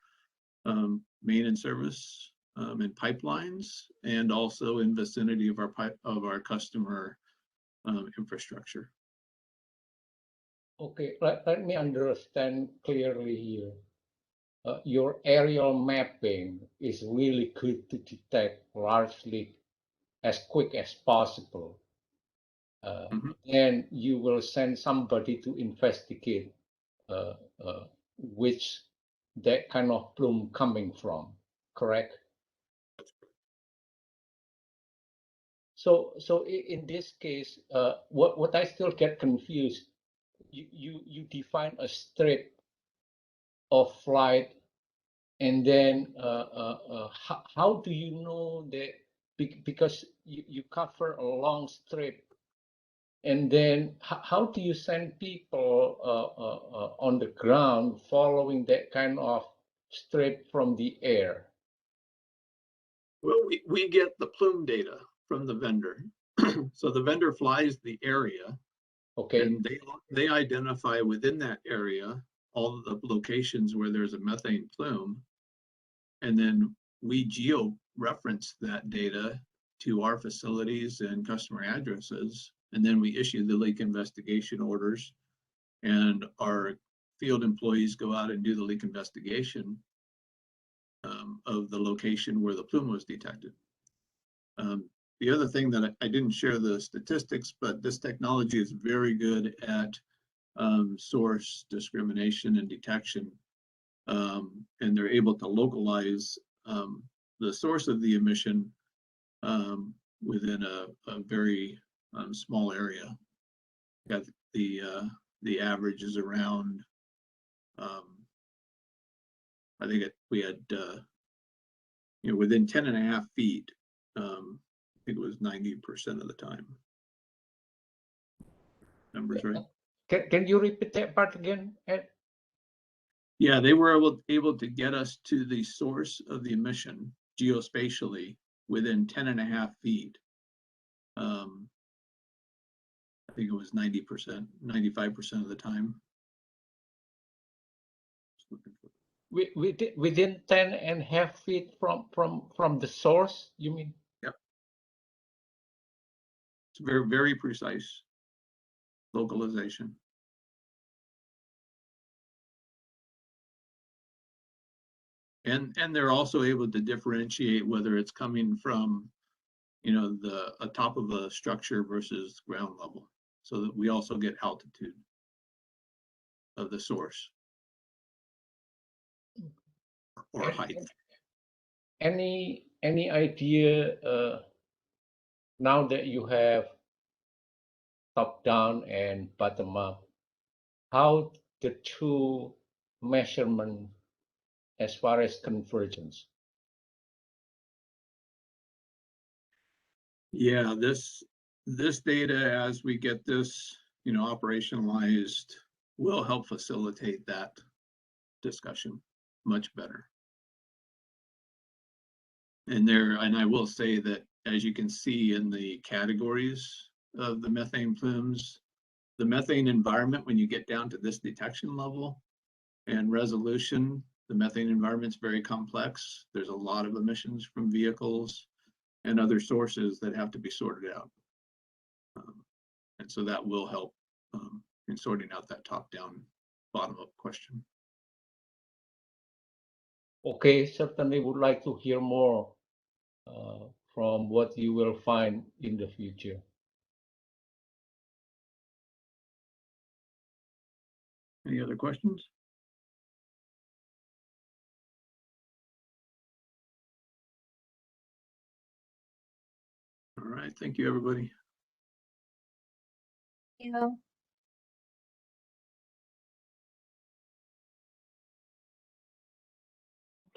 Speaker 8: main and service and pipelines, and also in vicinity of our customer infrastructure.
Speaker 6: Okay, let me understand clearly here. Your aerial mapping is really good to detect largely as quick as possible. Then you will send somebody to investigate which that kind of plume coming from, correct? So in this case, what I still get confused, you define a strip of flight, and then how do you know that because you cover a long strip, and then how do you send people on the ground following that kind of strip from the air?
Speaker 8: Well, we get the plume data from the vendor. So the vendor flies the area.
Speaker 6: Okay.
Speaker 8: And they identify within that area all of the locations where there's a methane plume. And then we geo-reference that data to our facilities and customer addresses. And then we issue the leak investigation orders. And our field employees go out and do the leak investigation of the location where the plume was detected. The other thing that I didn't share the statistics, but this technology is very good at source discrimination and detection. And they're able to localize the source of the emission within a very small area. Got the average is around, I think we had, within 10.5 feet, I think it was 90% of the time. Numbers right?
Speaker 6: Can you repeat that part again, Ed?
Speaker 8: Yeah, they were able to get us to the source of the emission geospatially within 10.5 feet. I think it was 90%, 95% of the time.
Speaker 6: Within 10.5 feet from the source, you mean?
Speaker 8: Yep. It's very, very precise localization. And they're also able to differentiate whether it's coming from, the top of a structure versus ground level, so that we also get altitude of the source or height.
Speaker 6: Any idea now that you have top down and bottom up, how the two measurement as far as convergence?
Speaker 8: Yeah, this data, as we get this, operationalized, will help facilitate that discussion much better. And I will say that, as you can see in the categories of the methane plumes, the methane environment, when you get down to this detection level and resolution, the methane environment is very complex. There's a lot of emissions from vehicles and other sources that have to be sorted out. And so that will help in sorting out that top-down, bottom-up question.
Speaker 6: Okay, certainly would like to hear more from what you will find in the future.
Speaker 8: Any other questions? All right, thank you, everybody.
Speaker 17: Thank you.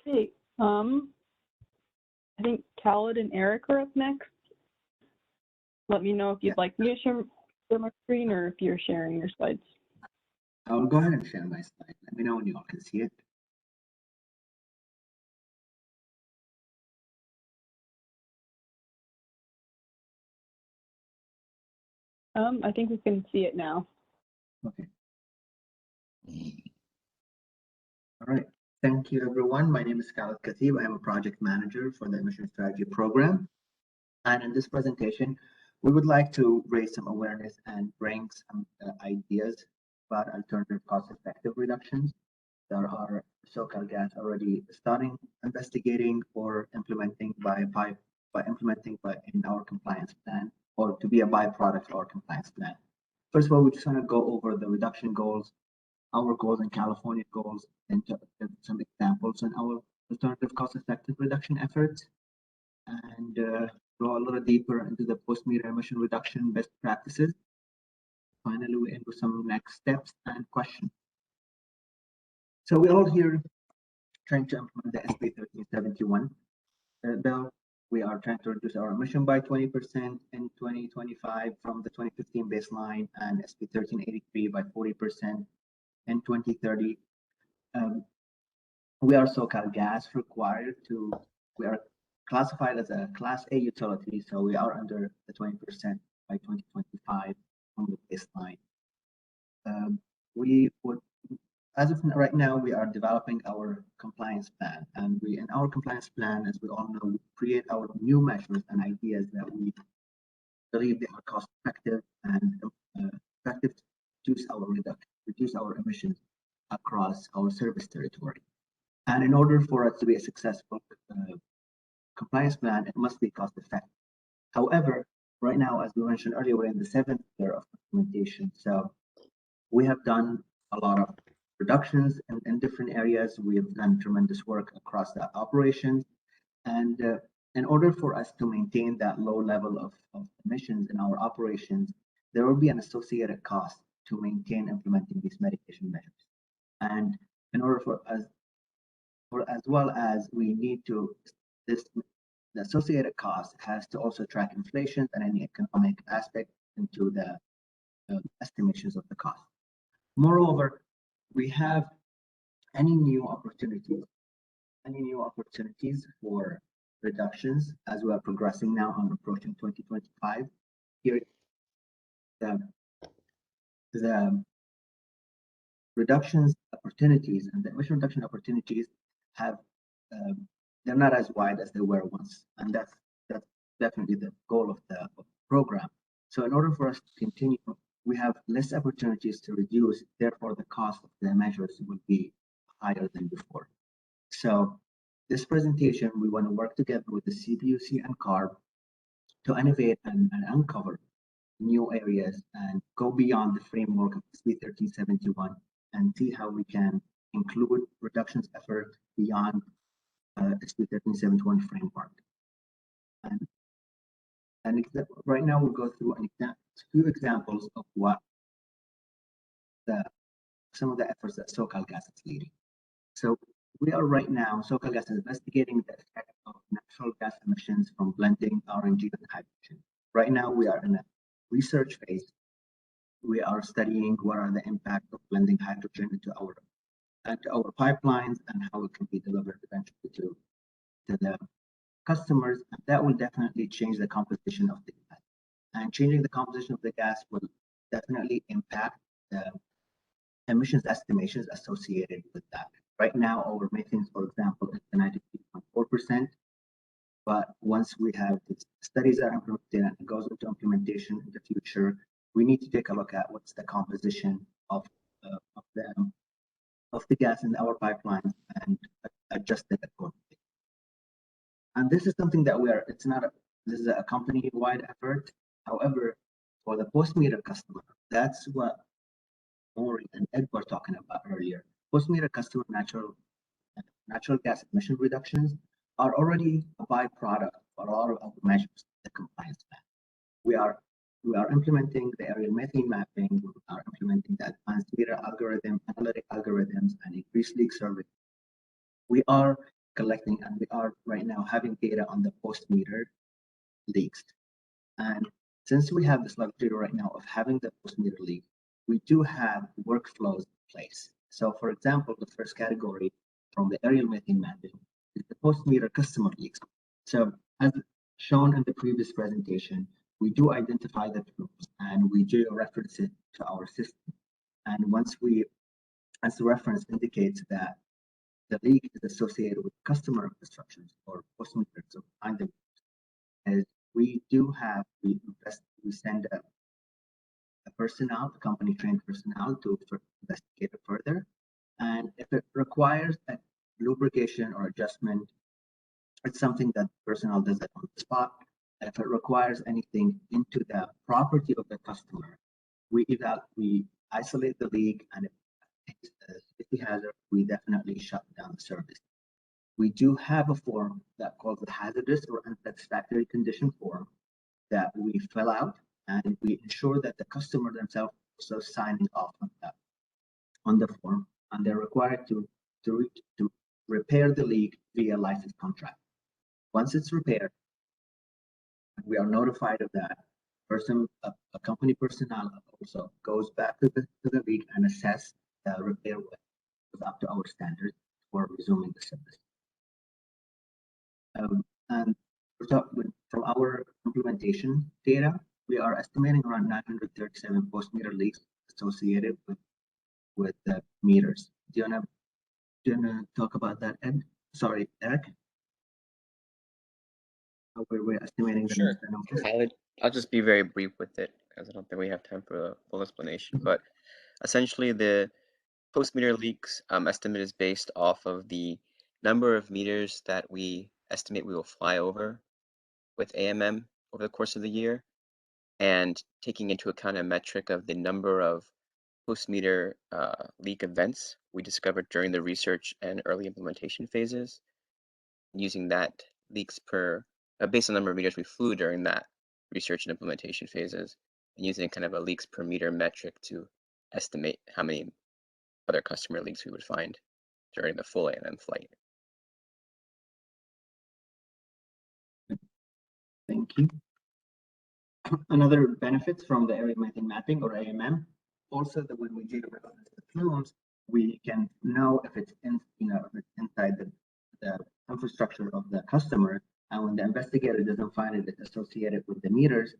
Speaker 2: Okay, I think Khaled and Eric are up next. Let me know if you'd like me to share my screen or if you're sharing your slides.
Speaker 14: I'll go ahead and share my slide. Let me know when you all can see it.
Speaker 2: I think we can see it now.
Speaker 14: Okay. All right. Thank you, everyone. My name is Khaled Khatib. I am a project manager for the Emission Strategy Program. And in this presentation, we would like to raise some awareness and bring some ideas about alternative cost-effective reductions that are SoCalGas already starting investigating or implementing in our compliance plan, or to be a byproduct of our compliance plan. First of all, we just want to go over the reduction goals, our goals and California goals, and some examples on our alternative cost-effective reduction efforts, and go a little deeper into the post-meter emission reduction best practices. Finally, we end with some next steps and questions. So we're all here trying to implement the SB 1371 bill. we are trying to reduce our emission by 20% in 2025 from the 2015 baseline, and SB 1383 by 40% in 2030. We are SoCal Gas required to, we are classified as a Class A utility, so we are under the 20% by 2025 from the baseline. We would, as of right now, we are developing our compliance plan, and we, in our compliance plan, as we all know, we create our new measures and ideas that we believe they are cost effective and effective to reduce our emissions across our service territory. And in order for us to be a successful compliance plan, it must be cost effective. However, right now, as we mentioned earlier, we're in the 7th year of implementation. So we have done a lot of reductions in different areas. We have done tremendous work across the operations. And in order for us to maintain that low level of emissions in our operations, there will be an associated cost to maintain implementing these mitigation measures. And in order for us, as well as we need to, the associated cost has to also track inflation and any economic aspect into the estimations of the cost. Moreover, we have any new opportunities for reductions as we are progressing now on approaching 2025. Here, the reductions opportunities and the emission reduction opportunities have they're not as wide as they were once, and that's definitely the goal of the program. So in order for us to continue, we have less opportunities to reduce, therefore the cost of the measures will be higher than before. So this presentation, we want to work together with the CPUC and CARB to innovate and uncover new areas and go beyond the framework of SB 1371 and see how we can include reductions effort beyond SB 1371 framework. And right now we'll go through a few examples of what some of the efforts that SoCal Gas is leading. So we are right now, SoCal Gas is investigating the effect of natural gas emissions from blending RNG and hydrogen. Right now we are in a research phase. We are studying what are the impact of blending hydrogen into our pipelines and how it can be delivered eventually to the customers. And that will definitely change the composition of the gas. And changing the composition of the gas will definitely impact the emissions estimations associated with that. Right now, our methane, for example, is 93.4%. But once we have the studies that are implemented and it goes into implementation in the future, we need to take a look at what's the composition of the gas in our pipelines and adjust it accordingly. And this is something that this is a company-wide effort. However, for the post-meter customer, that's what Maury and Ed were talking about earlier. Post-meter customer natural gas emission reductions are already a byproduct for all of our measures, the compliance plan. We are implementing the aerial methane mapping, we are implementing the advanced meter algorithm, analytic algorithms, and increased leak survey. We are collecting and we are right now having data on the post-meter leaks. And since we have this luxury right now of having the post-meter leak, we do have workflows in place. So for example, the first category from the aerial methane mapping is the post-meter customer leaks. So as shown in the previous presentation, we do identify the flows and we do reference it to our system. And as the reference indicates that the leak is associated with customer infrastructures or post-meter, so behind them, as we send a personnel, company trained personnel to investigate it further. And if it requires a lubrication or adjustment, it's something that personnel does it on the spot. If it requires anything into the property of the customer, we isolate the leak, and if it's a safety hazard, we definitely shut down the service. We do have a form that called the hazardous or unsatisfactory condition form that we fill out, and we ensure that the customer themselves also signing off on the form, and they're required to repair the leak via license contract. Once it's repaired, We are notified of that. A company personnel also goes back to the leak and assess the repair was up to our standards for resuming the service. And from our implementation data, we are estimating around 937 post-meter leaks associated with the meters. Do you wanna talk about that, Ed? Sorry, Eric. We're estimating
Speaker 7: Sure.
Speaker 14: the numbers.
Speaker 7: I'll just be very brief with it because I don't think we have time for a full explanation. But essentially, the post-meter leaks estimate is based off of the number of meters that we estimate we will fly over with AMM over the course of the year, and taking into account a metric of the number of post-meter leak events we discovered during the research and early implementation phases, using that leaks per based on the number of meters we flew during that research and implementation phases, and using kind of a leaks per meter metric to estimate how many other customer leaks we would find during the full AMM flight.
Speaker 14: Thank you. Another benefits from the area methane mapping or AMM, also that when we geographize the plumes, we can know if it's inside the infrastructure of the customer. And when the investigator doesn't find it associated with the meters,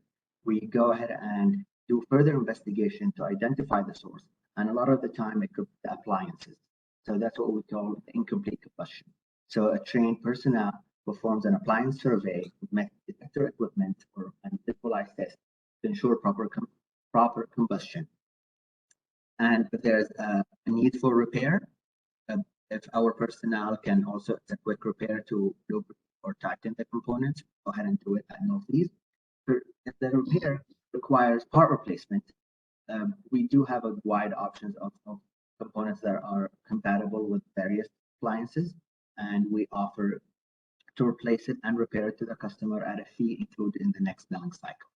Speaker 14: we go ahead and do further investigation to identify the source. And a lot of the time it could be the appliances. So that's what we call the incomplete combustion. So a trained personnel performs an appliance survey with metal detector equipment or an equalized test to ensure proper combustion. And if there's a need for repair, if our personnel can also, it's a quick repair to lubricate or tighten the components, go ahead and do it at no fees. If the repair requires part replacement, we do have a wide options of components that are compatible with various appliances, and we offer to replace it and repair it to the customer at a fee included in the next billing cycle.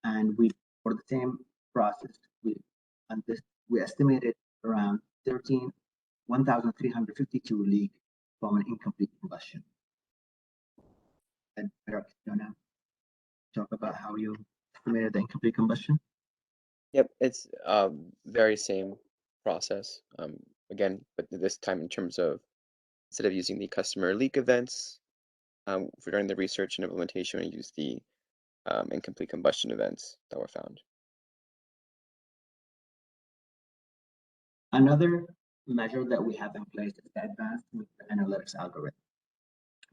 Speaker 14: And for the same process, we estimated around 1,352 leak from an incomplete combustion. And Eric, you want to talk about how you estimated the incomplete combustion?
Speaker 7: Yep, it's very same process. Again, but this time in terms of instead of using the customer leak events for during the research and implementation, we use the incomplete combustion events that were found.
Speaker 14: Another measure that we have in place is the advanced analytics algorithm.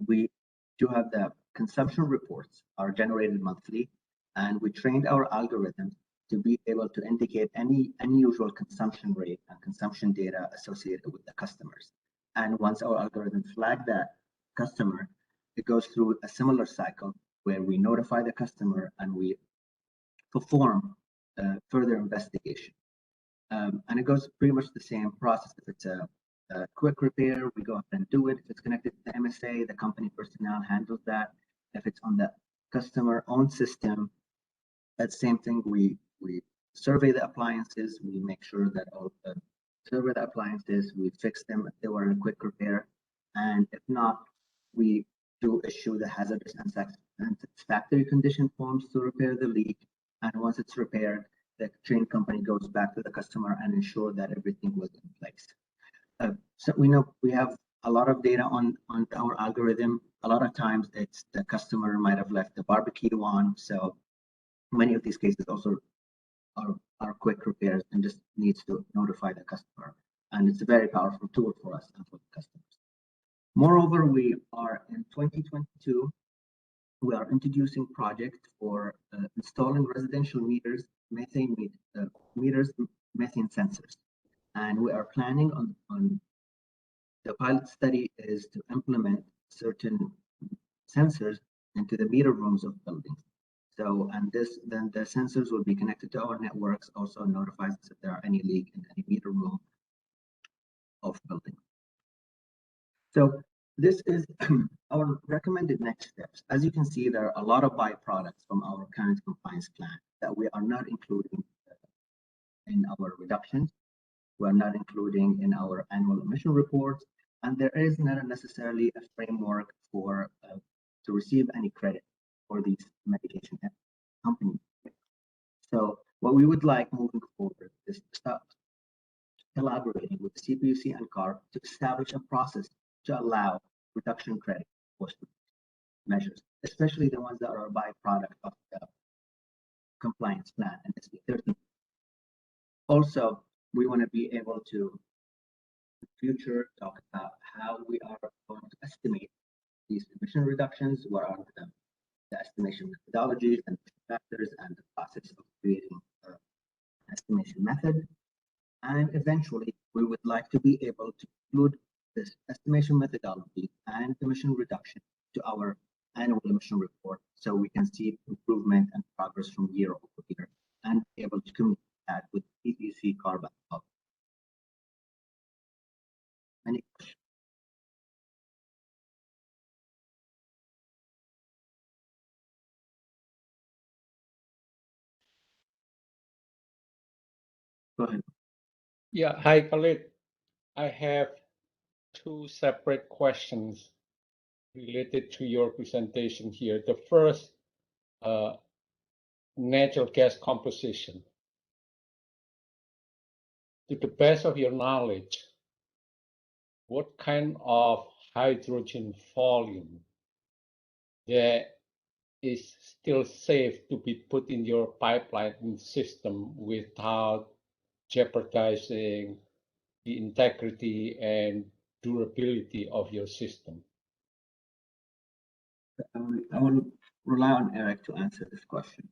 Speaker 14: We do have the consumption reports are generated monthly, and we trained our algorithms to be able to indicate any unusual consumption rate and consumption data associated with the customers. And once our algorithm flag that customer, it goes through a similar cycle where we notify the customer and we perform further investigation. And it goes pretty much the same process. If it's a quick repair, we go ahead and do it. If it's connected to the MSA, the company personnel handles that. If it's on the customer own system, that same thing, we survey the appliances, we make sure that all the survey the appliances, we fix them if they were in a quick repair. And if not, we do issue the hazardous and satisfactory condition forms to repair the leak. And once it's repaired, the trained company goes back to the customer and ensure that everything was in place. So we know we have a lot of data on our algorithm. A lot of times it's the customer might have left the barbecue on. So many of these cases also are quick repairs and just needs to notify the customer. And it's a very powerful tool for us and for the customers. Moreover, we are in 2022, we are introducing project for installing residential meters, methane sensors. And we are planning on the pilot study is to implement certain sensors into the meter rooms of buildings. So, and then the sensors will be connected to our networks, also notifies us if there are any leak in any meter room of building. So this is our recommended next steps. As you can see, there are a lot of byproducts from our current compliance plan that we are not including in our reductions. We are not including in our annual emission reports, and there is not necessarily a framework for to receive any credit for these medication companies. So what we would like moving forward is to start collaborating with the CPUC and CARB to establish a process to allow reduction credit post measures, especially the ones that are a byproduct of the compliance plan and SB 13. Also, we want to be able to, in the future, talk about how we are going to estimate these emission reductions, what are the estimation methodologies and factors, and the process of creating an estimation method. And eventually, we would like to be able to include this estimation methodology and emission reduction to our annual emission report, so we can see improvement and progress from year over year, and be able to communicate that with CPUC, CARB. Any questions? Go ahead.
Speaker 6: Yeah, hi, Khalid. I have two separate questions related to your presentation here. The first, natural gas composition. To the best of your knowledge, what kind of hydrogen volume that is still safe to be put in your pipeline system without jeopardizing the integrity and durability of your system?
Speaker 14: I will rely on Eric to answer this question.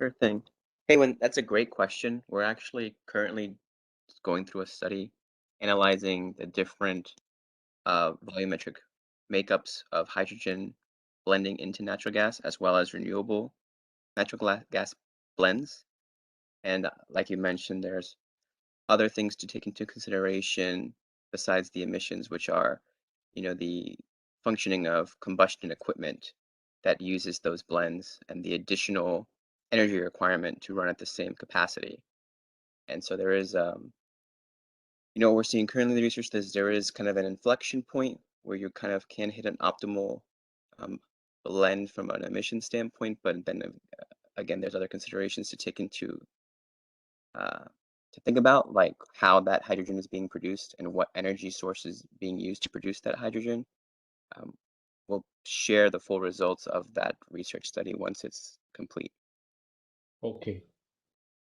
Speaker 7: Sure thing. Hey, that's a great question. We're actually currently going through a study analyzing the different volumetric makeups of hydrogen blending into natural gas, as well as renewable natural gas blends. And like you mentioned, there's other things to take into consideration besides the emissions, which are, the functioning of combustion equipment that uses those blends and the additional energy requirement to run at the same capacity. And so there is, what we're seeing currently in the research is there is kind of an inflection point where you kind of can hit an optimal blend from an emission standpoint, but then again, there's other considerations to take into to think about, like how that hydrogen is being produced and what energy source is being used to produce that hydrogen. We'll share the full results of that research study once it's complete.
Speaker 6: Okay,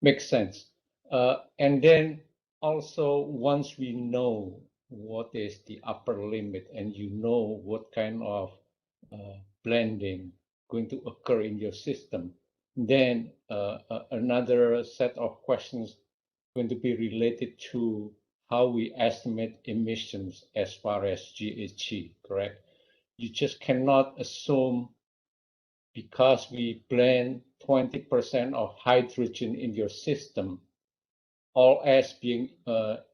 Speaker 6: makes sense. And then also, once we know what is the upper limit and what kind of blending going to occur in your system, then another set of questions going to be related to how we estimate emissions as far as GHG, correct? You just cannot assume because we blend 20% of hydrogen in your system, all else being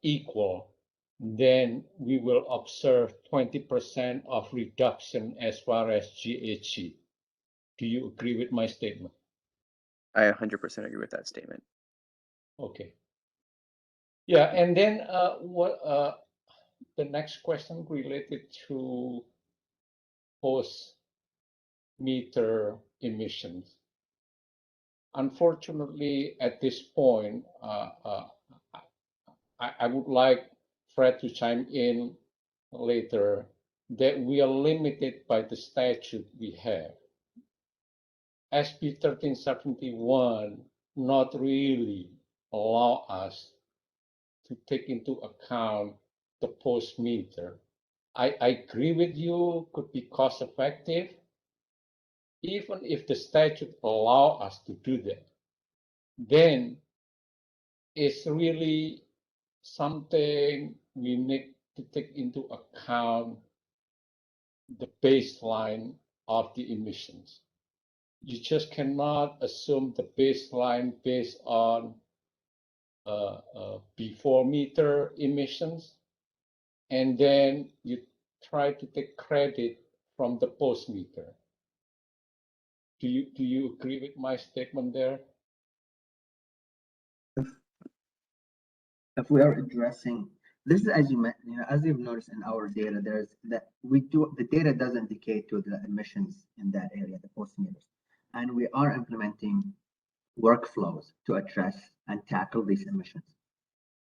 Speaker 6: equal, then we will observe 20% of reduction as far as GHG. Do you agree with my statement?
Speaker 7: I 100% agree with that statement.
Speaker 6: Okay. Yeah, and then the next question related to post-meter emissions. Unfortunately, at this point, I would like Fred to chime in later that we are limited by the statute we have. SB 1371 not really allow us to take into account the post meter. I agree with you, could be cost effective. Even if the statute allow us to do that, then it's really something we need to take into account the baseline of the emissions. You just cannot assume the baseline based on before meter emissions, and then you try to take credit from the post meter. Do you agree with my statement there?
Speaker 14: If we are addressing This is, as as you've noticed in our data, there's that the data does indicate to the emissions in that area, the post meters, and we are implementing workflows to address and tackle these emissions.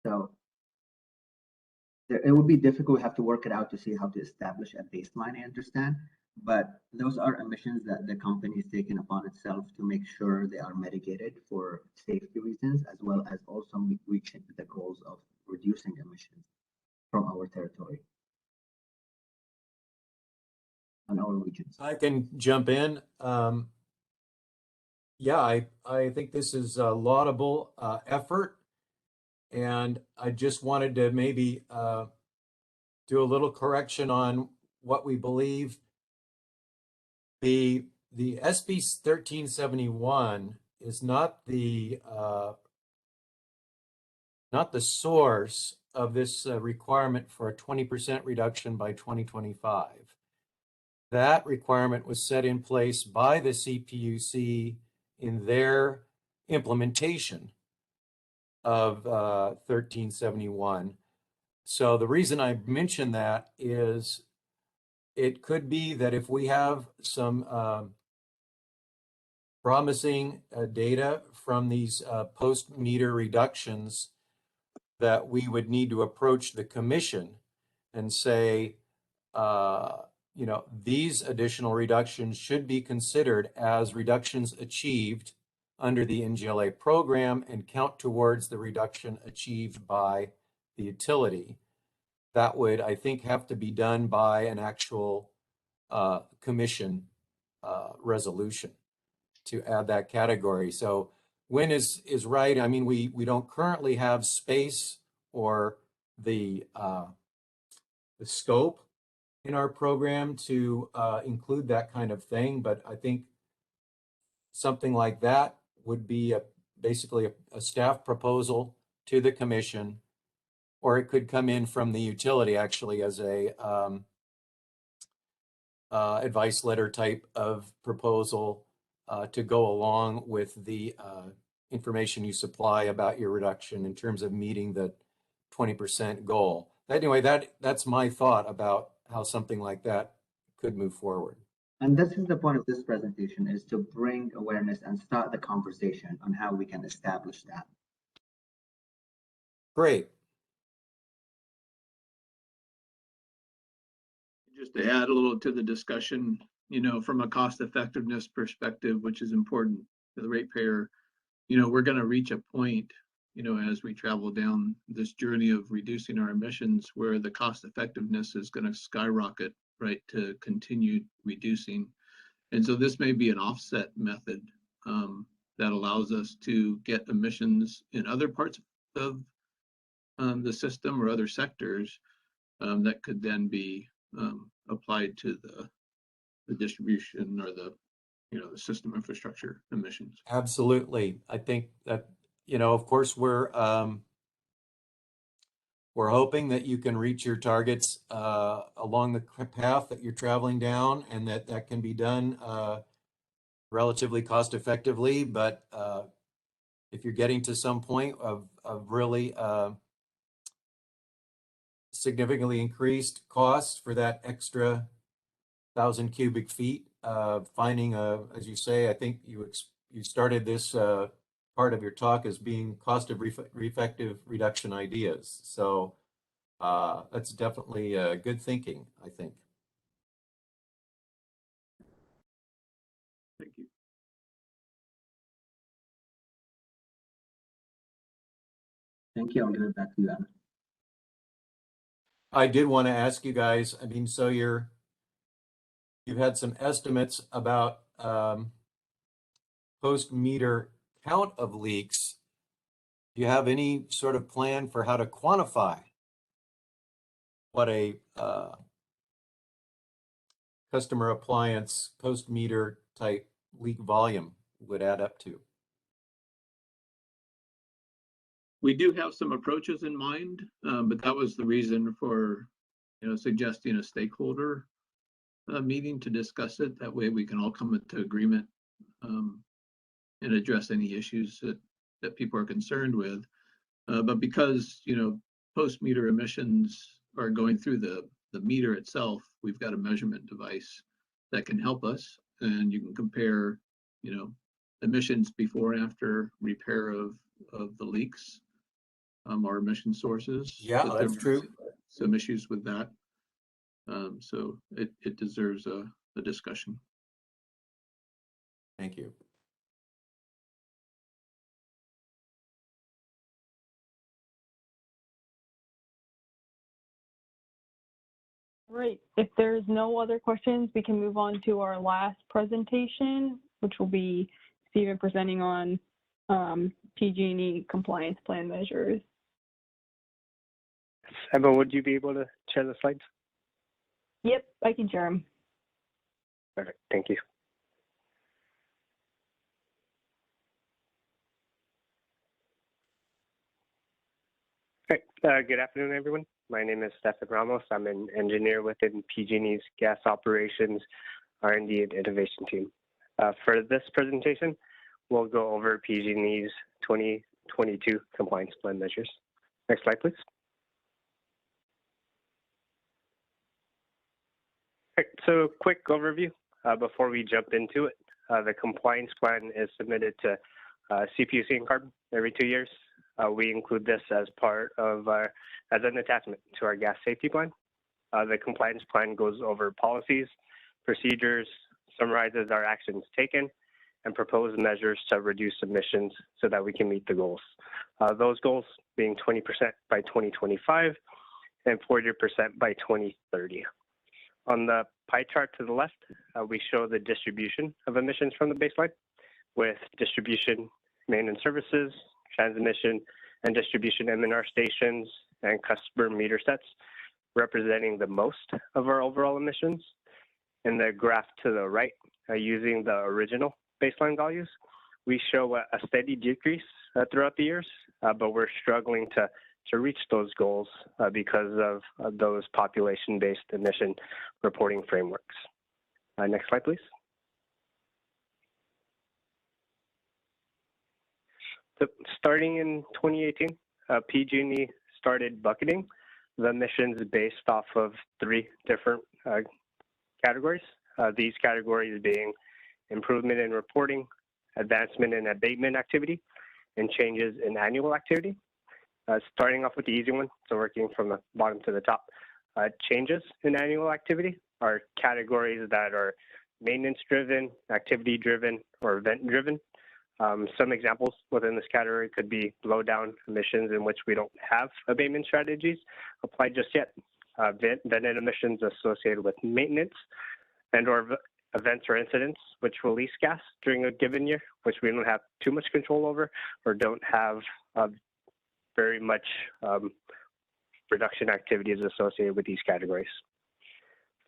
Speaker 14: So it would be difficult. We have to work it out to see how to establish a baseline, I understand, but those are emissions that the company is taking upon itself to make sure they are mitigated for safety reasons, as well as also reaching the goals of reducing emissions from our territory and our regions.
Speaker 1: I can jump in. Yeah, I think this is a laudable effort, and I just wanted to maybe do a little correction on what we believe. The SB 1371 is not the source of this requirement for a 20% reduction by 2025. That requirement was set in place by the CPUC in their implementation of 1371. So the reason I mention that is it could be that if we have some promising data from these post-meter reductions, that we would need to approach the commission and say, these additional reductions should be considered as reductions achieved under the NGLA program and count towards the reduction achieved by the utility. That would, I think, have to be done by an actual commission resolution to add that category. So when is right? I mean, we don't currently have space or the scope in our program to include that kind of thing, but I think something like that would be basically a staff proposal to the commission, or it could come in from the utility actually as a advice letter type of proposal to go along with the information you supply about your reduction in terms of meeting the 20% goal. Anyway, that's my thought about how something like that could move forward.
Speaker 14: And this is the point of this presentation, is to bring awareness and start the conversation on how we can establish that.
Speaker 1: Great.
Speaker 8: Just to add a little to the discussion, from a cost effectiveness perspective, which is important to the ratepayer, we're going to reach a point, as we travel down this journey of reducing our emissions, where the cost effectiveness is going to skyrocket, right, to continue reducing. And so this may be an offset method that allows us to get emissions in other parts of the system or other sectors that could then be applied to the distribution or the system infrastructure emissions.
Speaker 1: Absolutely. I think that, of course, we're hoping that you can reach your targets along the path that you're traveling down, and that can be done relatively cost effectively. But if you're getting to some point of really significantly increased costs for that extra 1,000 cubic feet, finding as you say, I think you started this part of your talk as being cost-effective reduction ideas. So that's definitely good thinking, I think.
Speaker 8: Thank you.
Speaker 14: Thank you. I'll give it back to you, Anna.
Speaker 1: I did want to ask you guys, I mean, so you've had some estimates about post-meter count of leaks. Do you have any sort of plan for how to quantify what a customer appliance post-meter type leak volume would add up to?
Speaker 8: We do have some approaches in mind, but that was the reason for suggesting a stakeholder meeting to discuss it. That way we can all come into agreement and address any issues that people are concerned with. But because post-meter emissions are going through the meter itself, we've got a measurement device that can help us, and you can compare, you know, emissions before and after repair of the leaks, or emission sources.
Speaker 1: Yeah,
Speaker 8: But
Speaker 1: that's
Speaker 8: there
Speaker 1: true.
Speaker 8: were some issues with that. So it deserves a discussion.
Speaker 1: Thank you.
Speaker 2: Right. If there's no other questions, we can move on to our last presentation, which will be Stephen presenting on PG&E compliance plan measures.
Speaker 13: Emma, would you be able to share the slides?
Speaker 2: Yep, I can share them.
Speaker 13: Perfect. Thank you. Good afternoon, everyone. My name is Stefan Ramos. I'm an engineer within PG&E's gas operations, R&D, and innovation team. For this presentation, we'll go over PG&E's 2022 compliance plan measures. Next slide, please. Okay, so quick overview before we jump into it. The compliance plan is submitted to CPUC and CARB every 2 years. We include this as part of as an attachment to our gas safety plan. The compliance plan goes over policies, procedures, summarizes our actions taken, and proposed measures to reduce emissions so that we can meet the goals. Those goals being 20% by 2025 and 40% by 2030. On the pie chart to the left, we show the distribution of emissions from the baseline, with distribution, maintenance services, transmission, and distribution M&R stations and customer meter sets representing the most of our overall emissions. In the graph to the right, using the original baseline values, we show a steady decrease throughout the years, but we're struggling to reach those goals because of those population-based emission reporting frameworks. Next slide, please. So starting in 2018, PG&E started bucketing the emissions based off of 3 different categories. These categories being improvement in reporting, advancement in abatement activity, and changes in annual activity. Starting off with the easy one, so working from the bottom to the top. Changes in annual activity are categories that are maintenance-driven, activity-driven, or event-driven. Some examples within this category could be blow-down emissions in which we don't have abatement strategies applied just yet. Vented emissions associated with maintenance and or events or incidents which release gas during a given year, which we don't have too much control over or don't have very much reduction activities associated with these categories.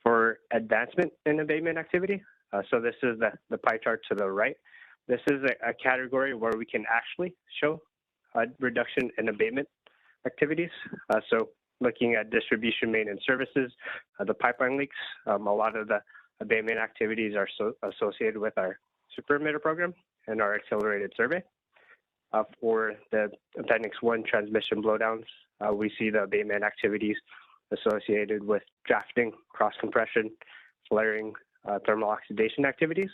Speaker 13: For advancement in abatement activity, so this is the pie chart to the right. This is a category where we can actually show a reduction in abatement activities. So looking at distribution maintenance services, the pipeline leaks, a lot of the abatement activities are associated with our super emitter program and our accelerated survey. For the Appendix 1 transmission blowdowns, we see the abatement activities associated with drafting, cross compression, flaring, thermal oxidation activities.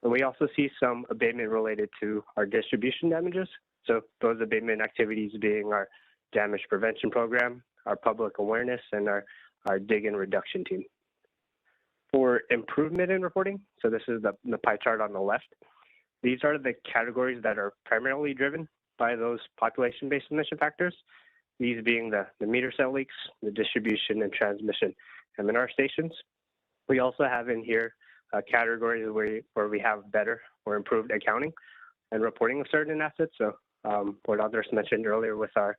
Speaker 13: And we also see some abatement related to our distribution damages. So those abatement activities being our damage prevention program, our public awareness, and our dig and reduction team. For improvement in reporting, so this is the pie chart on the left. These are the categories that are primarily driven by those population-based emission factors, these being the meter cell leaks, the distribution and transmission M&R stations. We also have in here categories where we have better or improved accounting and reporting of certain assets. So what others mentioned earlier with our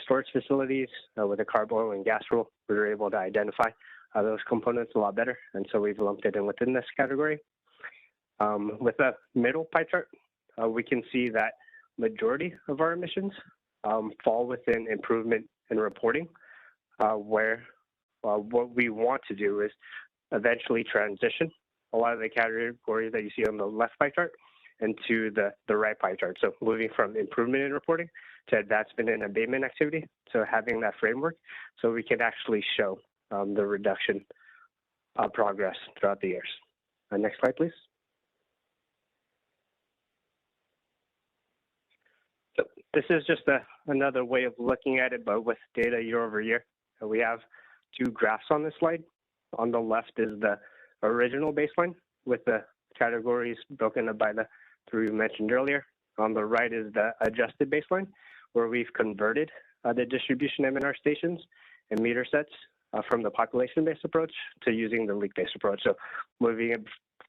Speaker 13: storage facilities, with the carb oil and gas rule, we were able to identify those components a lot better. And so we've lumped it in within this category. With the middle pie chart, we can see that majority of our emissions fall within improvement in reporting, where what we want to do is eventually transition a lot of the categories that you see on the left pie chart into the right pie chart. So moving from improvement in reporting to advancement in abatement activity. So having that framework so we can actually show the reduction progress throughout the years. Next slide, please. So this is just another way of looking at it, but with data year over year. We have two graphs on this slide. On the left is the original baseline with the categories broken up by the three we mentioned earlier. On the right is the adjusted baseline, where we've converted the distribution M&R stations and meter sets from the population-based approach to using the leak-based approach. So moving it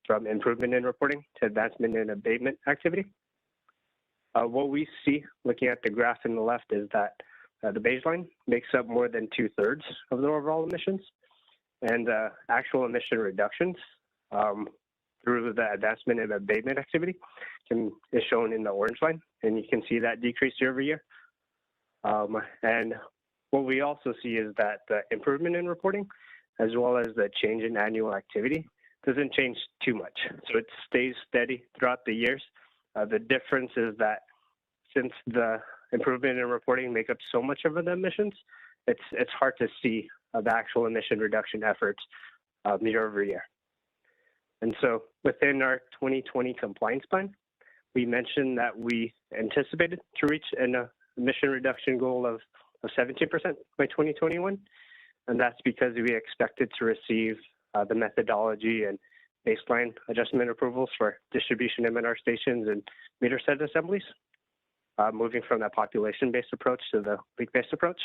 Speaker 13: from improvement in reporting to advancement in abatement activity. What we see looking at the graph in the left is that the baseline makes up more than 2/3 of the overall emissions, and actual emission reductions through the advancement and abatement activity is shown in the orange line, and you can see that decrease year over year. And what we also see is that the improvement in reporting, as well as the change in annual activity, doesn't change too much. So it stays steady throughout the years. The difference is that since the improvement in reporting make up so much of the emissions, it's hard to see the actual emission reduction efforts year over year. And so within our 2020 compliance plan, we mentioned that we anticipated to reach an emission reduction goal of 17% by 2021. And that's because we expected to receive the methodology and baseline adjustment approvals for distribution M&R stations and meter set assemblies, moving from that population-based approach to the leak-based approach.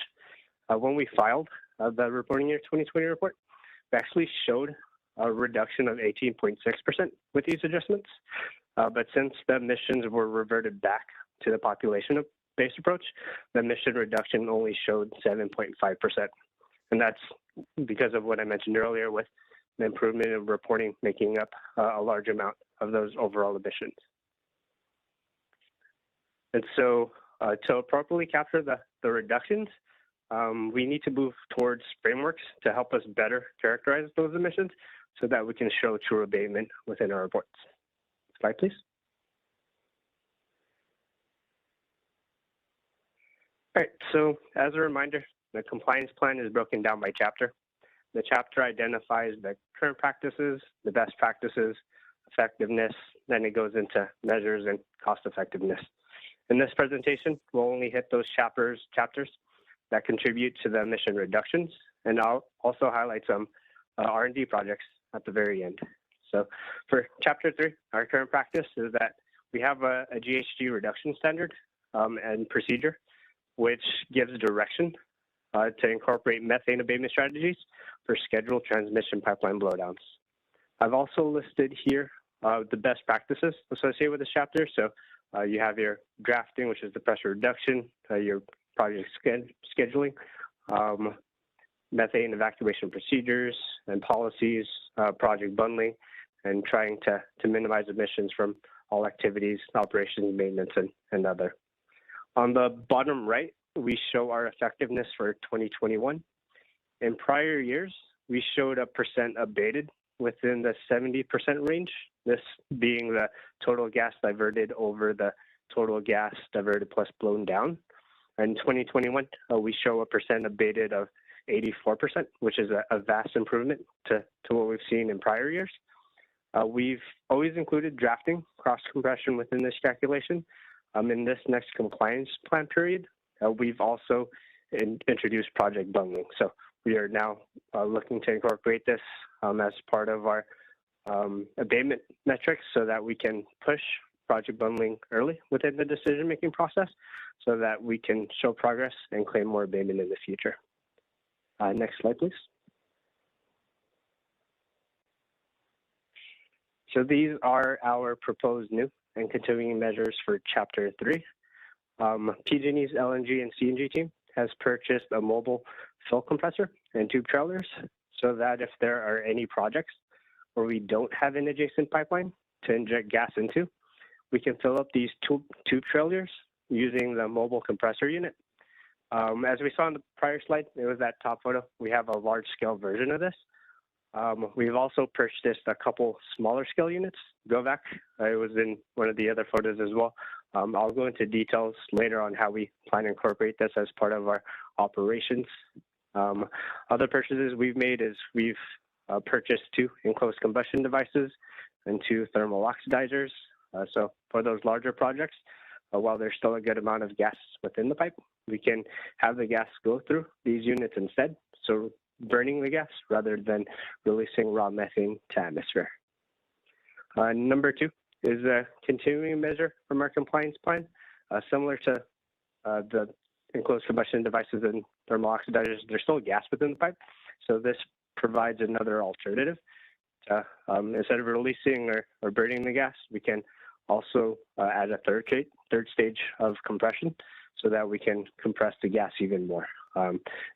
Speaker 13: When we filed the reporting year 2020 report, we actually showed a reduction of 18.6% with these adjustments. But since the emissions were reverted back to the population-based approach, the emission reduction only showed 7.5%. And that's because of what I mentioned earlier with the improvement in reporting making up a large amount of those overall emissions. And so to properly capture the reductions, we need to move towards frameworks to help us better characterize those emissions so that we can show true abatement within our reports. Slide, please. All right, so as a reminder, the compliance plan is broken down by chapter. The chapter identifies the current practices, the best practices, effectiveness, then it goes into measures and cost effectiveness. In this presentation, we'll only hit those chapters that contribute to the emission reductions, and I'll also highlight some R&D projects at the very end. So for chapter 3, our current practice is that we have a GHG reduction standard and procedure, which gives direction to incorporate methane abatement strategies for scheduled transmission pipeline blowdowns. I've also listed here the best practices associated with this chapter. So you have your drafting, which is the pressure reduction, your project scheduling, methane evacuation procedures and policies, project bundling, and trying to minimize emissions from all activities, operations, maintenance, and other. On the bottom right, we show our effectiveness for 2021. In prior years, we showed a percent abated within the 70% range, this being the total gas diverted over the total gas diverted plus blown down. In 2021, we show a percent abated of 84%, which is a vast improvement to what we've seen in prior years. We've always included drafting cross compression within this calculation. In this next compliance plan period, we've also introduced project bundling. So we are now looking to incorporate this as part of our abatement metrics so that we can push project bundling early within the decision-making process so that we can show progress and claim more abatement in the future. Next slide, please. So these are our proposed new and continuing measures for Chapter 3. PG&E's LNG and CNG team has purchased a mobile fill compressor and tube trailers so that if there are any projects where we don't have an adjacent pipeline to inject gas into, we can fill up these tube trailers using the mobile compressor unit. As we saw in the prior slide, it was that top photo. We have a large scale version of this. We've also purchased a couple smaller scale units, GOVAC. It was in one of the other photos as well. I'll go into details later on how we plan to incorporate this as part of our operations. Other purchases we've made is we've purchased 2 enclosed combustion devices and 2 thermal oxidizers. So for those larger projects, while there's still a good amount of gas within the pipe, we can have the gas go through these units instead. So burning the gas rather than releasing raw methane to atmosphere. Number 2 is a continuing measure from our compliance plan. Similar to the enclosed combustion devices and thermal oxidizers, there's still gas within the pipe. So this provides another alternative. Instead of releasing or burning the gas, we can also add a third stage of compression so that we can compress the gas even more.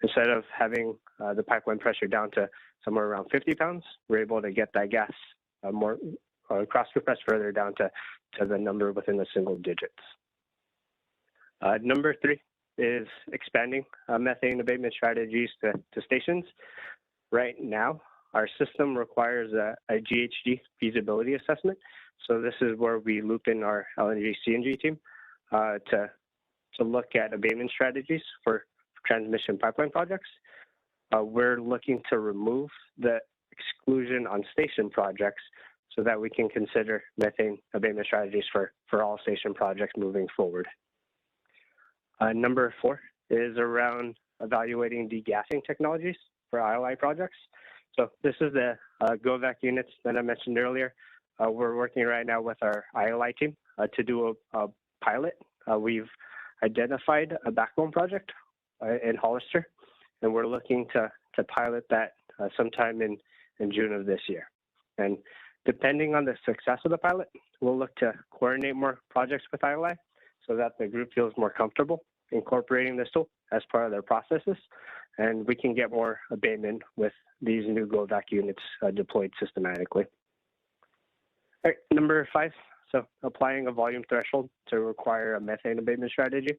Speaker 13: Instead of having the pipeline pressure down to somewhere around 50 pounds, we're able to get that gas more cross-compressed further down to the number within the single digits. Number 3 is expanding methane abatement strategies to stations. Right now, our system requires a GHG feasibility assessment. So this is where we loop in our LNG CNG team to look at abatement strategies for transmission pipeline projects. We're looking to remove the exclusion on station projects so that we can consider methane abatement strategies for all station projects moving forward. Number 4 is around evaluating degassing technologies for ILI projects. So this is the GOVAC units that I mentioned earlier. We're working right now with our ILI team to do a pilot. We've identified a backbone project in Hollister, and we're looking to pilot that sometime in June of this year. And depending on the success of the pilot, we'll look to coordinate more projects with ILI so that the group feels more comfortable incorporating this tool as part of their processes, and we can get more abatement with these new GOVAC units deployed systematically. All right, number 5, so applying a volume threshold to require a methane abatement strategy.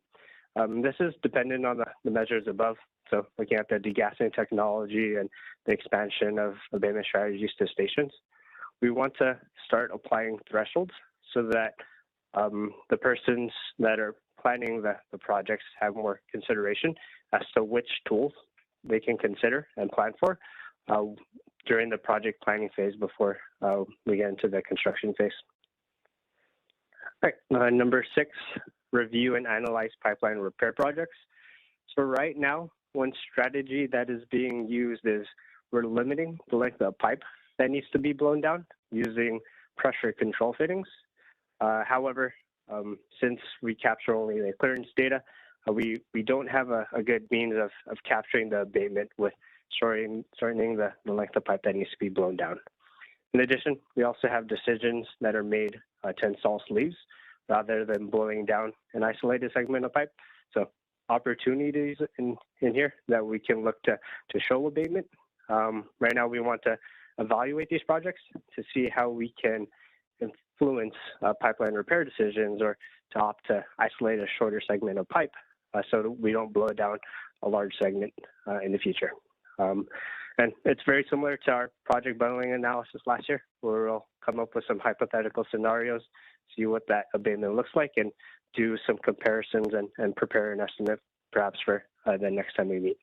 Speaker 13: This is dependent on the measures above, so looking at the degassing technology and the expansion of abatement strategies to stations. We want to start applying thresholds so that the persons that are planning the projects have more consideration as to which tools they can consider and plan for during the project planning phase before we get into the construction phase. All right, number 6, review and analyze pipeline repair projects. So right now, one strategy that is being used is we're limiting the length of pipe that needs to be blown down using pressure control fittings. However, since we capture only the clearance data, we don't have a good means of capturing the abatement with shortening the length of pipe that needs to be blown down. In addition, we also have decisions that are made to install sleeves rather than blowing down an isolated segment of pipe. So opportunities in here that we can look to show abatement. Right now, we want to evaluate these projects to see how we can influence pipeline repair decisions or to opt to isolate a shorter segment of pipe so that we don't blow down a large segment in the future. And it's very similar to our project bundling analysis last year, where we'll come up with some hypothetical scenarios, see what that abatement looks like, and do some comparisons and prepare an estimate perhaps for the next time we meet.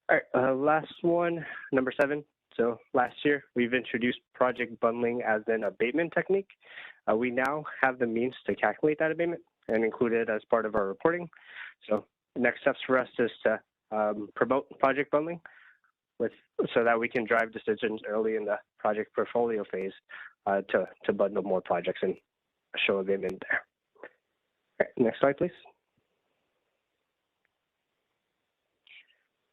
Speaker 13: All right, last one, number 7. So last year, we've introduced project bundling as an abatement technique. We now have the means to calculate that abatement and include it as part of our reporting. So the next steps for us is to promote project bundling so that we can drive decisions early in the project portfolio phase to bundle more projects and show abatement there. All right, next slide, please.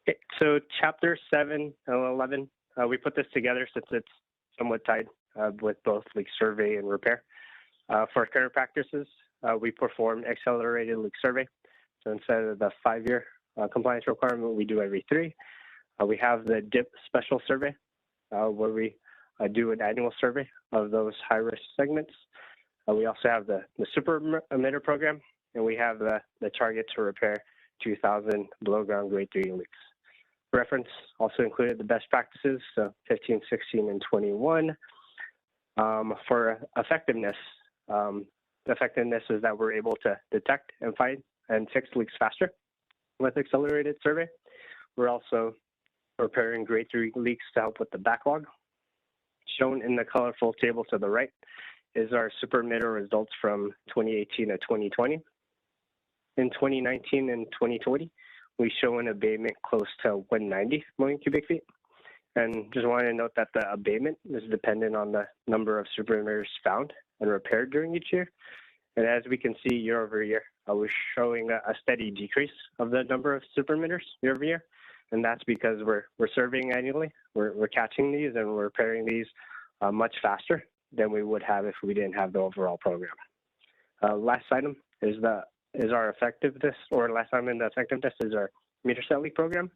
Speaker 13: Okay, so chapter 7 and 11, we put this together since it's somewhat tied with both leak survey and repair. For current practices, we perform accelerated leak survey. So instead of the 5-year compliance requirement, we do every 3. We have the DIP special survey, where we do an annual survey of those high-risk segments. We also have the super emitter program, and we have the target to repair 2,000 below ground grade 3 leaks. reference also included the best practices, so 15, 16, and 21. For effectiveness, the effectiveness is that we're able to detect and find and fix leaks faster with accelerated survey. We're also repairing grade 3 leaks to help with the backlog. Shown in the colorful table to the right is our super emitter results from 2018 to 2020. In 2019 and 2020, we show an abatement close to 190 million cubic feet. And just wanted to note that the abatement is dependent on the number of super emitters found and repaired during each year. And as we can see year over year, we're showing a steady decrease of the number of super emitters year over year. And that's because we're surveying annually, we're catching these and we're repairing these much faster than we would have if we didn't have the overall program. Last item is our effectiveness, or last item in the effectiveness is our meter set leak program.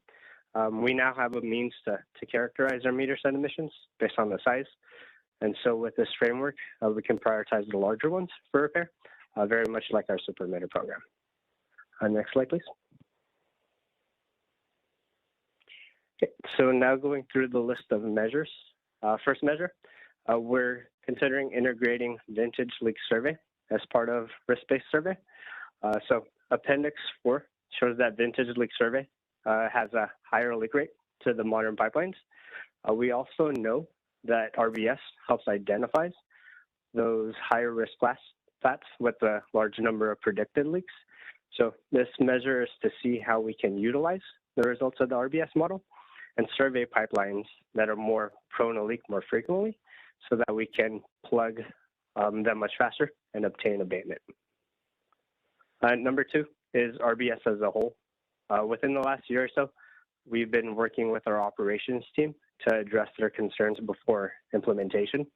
Speaker 13: We now have a means to characterize our meter set emissions based on the size. And so with this framework, we can prioritize the larger ones for repair, very much like our super emitter program. Next slide, please. Okay, so now going through the list of measures. First measure, we're considering integrating vintage leak survey as part of risk-based survey. So Appendix 4 shows that vintage leak survey has a higher leak rate to the modern pipelines. We also know that RBS helps identify those higher risk flats with a large number of predicted leaks. So this measure is to see how we can utilize the results of the RBS model and survey pipelines that are more prone to leak more frequently so that we can plug them much faster and obtain abatement. Number 2 is RBS as a whole. Within the last year or so, we've been working with our operations team to address their concerns before implementation.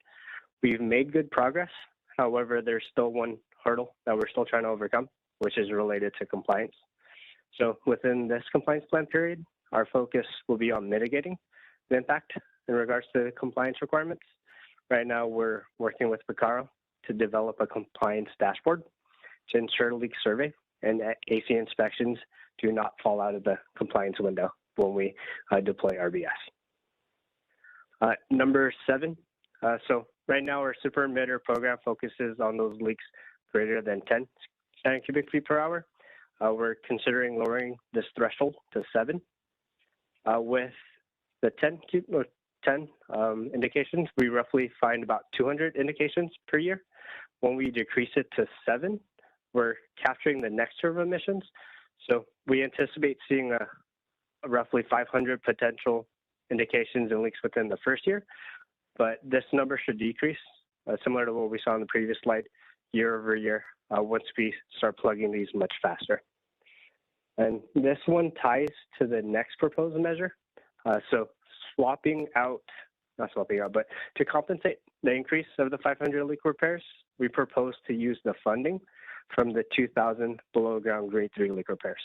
Speaker 13: We've made good progress. However, there's still one hurdle that we're still trying to overcome, which is related to compliance. So within this compliance plan period, our focus will be on mitigating the impact in regards to compliance requirements. Right now, we're working with Picaro to develop a compliance dashboard to ensure leak survey and AC inspections do not fall out of the compliance window when we deploy RBS. Number 7, so right now our super emitter program focuses on those leaks greater than 10 standard cubic feet per hour. We're considering lowering this threshold to 7. With the 10 indications, we roughly find about 200 indications per year. When we decrease it to 7, we're capturing the next year of emissions. So we anticipate seeing a roughly 500 potential indications and leaks within the first year, but this number should decrease, similar to what we saw in the previous slide, year over year, once we start plugging these much faster. And this one ties to the next proposed measure. So swapping out, not swapping out, but to compensate the increase of the 500 leak repairs, we propose to use the funding from the 2,000 below ground grade 3 leak repairs.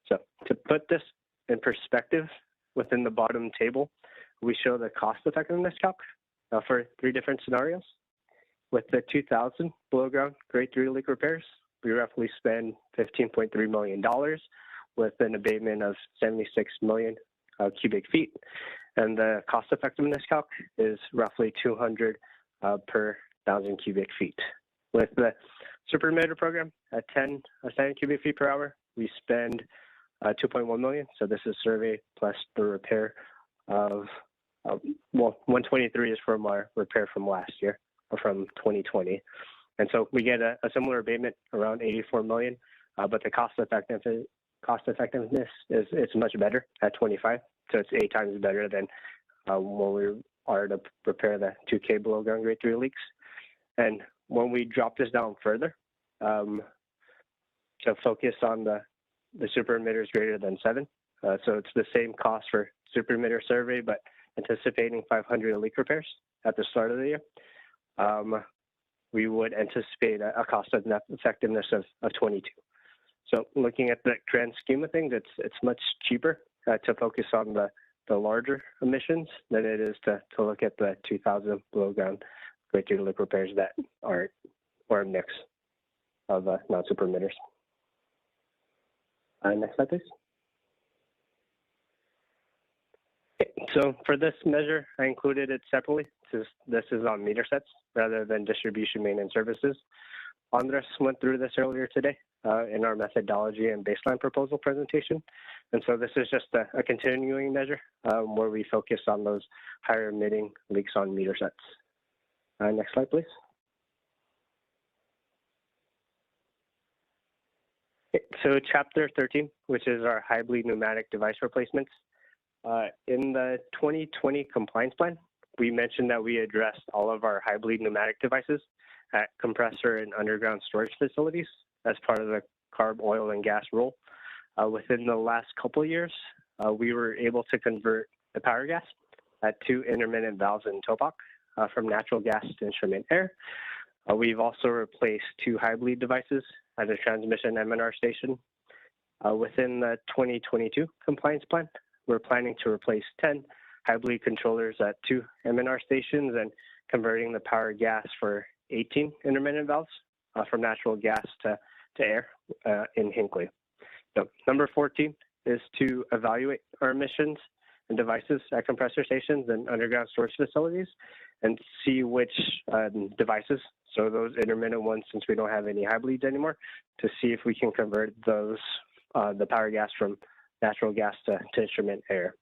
Speaker 13: So to put this in perspective, within the bottom table, we show the cost effectiveness calc for 3 different scenarios. With the 2,000 below ground grade 3 leak repairs, we roughly spend $15.3 million with an abatement of 76 million cubic feet. And the cost effectiveness calc is roughly 200 per 1,000 cubic feet. With the super emitter program at 10 standard cubic feet per hour, we spend 2.1 million. So this is survey plus the repair of, well, 123 is from our repair from last year, or from 2020. And so we get a similar abatement around 84 million, but the cost effectiveness is much better at 25. So it's 8 times better than when we are to repair the 2K below ground grade 3 leaks. And when we drop this down further, to focus on the super emitters greater than 7. So it's the same cost for super emitter survey, but anticipating 500 leak repairs at the start of the year. We would anticipate a cost of net effectiveness of 22. So looking at the grand scheme of things, it's much cheaper to focus on the larger emissions than it is to look at the 2,000 below ground grade 3 leak repairs that are or a mix of non-super emitters. Next slide, please. So for this measure, I included it separately since this is on meter sets rather than distribution maintenance services. Andres went through this earlier today in our methodology and baseline proposal presentation. And so this is just a continuing measure where we focus on those higher emitting leaks on meter sets. Next slide, please. So chapter 13, which is our high bleed pneumatic device replacements. In the 2020 compliance plan, we mentioned that we addressed all of our high bleed pneumatic devices at compressor and underground storage facilities as part of the CARB oil and gas rule. Within the last couple of years, we were able to convert the power gas at 2 intermittent valves in TOPOC from natural gas to instrument air. We've also replaced 2 high bleed devices at a transmission M&R station. Within the 2022 compliance plan, we're planning to replace 10 high bleed controllers at 2 M&R stations and converting the power gas for 18 intermittent valves from natural gas to air in Hinckley. So number 14 is to evaluate our emissions and devices at compressor stations and underground storage facilities and see which devices, so those intermittent ones since we don't have any high bleeds anymore, to see if we can convert those, the power gas from natural gas to instrument air.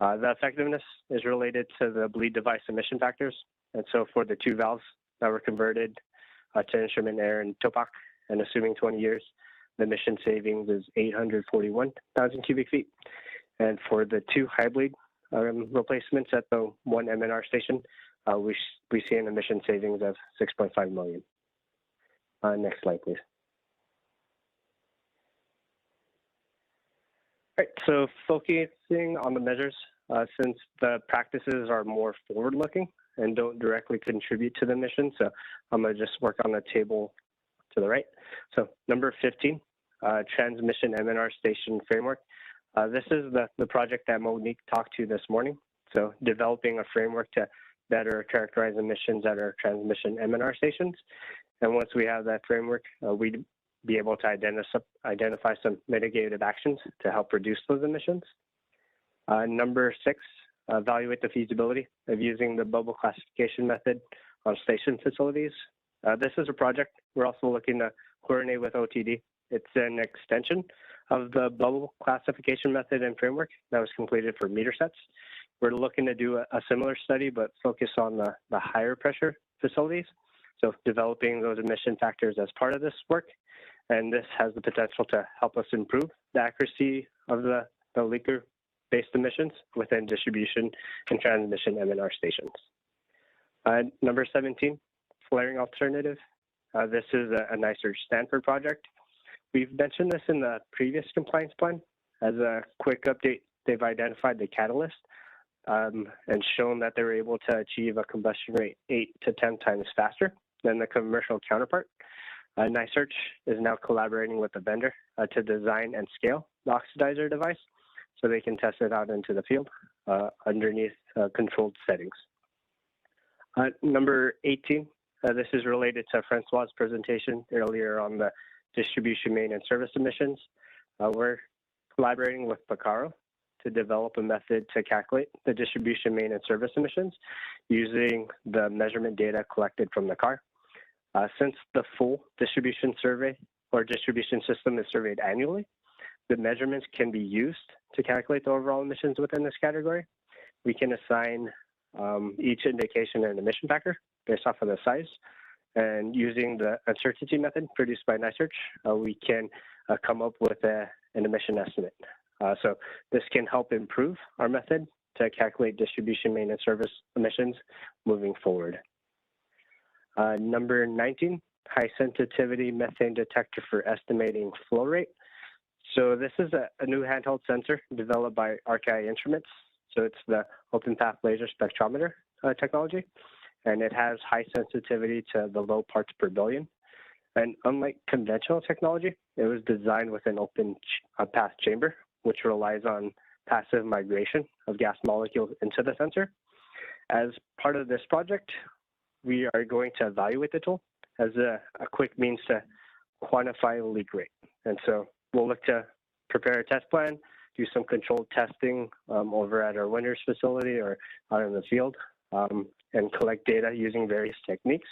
Speaker 13: The effectiveness is related to the bleed device emission factors. And so for the 2 valves that were converted to instrument air in TOPOC, and assuming 20 years, the emission savings is 841,000 cubic feet. And for the 2 high bleed replacements at the 1 M&R station, we see an emission savings of 6.5 million. Next slide, please. All right, so focusing on the measures, since the practices are more forward-looking and don't directly contribute to the emission, so I'm going to just work on the table to the right. So number 15, transmission M&R station framework. This is the project that Monique talked to this morning. So developing a framework to better characterize emissions at our transmission M&R stations. And once we have that framework, we'd be able to identify some mitigative actions to help reduce those emissions. Number 6, evaluate the feasibility of using the bubble classification method on station facilities. This is a project we're also looking to coordinate with OTD. It's an extension of the bubble classification method and framework that was completed for meter sets. We're looking to do a similar study, but focus on the higher pressure facilities. So developing those emission factors as part of this work. And this has the potential to help us improve the accuracy of the leaker-based emissions within distribution and transmission M&R stations. Number 17, flaring alternative. This is a NYSERDA Stanford project. We've mentioned this in the previous compliance plan. As a quick update, they've identified the catalyst and shown that they were able to achieve a combustion rate 8 to 10 times faster than the commercial counterpart. NYSERDA is now collaborating with the vendor to design and scale the oxidizer device so they can test it out into the field underneath controlled settings. Number 18, this is related to Francois' presentation earlier on the distribution main and service emissions. We're collaborating with Pacaro to develop a method to calculate the distribution main and service emissions using the measurement data collected from the car. Since the full distribution survey or distribution system is surveyed annually, the measurements can be used to calculate the overall emissions within this category. We can assign each indication an emission factor based off of the size. And using the uncertainty method produced by NYSERDA, we can come up with an emission estimate. So this can help improve our method to calculate distribution main and service emissions moving forward. Number 19, high sensitivity methane detector for estimating flow rate. So this is a new handheld sensor developed by RKI Instruments. So it's the open path laser spectrometer technology, and it has high sensitivity to the low parts per billion. And unlike conventional technology, it was designed with an open path chamber, which relies on passive migration of gas molecules into the sensor. As part of this project, we are going to evaluate the tool as a quick means to quantify leak rate. And so we'll look to prepare a test plan do some controlled testing over at our Winters facility or out in the field and collect data using various techniques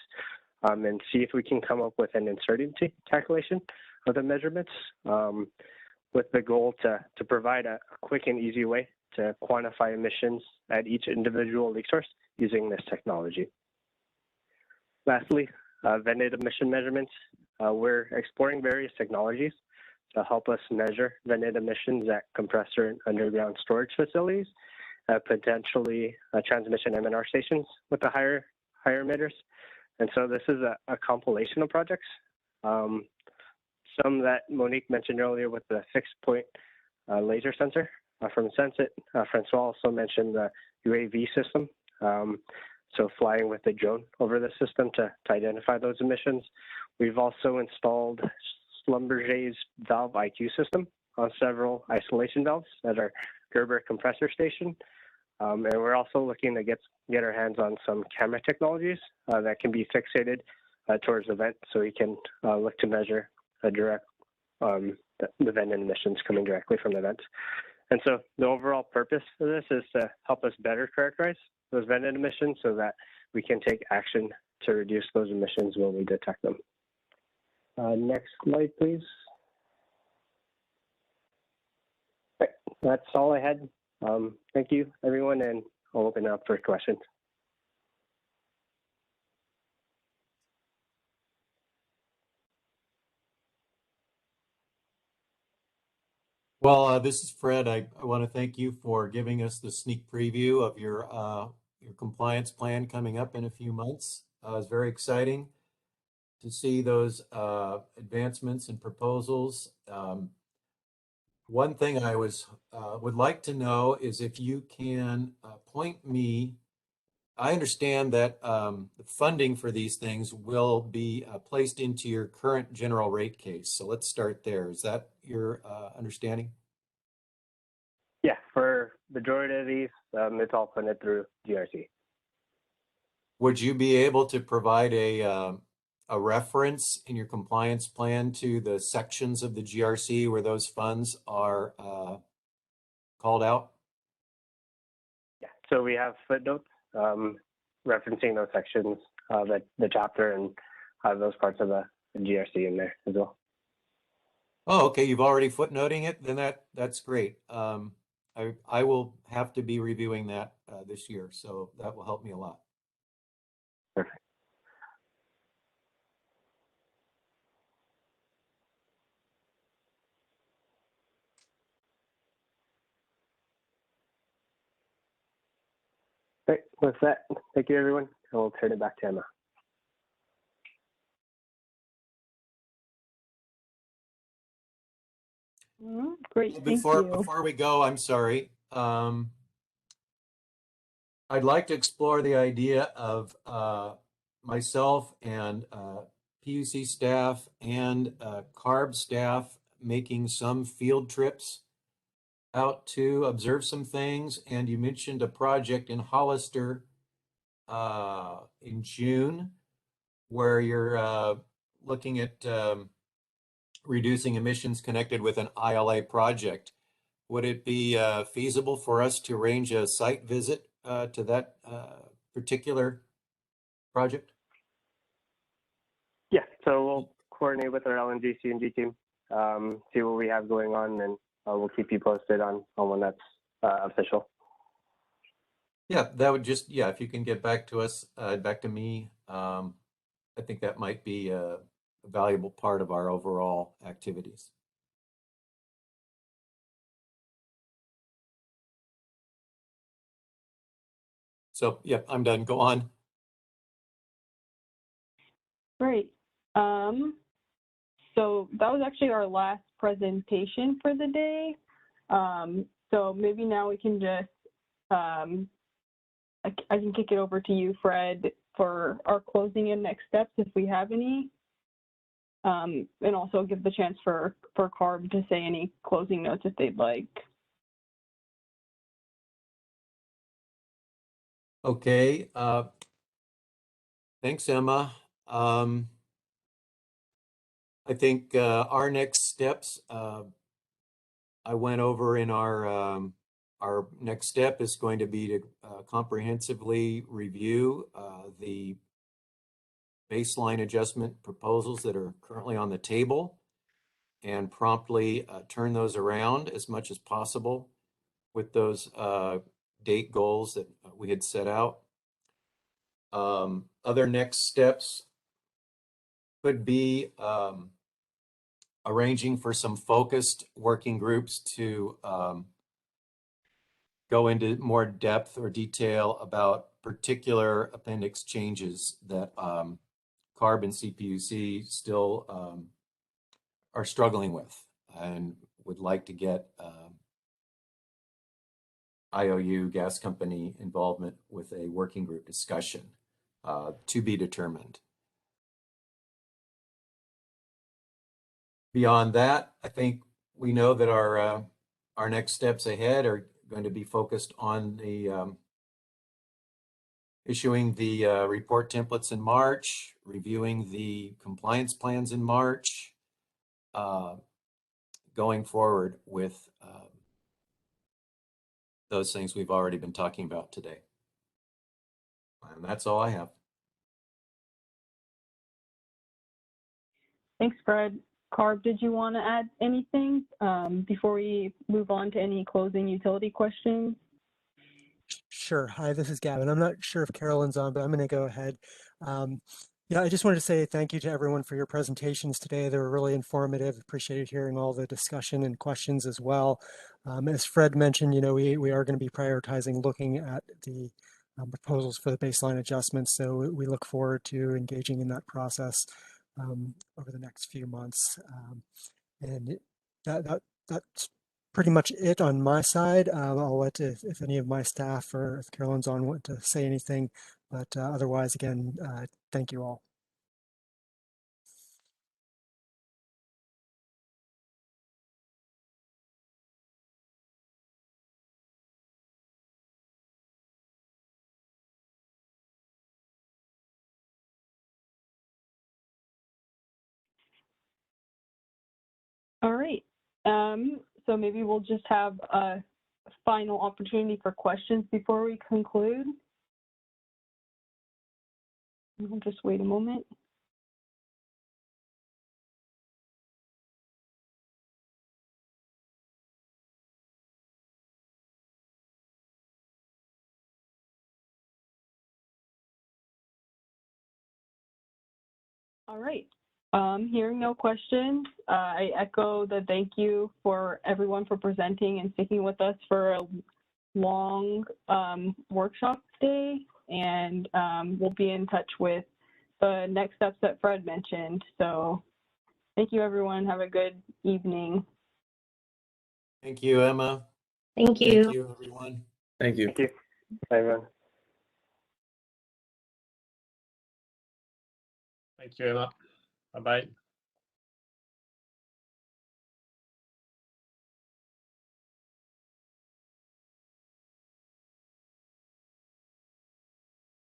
Speaker 13: and see if we can come up with an uncertainty calculation of the measurements with the goal to provide a quick and easy way to quantify emissions at each individual leak source using this technology. Lastly, vented emission measurements. We're exploring various technologies to help us measure vented emissions at compressor and underground storage facilities, potentially transmission M&R stations with the higher emitters. And so this is a compilation of projects. Some that Monique mentioned earlier with the fixed point laser sensor from Sensit. Francois also mentioned the UAV system. So flying with the drone over the system to identify those emissions. We've also installed Schlumberger's valve IQ system on several isolation valves at our Gerber compressor station. And we're also looking to get our hands on some camera technologies that can be fixated towards the vent so we can look to measure a direct the vent emissions coming directly from the vents. And so the overall purpose of this is to help us better characterize those vented emissions so that we can take action to reduce those emissions when we detect them. Next slide, please. Okay, that's all I had. Thank you, everyone, and I'll open it up for questions.
Speaker 1: Well, this is Fred. I want to thank you for giving us the sneak preview of your compliance plan coming up in a few months. It's very exciting to see those advancements and proposals. One thing I would like to know is if you can point me. I understand that the funding for these things will be placed into your current general rate case. So let's start there. Is that your understanding?
Speaker 13: Yeah, for the majority of these, it's all funded through GRC.
Speaker 1: Would you be able to provide a reference in your compliance plan to the sections of the GRC where those funds are called out?
Speaker 13: Yeah, so we have footnotes referencing those sections, the chapter, and those parts of the GRC in there as well.
Speaker 1: Oh, okay. You've already footnoting it. Then that's great. I will have to be reviewing that this year, so that will help me a lot.
Speaker 13: Perfect. Great. With that, thank you, everyone. And we'll turn it back to Emma.
Speaker 2: Great.
Speaker 1: Before we go, I'm sorry. I'd like to explore the idea of myself and PUC staff and CARB staff making some field trips out to observe some things. And you mentioned a project in Hollister in June where you're looking at reducing emissions connected with an ILA project. Would it be feasible for us to arrange a site visit to that particular project?
Speaker 13: Yeah, so we'll coordinate with our LNG C&G team, see what we have going on, and we'll keep you posted on when that's official.
Speaker 1: Yeah, that would just, if you can get back to us, back to me, I think that might be a valuable part of our overall activities. So, yeah, I'm done. Go on.
Speaker 2: Great. So that was actually our last presentation for the day. So maybe now we can just, I can kick it over to you, Fred, for our closing and next steps if we have any. And also give the chance for CARB to say any closing notes if they'd like.
Speaker 1: Okay. Thanks, Emma. I think our next steps, I went over in our next step is going to be to comprehensively review the baseline adjustment proposals that are currently on the table and promptly turn those around as much as possible with those date goals that we had set out. Other next steps could be arranging for some focused working groups to go into more depth or detail about particular appendix changes that CARB and CPUC still are struggling with and would like to get IOU gas company involvement with a working group discussion to be determined. Beyond that, I think we know that our next steps ahead are going to be focused on the issuing the report templates in March, reviewing the compliance plans in March, going forward with those things we've already been talking about today. And that's all I have.
Speaker 2: Thanks, Fred. CARB, did you want to add anything before we move on to any closing utility questions?
Speaker 21: Sure. Hi, this is Gavin. I'm not sure if Carolyn's on, but I'm going to go ahead. Yeah, I just wanted to say thank you to everyone for your presentations today. They were really informative. Appreciated hearing all the discussion and questions as well. As Fred mentioned, you know, we are going to be prioritizing looking at the proposals for the baseline adjustments. So we look forward to engaging in that process over the next few months. And that's pretty much it on my side. I'll let if any of my staff or if Carolyn's on want to say anything, but otherwise, again, thank you all.
Speaker 2: All right. So maybe we'll just have a final opportunity for questions before we conclude. I'll just wait a moment. All right. Hearing no questions, I echo the thank you for everyone for presenting and sticking with us for a long workshop day. And we'll be in touch with the next steps that Fred mentioned. So thank you, everyone. Have a good evening.
Speaker 1: Thank you, Emma.
Speaker 18: Thank you.
Speaker 1: Thank you, everyone.
Speaker 12: Thank you.
Speaker 13: Thank you. Bye, everyone.
Speaker 5: Thank you, Emma. Bye-bye.